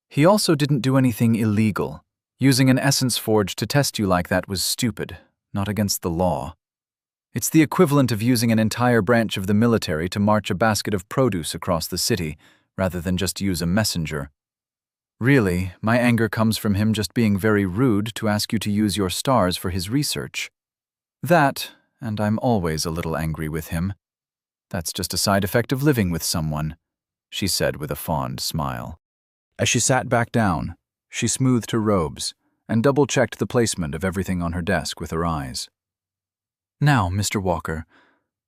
He also didn't do anything illegal. Using an essence forge to test you like that was stupid, not against the law. It's the equivalent of using an entire branch of the military to march a basket of produce across the city, rather than just use a messenger. Really, my anger comes from him just being very rude to ask you to use your stars for his research. That, and I'm always a little angry with him. That's just a side effect of living with someone, she said with a fond smile. As she sat back down, she smoothed her robes and double-checked the placement of everything on her desk with her eyes. Now, Mr. Walker,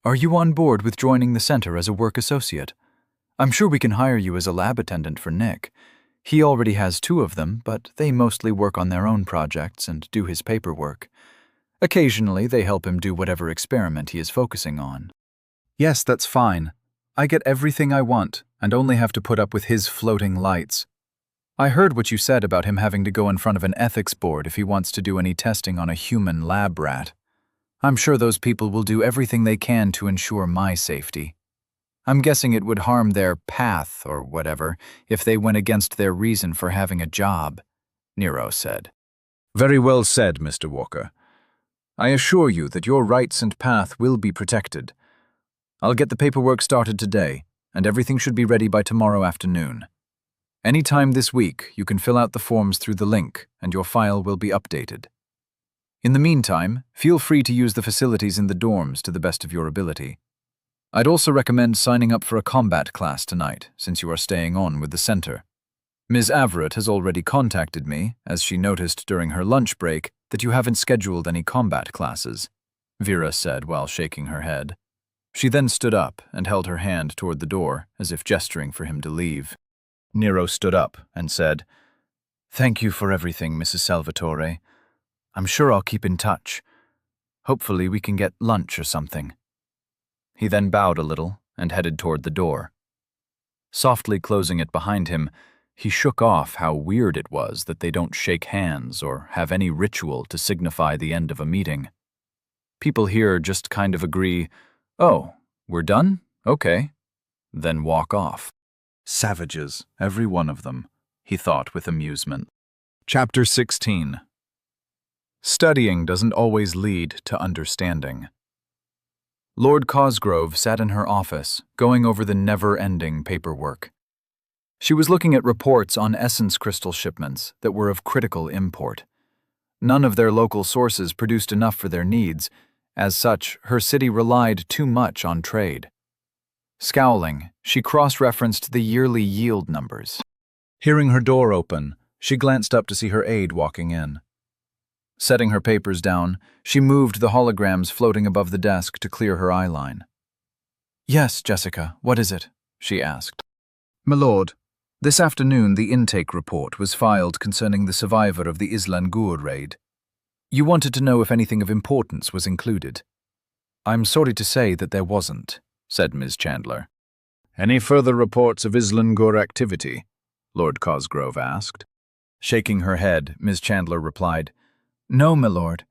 are you on board with joining the center as a work associate? I'm sure we can hire you as a lab attendant for Nick. He already has 2 of them, but they mostly work on their own projects and do his paperwork. Occasionally, they help him do whatever experiment he is focusing on. Yes, that's fine. I get everything I want and only have to put up with his floating lights. I heard what you said about him having to go in front of an ethics board if he wants to do any testing on a human lab rat. I'm sure those people will do everything they can to ensure my safety. I'm guessing it would harm their path or whatever if they went against their reason for having a job, Nero said. Very well said, Mr. Walker. I assure you that your rights and path will be protected. I'll get the paperwork started today, and everything should be ready by tomorrow afternoon. Any time this week, you can fill out the forms through the link, and your file will be updated. In the meantime, feel free to use the facilities in the dorms to the best of your ability. I'd also recommend signing up for a combat class tonight, since you are staying on with the center. Ms. Averitt has already contacted me, as she noticed during her lunch break that you haven't scheduled any combat classes, Vera said while shaking her head. She then stood up and held her hand toward the door, as if gesturing for him to leave. Nero stood up and said, "Thank you for everything, Mrs. Salvatore. I'm sure I'll keep in touch. Hopefully we can get lunch or something." He then bowed a little and headed toward the door. Softly closing it behind him, he shook off how weird it was that they don't shake hands or have any ritual to signify the end of a meeting. People here just kind of agree, "Oh, we're done? Okay," then walk off. Savages, every one of them, he thought with amusement. Chapter 16. Studying doesn't always lead to understanding. Lord Cosgrove sat in her office, going over the never-ending paperwork. She was looking at reports on essence crystal shipments that were of critical import. None of their local sources produced enough for their needs. As such, her city relied too much on trade. Scowling, she cross-referenced the yearly yield numbers. Hearing her door open, she glanced up to see her aide walking in. Setting her papers down, she moved the holograms floating above the desk to clear her eyeline. "Yes, Jessica, what is it?" she asked. "My lord, this afternoon the intake report was filed concerning the survivor of the Islan Gur raid. You wanted to know if anything of importance was included." "I'm sorry to say that there wasn't," said Ms. Chandler. "Any further reports of Islan Gur activity?" Lord Cosgrove asked. Shaking her head, Ms. Chandler replied, "No, my lord.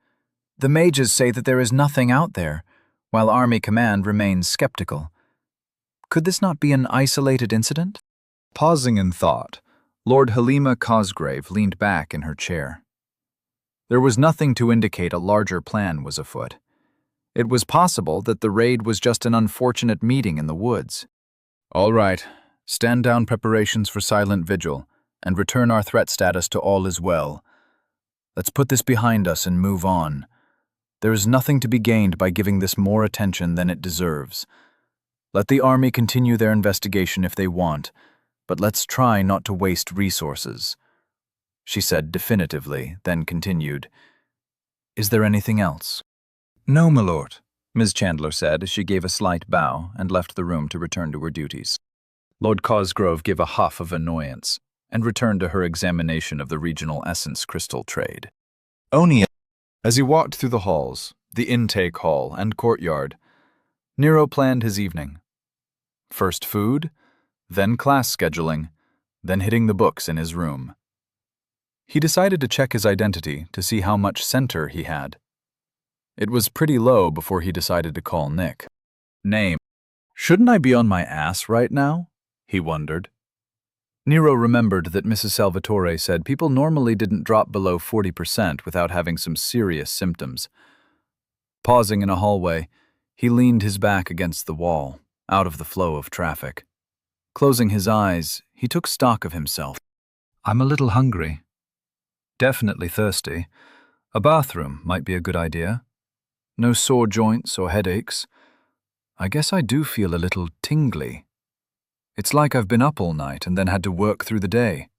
The mages say that there is nothing out there, while Army Command remains skeptical. Could this not be an isolated incident?" Pausing in thought, Lord Halima Cosgrave leaned back in her chair. There was nothing to indicate a larger plan was afoot. It was possible that the raid was just an unfortunate meeting in the woods. "All right, stand down preparations for silent vigil, and return our threat status to all is well. Let's put this behind us and move on. There is nothing to be gained by giving this more attention than it deserves. Let the army continue their investigation if they want, but let's try not to waste resources," she said definitively, then continued, "Is there anything else?" "No, my lord," Ms. Chandler said as she gave a slight bow and left the room to return to her duties. Lord Cosgrove gave a huff of annoyance and returned to her examination of the regional essence crystal trade. As he walked through the halls, the intake hall and courtyard, Nero planned his evening. First food, then class scheduling, then hitting the books in his room. He decided to check his identity to see how much center he had. It was pretty low before he decided to call Nick. "Name. Shouldn't I be on my ass right now?" he wondered. Nero remembered that Mrs. Salvatore said people normally didn't drop below 40% without having some serious symptoms. Pausing in a hallway, he leaned his back against the wall, out of the flow of traffic. Closing his eyes, he took stock of himself. "I'm a little hungry. Definitely thirsty. A bathroom might be a good idea. No sore joints or headaches. I guess I do feel a little tingly. It's like I've been up all night and then had to work through the day.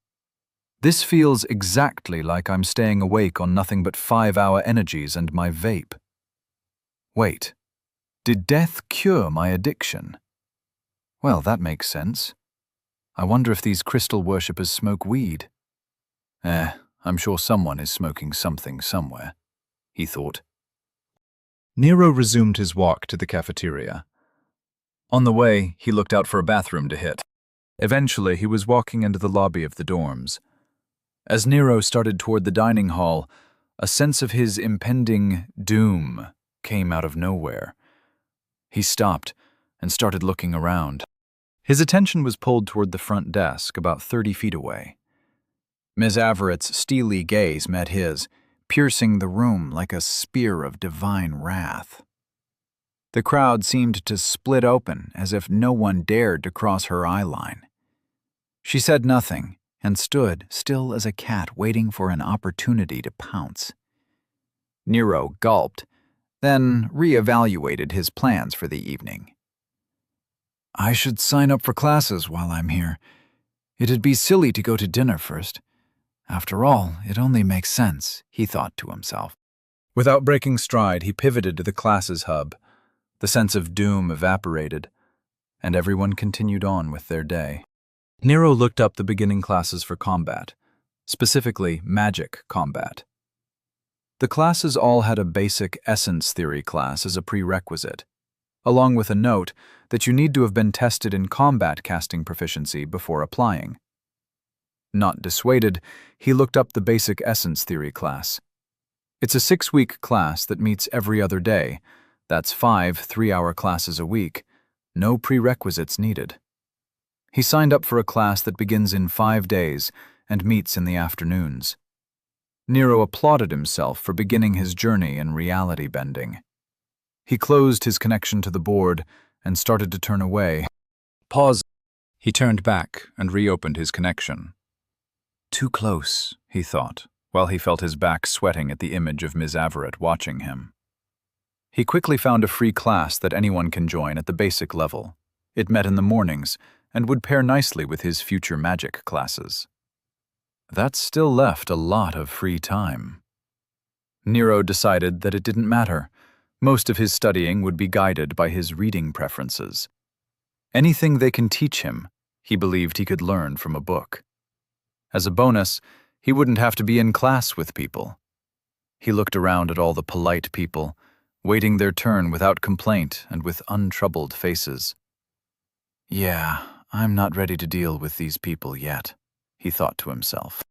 This feels exactly like I'm staying awake on nothing but 5-hour energies and my vape. Wait, did death cure my addiction? Well, that makes sense. I wonder if these crystal worshippers smoke weed. I'm sure someone is smoking something somewhere," he thought. Nero resumed his walk to the cafeteria. On the way, he looked out for a bathroom to hit. Eventually, he was walking into the lobby of the dorms. As Nero started toward the dining hall, a sense of his impending doom came out of nowhere. He stopped and started looking around. His attention was pulled toward the front desk, about 30 feet away. Ms. Averett's steely gaze met his, piercing the room like a spear of divine wrath. The crowd seemed to split open as if no one dared to cross her eye line. She said nothing and stood still as a cat waiting for an opportunity to pounce. Nero gulped, then reevaluated his plans for the evening. I should sign up for classes while I'm here. It'd be silly to go to dinner first. After all, it only makes sense, he thought to himself. Without breaking stride, he pivoted to the classes hub. The sense of doom evaporated, and everyone continued on with their day. Nero looked up the beginning classes for combat, specifically magic combat. The classes all had a basic essence theory class as a prerequisite, along with a note that you need to have been tested in combat casting proficiency before applying. Not dissuaded, he looked up the basic essence theory class. It's a 6-week class that meets every other day. That's 5 3-hour classes a week. No prerequisites needed. He signed up for a class that begins in 5 days and meets in the afternoons. Nero applauded himself for beginning his journey in reality bending. He closed his connection to the board and started to turn away. Pause. He turned back and reopened his connection. Too close, he thought, while he felt his back sweating at the image of Ms. Averett watching him. He quickly found a free class that anyone can join at the basic level. It met in the mornings and would pair nicely with his future magic classes. That still left a lot of free time. Nero decided that it didn't matter. Most of his studying would be guided by his reading preferences. Anything they can teach him, he believed he could learn from a book. As a bonus, he wouldn't have to be in class with people. He looked around at all the polite people, waiting their turn without complaint and with untroubled faces. Yeah, I'm not ready to deal with these people yet, he thought to himself.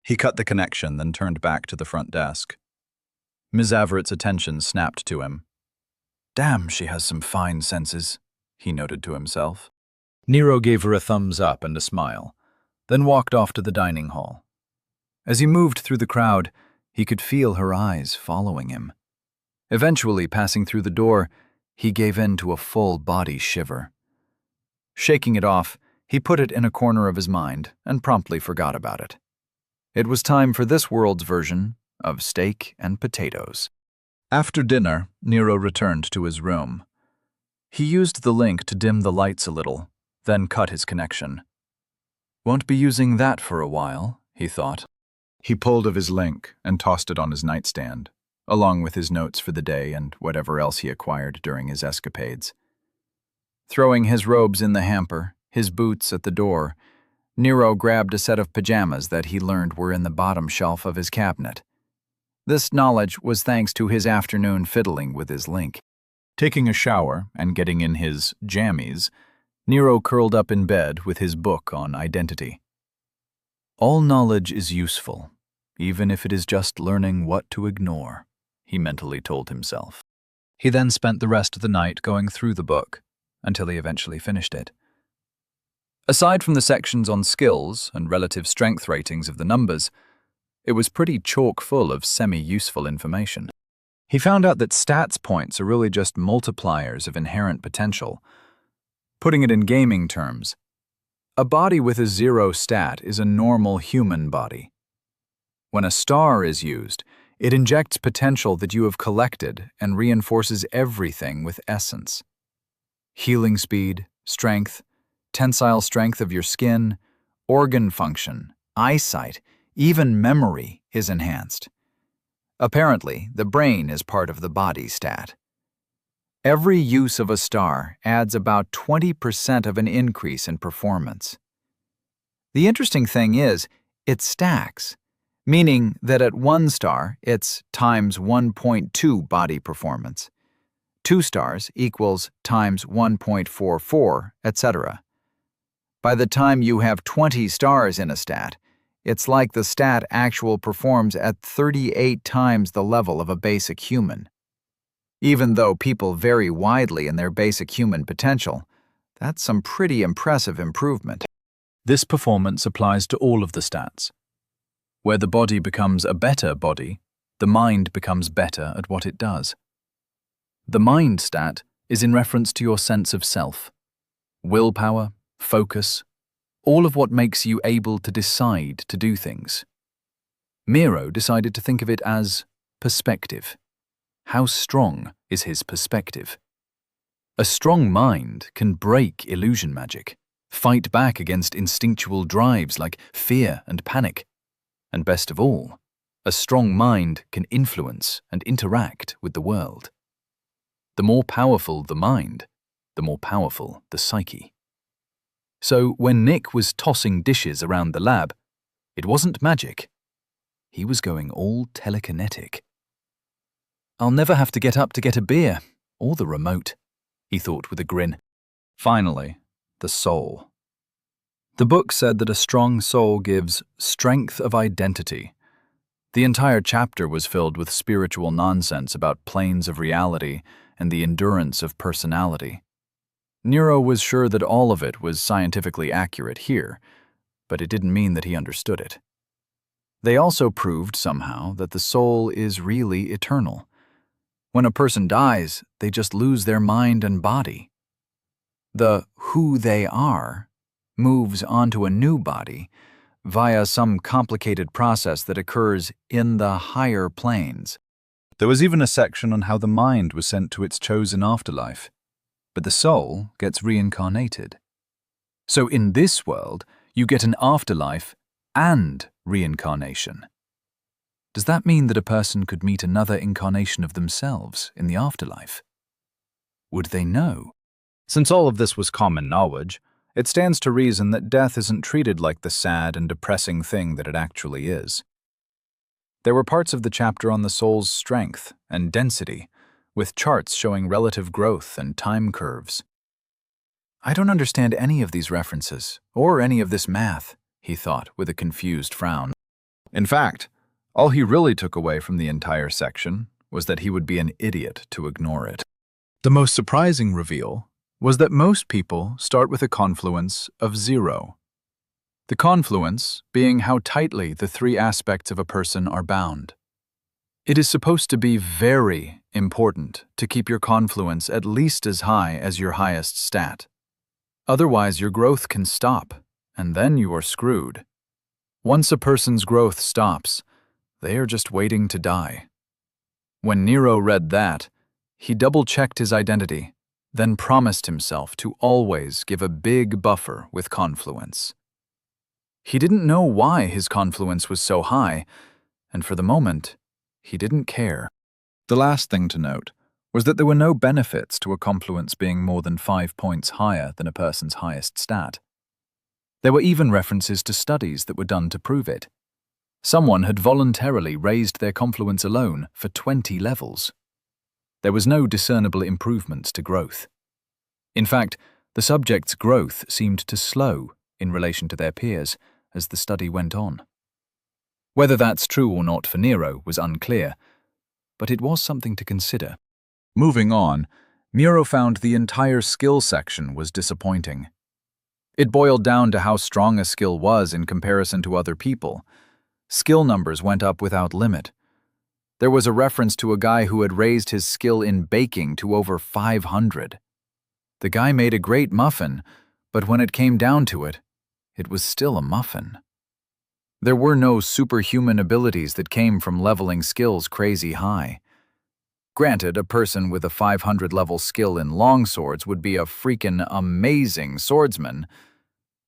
He cut the connection, then turned back to the front desk. Ms. Averett's attention snapped to him. Damn, she has some fine senses, he noted to himself. Nero gave her a thumbs up and a smile, then walked off to the dining hall. As he moved through the crowd, he could feel her eyes following him. Eventually, passing through the door, he gave in to a full-body shiver. Shaking it off, he put it in a corner of his mind and promptly forgot about it. It was time for this world's version of steak and potatoes. After dinner, Nero returned to his room. He used the link to dim the lights a little, then cut his connection. Won't be using that for a while, he thought. He pulled of his link and tossed it on his nightstand, along with his notes for the day and whatever else he acquired during his escapades. Throwing his robes in the hamper, his boots at the door, Nero grabbed a set of pajamas that he learned were in the bottom shelf of his cabinet. This knowledge was thanks to his afternoon fiddling with his link. Taking a shower and getting in his jammies, Nero curled up in bed with his book on identity. All knowledge is useful, even if it is just learning what to ignore, he mentally told himself. He then spent the rest of the night going through the book, until he eventually finished it. Aside from the sections on skills and relative strength ratings of the numbers, it was pretty chock full of semi-useful information. He found out that stats points are really just multipliers of inherent potential. Putting it in gaming terms, a body with a 0 stat is a normal human body. When a star is used, it injects potential that you have collected and reinforces everything with essence. Healing speed, strength, tensile strength of your skin, organ function, eyesight, even memory is enhanced. Apparently, the brain is part of the body stat. Every use of a star adds about 20% of an increase in performance. The interesting thing is, it stacks, meaning that at 1 star, it's times 1.2 body performance, 2 stars equals times 1.44, etc. By the time you have 20 stars in a stat, it's like the stat actual performs at 38 times the level of a basic human. Even though people vary widely in their basic human potential, that's some pretty impressive improvement. This performance applies to all of the stats. Where the body becomes a better body, the mind becomes better at what it does. The mind stat is in reference to your sense of self, willpower, focus, all of what makes you able to decide to do things. Miro decided to think of it as perspective. How strong is his perspective? A strong mind can break illusion magic, fight back against instinctual drives like fear and panic. And best of all, a strong mind can influence and interact with the world. The more powerful the mind, the more powerful the psyche. So when Nick was tossing dishes around the lab, it wasn't magic. He was going all telekinetic. I'll never have to get up to get a beer, or the remote, he thought with a grin. Finally, the soul. The book said that a strong soul gives strength of identity. The entire chapter was filled with spiritual nonsense about planes of reality and the endurance of personality. Nero was sure that all of it was scientifically accurate here, but it didn't mean that he understood it. They also proved somehow that the soul is really eternal. When a person dies, they just lose their mind and body. The who they are moves onto a new body via some complicated process that occurs in the higher planes. There was even a section on how the mind was sent to its chosen afterlife, but the soul gets reincarnated. So in this world, you get an afterlife and reincarnation. Does that mean that a person could meet another incarnation of themselves in the afterlife? Would they know? Since all of this was common knowledge, it stands to reason that death isn't treated like the sad and depressing thing that it actually is. There were parts of the chapter on the soul's strength and density, with charts showing relative growth and time curves. I don't understand any of these references, or any of this math, he thought with a confused frown. In fact, all he really took away from the entire section was that he would be an idiot to ignore it. The most surprising reveal was that most people start with a confluence of 0. The confluence being how tightly the 3 aspects of a person are bound. It is supposed to be very important to keep your confluence at least as high as your highest stat. Otherwise, your growth can stop, and then you are screwed. Once a person's growth stops, they are just waiting to die. When Nero read that, he double-checked his identity, then promised himself to always give a big buffer with confluence. He didn't know why his confluence was so high, and for the moment, he didn't care. The last thing to note was that there were no benefits to a confluence being more than 5 points higher than a person's highest stat. There were even references to studies that were done to prove it. Someone had voluntarily raised their confluence alone for 20 levels. There was no discernible improvements to growth. In fact, the subject's growth seemed to slow in relation to their peers as the study went on. Whether that's true or not for Nero was unclear, but it was something to consider. Moving on, Nero found the entire skill section was disappointing. It boiled down to how strong a skill was in comparison to other people. Skill numbers went up without limit. There was a reference to a guy who had raised his skill in baking to over 500. The guy made a great muffin, but when it came down to it, it was still a muffin. There were no superhuman abilities that came from leveling skills crazy high. Granted, a person with a 500-level skill in longswords would be a freaking amazing swordsman,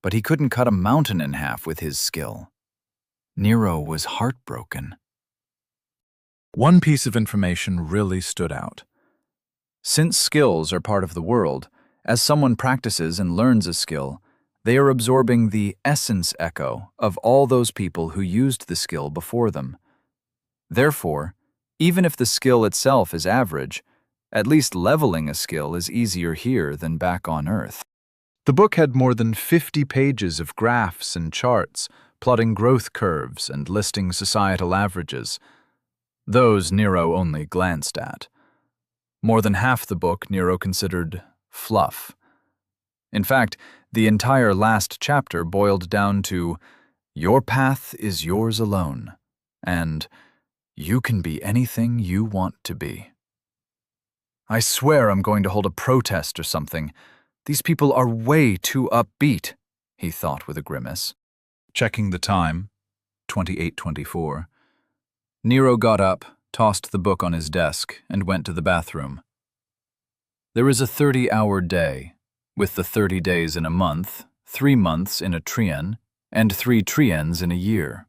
but he couldn't cut a mountain in half with his skill. Nero was heartbroken. One piece of information really stood out. Since skills are part of the world, as someone practices and learns a skill, they are absorbing the essence echo of all those people who used the skill before them. Therefore, even if the skill itself is average, At least leveling a skill is easier here than back on Earth. The book had more than 50 pages of graphs and charts, plotting growth curves and listing societal averages. Those Nero only glanced at. More than half the book Nero considered fluff. In fact, the entire last chapter boiled down to, "Your path is yours alone," and "You can be anything you want to be." I swear I'm going to hold a protest or something. These people are way too upbeat, he thought with a grimace. Checking the time, 28:24. Nero got up, tossed the book on his desk, and went to the bathroom. There is a 30-hour day, with the 30 days in a month, 3 months in a trian, and 3 trians in a year.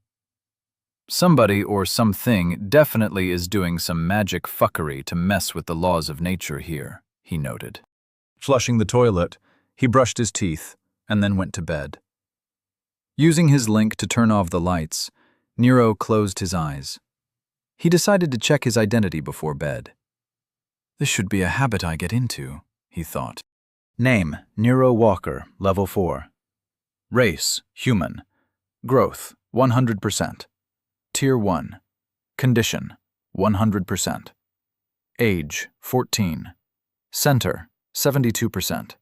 Somebody or something definitely is doing some magic fuckery to mess with the laws of nature here, he noted. Flushing the toilet, he brushed his teeth and then went to bed. Using his link to turn off the lights, Nero closed his eyes. He decided to check his identity before bed. This should be a habit I get into, he thought. Name, Nero Walker, level 4. Race, human. Growth, 100%. Tier 1. Condition, 100%. Age, 14. Center, 72%.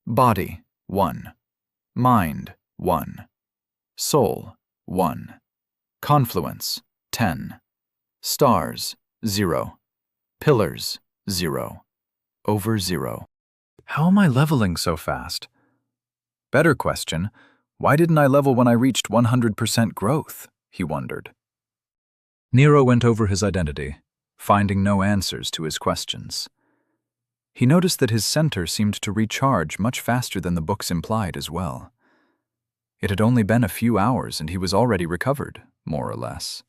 Body, 1. Mind, 1. Soul, 1. Confluence, 10. Stars, 0. Pillars, 0. Over 0. How am I leveling so fast? Better question, why didn't I level when I reached 100% growth? He wondered. Nero went over his identity, finding no answers to his questions. He noticed that his center seemed to recharge much faster than the books implied as well. It had only been a few hours and he was already recovered, more or less.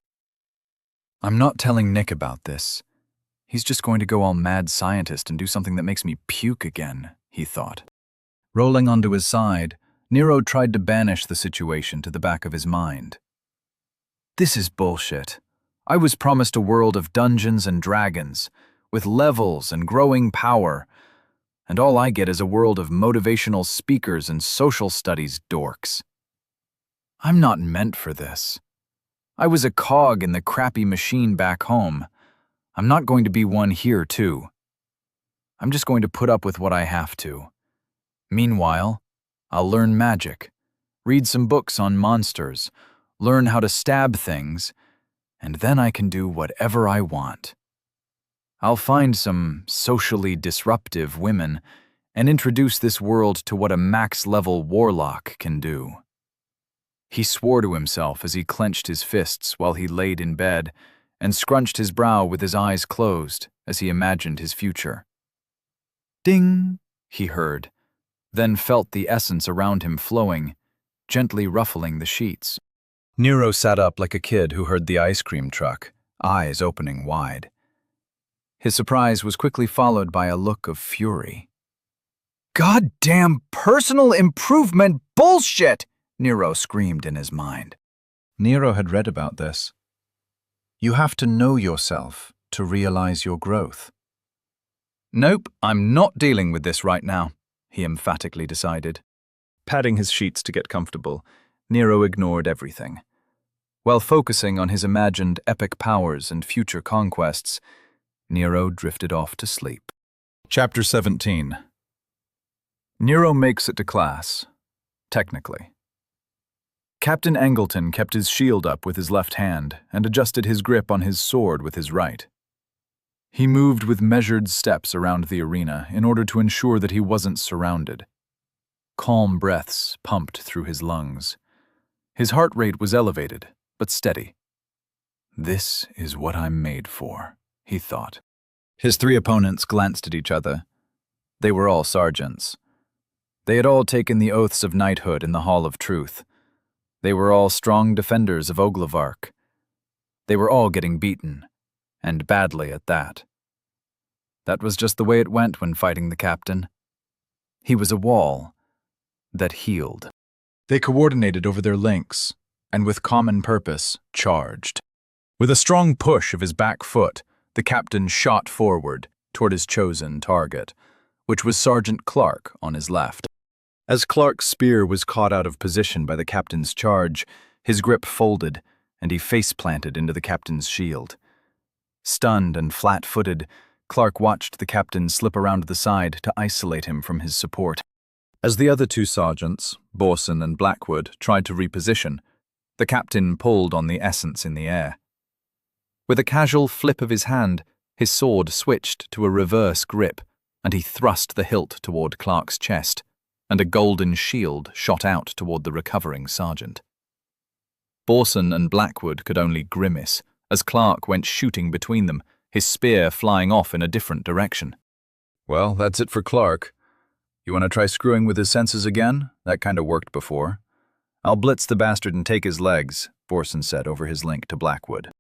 I'm not telling Nick about this. He's just going to go all mad scientist and do something that makes me puke again, he thought. Rolling onto his side, Nero tried to banish the situation to the back of his mind. This is bullshit. I was promised a world of Dungeons and Dragons, with levels and growing power, and all I get is a world of motivational speakers and social studies dorks. I'm not meant for this. I was a cog in the crappy machine back home. I'm not going to be one here, too. I'm just going to put up with what I have to. Meanwhile, I'll learn magic, read some books on monsters, learn how to stab things, and then I can do whatever I want. I'll find some socially disruptive women and introduce this world to what a max-level warlock can do. He swore to himself as he clenched his fists while he laid in bed and scrunched his brow with his eyes closed as he imagined his future. Ding, he heard, then felt the essence around him flowing, gently ruffling the sheets. Nero sat up like a kid who heard the ice cream truck, eyes opening wide. His surprise was quickly followed by a look of fury. "Goddamn personal improvement bullshit!" Nero screamed in his mind. Nero had read about this. You have to know yourself to realize your growth. Nope, I'm not dealing with this right now, he emphatically decided. Padding his sheets to get comfortable, Nero ignored everything. While focusing on his imagined epic powers and future conquests, Nero drifted off to sleep. Chapter 17. Nero makes it to class, technically. Captain Angleton kept his shield up with his left hand and adjusted his grip on his sword with his right. He moved with measured steps around the arena in order to ensure that he wasn't surrounded. Calm breaths pumped through his lungs. His heart rate was elevated, but steady. This is what I'm made for, he thought. His 3 opponents glanced at each other. They were all sergeants. They had all taken the oaths of knighthood in the Hall of Truth. They were all strong defenders of Oglevark. They were all getting beaten, and badly at that. That was just the way it went when fighting the captain. He was a wall that healed. They coordinated over their links, and with common purpose, charged. With a strong push of his back foot, the captain shot forward, toward his chosen target, which was Sergeant Clark on his left. As Clark's spear was caught out of position by the captain's charge, his grip folded, and he face-planted into the captain's shield. Stunned and flat-footed, Clark watched the captain slip around the side to isolate him from his support. As the other two sergeants, Borson and Blackwood, tried to reposition, the captain pulled on the essence in the air. With a casual flip of his hand, his sword switched to a reverse grip, and he thrust the hilt toward Clark's chest, and a golden shield shot out toward the recovering sergeant. Borson and Blackwood could only grimace as Clark went shooting between them, his spear flying off in a different direction. "Well, that's it for Clark. You want to try screwing with his senses again? That kind of worked before." "I'll blitz the bastard and take his legs," Borson said over his link to Blackwood.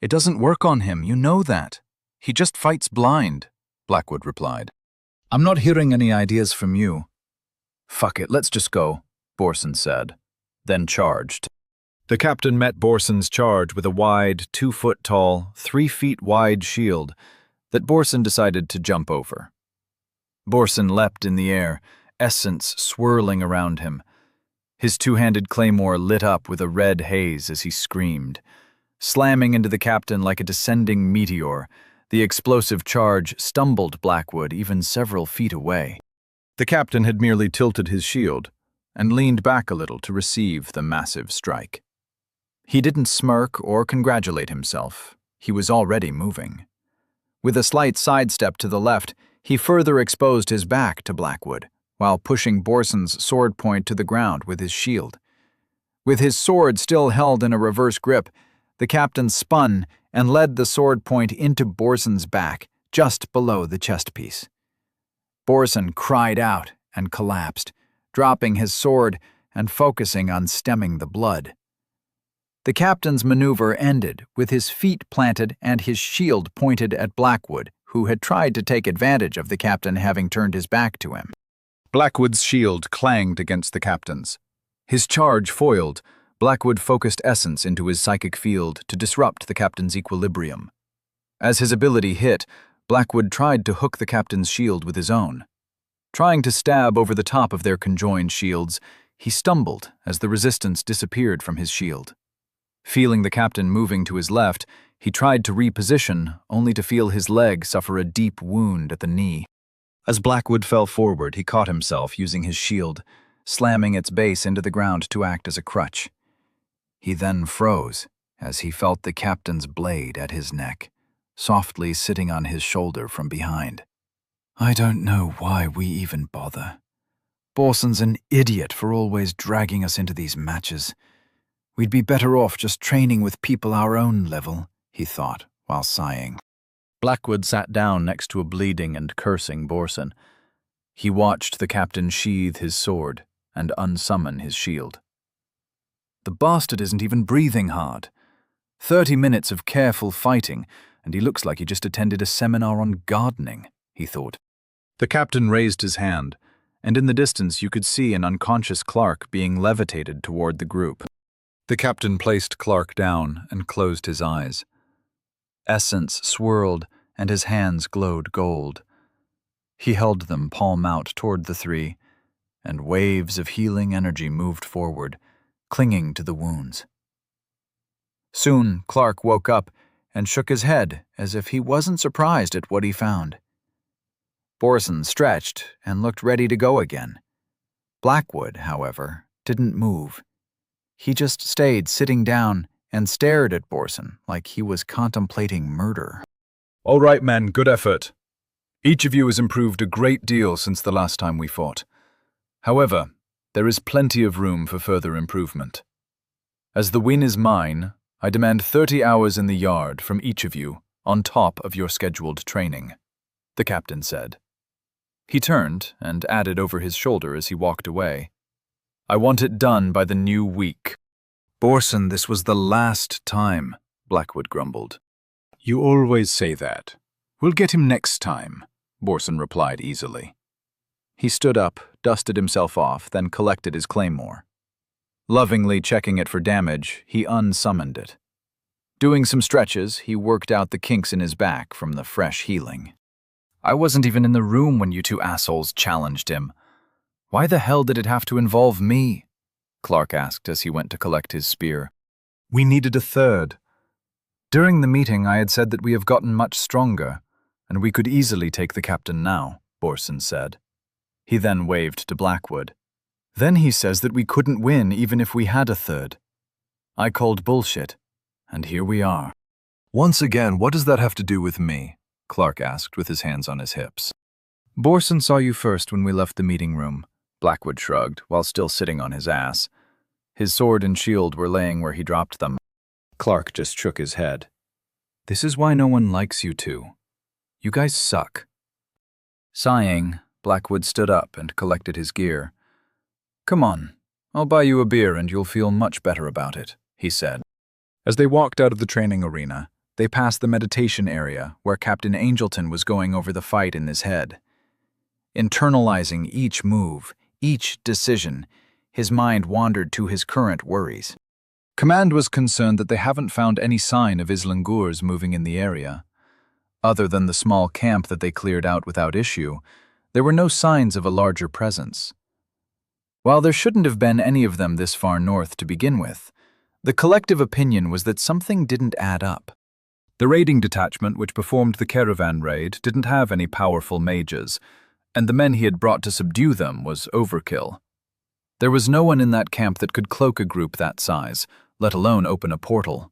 "It doesn't work on him, you know that. He just fights blind," Blackwood replied. "I'm not hearing any ideas from you." "Fuck it, let's just go," Borson said, then charged. The captain met Borson's charge with a wide, 2-foot-tall, 3-feet-wide shield that Borson decided to jump over. Borson leapt in the air, essence swirling around him. His two-handed claymore lit up with a red haze as he screamed. Slamming into the captain like a descending meteor, the explosive charge stumbled Blackwood even several feet away. The captain had merely tilted his shield and leaned back a little to receive the massive strike. He didn't smirk or congratulate himself. He was already moving. With a slight sidestep to the left, he further exposed his back to Blackwood, while pushing Borson's sword point to the ground with his shield. With his sword still held in a reverse grip, the captain spun and led the sword point into Borson's back, just below the chest piece. Borson cried out and collapsed, dropping his sword and focusing on stemming the blood. The captain's maneuver ended with his feet planted and his shield pointed at Blackwood, who had tried to take advantage of the captain having turned his back to him. Blackwood's shield clanged against the captain's. His charge foiled, Blackwood focused essence into his psychic field to disrupt the captain's equilibrium. As his ability hit, Blackwood tried to hook the captain's shield with his own. Trying to stab over the top of their conjoined shields, he stumbled as the resistance disappeared from his shield. Feeling the captain moving to his left, he tried to reposition, only to feel his leg suffer a deep wound at the knee. As Blackwood fell forward, he caught himself using his shield, slamming its base into the ground to act as a crutch. He then froze as he felt the captain's blade at his neck, softly sitting on his shoulder from behind. "I don't know why we even bother. Borson's an idiot for always dragging us into these matches. We'd be better off just training with people our own level," he thought, while sighing. Blackwood sat down next to a bleeding and cursing Borson. He watched the captain sheathe his sword and unsummon his shield. The bastard isn't even breathing hard. 30 minutes of careful fighting, and he looks like he just attended a seminar on gardening, he thought. The captain raised his hand, and in the distance you could see an unconscious Clark being levitated toward the group. The captain placed Clark down and closed his eyes. Essence swirled, and his hands glowed gold. He held them palm out toward the three, and waves of healing energy moved forward, clinging to the wounds. Soon, Clark woke up and shook his head as if he wasn't surprised at what he found. Borson stretched and looked ready to go again. Blackwood, however, didn't move. He just stayed sitting down and stared at Borson like he was contemplating murder. "All right, men, good effort. Each of you has improved a great deal since the last time we fought. However, there is plenty of room for further improvement. As the win is mine, I demand 30 hours in the yard from each of you on top of your scheduled training," the captain said. He turned and added over his shoulder as he walked away, "I want it done by the new week." "Borson, this was the last time," Blackwood grumbled. "You always say that. We'll get him next time," Borson replied easily. He stood up, dusted himself off, then collected his claymore. Lovingly checking it for damage, he unsummoned it. Doing some stretches, he worked out the kinks in his back from the fresh healing. I wasn't even in the room when you two assholes challenged him. Why the hell did it have to involve me? Clark asked as he went to collect his spear. We needed a third. During the meeting, I had said that we have gotten much stronger, and we could easily take the captain now, Borson said. He then waved to Blackwood. Then he says that we couldn't win even if we had a third. I called bullshit, and here we are. Once again, what does that have to do with me? Clark asked with his hands on his hips. Borson saw you first when we left the meeting room, Blackwood shrugged, while still sitting on his ass. His sword and shield were laying where he dropped them. Clark just shook his head. This is why no one likes you two. You guys suck. Sighing, Blackwood stood up and collected his gear. Come on, I'll buy you a beer and you'll feel much better about it, he said. As they walked out of the training arena, they passed the meditation area where Captain Angelton was going over the fight in his head. Internalizing each move, each decision, his mind wandered to his current worries. Command was concerned that they haven't found any sign of Islangurs moving in the area. Other than the small camp that they cleared out without issue, there were no signs of a larger presence. While there shouldn't have been any of them this far north to begin with, the collective opinion was that something didn't add up. The raiding detachment which performed the caravan raid didn't have any powerful mages, and the men he had brought to subdue them was overkill. There was no one in that camp that could cloak a group that size, let alone open a portal.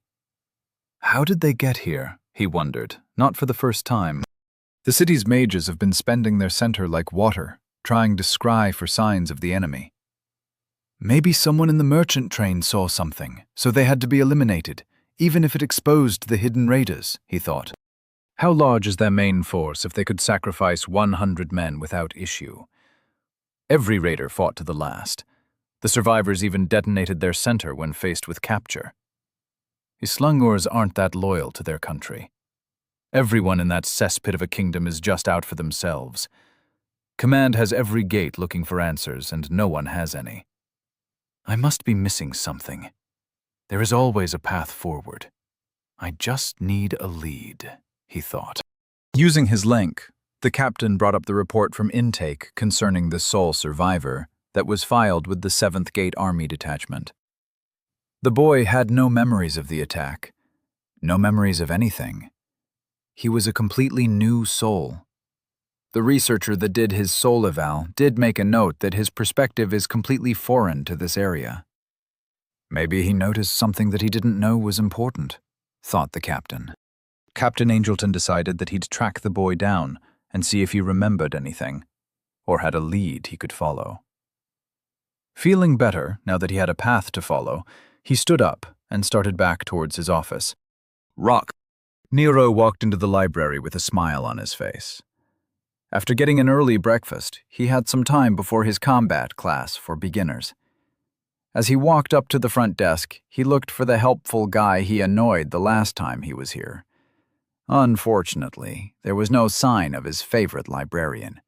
How did they get here, he wondered, not for the first time. The city's mages have been spending their center like water, trying to scry for signs of the enemy. Maybe someone in the merchant train saw something, so they had to be eliminated, even if it exposed the hidden raiders, he thought. How large is their main force if they could sacrifice 100 men without issue? Every raider fought to the last. The survivors even detonated their center when faced with capture. Islangurs aren't that loyal to their country. Everyone in that cesspit of a kingdom is just out for themselves. Command has every gate looking for answers, and no one has any. I must be missing something. There is always a path forward. I just need a lead, he thought. Using his link, the captain brought up the report from intake concerning the sole survivor that was filed with the 7th Gate Army Detachment. The boy had no memories of the attack, no memories of anything. He was a completely new soul. The researcher that did his soul eval did make a note that his perspective is completely foreign to this area. Maybe he noticed something that he didn't know was important, thought the captain. Captain Angelton decided that he'd track the boy down and see if he remembered anything, or had a lead he could follow. Feeling better now that he had a path to follow, he stood up and started back towards his office. Rock! Nero walked into the library with a smile on his face. After getting an early breakfast, he had some time before his combat class for beginners. As he walked up to the front desk, he looked for the helpful guy he annoyed the last time he was here. Unfortunately, there was no sign of his favorite librarian.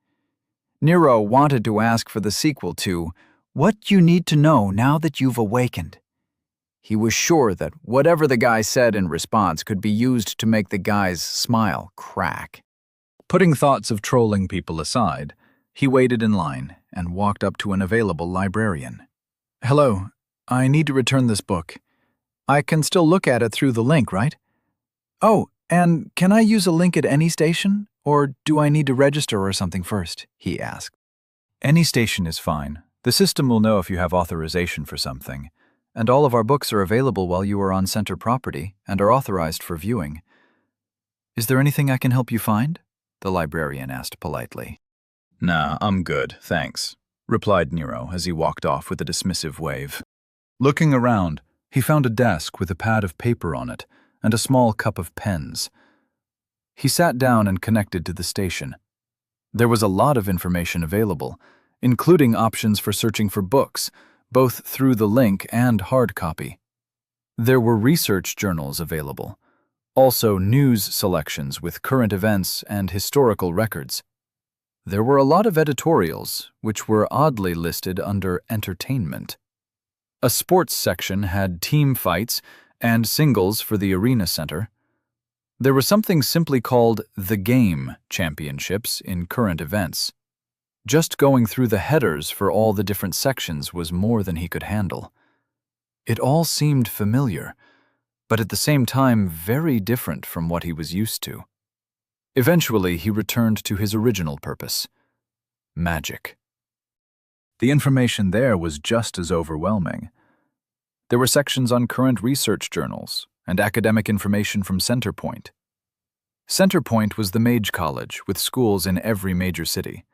Nero wanted to ask for the sequel to What You Need to Know Now That You've Awakened. He was sure that whatever the guy said in response could be used to make the guy's smile crack. Putting thoughts of trolling people aside, he waited in line and walked up to an available librarian. Hello, I need to return this book. I can still look at it through the link, right? Oh, and can I use a link at any station, or do I need to register or something first? He asked. Any station is fine. The system will know if you have authorization for something, and all of our books are available while you are on center property and are authorized for viewing. Is there anything I can help you find? The librarian asked politely. Nah, I'm good, thanks, replied Nero as he walked off with a dismissive wave. Looking around, he found a desk with a pad of paper on it and a small cup of pens. He sat down and connected to the station. There was a lot of information available, including options for searching for books, both through the link and hard copy. There were research journals available, also news selections with current events and historical records. There were a lot of editorials, which were oddly listed under entertainment. A sports section had team fights and singles for the arena center. There was something simply called the Game Championships in current events. Just going through the headers for all the different sections was more than he could handle. It all seemed familiar, but at the same time very different from what he was used to. Eventually, he returned to his original purpose: magic. The information there was just as overwhelming. There were sections on current research journals and academic information from Centerpoint. Centerpoint was the mage college with schools in every major city.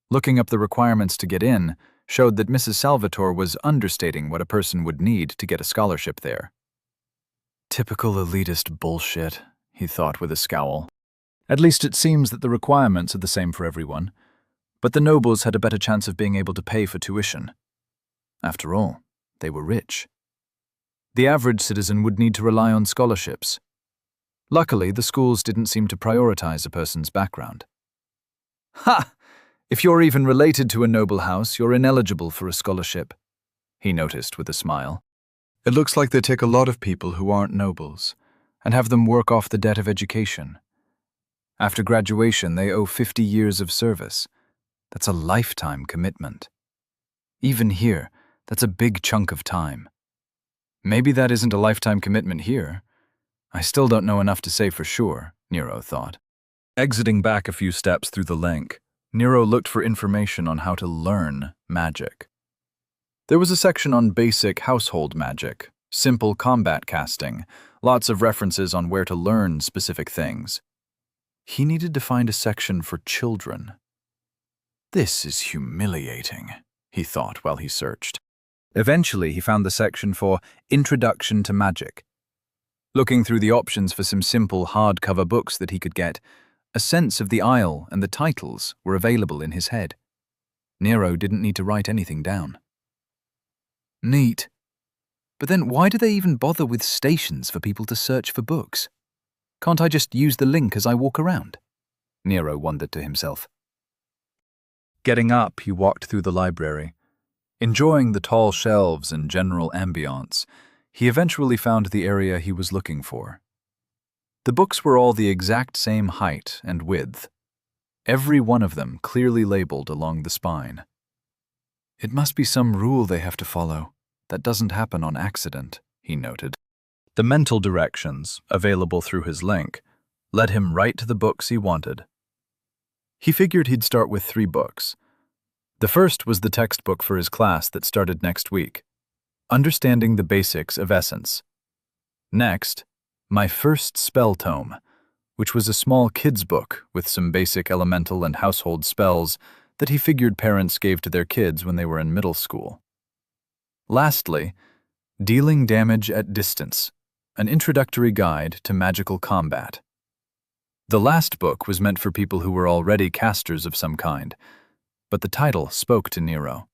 Looking up the requirements to get in showed that Mrs. Salvatore was understating what a person would need to get a scholarship there. Typical elitist bullshit, he thought with a scowl. At least it seems that the requirements are the same for everyone, but the nobles had a better chance of being able to pay for tuition. After all, they were rich. The average citizen would need to rely on scholarships. Luckily, the schools didn't seem to prioritize a person's background. Ha! If you're even related to a noble house, you're ineligible for a scholarship, he noticed with a smile. It looks like they take a lot of people who aren't nobles and have them work off the debt of education. After graduation, they owe 50 years of service. That's a lifetime commitment. Even here, that's a big chunk of time. Maybe that isn't a lifetime commitment here. I still don't know enough to say for sure, Nero thought. Exiting back a few steps through the link, Nero looked for information on how to learn magic. There was a section on basic household magic, simple combat casting, lots of references on where to learn specific things. He needed to find a section for children. This is humiliating, he thought while he searched. Eventually, he found the section for Introduction to Magic. Looking through the options for some simple hardcover books that he could get, a sense of the aisle and the titles were available in his head. Nero didn't need to write anything down. Neat. But then why do they even bother with stations for people to search for books? Can't I just use the link as I walk around? Nero wondered to himself. Getting up, he walked through the library. Enjoying the tall shelves and general ambiance, he eventually found the area he was looking for. The books were all the exact same height and width, every one of them clearly labeled along the spine. It must be some rule they have to follow. That doesn't happen on accident, he noted. The mental directions, available through his link, led him right to the books he wanted. He figured he'd start with 3 books. The first was the textbook for his class that started next week, Understanding the Basics of Essence. Next, My First Spell Tome, which was a small kid's book with some basic elemental and household spells that he figured parents gave to their kids when they were in middle school. Lastly, Dealing Damage at Distance, an introductory guide to magical combat. The last book was meant for people who were already casters of some kind, but the title spoke to Nero.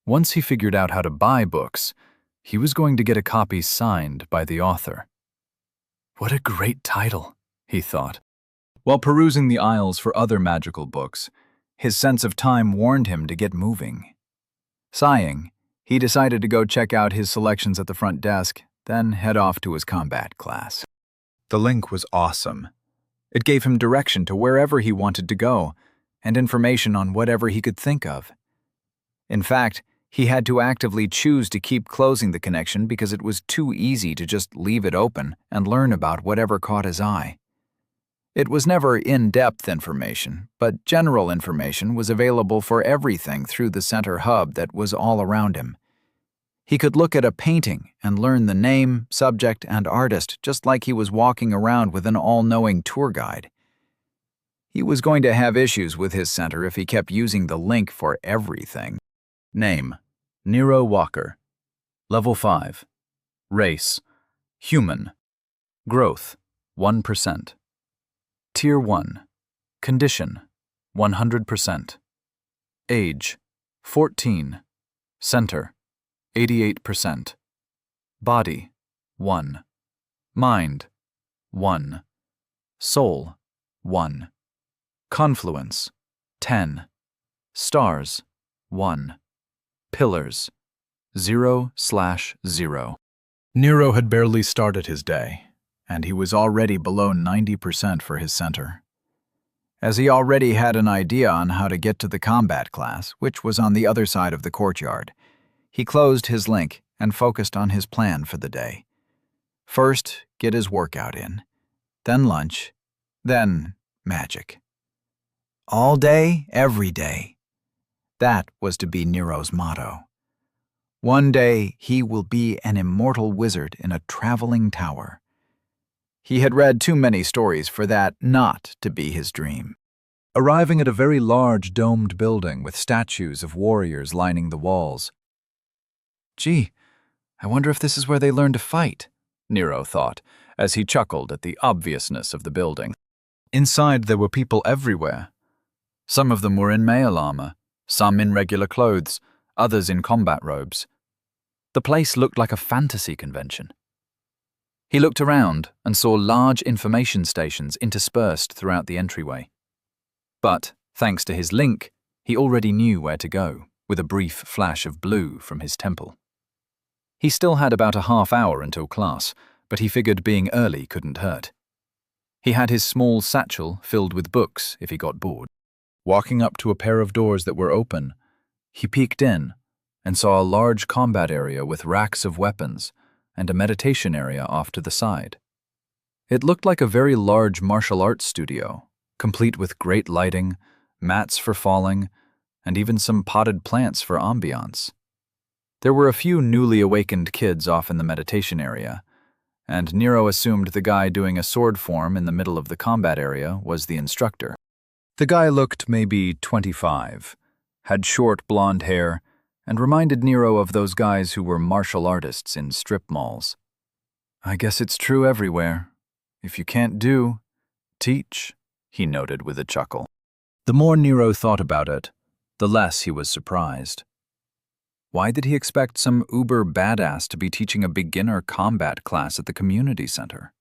Once he figured out how to buy books, he was going to get a copy signed by the author. What a great title, he thought. While perusing the aisles for other magical books, his sense of time warned him to get moving. Sighing, he decided to go check out his selections at the front desk, then head off to his combat class. The link was awesome. It gave him direction to wherever he wanted to go, and information on whatever he could think of. In fact, he had to actively choose to keep closing the connection because it was too easy to just leave it open and learn about whatever caught his eye. It was never in-depth information, but general information was available for everything through the center hub that was all around him. He could look at a painting and learn the name, subject, and artist just like he was walking around with an all-knowing tour guide. He was going to have issues with his center if he kept using the link for everything. Name: Nero Walker. Level 5. Race: Human. Growth: 1%. Tier 1. Condition: 100%. Age: 14. Center: 88%. Body: 1. Mind: 1. Soul: 1. Confluence: 10. Stars: 1. Pillars: 0/0. Nero had barely started his day, and he was already below 90% for his center. As he already had an idea on how to get to the combat class, which was on the other side of the courtyard, he closed his link and focused on his plan for the day. First, get his workout in, then lunch, then magic. All day, every day. That was to be Nero's motto. One day he will be an immortal wizard in a traveling tower. He had read too many stories for that not to be his dream. Arriving at a very large domed building with statues of warriors lining the walls. Gee, I wonder if this is where they learn to fight, Nero thought, as he chuckled at the obviousness of the building. Inside there were people everywhere. Some of them were in mail armor, some in regular clothes, others in combat robes. The place looked like a fantasy convention. He looked around and saw large information stations interspersed throughout the entryway. But, thanks to his link, he already knew where to go, with a brief flash of blue from his temple. He still had about a half hour until class, but he figured being early couldn't hurt. He had his small satchel filled with books if he got bored. Walking up to a pair of doors that were open, he peeked in and saw a large combat area with racks of weapons and a meditation area off to the side. It looked like a very large martial arts studio, complete with great lighting, mats for falling, and even some potted plants for ambiance. There were a few newly awakened kids off in the meditation area, and Nero assumed the guy doing a sword form in the middle of the combat area was the instructor. The guy looked maybe 25, had short blonde hair, and reminded Nero of those guys who were martial artists in strip malls. I guess it's true everywhere. If you can't do, teach, he noted with a chuckle. The more Nero thought about it, the less he was surprised. Why did he expect some uber badass to be teaching a beginner combat class at the community center?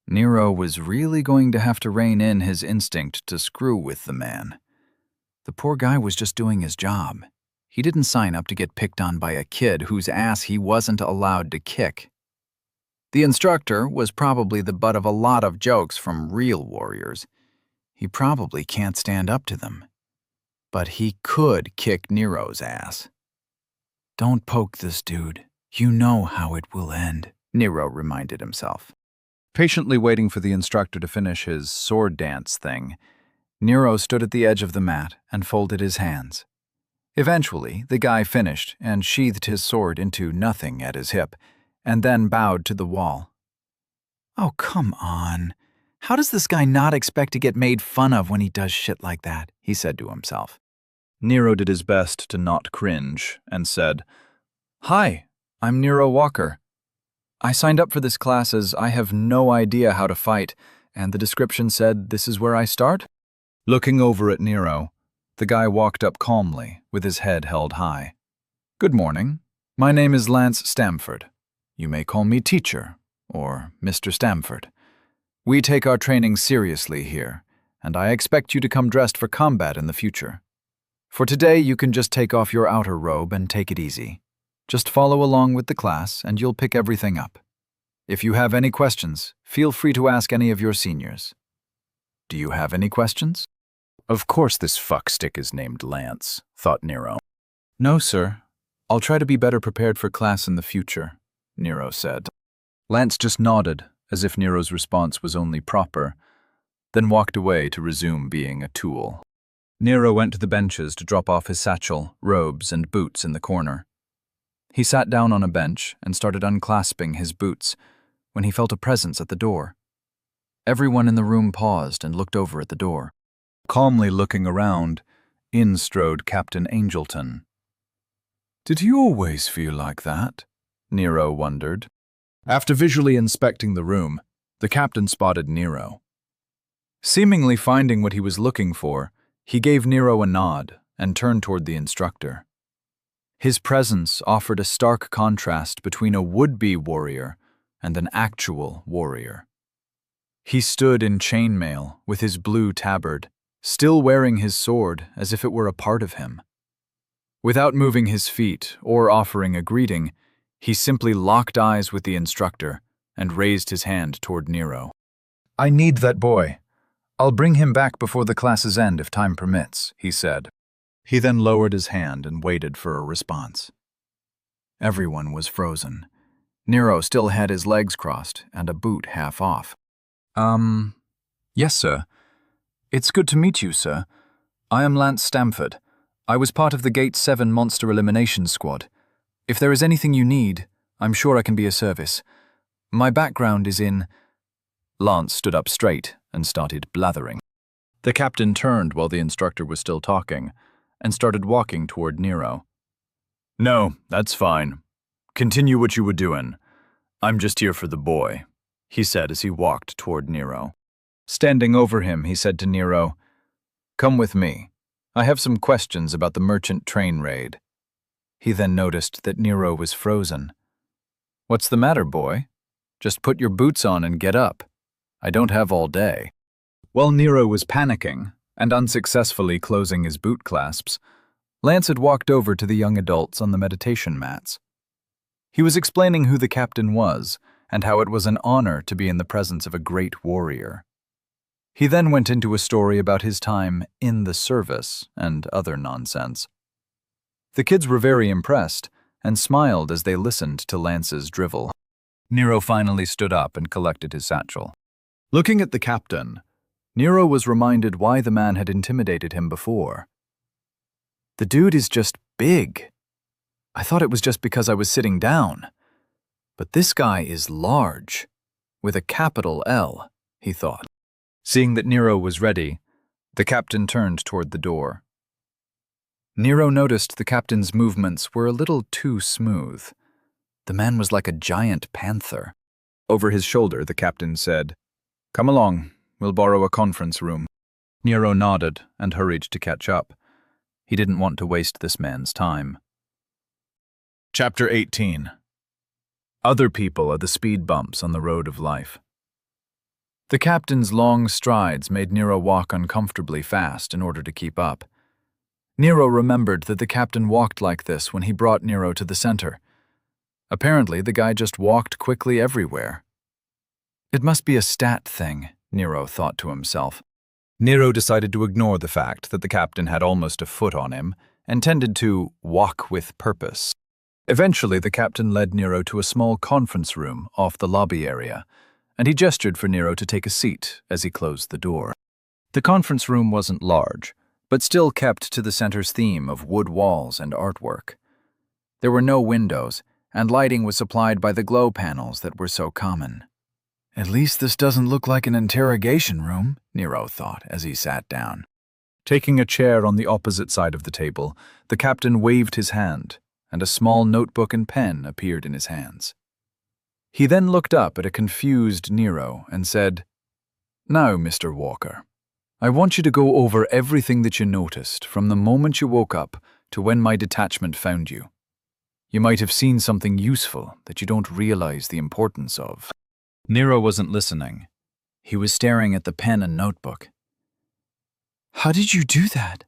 Nero was really going to have to rein in his instinct to screw with the man. The poor guy was just doing his job. He didn't sign up to get picked on by a kid whose ass he wasn't allowed to kick. The instructor was probably the butt of a lot of jokes from real warriors. He probably can't stand up to them. But he could kick Nero's ass. Don't poke this dude. You know how it will end, Nero reminded himself. Patiently waiting for the instructor to finish his sword dance thing, Nero stood at the edge of the mat and folded his hands. Eventually, the guy finished and sheathed his sword into nothing at his hip, and then bowed to the wall. Oh, come on. How does this guy not expect to get made fun of when he does shit like that? He said to himself. Nero did his best to not cringe and said, Hi, I'm Nero Walker. I signed up for this class as I have no idea how to fight, and the description said this is where I start? Looking over at Nero, the guy walked up calmly, with his head held high. Good morning. My name is Lance Stamford. You may call me Teacher, or Mr. Stamford. We take our training seriously here, and I expect you to come dressed for combat in the future. For today, you can just take off your outer robe and take it easy. Just follow along with the class, and you'll pick everything up. If you have any questions, feel free to ask any of your seniors. Do you have any questions? Of course this fuckstick is named Lance, thought Nero. No, sir. I'll try to be better prepared for class in the future, Nero said. Lance just nodded, as if Nero's response was only proper, then walked away to resume being a tool. Nero went to the benches to drop off his satchel, robes, and boots in the corner. He sat down on a bench and started unclasping his boots when he felt a presence at the door. Everyone in the room paused and looked over at the door. Calmly looking around, in strode Captain Angelton. Did you always feel like that? Nero wondered. After visually inspecting the room, the captain spotted Nero. Seemingly finding what he was looking for, he gave Nero a nod and turned toward the instructor. His presence offered a stark contrast between a would-be warrior and an actual warrior. He stood in chainmail with his blue tabard, still wearing his sword as if it were a part of him. Without moving his feet or offering a greeting, he simply locked eyes with the instructor and raised his hand toward Nero. I need that boy. I'll bring him back before the classes end if time permits, he said. He then lowered his hand and waited for a response. Everyone was frozen. Nero still had his legs crossed and a boot half off. Yes, sir. It's good to meet you, sir. I am Lance Stamford. I was part of the Gate 7 Monster Elimination Squad. If there is anything you need, I'm sure I can be of service. My background is in... Lance stood up straight and started blathering. The captain turned while the instructor was still talking and started walking toward Nero. No, that's fine. Continue what you were doing. I'm just here for the boy, he said as he walked toward Nero. Standing over him, he said to Nero, Come with me. I have some questions about the merchant train raid. He then noticed that Nero was frozen. What's the matter, boy? Just put your boots on and get up. I don't have all day. While Nero was panicking and unsuccessfully closing his boot clasps, Lance had walked over to the young adults on the meditation mats. He was explaining who the captain was and how it was an honor to be in the presence of a great warrior. He then went into a story about his time in the service and other nonsense. The kids were very impressed and smiled as they listened to Lance's drivel. Nero finally stood up and collected his satchel. Looking at the captain, Nero was reminded why the man had intimidated him before. The dude is just big. I thought it was just because I was sitting down. But this guy is large, with a capital L, he thought. Seeing that Nero was ready, the captain turned toward the door. Nero noticed the captain's movements were a little too smooth. The man was like a giant panther. Over his shoulder, the captain said, Come along, we'll borrow a conference room. Nero nodded and hurried to catch up. He didn't want to waste this man's time. Chapter 18. Other people are the speed bumps on the road of life. The captain's long strides made Nero walk uncomfortably fast in order to keep up. Nero remembered that the captain walked like this when he brought Nero to the center. Apparently, the guy just walked quickly everywhere. It must be a stat thing, Nero thought to himself. Nero decided to ignore the fact that the captain had almost a foot on him and tended to walk with purpose. Eventually, the captain led Nero to a small conference room off the lobby area, and he gestured for Nero to take a seat as he closed the door. The conference room wasn't large, but still kept to the center's theme of wood walls and artwork. There were no windows, and lighting was supplied by the glow panels that were so common. At least this doesn't look like an interrogation room, Nero thought as he sat down. Taking a chair on the opposite side of the table, the captain waved his hand, and a small notebook and pen appeared in his hands. He then looked up at a confused Nero and said, Now, Mr. Walker, I want you to go over everything that you noticed from the moment you woke up to when my detachment found you. You might have seen something useful that you don't realize the importance of. Nero wasn't listening. He was staring at the pen and notebook. How did you do that?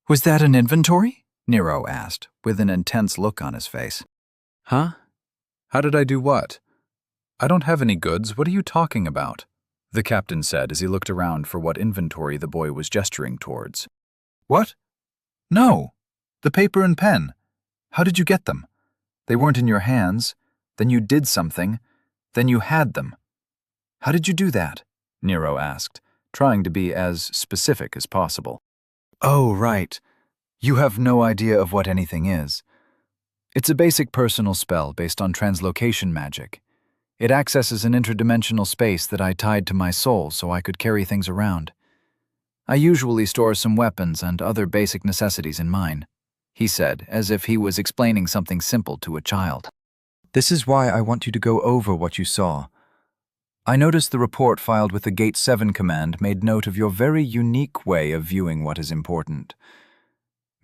Was that an inventory? Nero asked, with an intense look on his face. Huh? How did I do what? I don't have any goods. What are you talking about? The captain said as he looked around for what inventory the boy was gesturing towards. What? No. The paper and pen. How did you get them? They weren't in your hands. Then you did something. Then you had them. How did you do that? Nero asked, trying to be as specific as possible. Oh, right. You have no idea of what anything is. It's a basic personal spell based on translocation magic. It accesses an interdimensional space that I tied to my soul so I could carry things around. I usually store some weapons and other basic necessities in mine, he said, as if he was explaining something simple to a child. This is why I want you to go over what you saw. I noticed the report filed with the Gate 7 command made note of your very unique way of viewing what is important.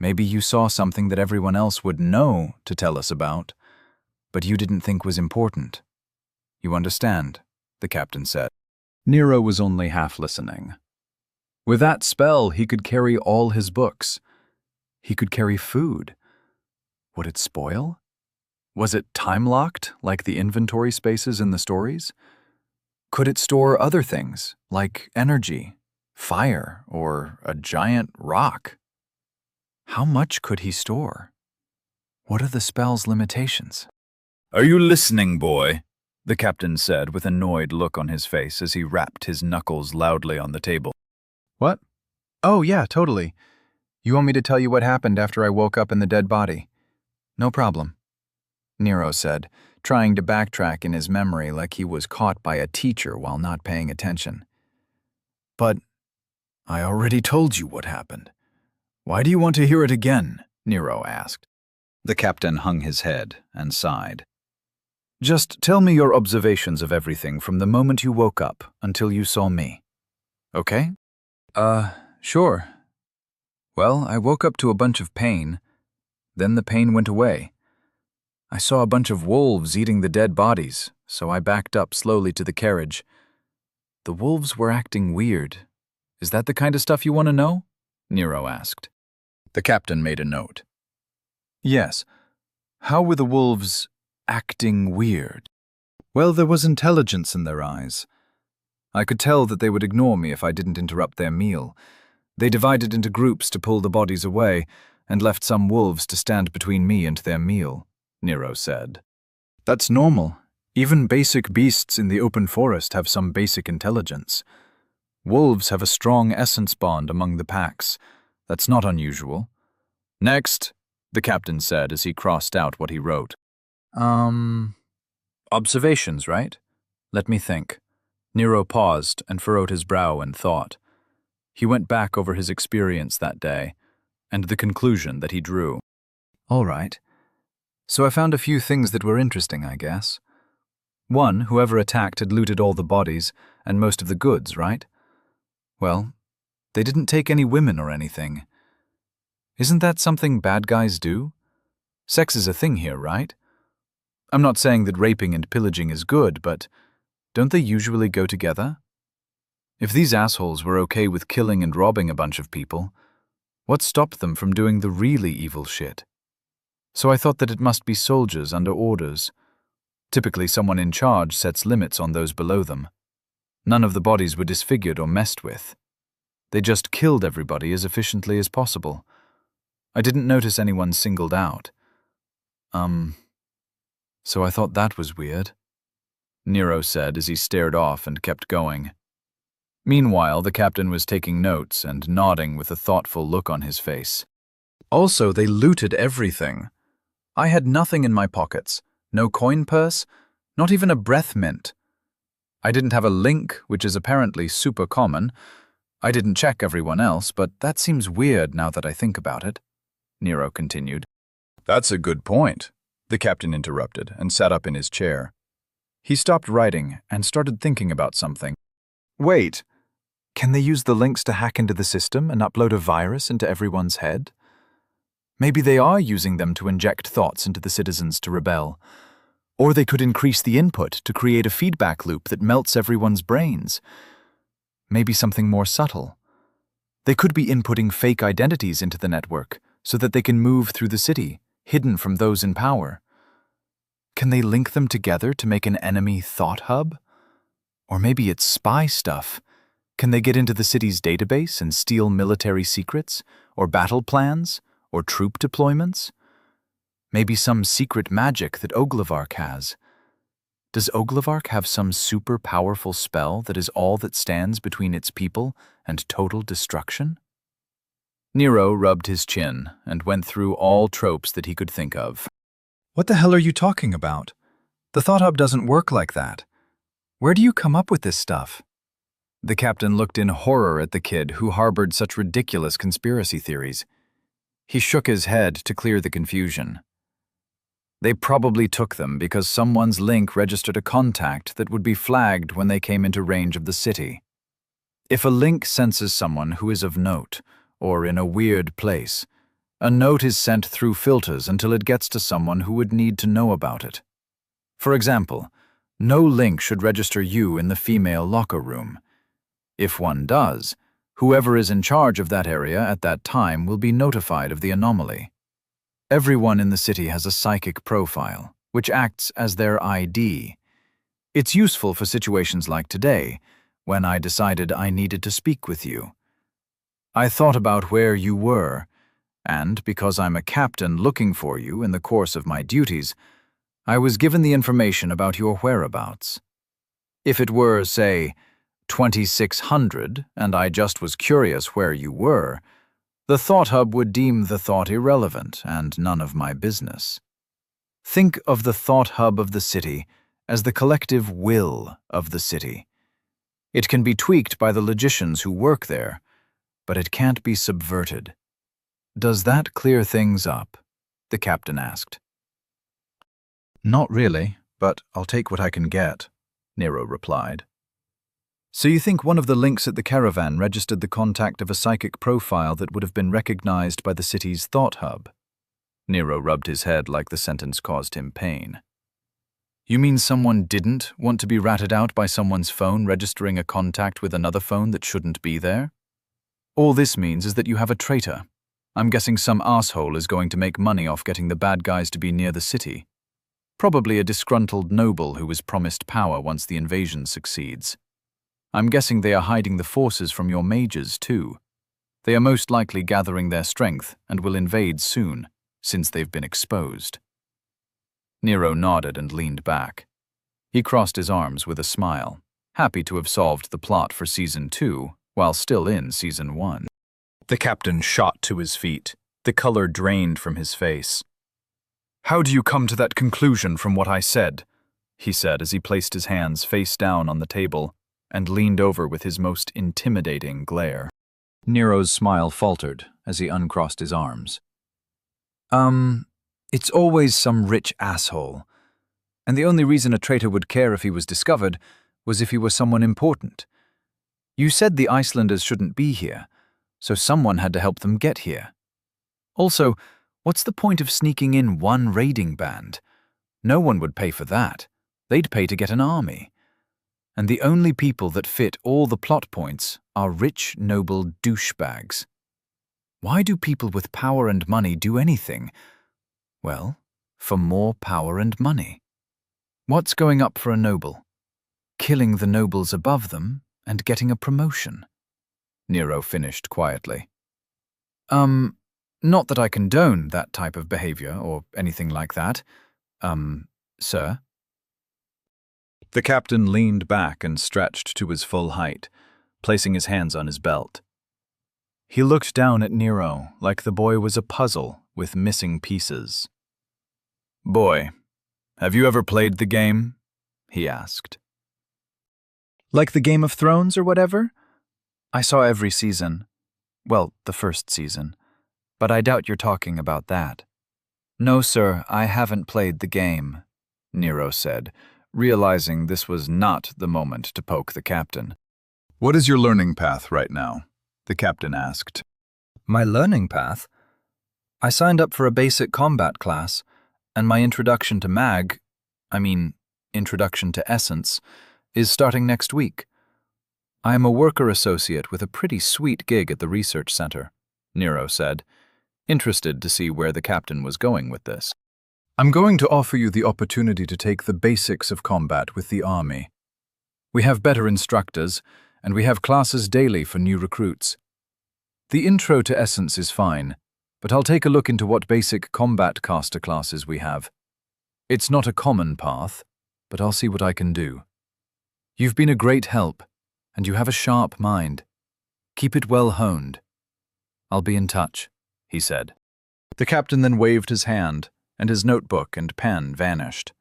Maybe you saw something that everyone else would know to tell us about, but you didn't think was important. You understand, the captain said. Nero was only half listening. With that spell, he could carry all his books. He could carry food. Would it spoil? Was it time-locked, like the inventory spaces in the stories? Could it store other things, like energy, fire, or a giant rock? How much could he store? What are the spell's limitations? "Are you listening, boy?" the captain said with an annoyed look on his face as he rapped his knuckles loudly on the table. What? Oh, yeah, totally. You want me to tell you what happened after I woke up in the dead body? No problem, Nero said, trying to backtrack in his memory like he was caught by a teacher while not paying attention. But I already told you what happened. Why do you want to hear it again? Nero asked. The captain hung his head and sighed. Just tell me your observations of everything from the moment you woke up until you saw me. Okay? Sure. Well, I woke up to a bunch of pain. Then the pain went away. I saw a bunch of wolves eating the dead bodies, so I backed up slowly to the carriage. The wolves were acting weird. Is that the kind of stuff you want to know? Nero asked. The captain made a note. Yes. How were the wolves acting weird? Well, there was intelligence in their eyes. I could tell that they would ignore me if I didn't interrupt their meal. They divided into groups to pull the bodies away and left some wolves to stand between me and their meal, Nero said. That's normal. Even basic beasts in the open forest have some basic intelligence. Wolves have a strong essence bond among the packs. That's not unusual. Next, the captain said as he crossed out what he wrote. Observations, right? Let me think. Nero paused and furrowed his brow in thought. He went back over his experience that day, and the conclusion that he drew. All right. So I found a few things that were interesting, I guess. One, whoever attacked had looted all the bodies and most of the goods, right? Well, they didn't take any women or anything. Isn't that something bad guys do? Sex is a thing here, right? I'm not saying that raping and pillaging is good, but don't they usually go together? If these assholes were okay with killing and robbing a bunch of people, what stopped them from doing the really evil shit? So I thought that it must be soldiers under orders. Typically, someone in charge sets limits on those below them. None of the bodies were disfigured or messed with. They just killed everybody as efficiently as possible. I didn't notice anyone singled out. So I thought that was weird, Nero said as he stared off and kept going. Meanwhile, the captain was taking notes and nodding with a thoughtful look on his face. Also, they looted everything. I had nothing in my pockets, no coin purse, not even a breath mint. I didn't have a link, which is apparently super common. I didn't check everyone else, but that seems weird now that I think about it, Nero continued. That's a good point, the captain interrupted and sat up in his chair. He stopped writing and started thinking about something. Wait, can they use the links to hack into the system and upload a virus into everyone's head? Maybe they are using them to inject thoughts into the citizens to rebel. Or they could increase the input to create a feedback loop that melts everyone's brains. Maybe something more subtle. They could be inputting fake identities into the network so that they can move through the city, hidden from those in power. Can they link them together to make an enemy thought hub? Or maybe it's spy stuff. Can they get into the city's database and steal military secrets, or battle plans, or troop deployments? Maybe some secret magic that Oglavark has. Does Oglavark have some super powerful spell that is all that stands between its people and total destruction? Nero rubbed his chin and went through all tropes that he could think of. What the hell are you talking about? The Thought Hub doesn't work like that. Where do you come up with this stuff? The captain looked in horror at the kid who harbored such ridiculous conspiracy theories. He shook his head to clear the confusion. They probably took them because someone's link registered a contact that would be flagged when they came into range of the city. If a link senses someone who is of note, or in a weird place, a note is sent through filters until it gets to someone who would need to know about it. For example, no link should register you in the female locker room. If one does, whoever is in charge of that area at that time will be notified of the anomaly. Everyone in the city has a psychic profile, which acts as their ID. It's useful for situations like today, when I decided I needed to speak with you. I thought about where you were, and because I'm a captain looking for you in the course of my duties, I was given the information about your whereabouts. If it were, say, 2600, and I just was curious where you were, the Thought Hub would deem the thought irrelevant and none of my business. Think of the Thought Hub of the city as the collective will of the city. It can be tweaked by the logicians who work there, but it can't be subverted. Does that clear things up? The captain asked. Not really, but I'll take what I can get, Nero replied. So you think one of the links at the caravan registered the contact of a psychic profile that would have been recognized by the city's Thought Hub? Nero rubbed his head like the sentence caused him pain. You mean someone didn't want to be ratted out by someone's phone registering a contact with another phone that shouldn't be there? All this means is that you have a traitor. I'm guessing some asshole is going to make money off getting the bad guys to be near the city. Probably a disgruntled noble who was promised power once the invasion succeeds. I'm guessing they are hiding the forces from your mages, too. They are most likely gathering their strength and will invade soon, since they've been exposed. Nero nodded and leaned back. He crossed his arms with a smile, happy to have solved the plot for Season 2 while still in Season 1. The captain shot to his feet. The color drained from his face. How do you come to that conclusion from what I said? He said as he placed his hands face down on the table and leaned over with his most intimidating glare. Nero's smile faltered as he uncrossed his arms. It's always some rich asshole. And the only reason a traitor would care if he was discovered was if he were someone important. You said the Icelanders shouldn't be here, so someone had to help them get here. Also, what's the point of sneaking in one raiding band? No one would pay for that. They'd pay to get an army. And the only people that fit all the plot points are rich, noble douchebags. Why do people with power and money do anything? Well, for more power and money. What's going up for a noble? Killing the nobles above them and getting a promotion. Nero finished quietly. Not that I condone that type of behavior or anything like that. Sir? The captain leaned back and stretched to his full height, placing his hands on his belt. He looked down at Nero like the boy was a puzzle with missing pieces. Boy, have you ever played the game? He asked. Like the Game of Thrones or whatever? I saw every season. Well, the first season. But I doubt you're talking about that. No, sir, I haven't played the game, Nero said, realizing this was not the moment to poke the captain. What is your learning path right now? The captain asked. My learning path? I signed up for a basic combat class, and my introduction to introduction to essence, is starting next week. I am a worker associate with a pretty sweet gig at the research center, Nero said, interested to see where the captain was going with this. I'm going to offer you the opportunity to take the basics of combat with the army. We have better instructors, and we have classes daily for new recruits. The intro to essence is fine, but I'll take a look into what basic combat caster classes we have. It's not a common path, but I'll see what I can do. You've been a great help, and you have a sharp mind. Keep it well honed. I'll be in touch, he said. The captain then waved his hand, and his notebook and pen vanished.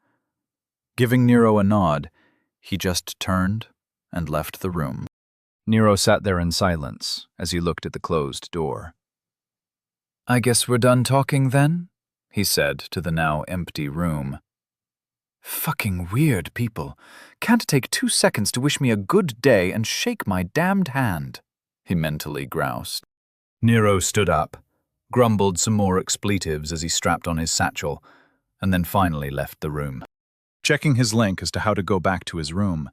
Giving Nero a nod, he just turned and left the room. Nero sat there in silence as he looked at the closed door. I guess we're done talking then, he said to the now empty room. Fucking weird people. Can't take 2 seconds to wish me a good day and shake my damned hand, he mentally groused. Nero stood up, grumbled some more expletives as he strapped on his satchel, and then finally left the room. Checking his link as to how to go back to his room,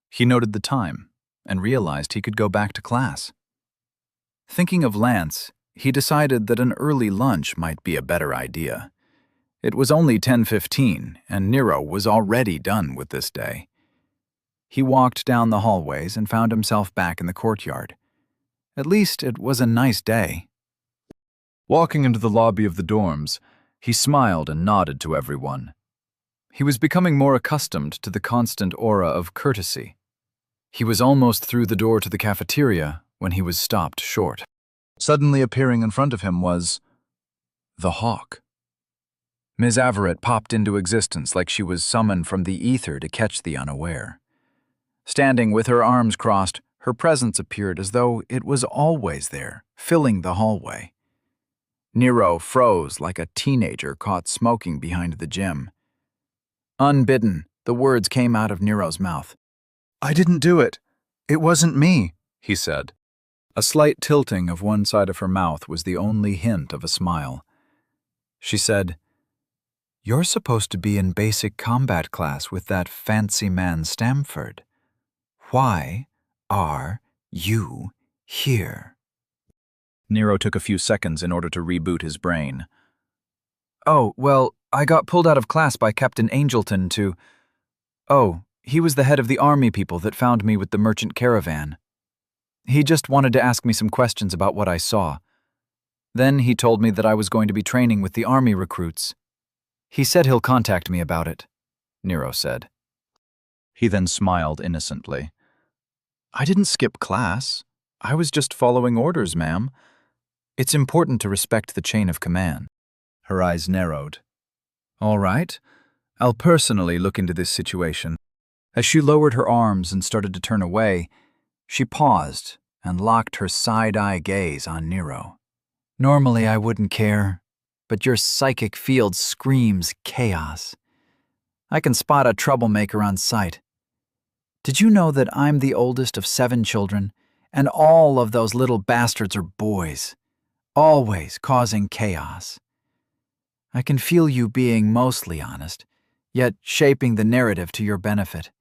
he noted the time and realized he could go back to class. Thinking of Lance, he decided that an early lunch might be a better idea. It was only 10:15, and Nero was already done with this day. He walked down the hallways and found himself back in the courtyard. At least it was a nice day. Walking into the lobby of the dorms, he smiled and nodded to everyone. He was becoming more accustomed to the constant aura of courtesy. He was almost through the door to the cafeteria when he was stopped short. Suddenly appearing in front of him was the Hawk. Ms. Averett popped into existence like she was summoned from the ether to catch the unaware. Standing with her arms crossed, her presence appeared as though it was always there, filling the hallway. Nero froze like a teenager caught smoking behind the gym. Unbidden, the words came out of Nero's mouth. "I didn't do it. It wasn't me," he said. A slight tilting of one side of her mouth was the only hint of a smile. She said, "You're supposed to be in basic combat class with that fancy man Stamford. Why are you here?" Nero took a few seconds in order to reboot his brain. Oh, well, I got pulled out of class by Captain Angelton to... Oh, he was the head of the army people that found me with the merchant caravan. He just wanted to ask me some questions about what I saw. Then he told me that I was going to be training with the army recruits. He said he'll contact me about it, Nero said. He then smiled innocently. "I didn't skip class. I was just following orders, ma'am. It's important to respect the chain of command." Her eyes narrowed. "All right, I'll personally look into this situation." As she lowered her arms and started to turn away, she paused and locked her side-eye gaze on Nero. "Normally I wouldn't care, but your psychic field screams chaos. I can spot a troublemaker on sight. Did you know that I'm the oldest of 7 children, and all of those little bastards are boys, always causing chaos? I can feel you being mostly honest, yet shaping the narrative to your benefit.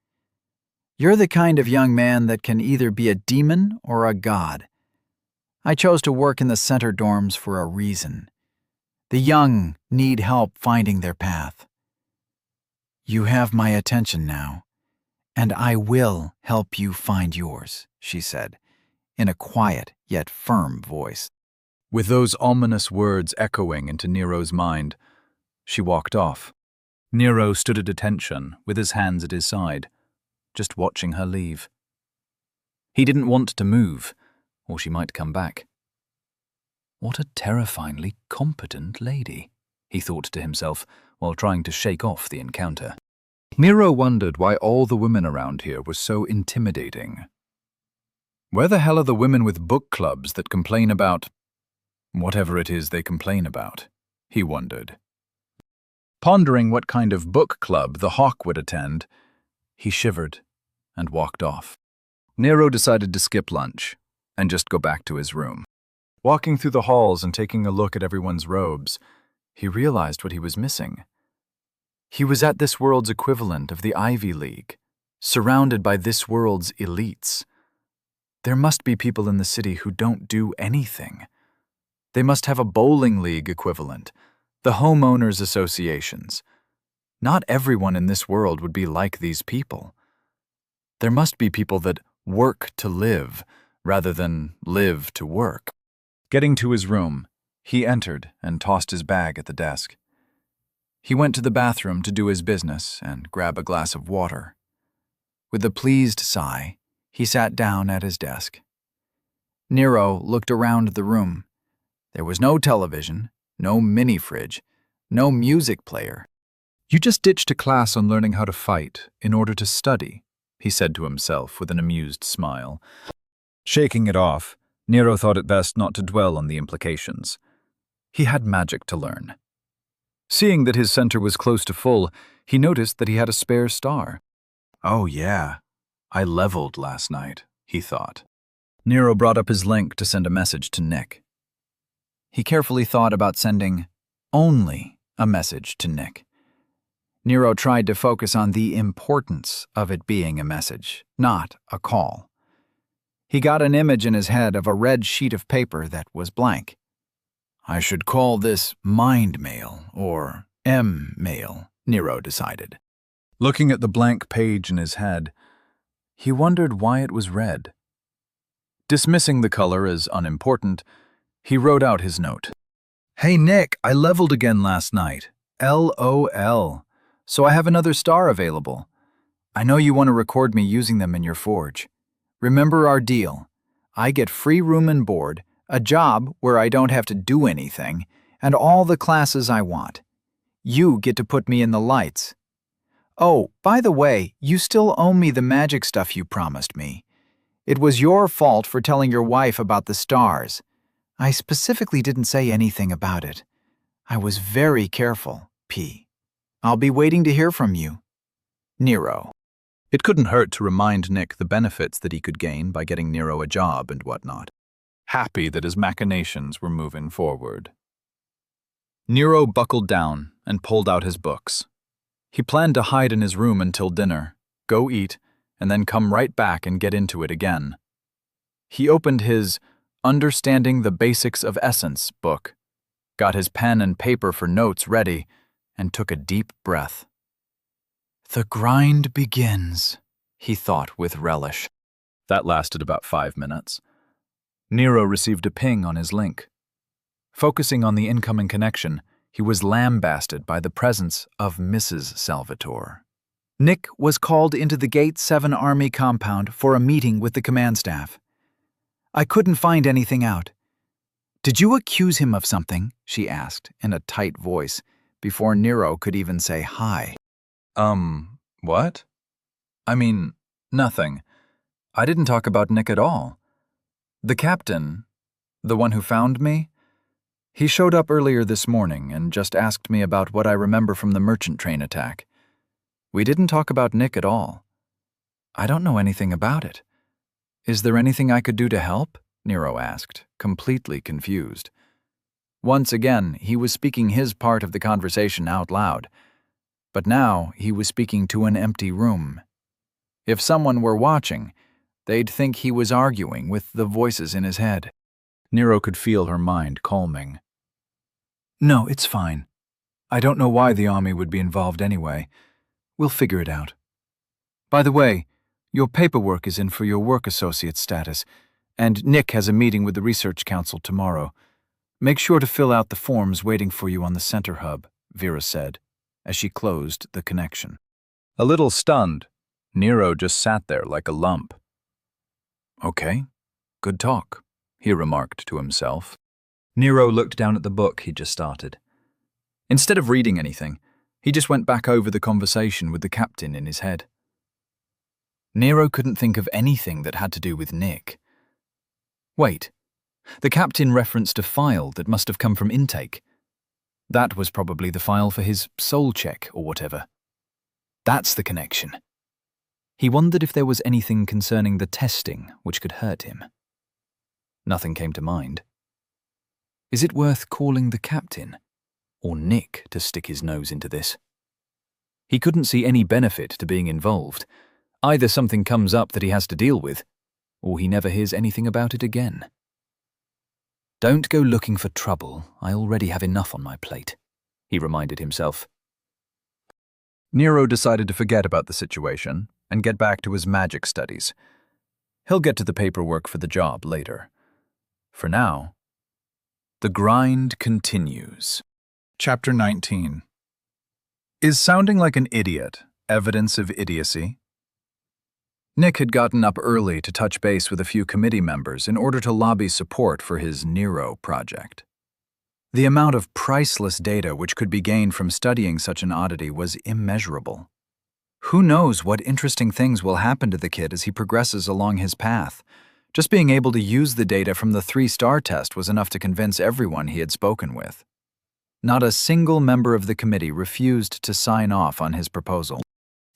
You're the kind of young man that can either be a demon or a god. I chose to work in the center dorms for a reason. The young need help finding their path. You have my attention now, and I will help you find yours," she said, in a quiet yet firm voice. With those ominous words echoing into Nero's mind, she walked off. Nero stood at attention, with his hands at his side, just watching her leave. He didn't want to move, or she might come back. What a terrifyingly competent lady, he thought to himself while trying to shake off the encounter. Nero wondered why all the women around here were so intimidating. Where the hell are the women with book clubs that complain about whatever it is they complain about? He wondered. Pondering what kind of book club the Hawk would attend, he shivered and walked off. Nero decided to skip lunch and just go back to his room. Walking through the halls and taking a look at everyone's robes, he realized what he was missing. He was at this world's equivalent of the Ivy League, surrounded by this world's elites. There must be people in the city who don't do anything. They must have a bowling league equivalent, the homeowners associations. Not everyone in this world would be like these people. There must be people that work to live rather than live to work. Getting to his room, he entered and tossed his bag at the desk. He went to the bathroom to do his business and grab a glass of water. With a pleased sigh, he sat down at his desk. Nero looked around the room. There was no television, no mini-fridge, no music player. "You just ditched a class on learning how to fight in order to study," he said to himself with an amused smile. Shaking it off, Nero thought it best not to dwell on the implications. He had magic to learn. Seeing that his center was close to full, he noticed that he had a spare star. "Oh yeah, I leveled last night," he thought. Nero brought up his link to send a message to Nick. He carefully thought about sending only a message to Nick. Nero tried to focus on the importance of it being a message, not a call. He got an image in his head of a red sheet of paper that was blank. I should call this mind mail or M male, Nero decided. Looking at the blank page in his head, he wondered why it was red. Dismissing the color as unimportant, he wrote out his note. Hey Nick, I leveled again last night. LOL. So I have another star available. I know you want to record me using them in your forge. Remember our deal. I get free room and board, a job where I don't have to do anything, and all the classes I want. You get to put me in the lights. Oh, by the way, you still owe me the magic stuff you promised me. It was your fault for telling your wife about the stars. I specifically didn't say anything about it. I was very careful, P. I'll be waiting to hear from you. Nero. It couldn't hurt to remind Nick the benefits that he could gain by getting Nero a job and whatnot. Happy that his machinations were moving forward. Nero buckled down and pulled out his books. He planned to hide in his room until dinner, go eat, and then come right back and get into it again. He opened his Understanding the Basics of Essence book, got his pen and paper for notes ready, and took a deep breath. The grind begins, he thought with relish. That lasted about 5 minutes. Nero received a ping on his link. Focusing on the incoming connection, he was lambasted by the presence of Mrs. Salvatore. Nick was called into the Gate 7 Army compound for a meeting with the command staff. I couldn't find anything out. Did you accuse him of something? She asked in a tight voice before Nero could even say hi. What? I mean, nothing. I didn't talk about Nick at all. The captain, the one who found me, he showed up earlier this morning and just asked me about what I remember from the merchant train attack. We didn't talk about Nick at all. I don't know anything about it. Is there anything I could do to help? Nero asked, completely confused. Once again, he was speaking his part of the conversation out loud, but now he was speaking to an empty room. If someone were watching, they'd think he was arguing with the voices in his head. Nero could feel her mind calming. No, it's fine. I don't know why the army would be involved anyway. We'll figure it out. By the way, your paperwork is in for your work associate status, and Nick has a meeting with the Research Council tomorrow. Make sure to fill out the forms waiting for you on the center hub, Vera said, as she closed the connection. A little stunned, Nero just sat there like a lump. Okay, good talk, he remarked to himself. Nero looked down at the book he'd just started. Instead of reading anything, he just went back over the conversation with the captain in his head. Nero couldn't think of anything that had to do with Nick. Wait, the captain referenced a file that must have come from intake. That was probably the file for his soul check or whatever. That's the connection. He wondered if there was anything concerning the testing which could hurt him. Nothing came to mind. Is it worth calling the captain or Nick to stick his nose into this? He couldn't see any benefit to being involved. Either something comes up that he has to deal with, or he never hears anything about it again. Don't go looking for trouble. I already have enough on my plate, he reminded himself. Nero decided to forget about the situation and get back to his magic studies. He'll get to the paperwork for the job later. For now, the grind continues. Chapter 19. Is sounding like an idiot evidence of idiocy? Nick had gotten up early to touch base with a few committee members in order to lobby support for his Nero project. The amount of priceless data which could be gained from studying such an oddity was immeasurable. Who knows what interesting things will happen to the kid as he progresses along his path? Just being able to use the data from the 3-star test was enough to convince everyone he had spoken with. Not a single member of the committee refused to sign off on his proposal.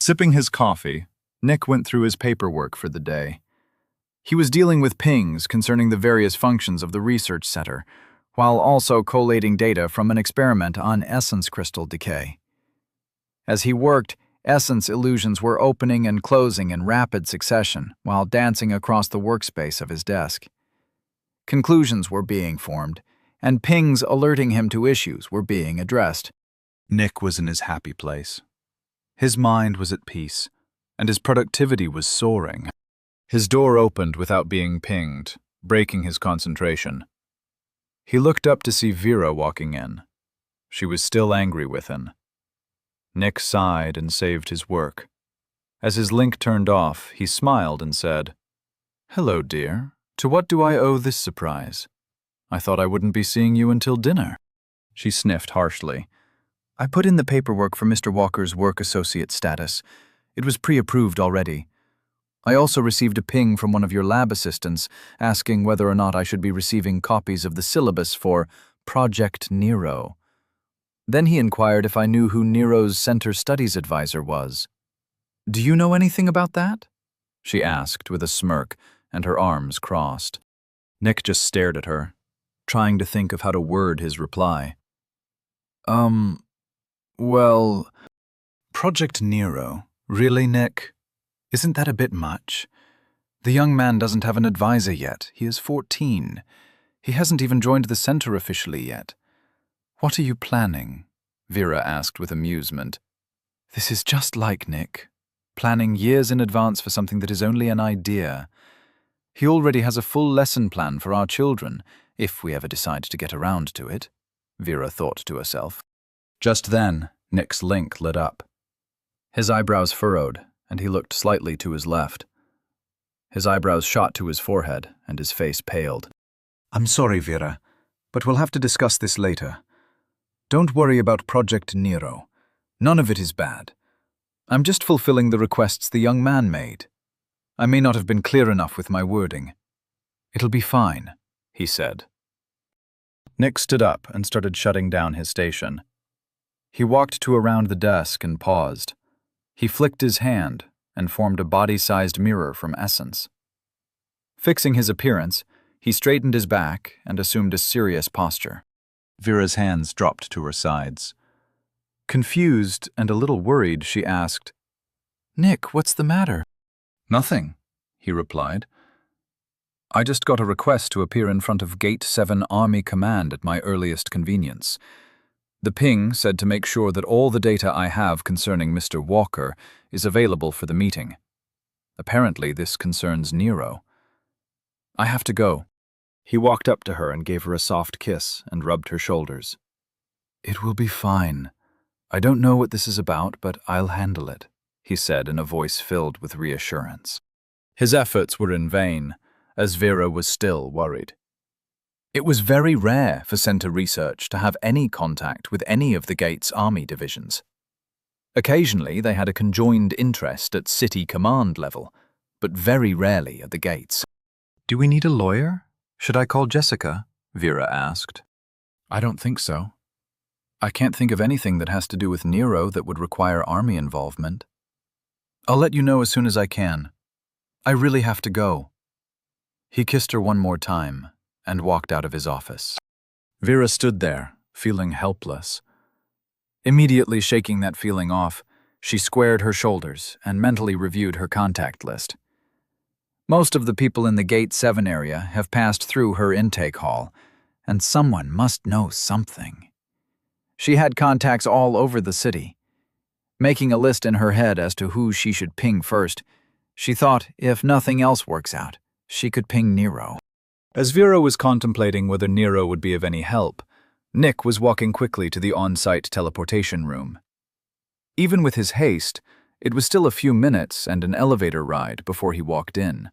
Sipping his coffee, Nick went through his paperwork for the day. He was dealing with pings concerning the various functions of the research center, while also collating data from an experiment on essence crystal decay. As he worked, essence illusions were opening and closing in rapid succession while dancing across the workspace of his desk. Conclusions were being formed, and pings alerting him to issues were being addressed. Nick was in his happy place. His mind was at peace, and his productivity was soaring. His door opened without being pinged, breaking his concentration. He looked up to see Vera walking in. She was still angry with him. Nick sighed and saved his work. As his link turned off, he smiled and said, "Hello, dear. To what do I owe this surprise? I thought I wouldn't be seeing you until dinner." She sniffed harshly. "I put in the paperwork for Mr. Walker's work associate status. It was pre-approved already. I also received a ping from one of your lab assistants asking whether or not I should be receiving copies of the syllabus for Project Nero. Then he inquired if I knew who Nero's Center Studies advisor was. Do you know anything about that?" she asked with a smirk, and her arms crossed. Nick just stared at her, trying to think of how to word his reply. Well, Project Nero. Really, Nick? Isn't that a bit much? The young man doesn't have an advisor yet. He is 14. He hasn't even joined the center officially yet. What are you planning? Vera asked with amusement. This is just like Nick. Planning years in advance for something that is only an idea. He already has a full lesson plan for our children, if we ever decide to get around to it, Vera thought to herself. Just then, Nick's link lit up. His eyebrows furrowed, and he looked slightly to his left. His eyebrows shot to his forehead, and his face paled. I'm sorry, Vera, but we'll have to discuss this later. Don't worry about Project Nero. None of it is bad. I'm just fulfilling the requests the young man made. I may not have been clear enough with my wording. It'll be fine, he said. Nick stood up and started shutting down his station. He walked to around the desk and paused. He flicked his hand and formed a body-sized mirror from essence. Fixing his appearance, he straightened his back and assumed a serious posture. Vera's hands dropped to her sides. Confused and a little worried, she asked, Nick, what's the matter? Nothing, he replied. I just got a request to appear in front of Gate 7 Army Command at my earliest convenience. The ping said to make sure that all the data I have concerning Mr. Walker is available for the meeting. Apparently, this concerns Nero. I have to go. He walked up to her and gave her a soft kiss and rubbed her shoulders. It will be fine. I don't know what this is about, but I'll handle it, he said in a voice filled with reassurance. His efforts were in vain, as Vera was still worried. It was very rare for Center Research to have any contact with any of the Gate's army divisions. Occasionally, they had a conjoined interest at City Command level, but very rarely at the Gates. Do we need a lawyer? Should I call Jessica? Vera asked. I don't think so. I can't think of anything that has to do with Nero that would require army involvement. I'll let you know as soon as I can. I really have to go. He kissed her one more time and walked out of his office. Vera stood there, feeling helpless. Immediately shaking that feeling off, she squared her shoulders and mentally reviewed her contact list. Most of the people in the Gate 7 area have passed through her intake hall, and someone must know something. She had contacts all over the city. Making a list in her head as to who she should ping first, she thought if nothing else works out, she could ping Nero. As Vera was contemplating whether Nero would be of any help, Nick was walking quickly to the on-site teleportation room. Even with his haste, it was still a few minutes and an elevator ride before he walked in.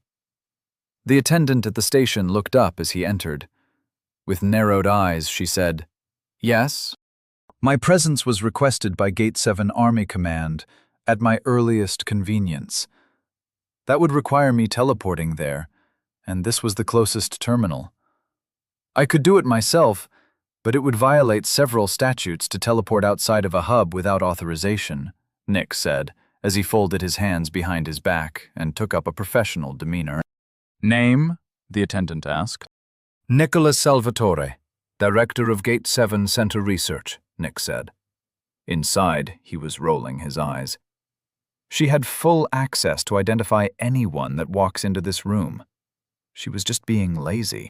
The attendant at the station looked up as he entered. With narrowed eyes, she said, Yes? My presence was requested by Gate 7 Army Command at my earliest convenience. That would require me teleporting there, and this was the closest terminal. I could do it myself, but it would violate several statutes to teleport outside of a hub without authorization, Nick said, as he folded his hands behind his back and took up a professional demeanor. Name? The attendant asked. Nicholas Salvatore, Director of Gate 7 Center Research, Nick said. Inside, he was rolling his eyes. She had full access to identify anyone that walks into this room. She was just being lazy.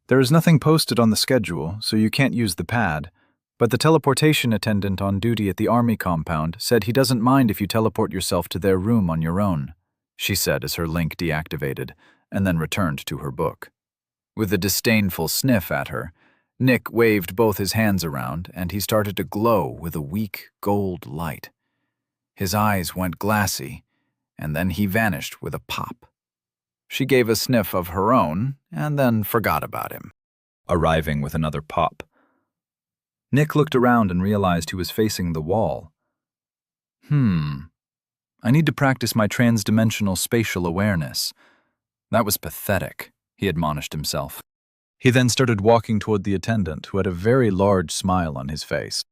There is nothing posted on the schedule, so you can't use the pad, but the teleportation attendant on duty at the army compound said he doesn't mind if you teleport yourself to their room on your own, she said as her link deactivated, and then returned to her book. With a disdainful sniff at her, Nick waved both his hands around, and he started to glow with a weak gold light. His eyes went glassy, and then he vanished with a pop. She gave a sniff of her own, and then forgot about him, arriving with another pop. Nick looked around and realized he was facing the wall. I need to practice my transdimensional spatial awareness. That was pathetic, he admonished himself. He then started walking toward the attendant, who had a very large smile on his face.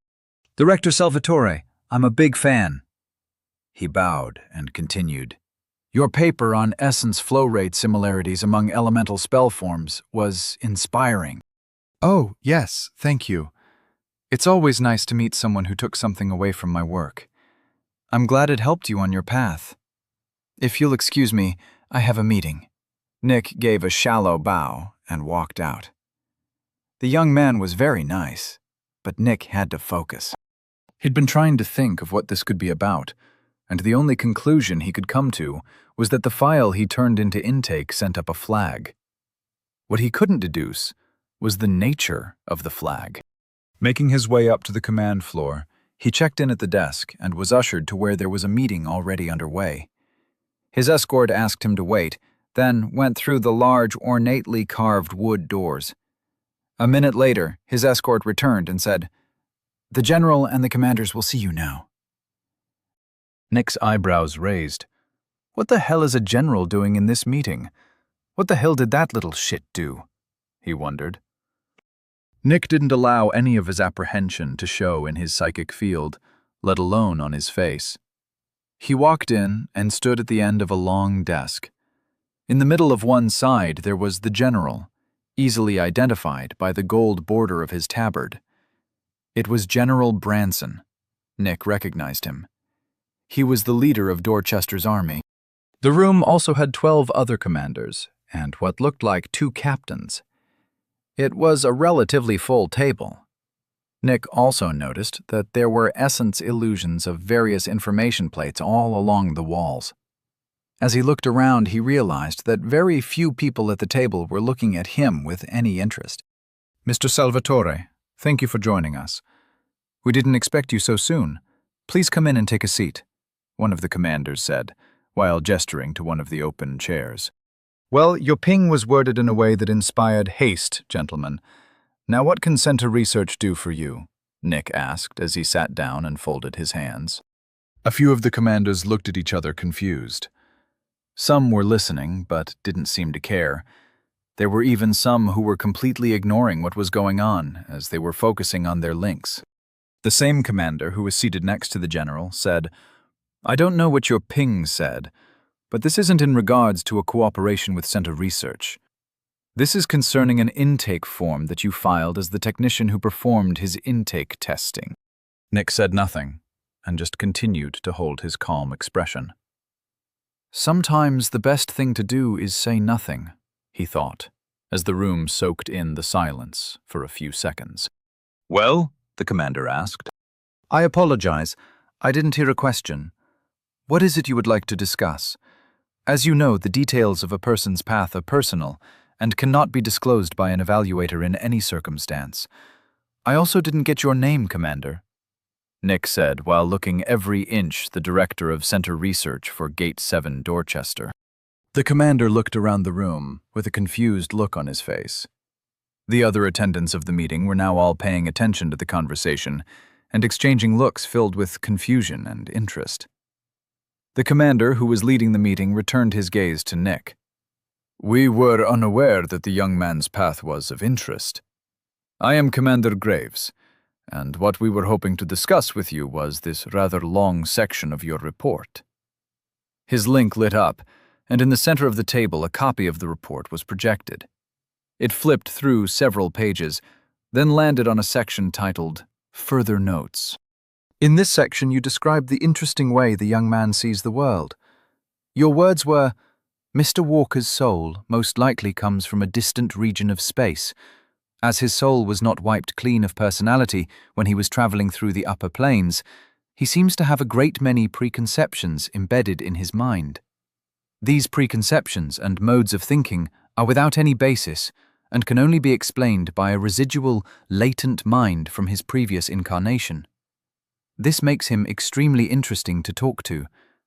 "Director Salvatore, I'm a big fan." He bowed and continued. "Your paper on essence flow rate similarities among elemental spell forms was inspiring." "Oh, yes, thank you. It's always nice to meet someone who took something away from my work. I'm glad it helped you on your path. If you'll excuse me, I have a meeting." Nick gave a shallow bow and walked out. The young man was very nice, but Nick had to focus. He'd been trying to think of what this could be about, and the only conclusion he could come to was that the file he turned into intake sent up a flag. What he couldn't deduce was the nature of the flag. Making his way up to the command floor, he checked in at the desk and was ushered to where there was a meeting already underway. His escort asked him to wait, then went through the large, ornately carved wood doors. A minute later, his escort returned and said, "The general and the commanders will see you now." Nick's eyebrows raised. What the hell is a general doing in this meeting? What the hell did that little shit do? He wondered. Nick didn't allow any of his apprehension to show in his psychic field, let alone on his face. He walked in and stood at the end of a long desk. In the middle of one side there was the general, easily identified by the gold border of his tabard. It was General Branson. Nick recognized him. He was the leader of Dorchester's army. The room also had 12 other commanders, and what looked like 2 captains. It was a relatively full table. Nick also noticed that there were essence illusions of various information plates all along the walls. As he looked around, he realized that very few people at the table were looking at him with any interest. "Mr. Salvatore, thank you for joining us. We didn't expect you so soon. Please come in and take a seat," one of the commanders said, while gesturing to one of the open chairs. "Well, your ping was worded in a way that inspired haste, gentlemen. Now what can Center Research do for you?" Nick asked as he sat down and folded his hands. A few of the commanders looked at each other confused. Some were listening, but didn't seem to care. There were even some who were completely ignoring what was going on, as they were focusing on their links. The same commander, who was seated next to the general, said, "I don't know what your ping said, but this isn't in regards to a cooperation with Center Research. This is concerning an intake form that you filed as the technician who performed his intake testing." Nick said nothing, and just continued to hold his calm expression. Sometimes the best thing to do is say nothing, he thought, as the room soaked in the silence for a few seconds. "Well?" the commander asked. "I apologize. I didn't hear a question. What is it you would like to discuss? As you know, the details of a person's path are personal and cannot be disclosed by an evaluator in any circumstance. I also didn't get your name, Commander," Nick said while looking every inch the director of Center Research for Gate 7 Dorchester. The commander looked around the room with a confused look on his face. The other attendants of the meeting were now all paying attention to the conversation and exchanging looks filled with confusion and interest. The commander, who was leading the meeting, returned his gaze to Nick. "We were unaware that the young man's path was of interest. I am Commander Graves, and what we were hoping to discuss with you was this rather long section of your report." His link lit up, and in the center of the table a copy of the report was projected. It flipped through several pages, then landed on a section titled Further Notes. "In this section you described the interesting way the young man sees the world. Your words were, 'Mr. Walker's soul most likely comes from a distant region of space, As his soul was not wiped clean of personality when he was traveling through the upper planes, he seems to have a great many preconceptions embedded in his mind. These preconceptions and modes of thinking are without any basis and can only be explained by a residual, latent mind from his previous incarnation. This makes him extremely interesting to talk to,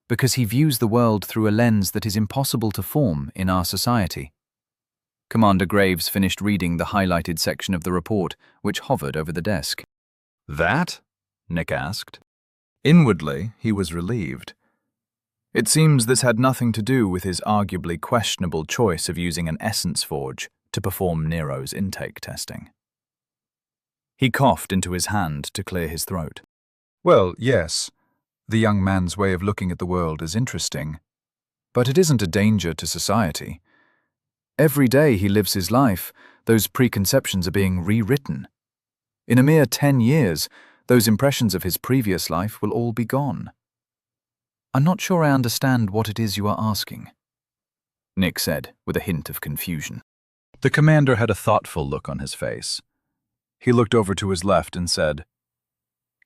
because he views the world through a lens that is impossible to form in our society. Commander Graves finished reading the highlighted section of the report, which hovered over the desk. "That?" Nick asked. Inwardly, he was relieved. It seems this had nothing to do with his arguably questionable choice of using an essence forge to perform Nero's intake testing. He coughed into his hand to clear his throat. "Well, yes, the young man's way of looking at the world is interesting, but it isn't a danger to society. Every day he lives his life, those preconceptions are being rewritten. In a mere 10 years, those impressions of his previous life will all be gone." "I'm not sure I understand what it is you are asking," Nick said, with a hint of confusion. The commander had a thoughtful look on his face. He looked over to his left and said,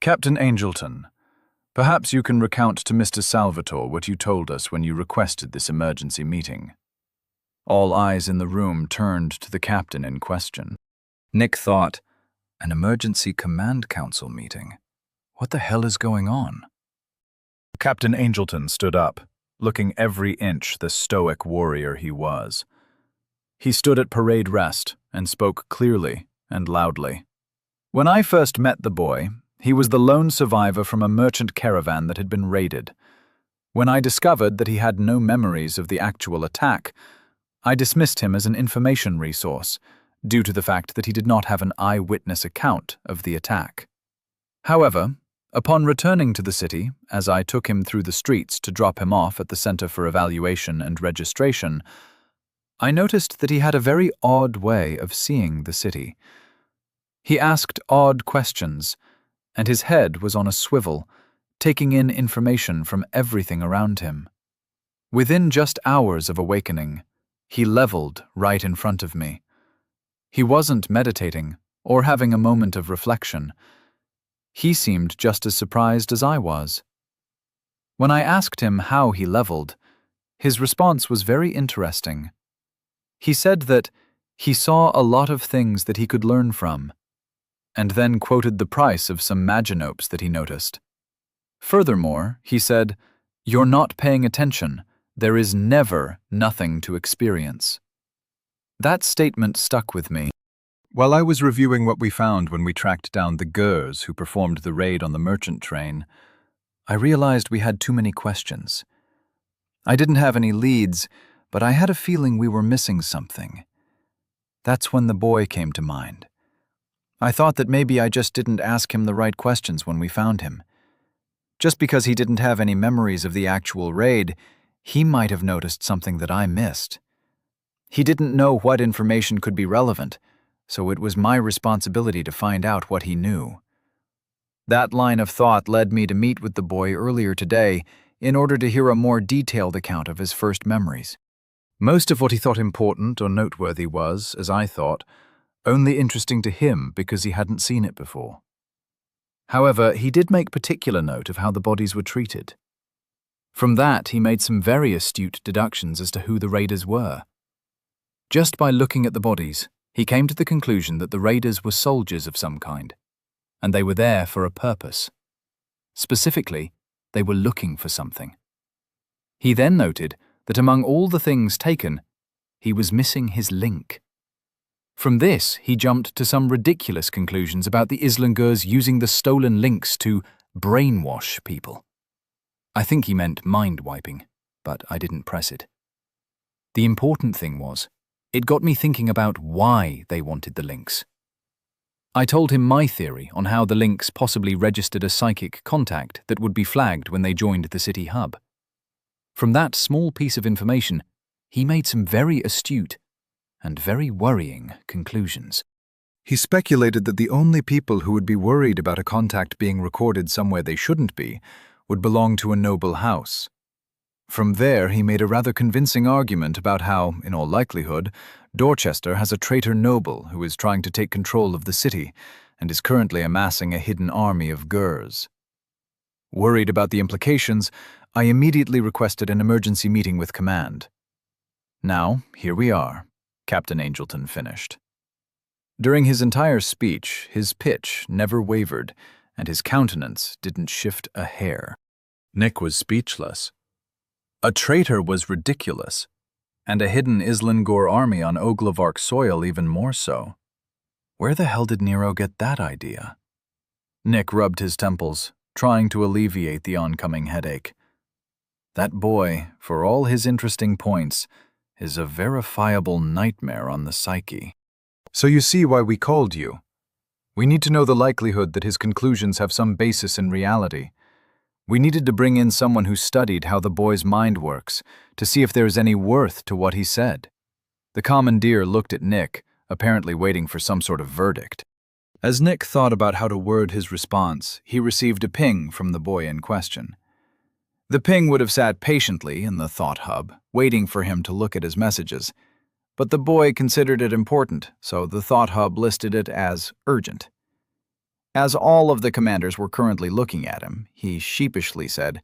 "Captain Angelton, perhaps you can recount to Mr. Salvatore what you told us when you requested this emergency meeting." All eyes in the room turned to the captain in question. Nick thought, an emergency command council meeting? What the hell is going on? Captain Angelton stood up, looking every inch the stoic warrior he was. He stood at parade rest and spoke clearly and loudly. "When I first met the boy, he was the lone survivor from a merchant caravan that had been raided. When I discovered that he had no memories of the actual attack, I dismissed him as an information resource, due to the fact that he did not have an eyewitness account of the attack. However, upon returning to the city, as I took him through the streets to drop him off at the Center for Evaluation and Registration, I noticed that he had a very odd way of seeing the city. He asked odd questions, and his head was on a swivel, taking in information from everything around him. Within just hours of awakening, he leveled right in front of me. He wasn't meditating or having a moment of reflection. He seemed just as surprised as I was. When I asked him how he leveled, his response was very interesting. He said that he saw a lot of things that he could learn from, and then quoted the price of some maginopes that he noticed. Furthermore, he said, "You're not paying attention. There is never nothing to experience." That statement stuck with me. While I was reviewing what we found when we tracked down the Gurs who performed the raid on the merchant train, I realized we had too many questions. I didn't have any leads, but I had a feeling we were missing something. That's when the boy came to mind. I thought that maybe I just didn't ask him the right questions when we found him. Just because he didn't have any memories of the actual raid, he might have noticed something that I missed. He didn't know what information could be relevant, so it was my responsibility to find out what he knew. That line of thought led me to meet with the boy earlier today in order to hear a more detailed account of his first memories. Most of what he thought important or noteworthy was, as I thought, only interesting to him because he hadn't seen it before. However, he did make particular note of how the bodies were treated. From that, he made some very astute deductions as to who the raiders were. Just by looking at the bodies, he came to the conclusion that the raiders were soldiers of some kind, and they were there for a purpose. Specifically, they were looking for something. He then noted that among all the things taken, he was missing his link. From this, he jumped to some ridiculous conclusions about the Islangurs using the stolen links to brainwash people. I think he meant mind-wiping, but I didn't press it. The important thing was, it got me thinking about why they wanted the links. I told him my theory on how the links possibly registered a psychic contact that would be flagged when they joined the city hub. From that small piece of information, he made some very astute and very worrying conclusions. He speculated that the only people who would be worried about a contact being recorded somewhere they shouldn't be would belong to a noble house. From there, he made a rather convincing argument about how, in all likelihood, Dorchester has a traitor noble who is trying to take control of the city and is currently amassing a hidden army of Gurs. Worried about the implications, I immediately requested an emergency meeting with command. Now, here we are, Captain Angelton finished. During his entire speech, his pitch never wavered, and his countenance didn't shift a hair. Nick was speechless. A traitor was ridiculous, and a hidden Islingor army on Oglavark soil even more so. Where the hell did Nero get that idea? Nick rubbed his temples, trying to alleviate the oncoming headache. That boy, for all his interesting points, is a verifiable nightmare on the psyche. So you see why we called you. We need to know the likelihood that his conclusions have some basis in reality. We needed to bring in someone who studied how the boy's mind works, to see if there is any worth to what he said. The commandeer looked at Nick, apparently waiting for some sort of verdict. As Nick thought about how to word his response, he received a ping from the boy in question. The ping would have sat patiently in the thought hub, waiting for him to look at his messages. But the boy considered it important, so the thought hub listed it as urgent. As all of the commanders were currently looking at him, he sheepishly said,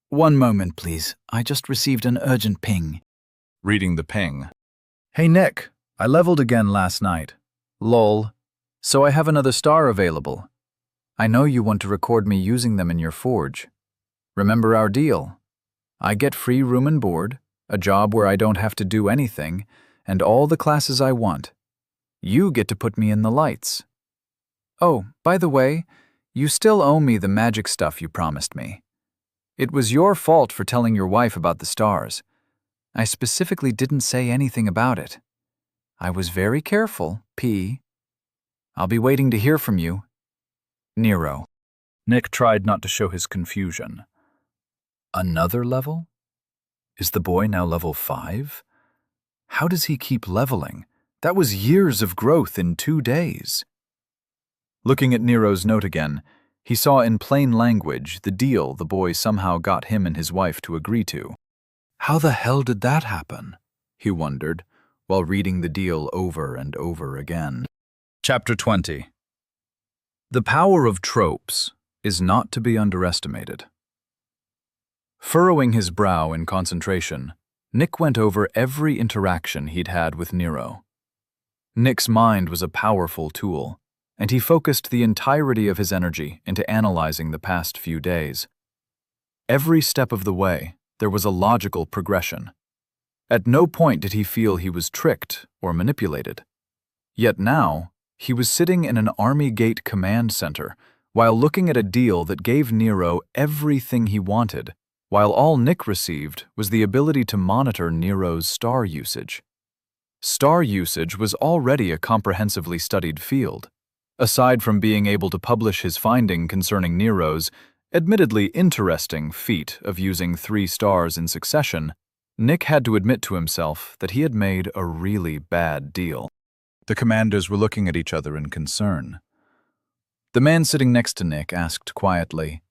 "One moment, please. I just received an urgent ping." Reading the ping. "Hey, Nick, I leveled again last night. Lol. So I have another star available. I know you want to record me using them in your forge. Remember our deal? I get free room and board, a job where I don't have to do anything, and all the classes I want. You get to put me in the lights. Oh, by the way, you still owe me the magic stuff you promised me. It was your fault for telling your wife about the stars. I specifically didn't say anything about it. I was very careful, P. I'll be waiting to hear from you. Nero." Nick tried not to show his confusion. Another level? Is the boy now level 5? How does he keep leveling? That was years of growth in 2 days. Looking at Nero's note again, he saw in plain language the deal the boy somehow got him and his wife to agree to. How the hell did that happen? He wondered, while reading the deal over and over again. Chapter 20. The power of tropes is not to be underestimated. Furrowing his brow in concentration, Nick went over every interaction he'd had with Nero. Nick's mind was a powerful tool, and he focused the entirety of his energy into analyzing the past few days. Every step of the way, there was a logical progression. At no point did he feel he was tricked or manipulated. Yet now, he was sitting in an Army Gate command center while looking at a deal that gave Nero everything he wanted, while all Nick received was the ability to monitor Nero's star usage. Star usage was already a comprehensively studied field. Aside from being able to publish his finding concerning Nero's, admittedly interesting feat of using 3 stars in succession, Nick had to admit to himself that he had made a really bad deal. The commanders were looking at each other in concern. The man sitting next to Nick asked quietly,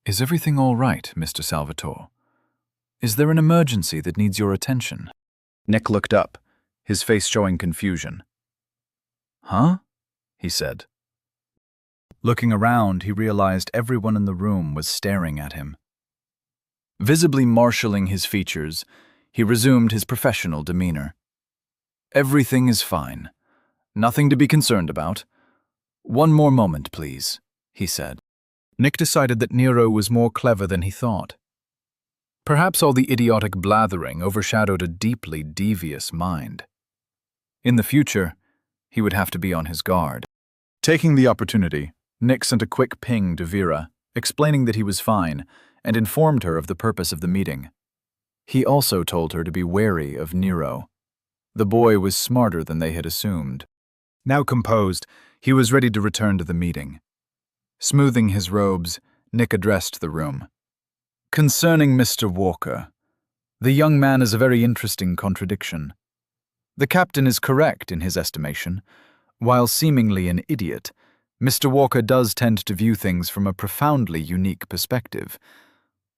"Is everything all right, Mr. Salvatore? Is there an emergency that needs your attention?" Nick looked up, his face showing confusion. "Huh?" he said. Looking around, he realized everyone in the room was staring at him. Visibly marshalling his features, he resumed his professional demeanor. "Everything is fine. Nothing to be concerned about. One more moment, please," he said. Nick decided that Nero was more clever than he thought. Perhaps all the idiotic blathering overshadowed a deeply devious mind. In the future, he would have to be on his guard. Taking the opportunity, Nick sent a quick ping to Vera, explaining that he was fine, and informed her of the purpose of the meeting. He also told her to be wary of Nero. The boy was smarter than they had assumed. Now composed, he was ready to return to the meeting. Smoothing his robes, Nick addressed the room. "Concerning Mr. Walker, the young man is a very interesting contradiction. The captain is correct in his estimation. While seemingly an idiot, Mr. Walker does tend to view things from a profoundly unique perspective.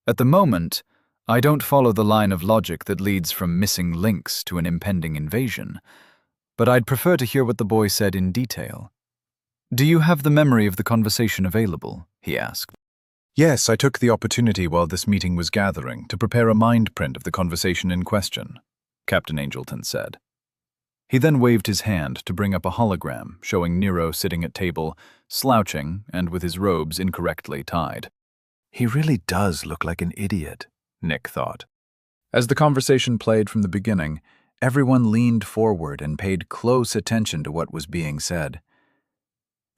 At the moment, I don't follow the line of logic that leads from missing links to an impending invasion, but I'd prefer to hear what the boy said in detail. Do you have the memory of the conversation available? He asked. Yes, I took the opportunity while this meeting was gathering to prepare a mind print of the conversation in question, Captain Angelton said. He then waved his hand to bring up a hologram showing Nero sitting at table, slouching and with his robes incorrectly tied. He really does look like an idiot, Nick thought. As the conversation played from the beginning, everyone leaned forward and paid close attention to what was being said.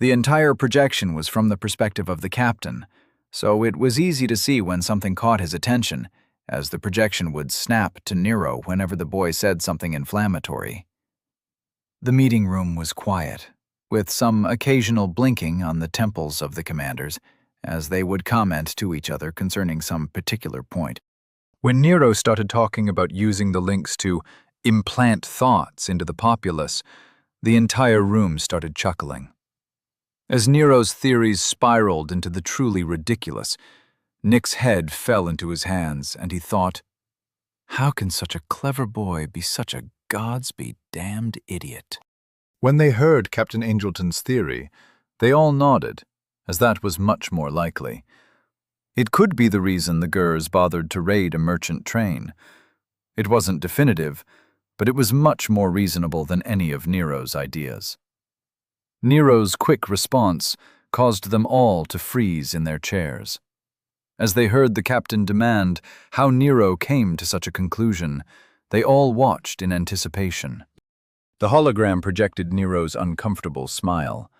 The entire projection was from the perspective of the captain, so it was easy to see when something caught his attention, as the projection would snap to Nero whenever the boy said something inflammatory. The meeting room was quiet, with some occasional blinking on the temples of the commanders, as they would comment to each other concerning some particular point. When Nero started talking about using the links to implant thoughts into the populace, the entire room started chuckling. As Nero's theories spiraled into the truly ridiculous, Nick's head fell into his hands, and he thought, how can such a clever boy be such a gods-be-damned idiot? When they heard Captain Angelton's theory, they all nodded, as that was much more likely. It could be the reason the Gurs bothered to raid a merchant train. It wasn't definitive, but it was much more reasonable than any of Nero's ideas. Nero's quick response caused them all to freeze in their chairs. As they heard the captain demand how Nero came to such a conclusion, they all watched in anticipation. The hologram projected Nero's uncomfortable smile,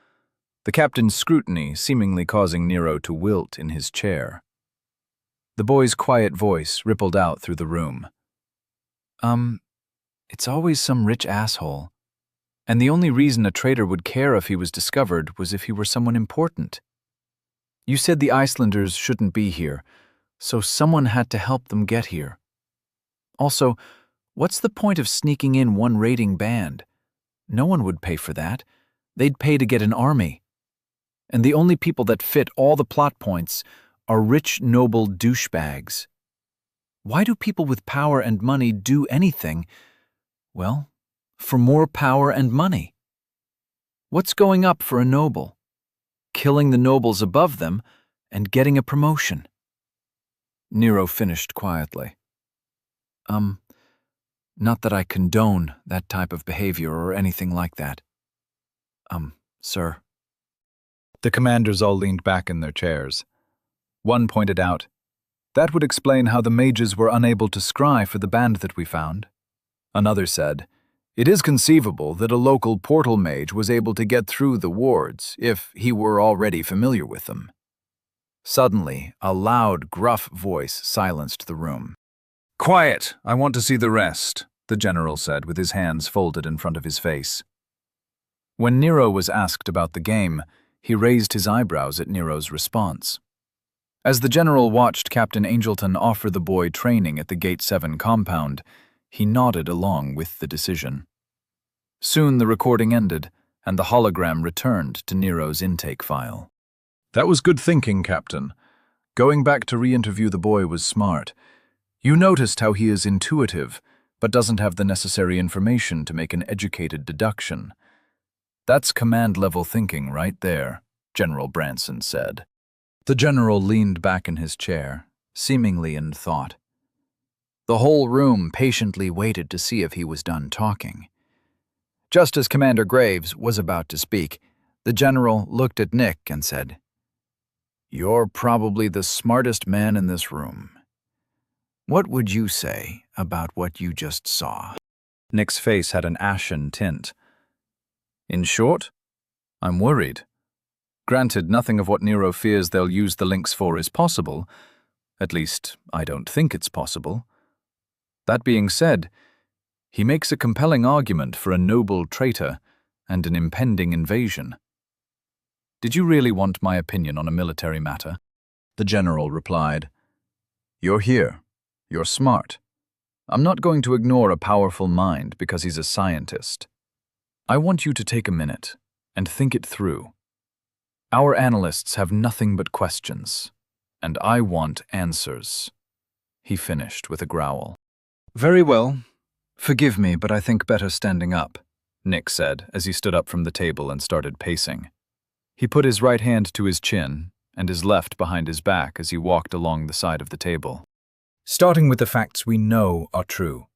the captain's scrutiny seemingly causing Nero to wilt in his chair. The boy's quiet voice rippled out through the room. It's always some rich asshole. And the only reason a traitor would care if he was discovered was if he were someone important. You said the Icelanders shouldn't be here, so someone had to help them get here. Also, what's the point of sneaking in one raiding band? No one would pay for that. They'd pay to get an army. And the only people that fit all the plot points are rich, noble douchebags. Why do people with power and money do anything? Well, for more power and money. What's going up for a noble? Killing the nobles above them and getting a promotion. Nero finished quietly. Not that I condone that type of behavior or anything like that. Sir. The commanders all leaned back in their chairs. One pointed out, that would explain how the mages were unable to scry for the band that we found. Another said, it is conceivable that a local portal mage was able to get through the wards if he were already familiar with them. Suddenly, a loud, gruff voice silenced the room. Quiet! I want to see the rest, the general said with his hands folded in front of his face. When Nero was asked about the game, he raised his eyebrows at Nero's response. As the general watched Captain Angelton offer the boy training at the Gate 7 compound, he nodded along with the decision. Soon the recording ended, and the hologram returned to Nero's intake file. That was good thinking, Captain. Going back to re-interview the boy was smart. You noticed how he is intuitive, but doesn't have the necessary information to make an educated deduction. That's command-level thinking right there, General Branson said. The general leaned back in his chair, seemingly in thought. The whole room patiently waited to see if he was done talking. Just as Commander Graves was about to speak, the general looked at Nick and said, "You're probably the smartest man in this room. What would you say about what you just saw?" Nick's face had an ashen tint. In short, I'm worried. Granted, nothing of what Nero fears they'll use the links for is possible. At least, I don't think it's possible. That being said, he makes a compelling argument for a noble traitor and an impending invasion. Did you really want my opinion on a military matter? The general replied, You're here. You're smart. I'm not going to ignore a powerful mind because he's a scientist. I want you to take a minute and think it through. Our analysts have nothing but questions, and I want answers. he finished with a growl. Very well. Forgive me, but I think better standing up, Nick said as he stood up from the table and started pacing. He put his right hand to his chin and his left behind his back as he walked along the side of the table. Starting with the facts we know are true.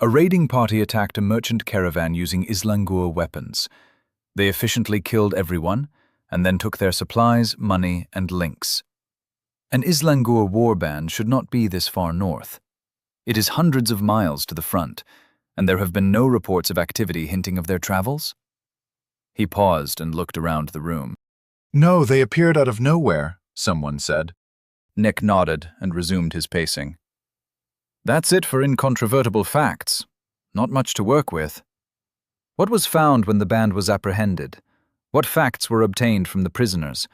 A raiding party attacked a merchant caravan using Islangur weapons. They efficiently killed everyone and then took their supplies, money, and links. An Islangur warband should not be this far north. It is hundreds of miles to the front, and there have been no reports of activity hinting of their travels. He paused and looked around the room. No, they appeared out of nowhere, someone said. Nick nodded and resumed his pacing. That's it for incontrovertible facts. Not much to work with. What was found when the band was apprehended? What facts were obtained from the prisoners?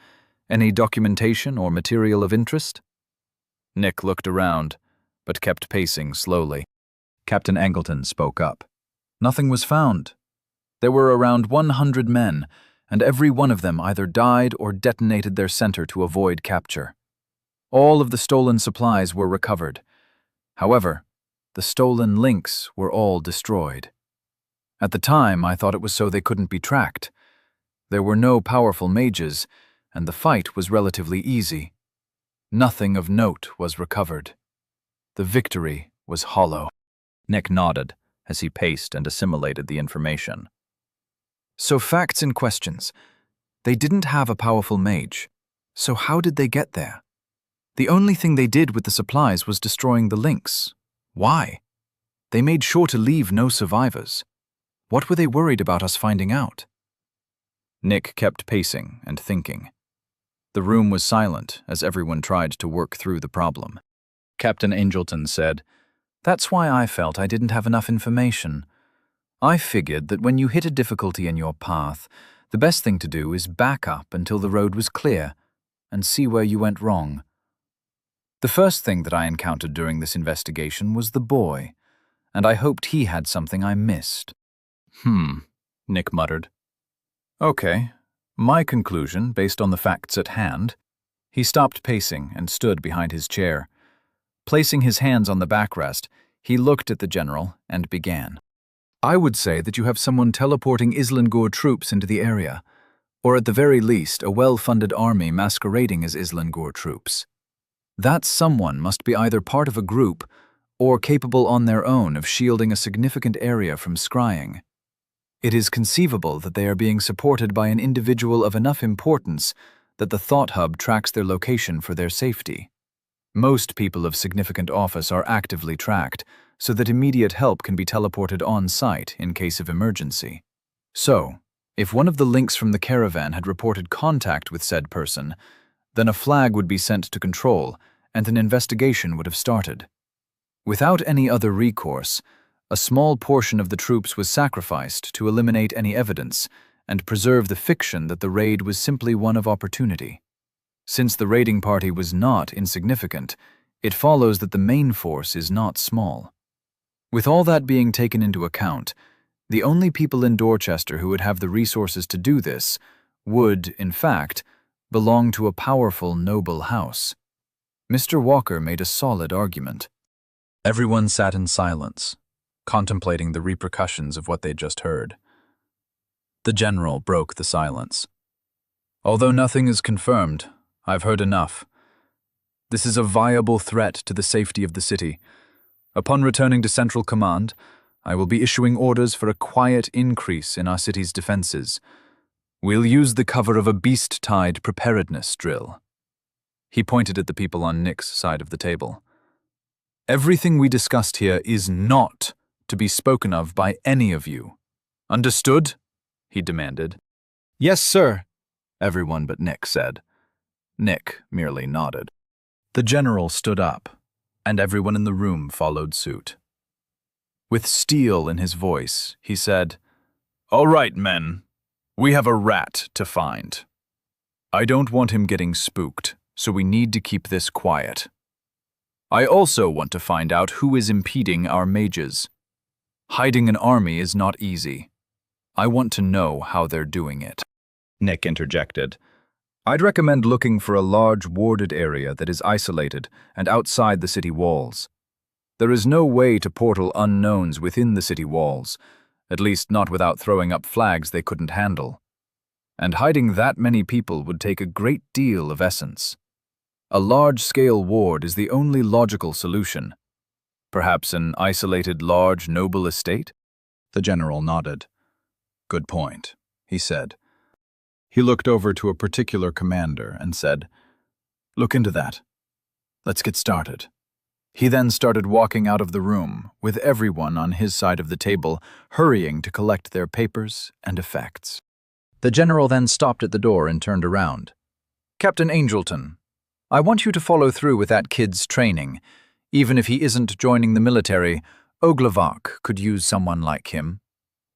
Any documentation or material of interest? Nick looked around, but kept pacing slowly. Captain Angleton spoke up. Nothing was found. There were around 100 men, and every one of them either died or detonated their center to avoid capture. All of the stolen supplies were recovered. However, the stolen links were all destroyed. At the time, I thought it was so they couldn't be tracked. There were no powerful mages, and the fight was relatively easy. Nothing of note was recovered. The victory was hollow. Nick nodded as he paced and assimilated the information. So facts and questions. They didn't have a powerful mage. So how did they get there? The only thing they did with the supplies was destroying the links. Why? They made sure to leave no survivors. What were they worried about us finding out? Nick kept pacing and thinking. The room was silent as everyone tried to work through the problem. Captain Angleton said, "That's why I felt I didn't have enough information. I figured that when you hit a difficulty in your path, the best thing to do is back up until the road was clear and see where you went wrong. The first thing that I encountered during this investigation was the boy, and I hoped he had something I missed." Nick muttered. Okay, my conclusion, based on the facts at hand. He stopped pacing and stood behind his chair. Placing his hands on the backrest, he looked at the general and began. I would say that you have someone teleporting Islangur troops into the area, or at the very least a well-funded army masquerading as Islangur troops. That someone must be either part of a group or capable on their own of shielding a significant area from scrying. It is conceivable that they are being supported by an individual of enough importance that the Thought Hub tracks their location for their safety. Most people of significant office are actively tracked, so that immediate help can be teleported on-site in case of emergency. So, if one of the links from the caravan had reported contact with said person, then a flag would be sent to control, and an investigation would have started. Without any other recourse, a small portion of the troops was sacrificed to eliminate any evidence and preserve the fiction that the raid was simply one of opportunity. Since the raiding party was not insignificant, it follows that the main force is not small. With all that being taken into account, the only people in Dorchester who would have the resources to do this would, in fact, belong to a powerful, noble house. Mr. Walker made a solid argument. Everyone sat in silence, contemplating the repercussions of what they'd just heard. The general broke the silence. Although nothing is confirmed, I've heard enough. This is a viable threat to the safety of the city. Upon returning to Central Command, I will be issuing orders for a quiet increase in our city's defenses. We'll use the cover of a beast-tide preparedness drill. He pointed at the people on Nick's side of the table. Everything we discussed here is not to be spoken of by any of you. Understood? He demanded. Yes, sir, everyone but Nick said. Nick merely nodded. The general stood up, and everyone in the room followed suit. With steel in his voice, he said, "All right, men. We have a rat to find. I don't want him getting spooked, so we need to keep this quiet. I also want to find out who is impeding our mages. Hiding an army is not easy. I want to know how they're doing it." Nick interjected. I'd recommend looking for a large warded area that is isolated and outside the city walls. There is no way to portal unknowns within the city walls, at least not without throwing up flags they couldn't handle. And hiding that many people would take a great deal of essence. A large-scale ward is the only logical solution. Perhaps an isolated, large, noble estate? The general nodded. Good point, he said. He looked over to a particular commander and said, Look into that. Let's get started. He then started walking out of the room, with everyone on his side of the table hurrying to collect their papers and effects. The general then stopped at the door and turned around. Captain Angelton, I want you to follow through with that kid's training. Even if he isn't joining the military, Oglavak could use someone like him.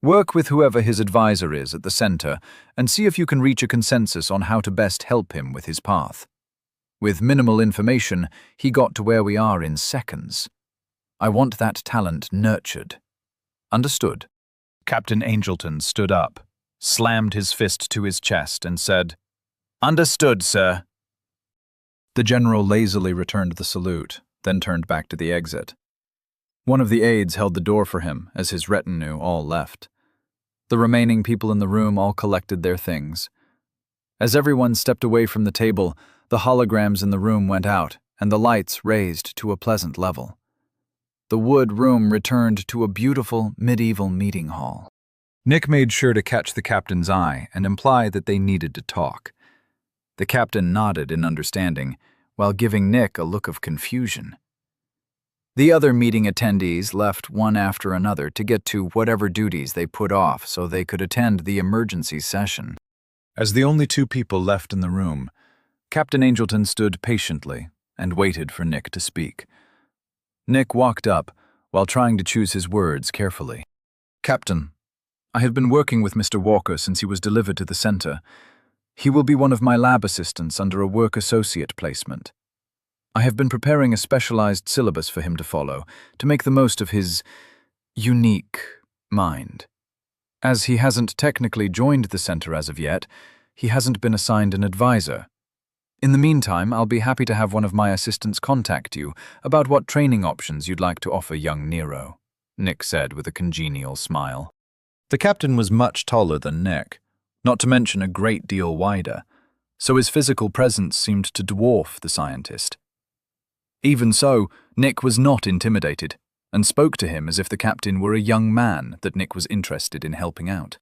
Work with whoever his advisor is at the center and see if you can reach a consensus on how to best help him with his path. With minimal information, he got to where we are in seconds. I want that talent nurtured. Understood? Captain Angelton stood up, slammed his fist to his chest, and said, Understood, sir. The general lazily returned the salute, then turned back to the exit. One of the aides held the door for him as his retinue all left. The remaining people in the room all collected their things. As everyone stepped away from the table, the holograms in the room went out, and the lights raised to a pleasant level. The wood room returned to a beautiful medieval meeting hall. Nick made sure to catch the captain's eye and imply that they needed to talk. The captain nodded in understanding, while giving Nick a look of confusion. The other meeting attendees left one after another to get to whatever duties they put off so they could attend the emergency session. As the only two people left in the room, Captain Angelton stood patiently and waited for Nick to speak. Nick walked up while trying to choose his words carefully. Captain, I have been working with Mr. Walker since he was delivered to the center. He will be one of my lab assistants under a work associate placement. I have been preparing a specialized syllabus for him to follow to make the most of his unique mind. As he hasn't technically joined the center as of yet, he hasn't been assigned an advisor. In the meantime, I'll be happy to have one of my assistants contact you about what training options you'd like to offer young Nero, Nick said with a congenial smile. The captain was much taller than Nick, not to mention a great deal wider, so his physical presence seemed to dwarf the scientist. Even so, Nick was not intimidated, and spoke to him as if the captain were a young man that Nick was interested in helping out.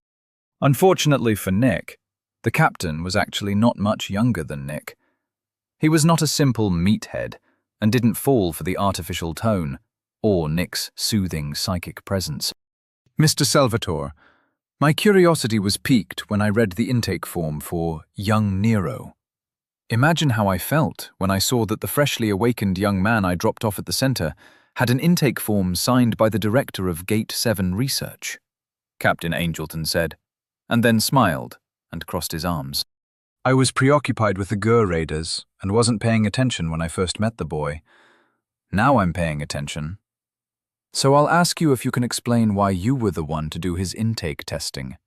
Unfortunately for Nick, the captain was actually not much younger than Nick. He was not a simple meathead, and didn't fall for the artificial tone, or Nick's soothing psychic presence. Mr. Salvatore, my curiosity was piqued when I read the intake form for young Nero. Imagine how I felt when I saw that the freshly awakened young man I dropped off at the center had an intake form signed by the director of Gate 7 Research, Captain Angelton said, and then smiled and crossed his arms. I was preoccupied with the Gur raiders and wasn't paying attention when I first met the boy. Now I'm paying attention. So I'll ask you if you can explain why you were the one to do his intake testing.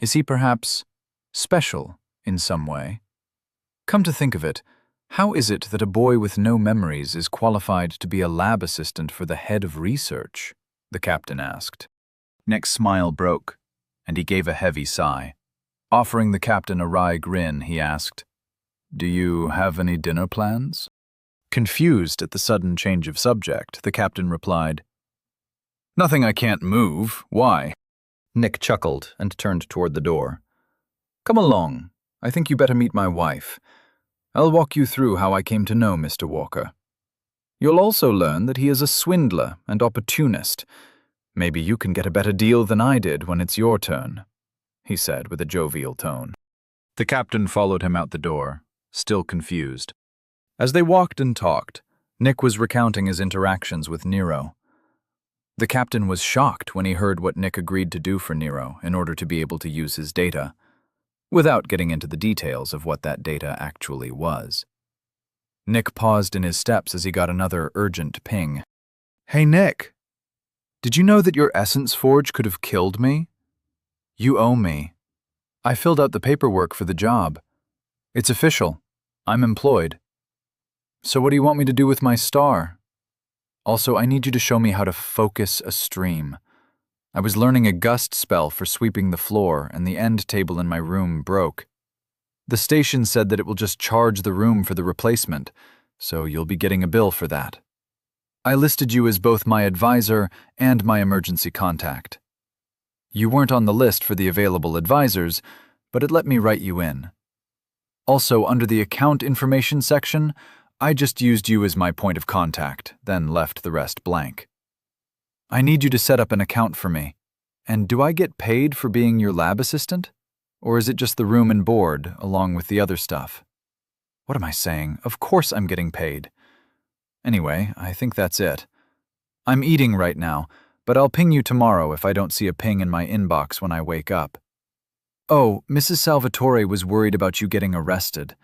Is he perhaps special in some way? Come to think of it, how is it that a boy with no memories is qualified to be a lab assistant for the head of research? The captain asked. Nick's smile broke, and he gave a heavy sigh. Offering the captain a wry grin, he asked, Do you have any dinner plans? Confused at the sudden change of subject, the captain replied, Nothing I can't move. Why? Nick chuckled and turned toward the door. Come along. I think you better meet my wife. I'll walk you through how I came to know Mr. Walker. You'll also learn that he is a swindler and opportunist. Maybe you can get a better deal than I did when it's your turn, he said with a jovial tone. The captain followed him out the door, still confused. As they walked and talked, Nick was recounting his interactions with Nero. The captain was shocked when he heard what Nick agreed to do for Nero in order to be able to use his data, without getting into the details of what that data actually was. Nick paused in his steps as he got another urgent ping. Hey Nick, did you know that your essence forge could have killed me? You owe me. I filled out the paperwork for the job. It's official. I'm employed. So what do you want me to do with my star? Also, I need you to show me how to focus a stream. I was learning a gust spell for sweeping the floor, and the end table in my room broke. The station said that it will just charge the room for the replacement, so you'll be getting a bill for that. I listed you as both my advisor and my emergency contact. You weren't on the list for the available advisors, but it let me write you in. Also, under the account information section, I just used you as my point of contact, then left the rest blank. I need you to set up an account for me. And do I get paid for being your lab assistant? Or is it just the room and board, along with the other stuff? What am I saying? Of course I'm getting paid. Anyway, I think that's it. I'm eating right now, but I'll ping you tomorrow if I don't see a ping in my inbox when I wake up. Oh, Mrs. Salvatore was worried about you getting arrested.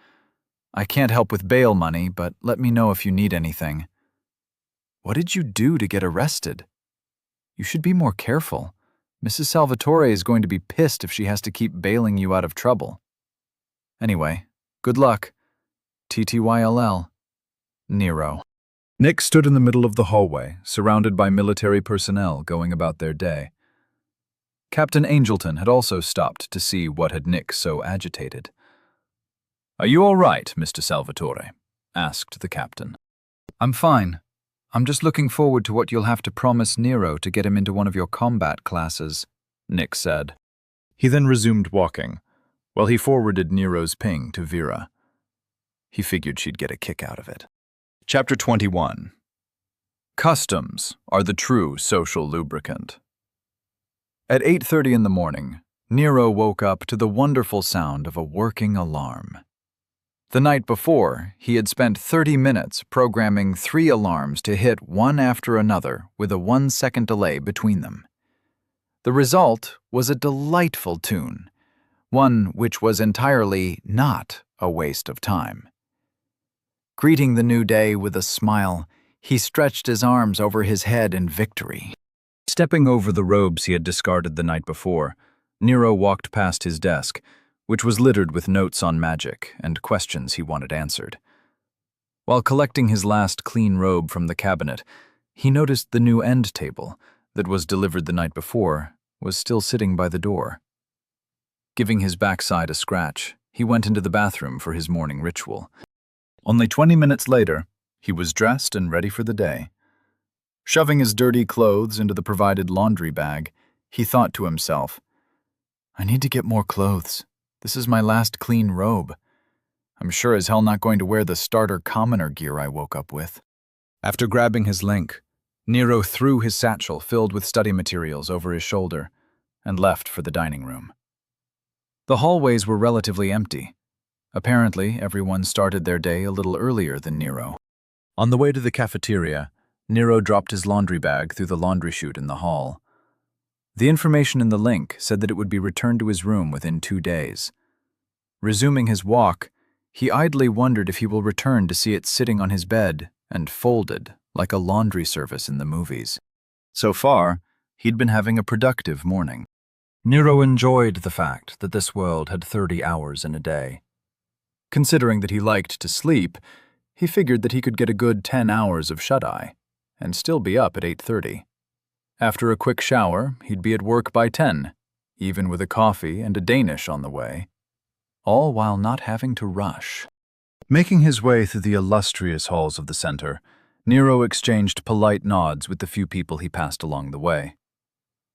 I can't help with bail money, but let me know if you need anything. What did you do to get arrested? You should be more careful. Mrs. Salvatore is going to be pissed if she has to keep bailing you out of trouble. Anyway, good luck. TTYLL. Nero. Nick stood in the middle of the hallway, surrounded by military personnel going about their day. Captain Angelton had also stopped to see what had Nick so agitated. "Are you all right, Mr. Salvatore?" asked the captain. I'm fine. I'm just looking forward to what you'll have to promise Nero to get him into one of your combat classes, Nick said. He then resumed walking, while he forwarded Nero's ping to Vera. He figured she'd get a kick out of it. Chapter 21. Customs are the true social lubricant. At 8:30 in the morning, Nero woke up to the wonderful sound of a working alarm. The night before, he had spent 30 minutes programming 3 alarms to hit one after another with a 1-second delay between them. The result was a delightful tune, one which was entirely not a waste of time. Greeting the new day with a smile, he stretched his arms over his head in victory. Stepping over the robes he had discarded the night before, Nero walked past his desk, which was littered with notes on magic and questions he wanted answered. While collecting his last clean robe from the cabinet, he noticed the new end table that was delivered the night before was still sitting by the door. Giving his backside a scratch, he went into the bathroom for his morning ritual. Only 20 minutes later, he was dressed and ready for the day. Shoving his dirty clothes into the provided laundry bag, he thought to himself, I need to get more clothes. This is my last clean robe. I'm sure as hell not going to wear the starter commoner gear I woke up with. After grabbing his link, Nero threw his satchel filled with study materials over his shoulder and left for the dining room. The hallways were relatively empty. Apparently, everyone started their day a little earlier than Nero. On the way to the cafeteria, Nero dropped his laundry bag through the laundry chute in the hall. The information in the link said that it would be returned to his room within 2 days. Resuming his walk, he idly wondered if he will return to see it sitting on his bed and folded like a laundry service in the movies. So far, he'd been having a productive morning. Nero enjoyed the fact that this world had 30 hours in a day. Considering that he liked to sleep, he figured that he could get a good 10 hours of shut-eye and still be up at 8:30. After a quick shower, he'd be at work by 10, even with a coffee and a Danish on the way, all while not having to rush. Making his way through the illustrious halls of the center, Nero exchanged polite nods with the few people he passed along the way.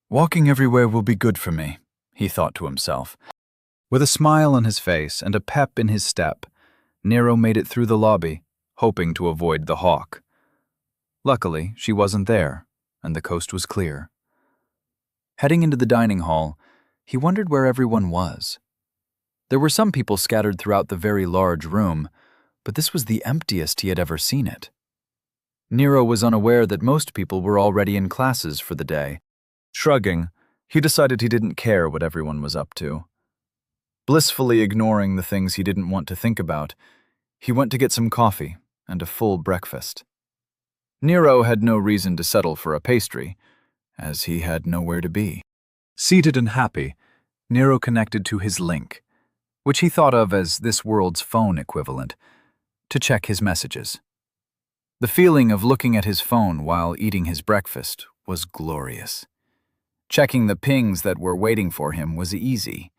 Walking everywhere will be good for me, he thought to himself. With a smile on his face and a pep in his step, Nero made it through the lobby, hoping to avoid the hawk. Luckily, she wasn't there, and the coast was clear. Heading into the dining hall, he wondered where everyone was. There were some people scattered throughout the very large room, but this was the emptiest he had ever seen it. Nero was unaware that most people were already in classes for the day. Shrugging, he decided he didn't care what everyone was up to. Blissfully ignoring the things he didn't want to think about, he went to get some coffee and a full breakfast. Nero had no reason to settle for a pastry, as he had nowhere to be. Seated and happy, Nero connected to his link. which he thought of as this world's phone equivalent, to check his messages. The feeling of looking at his phone while eating his breakfast was glorious. Checking the pings that were waiting for him was easy.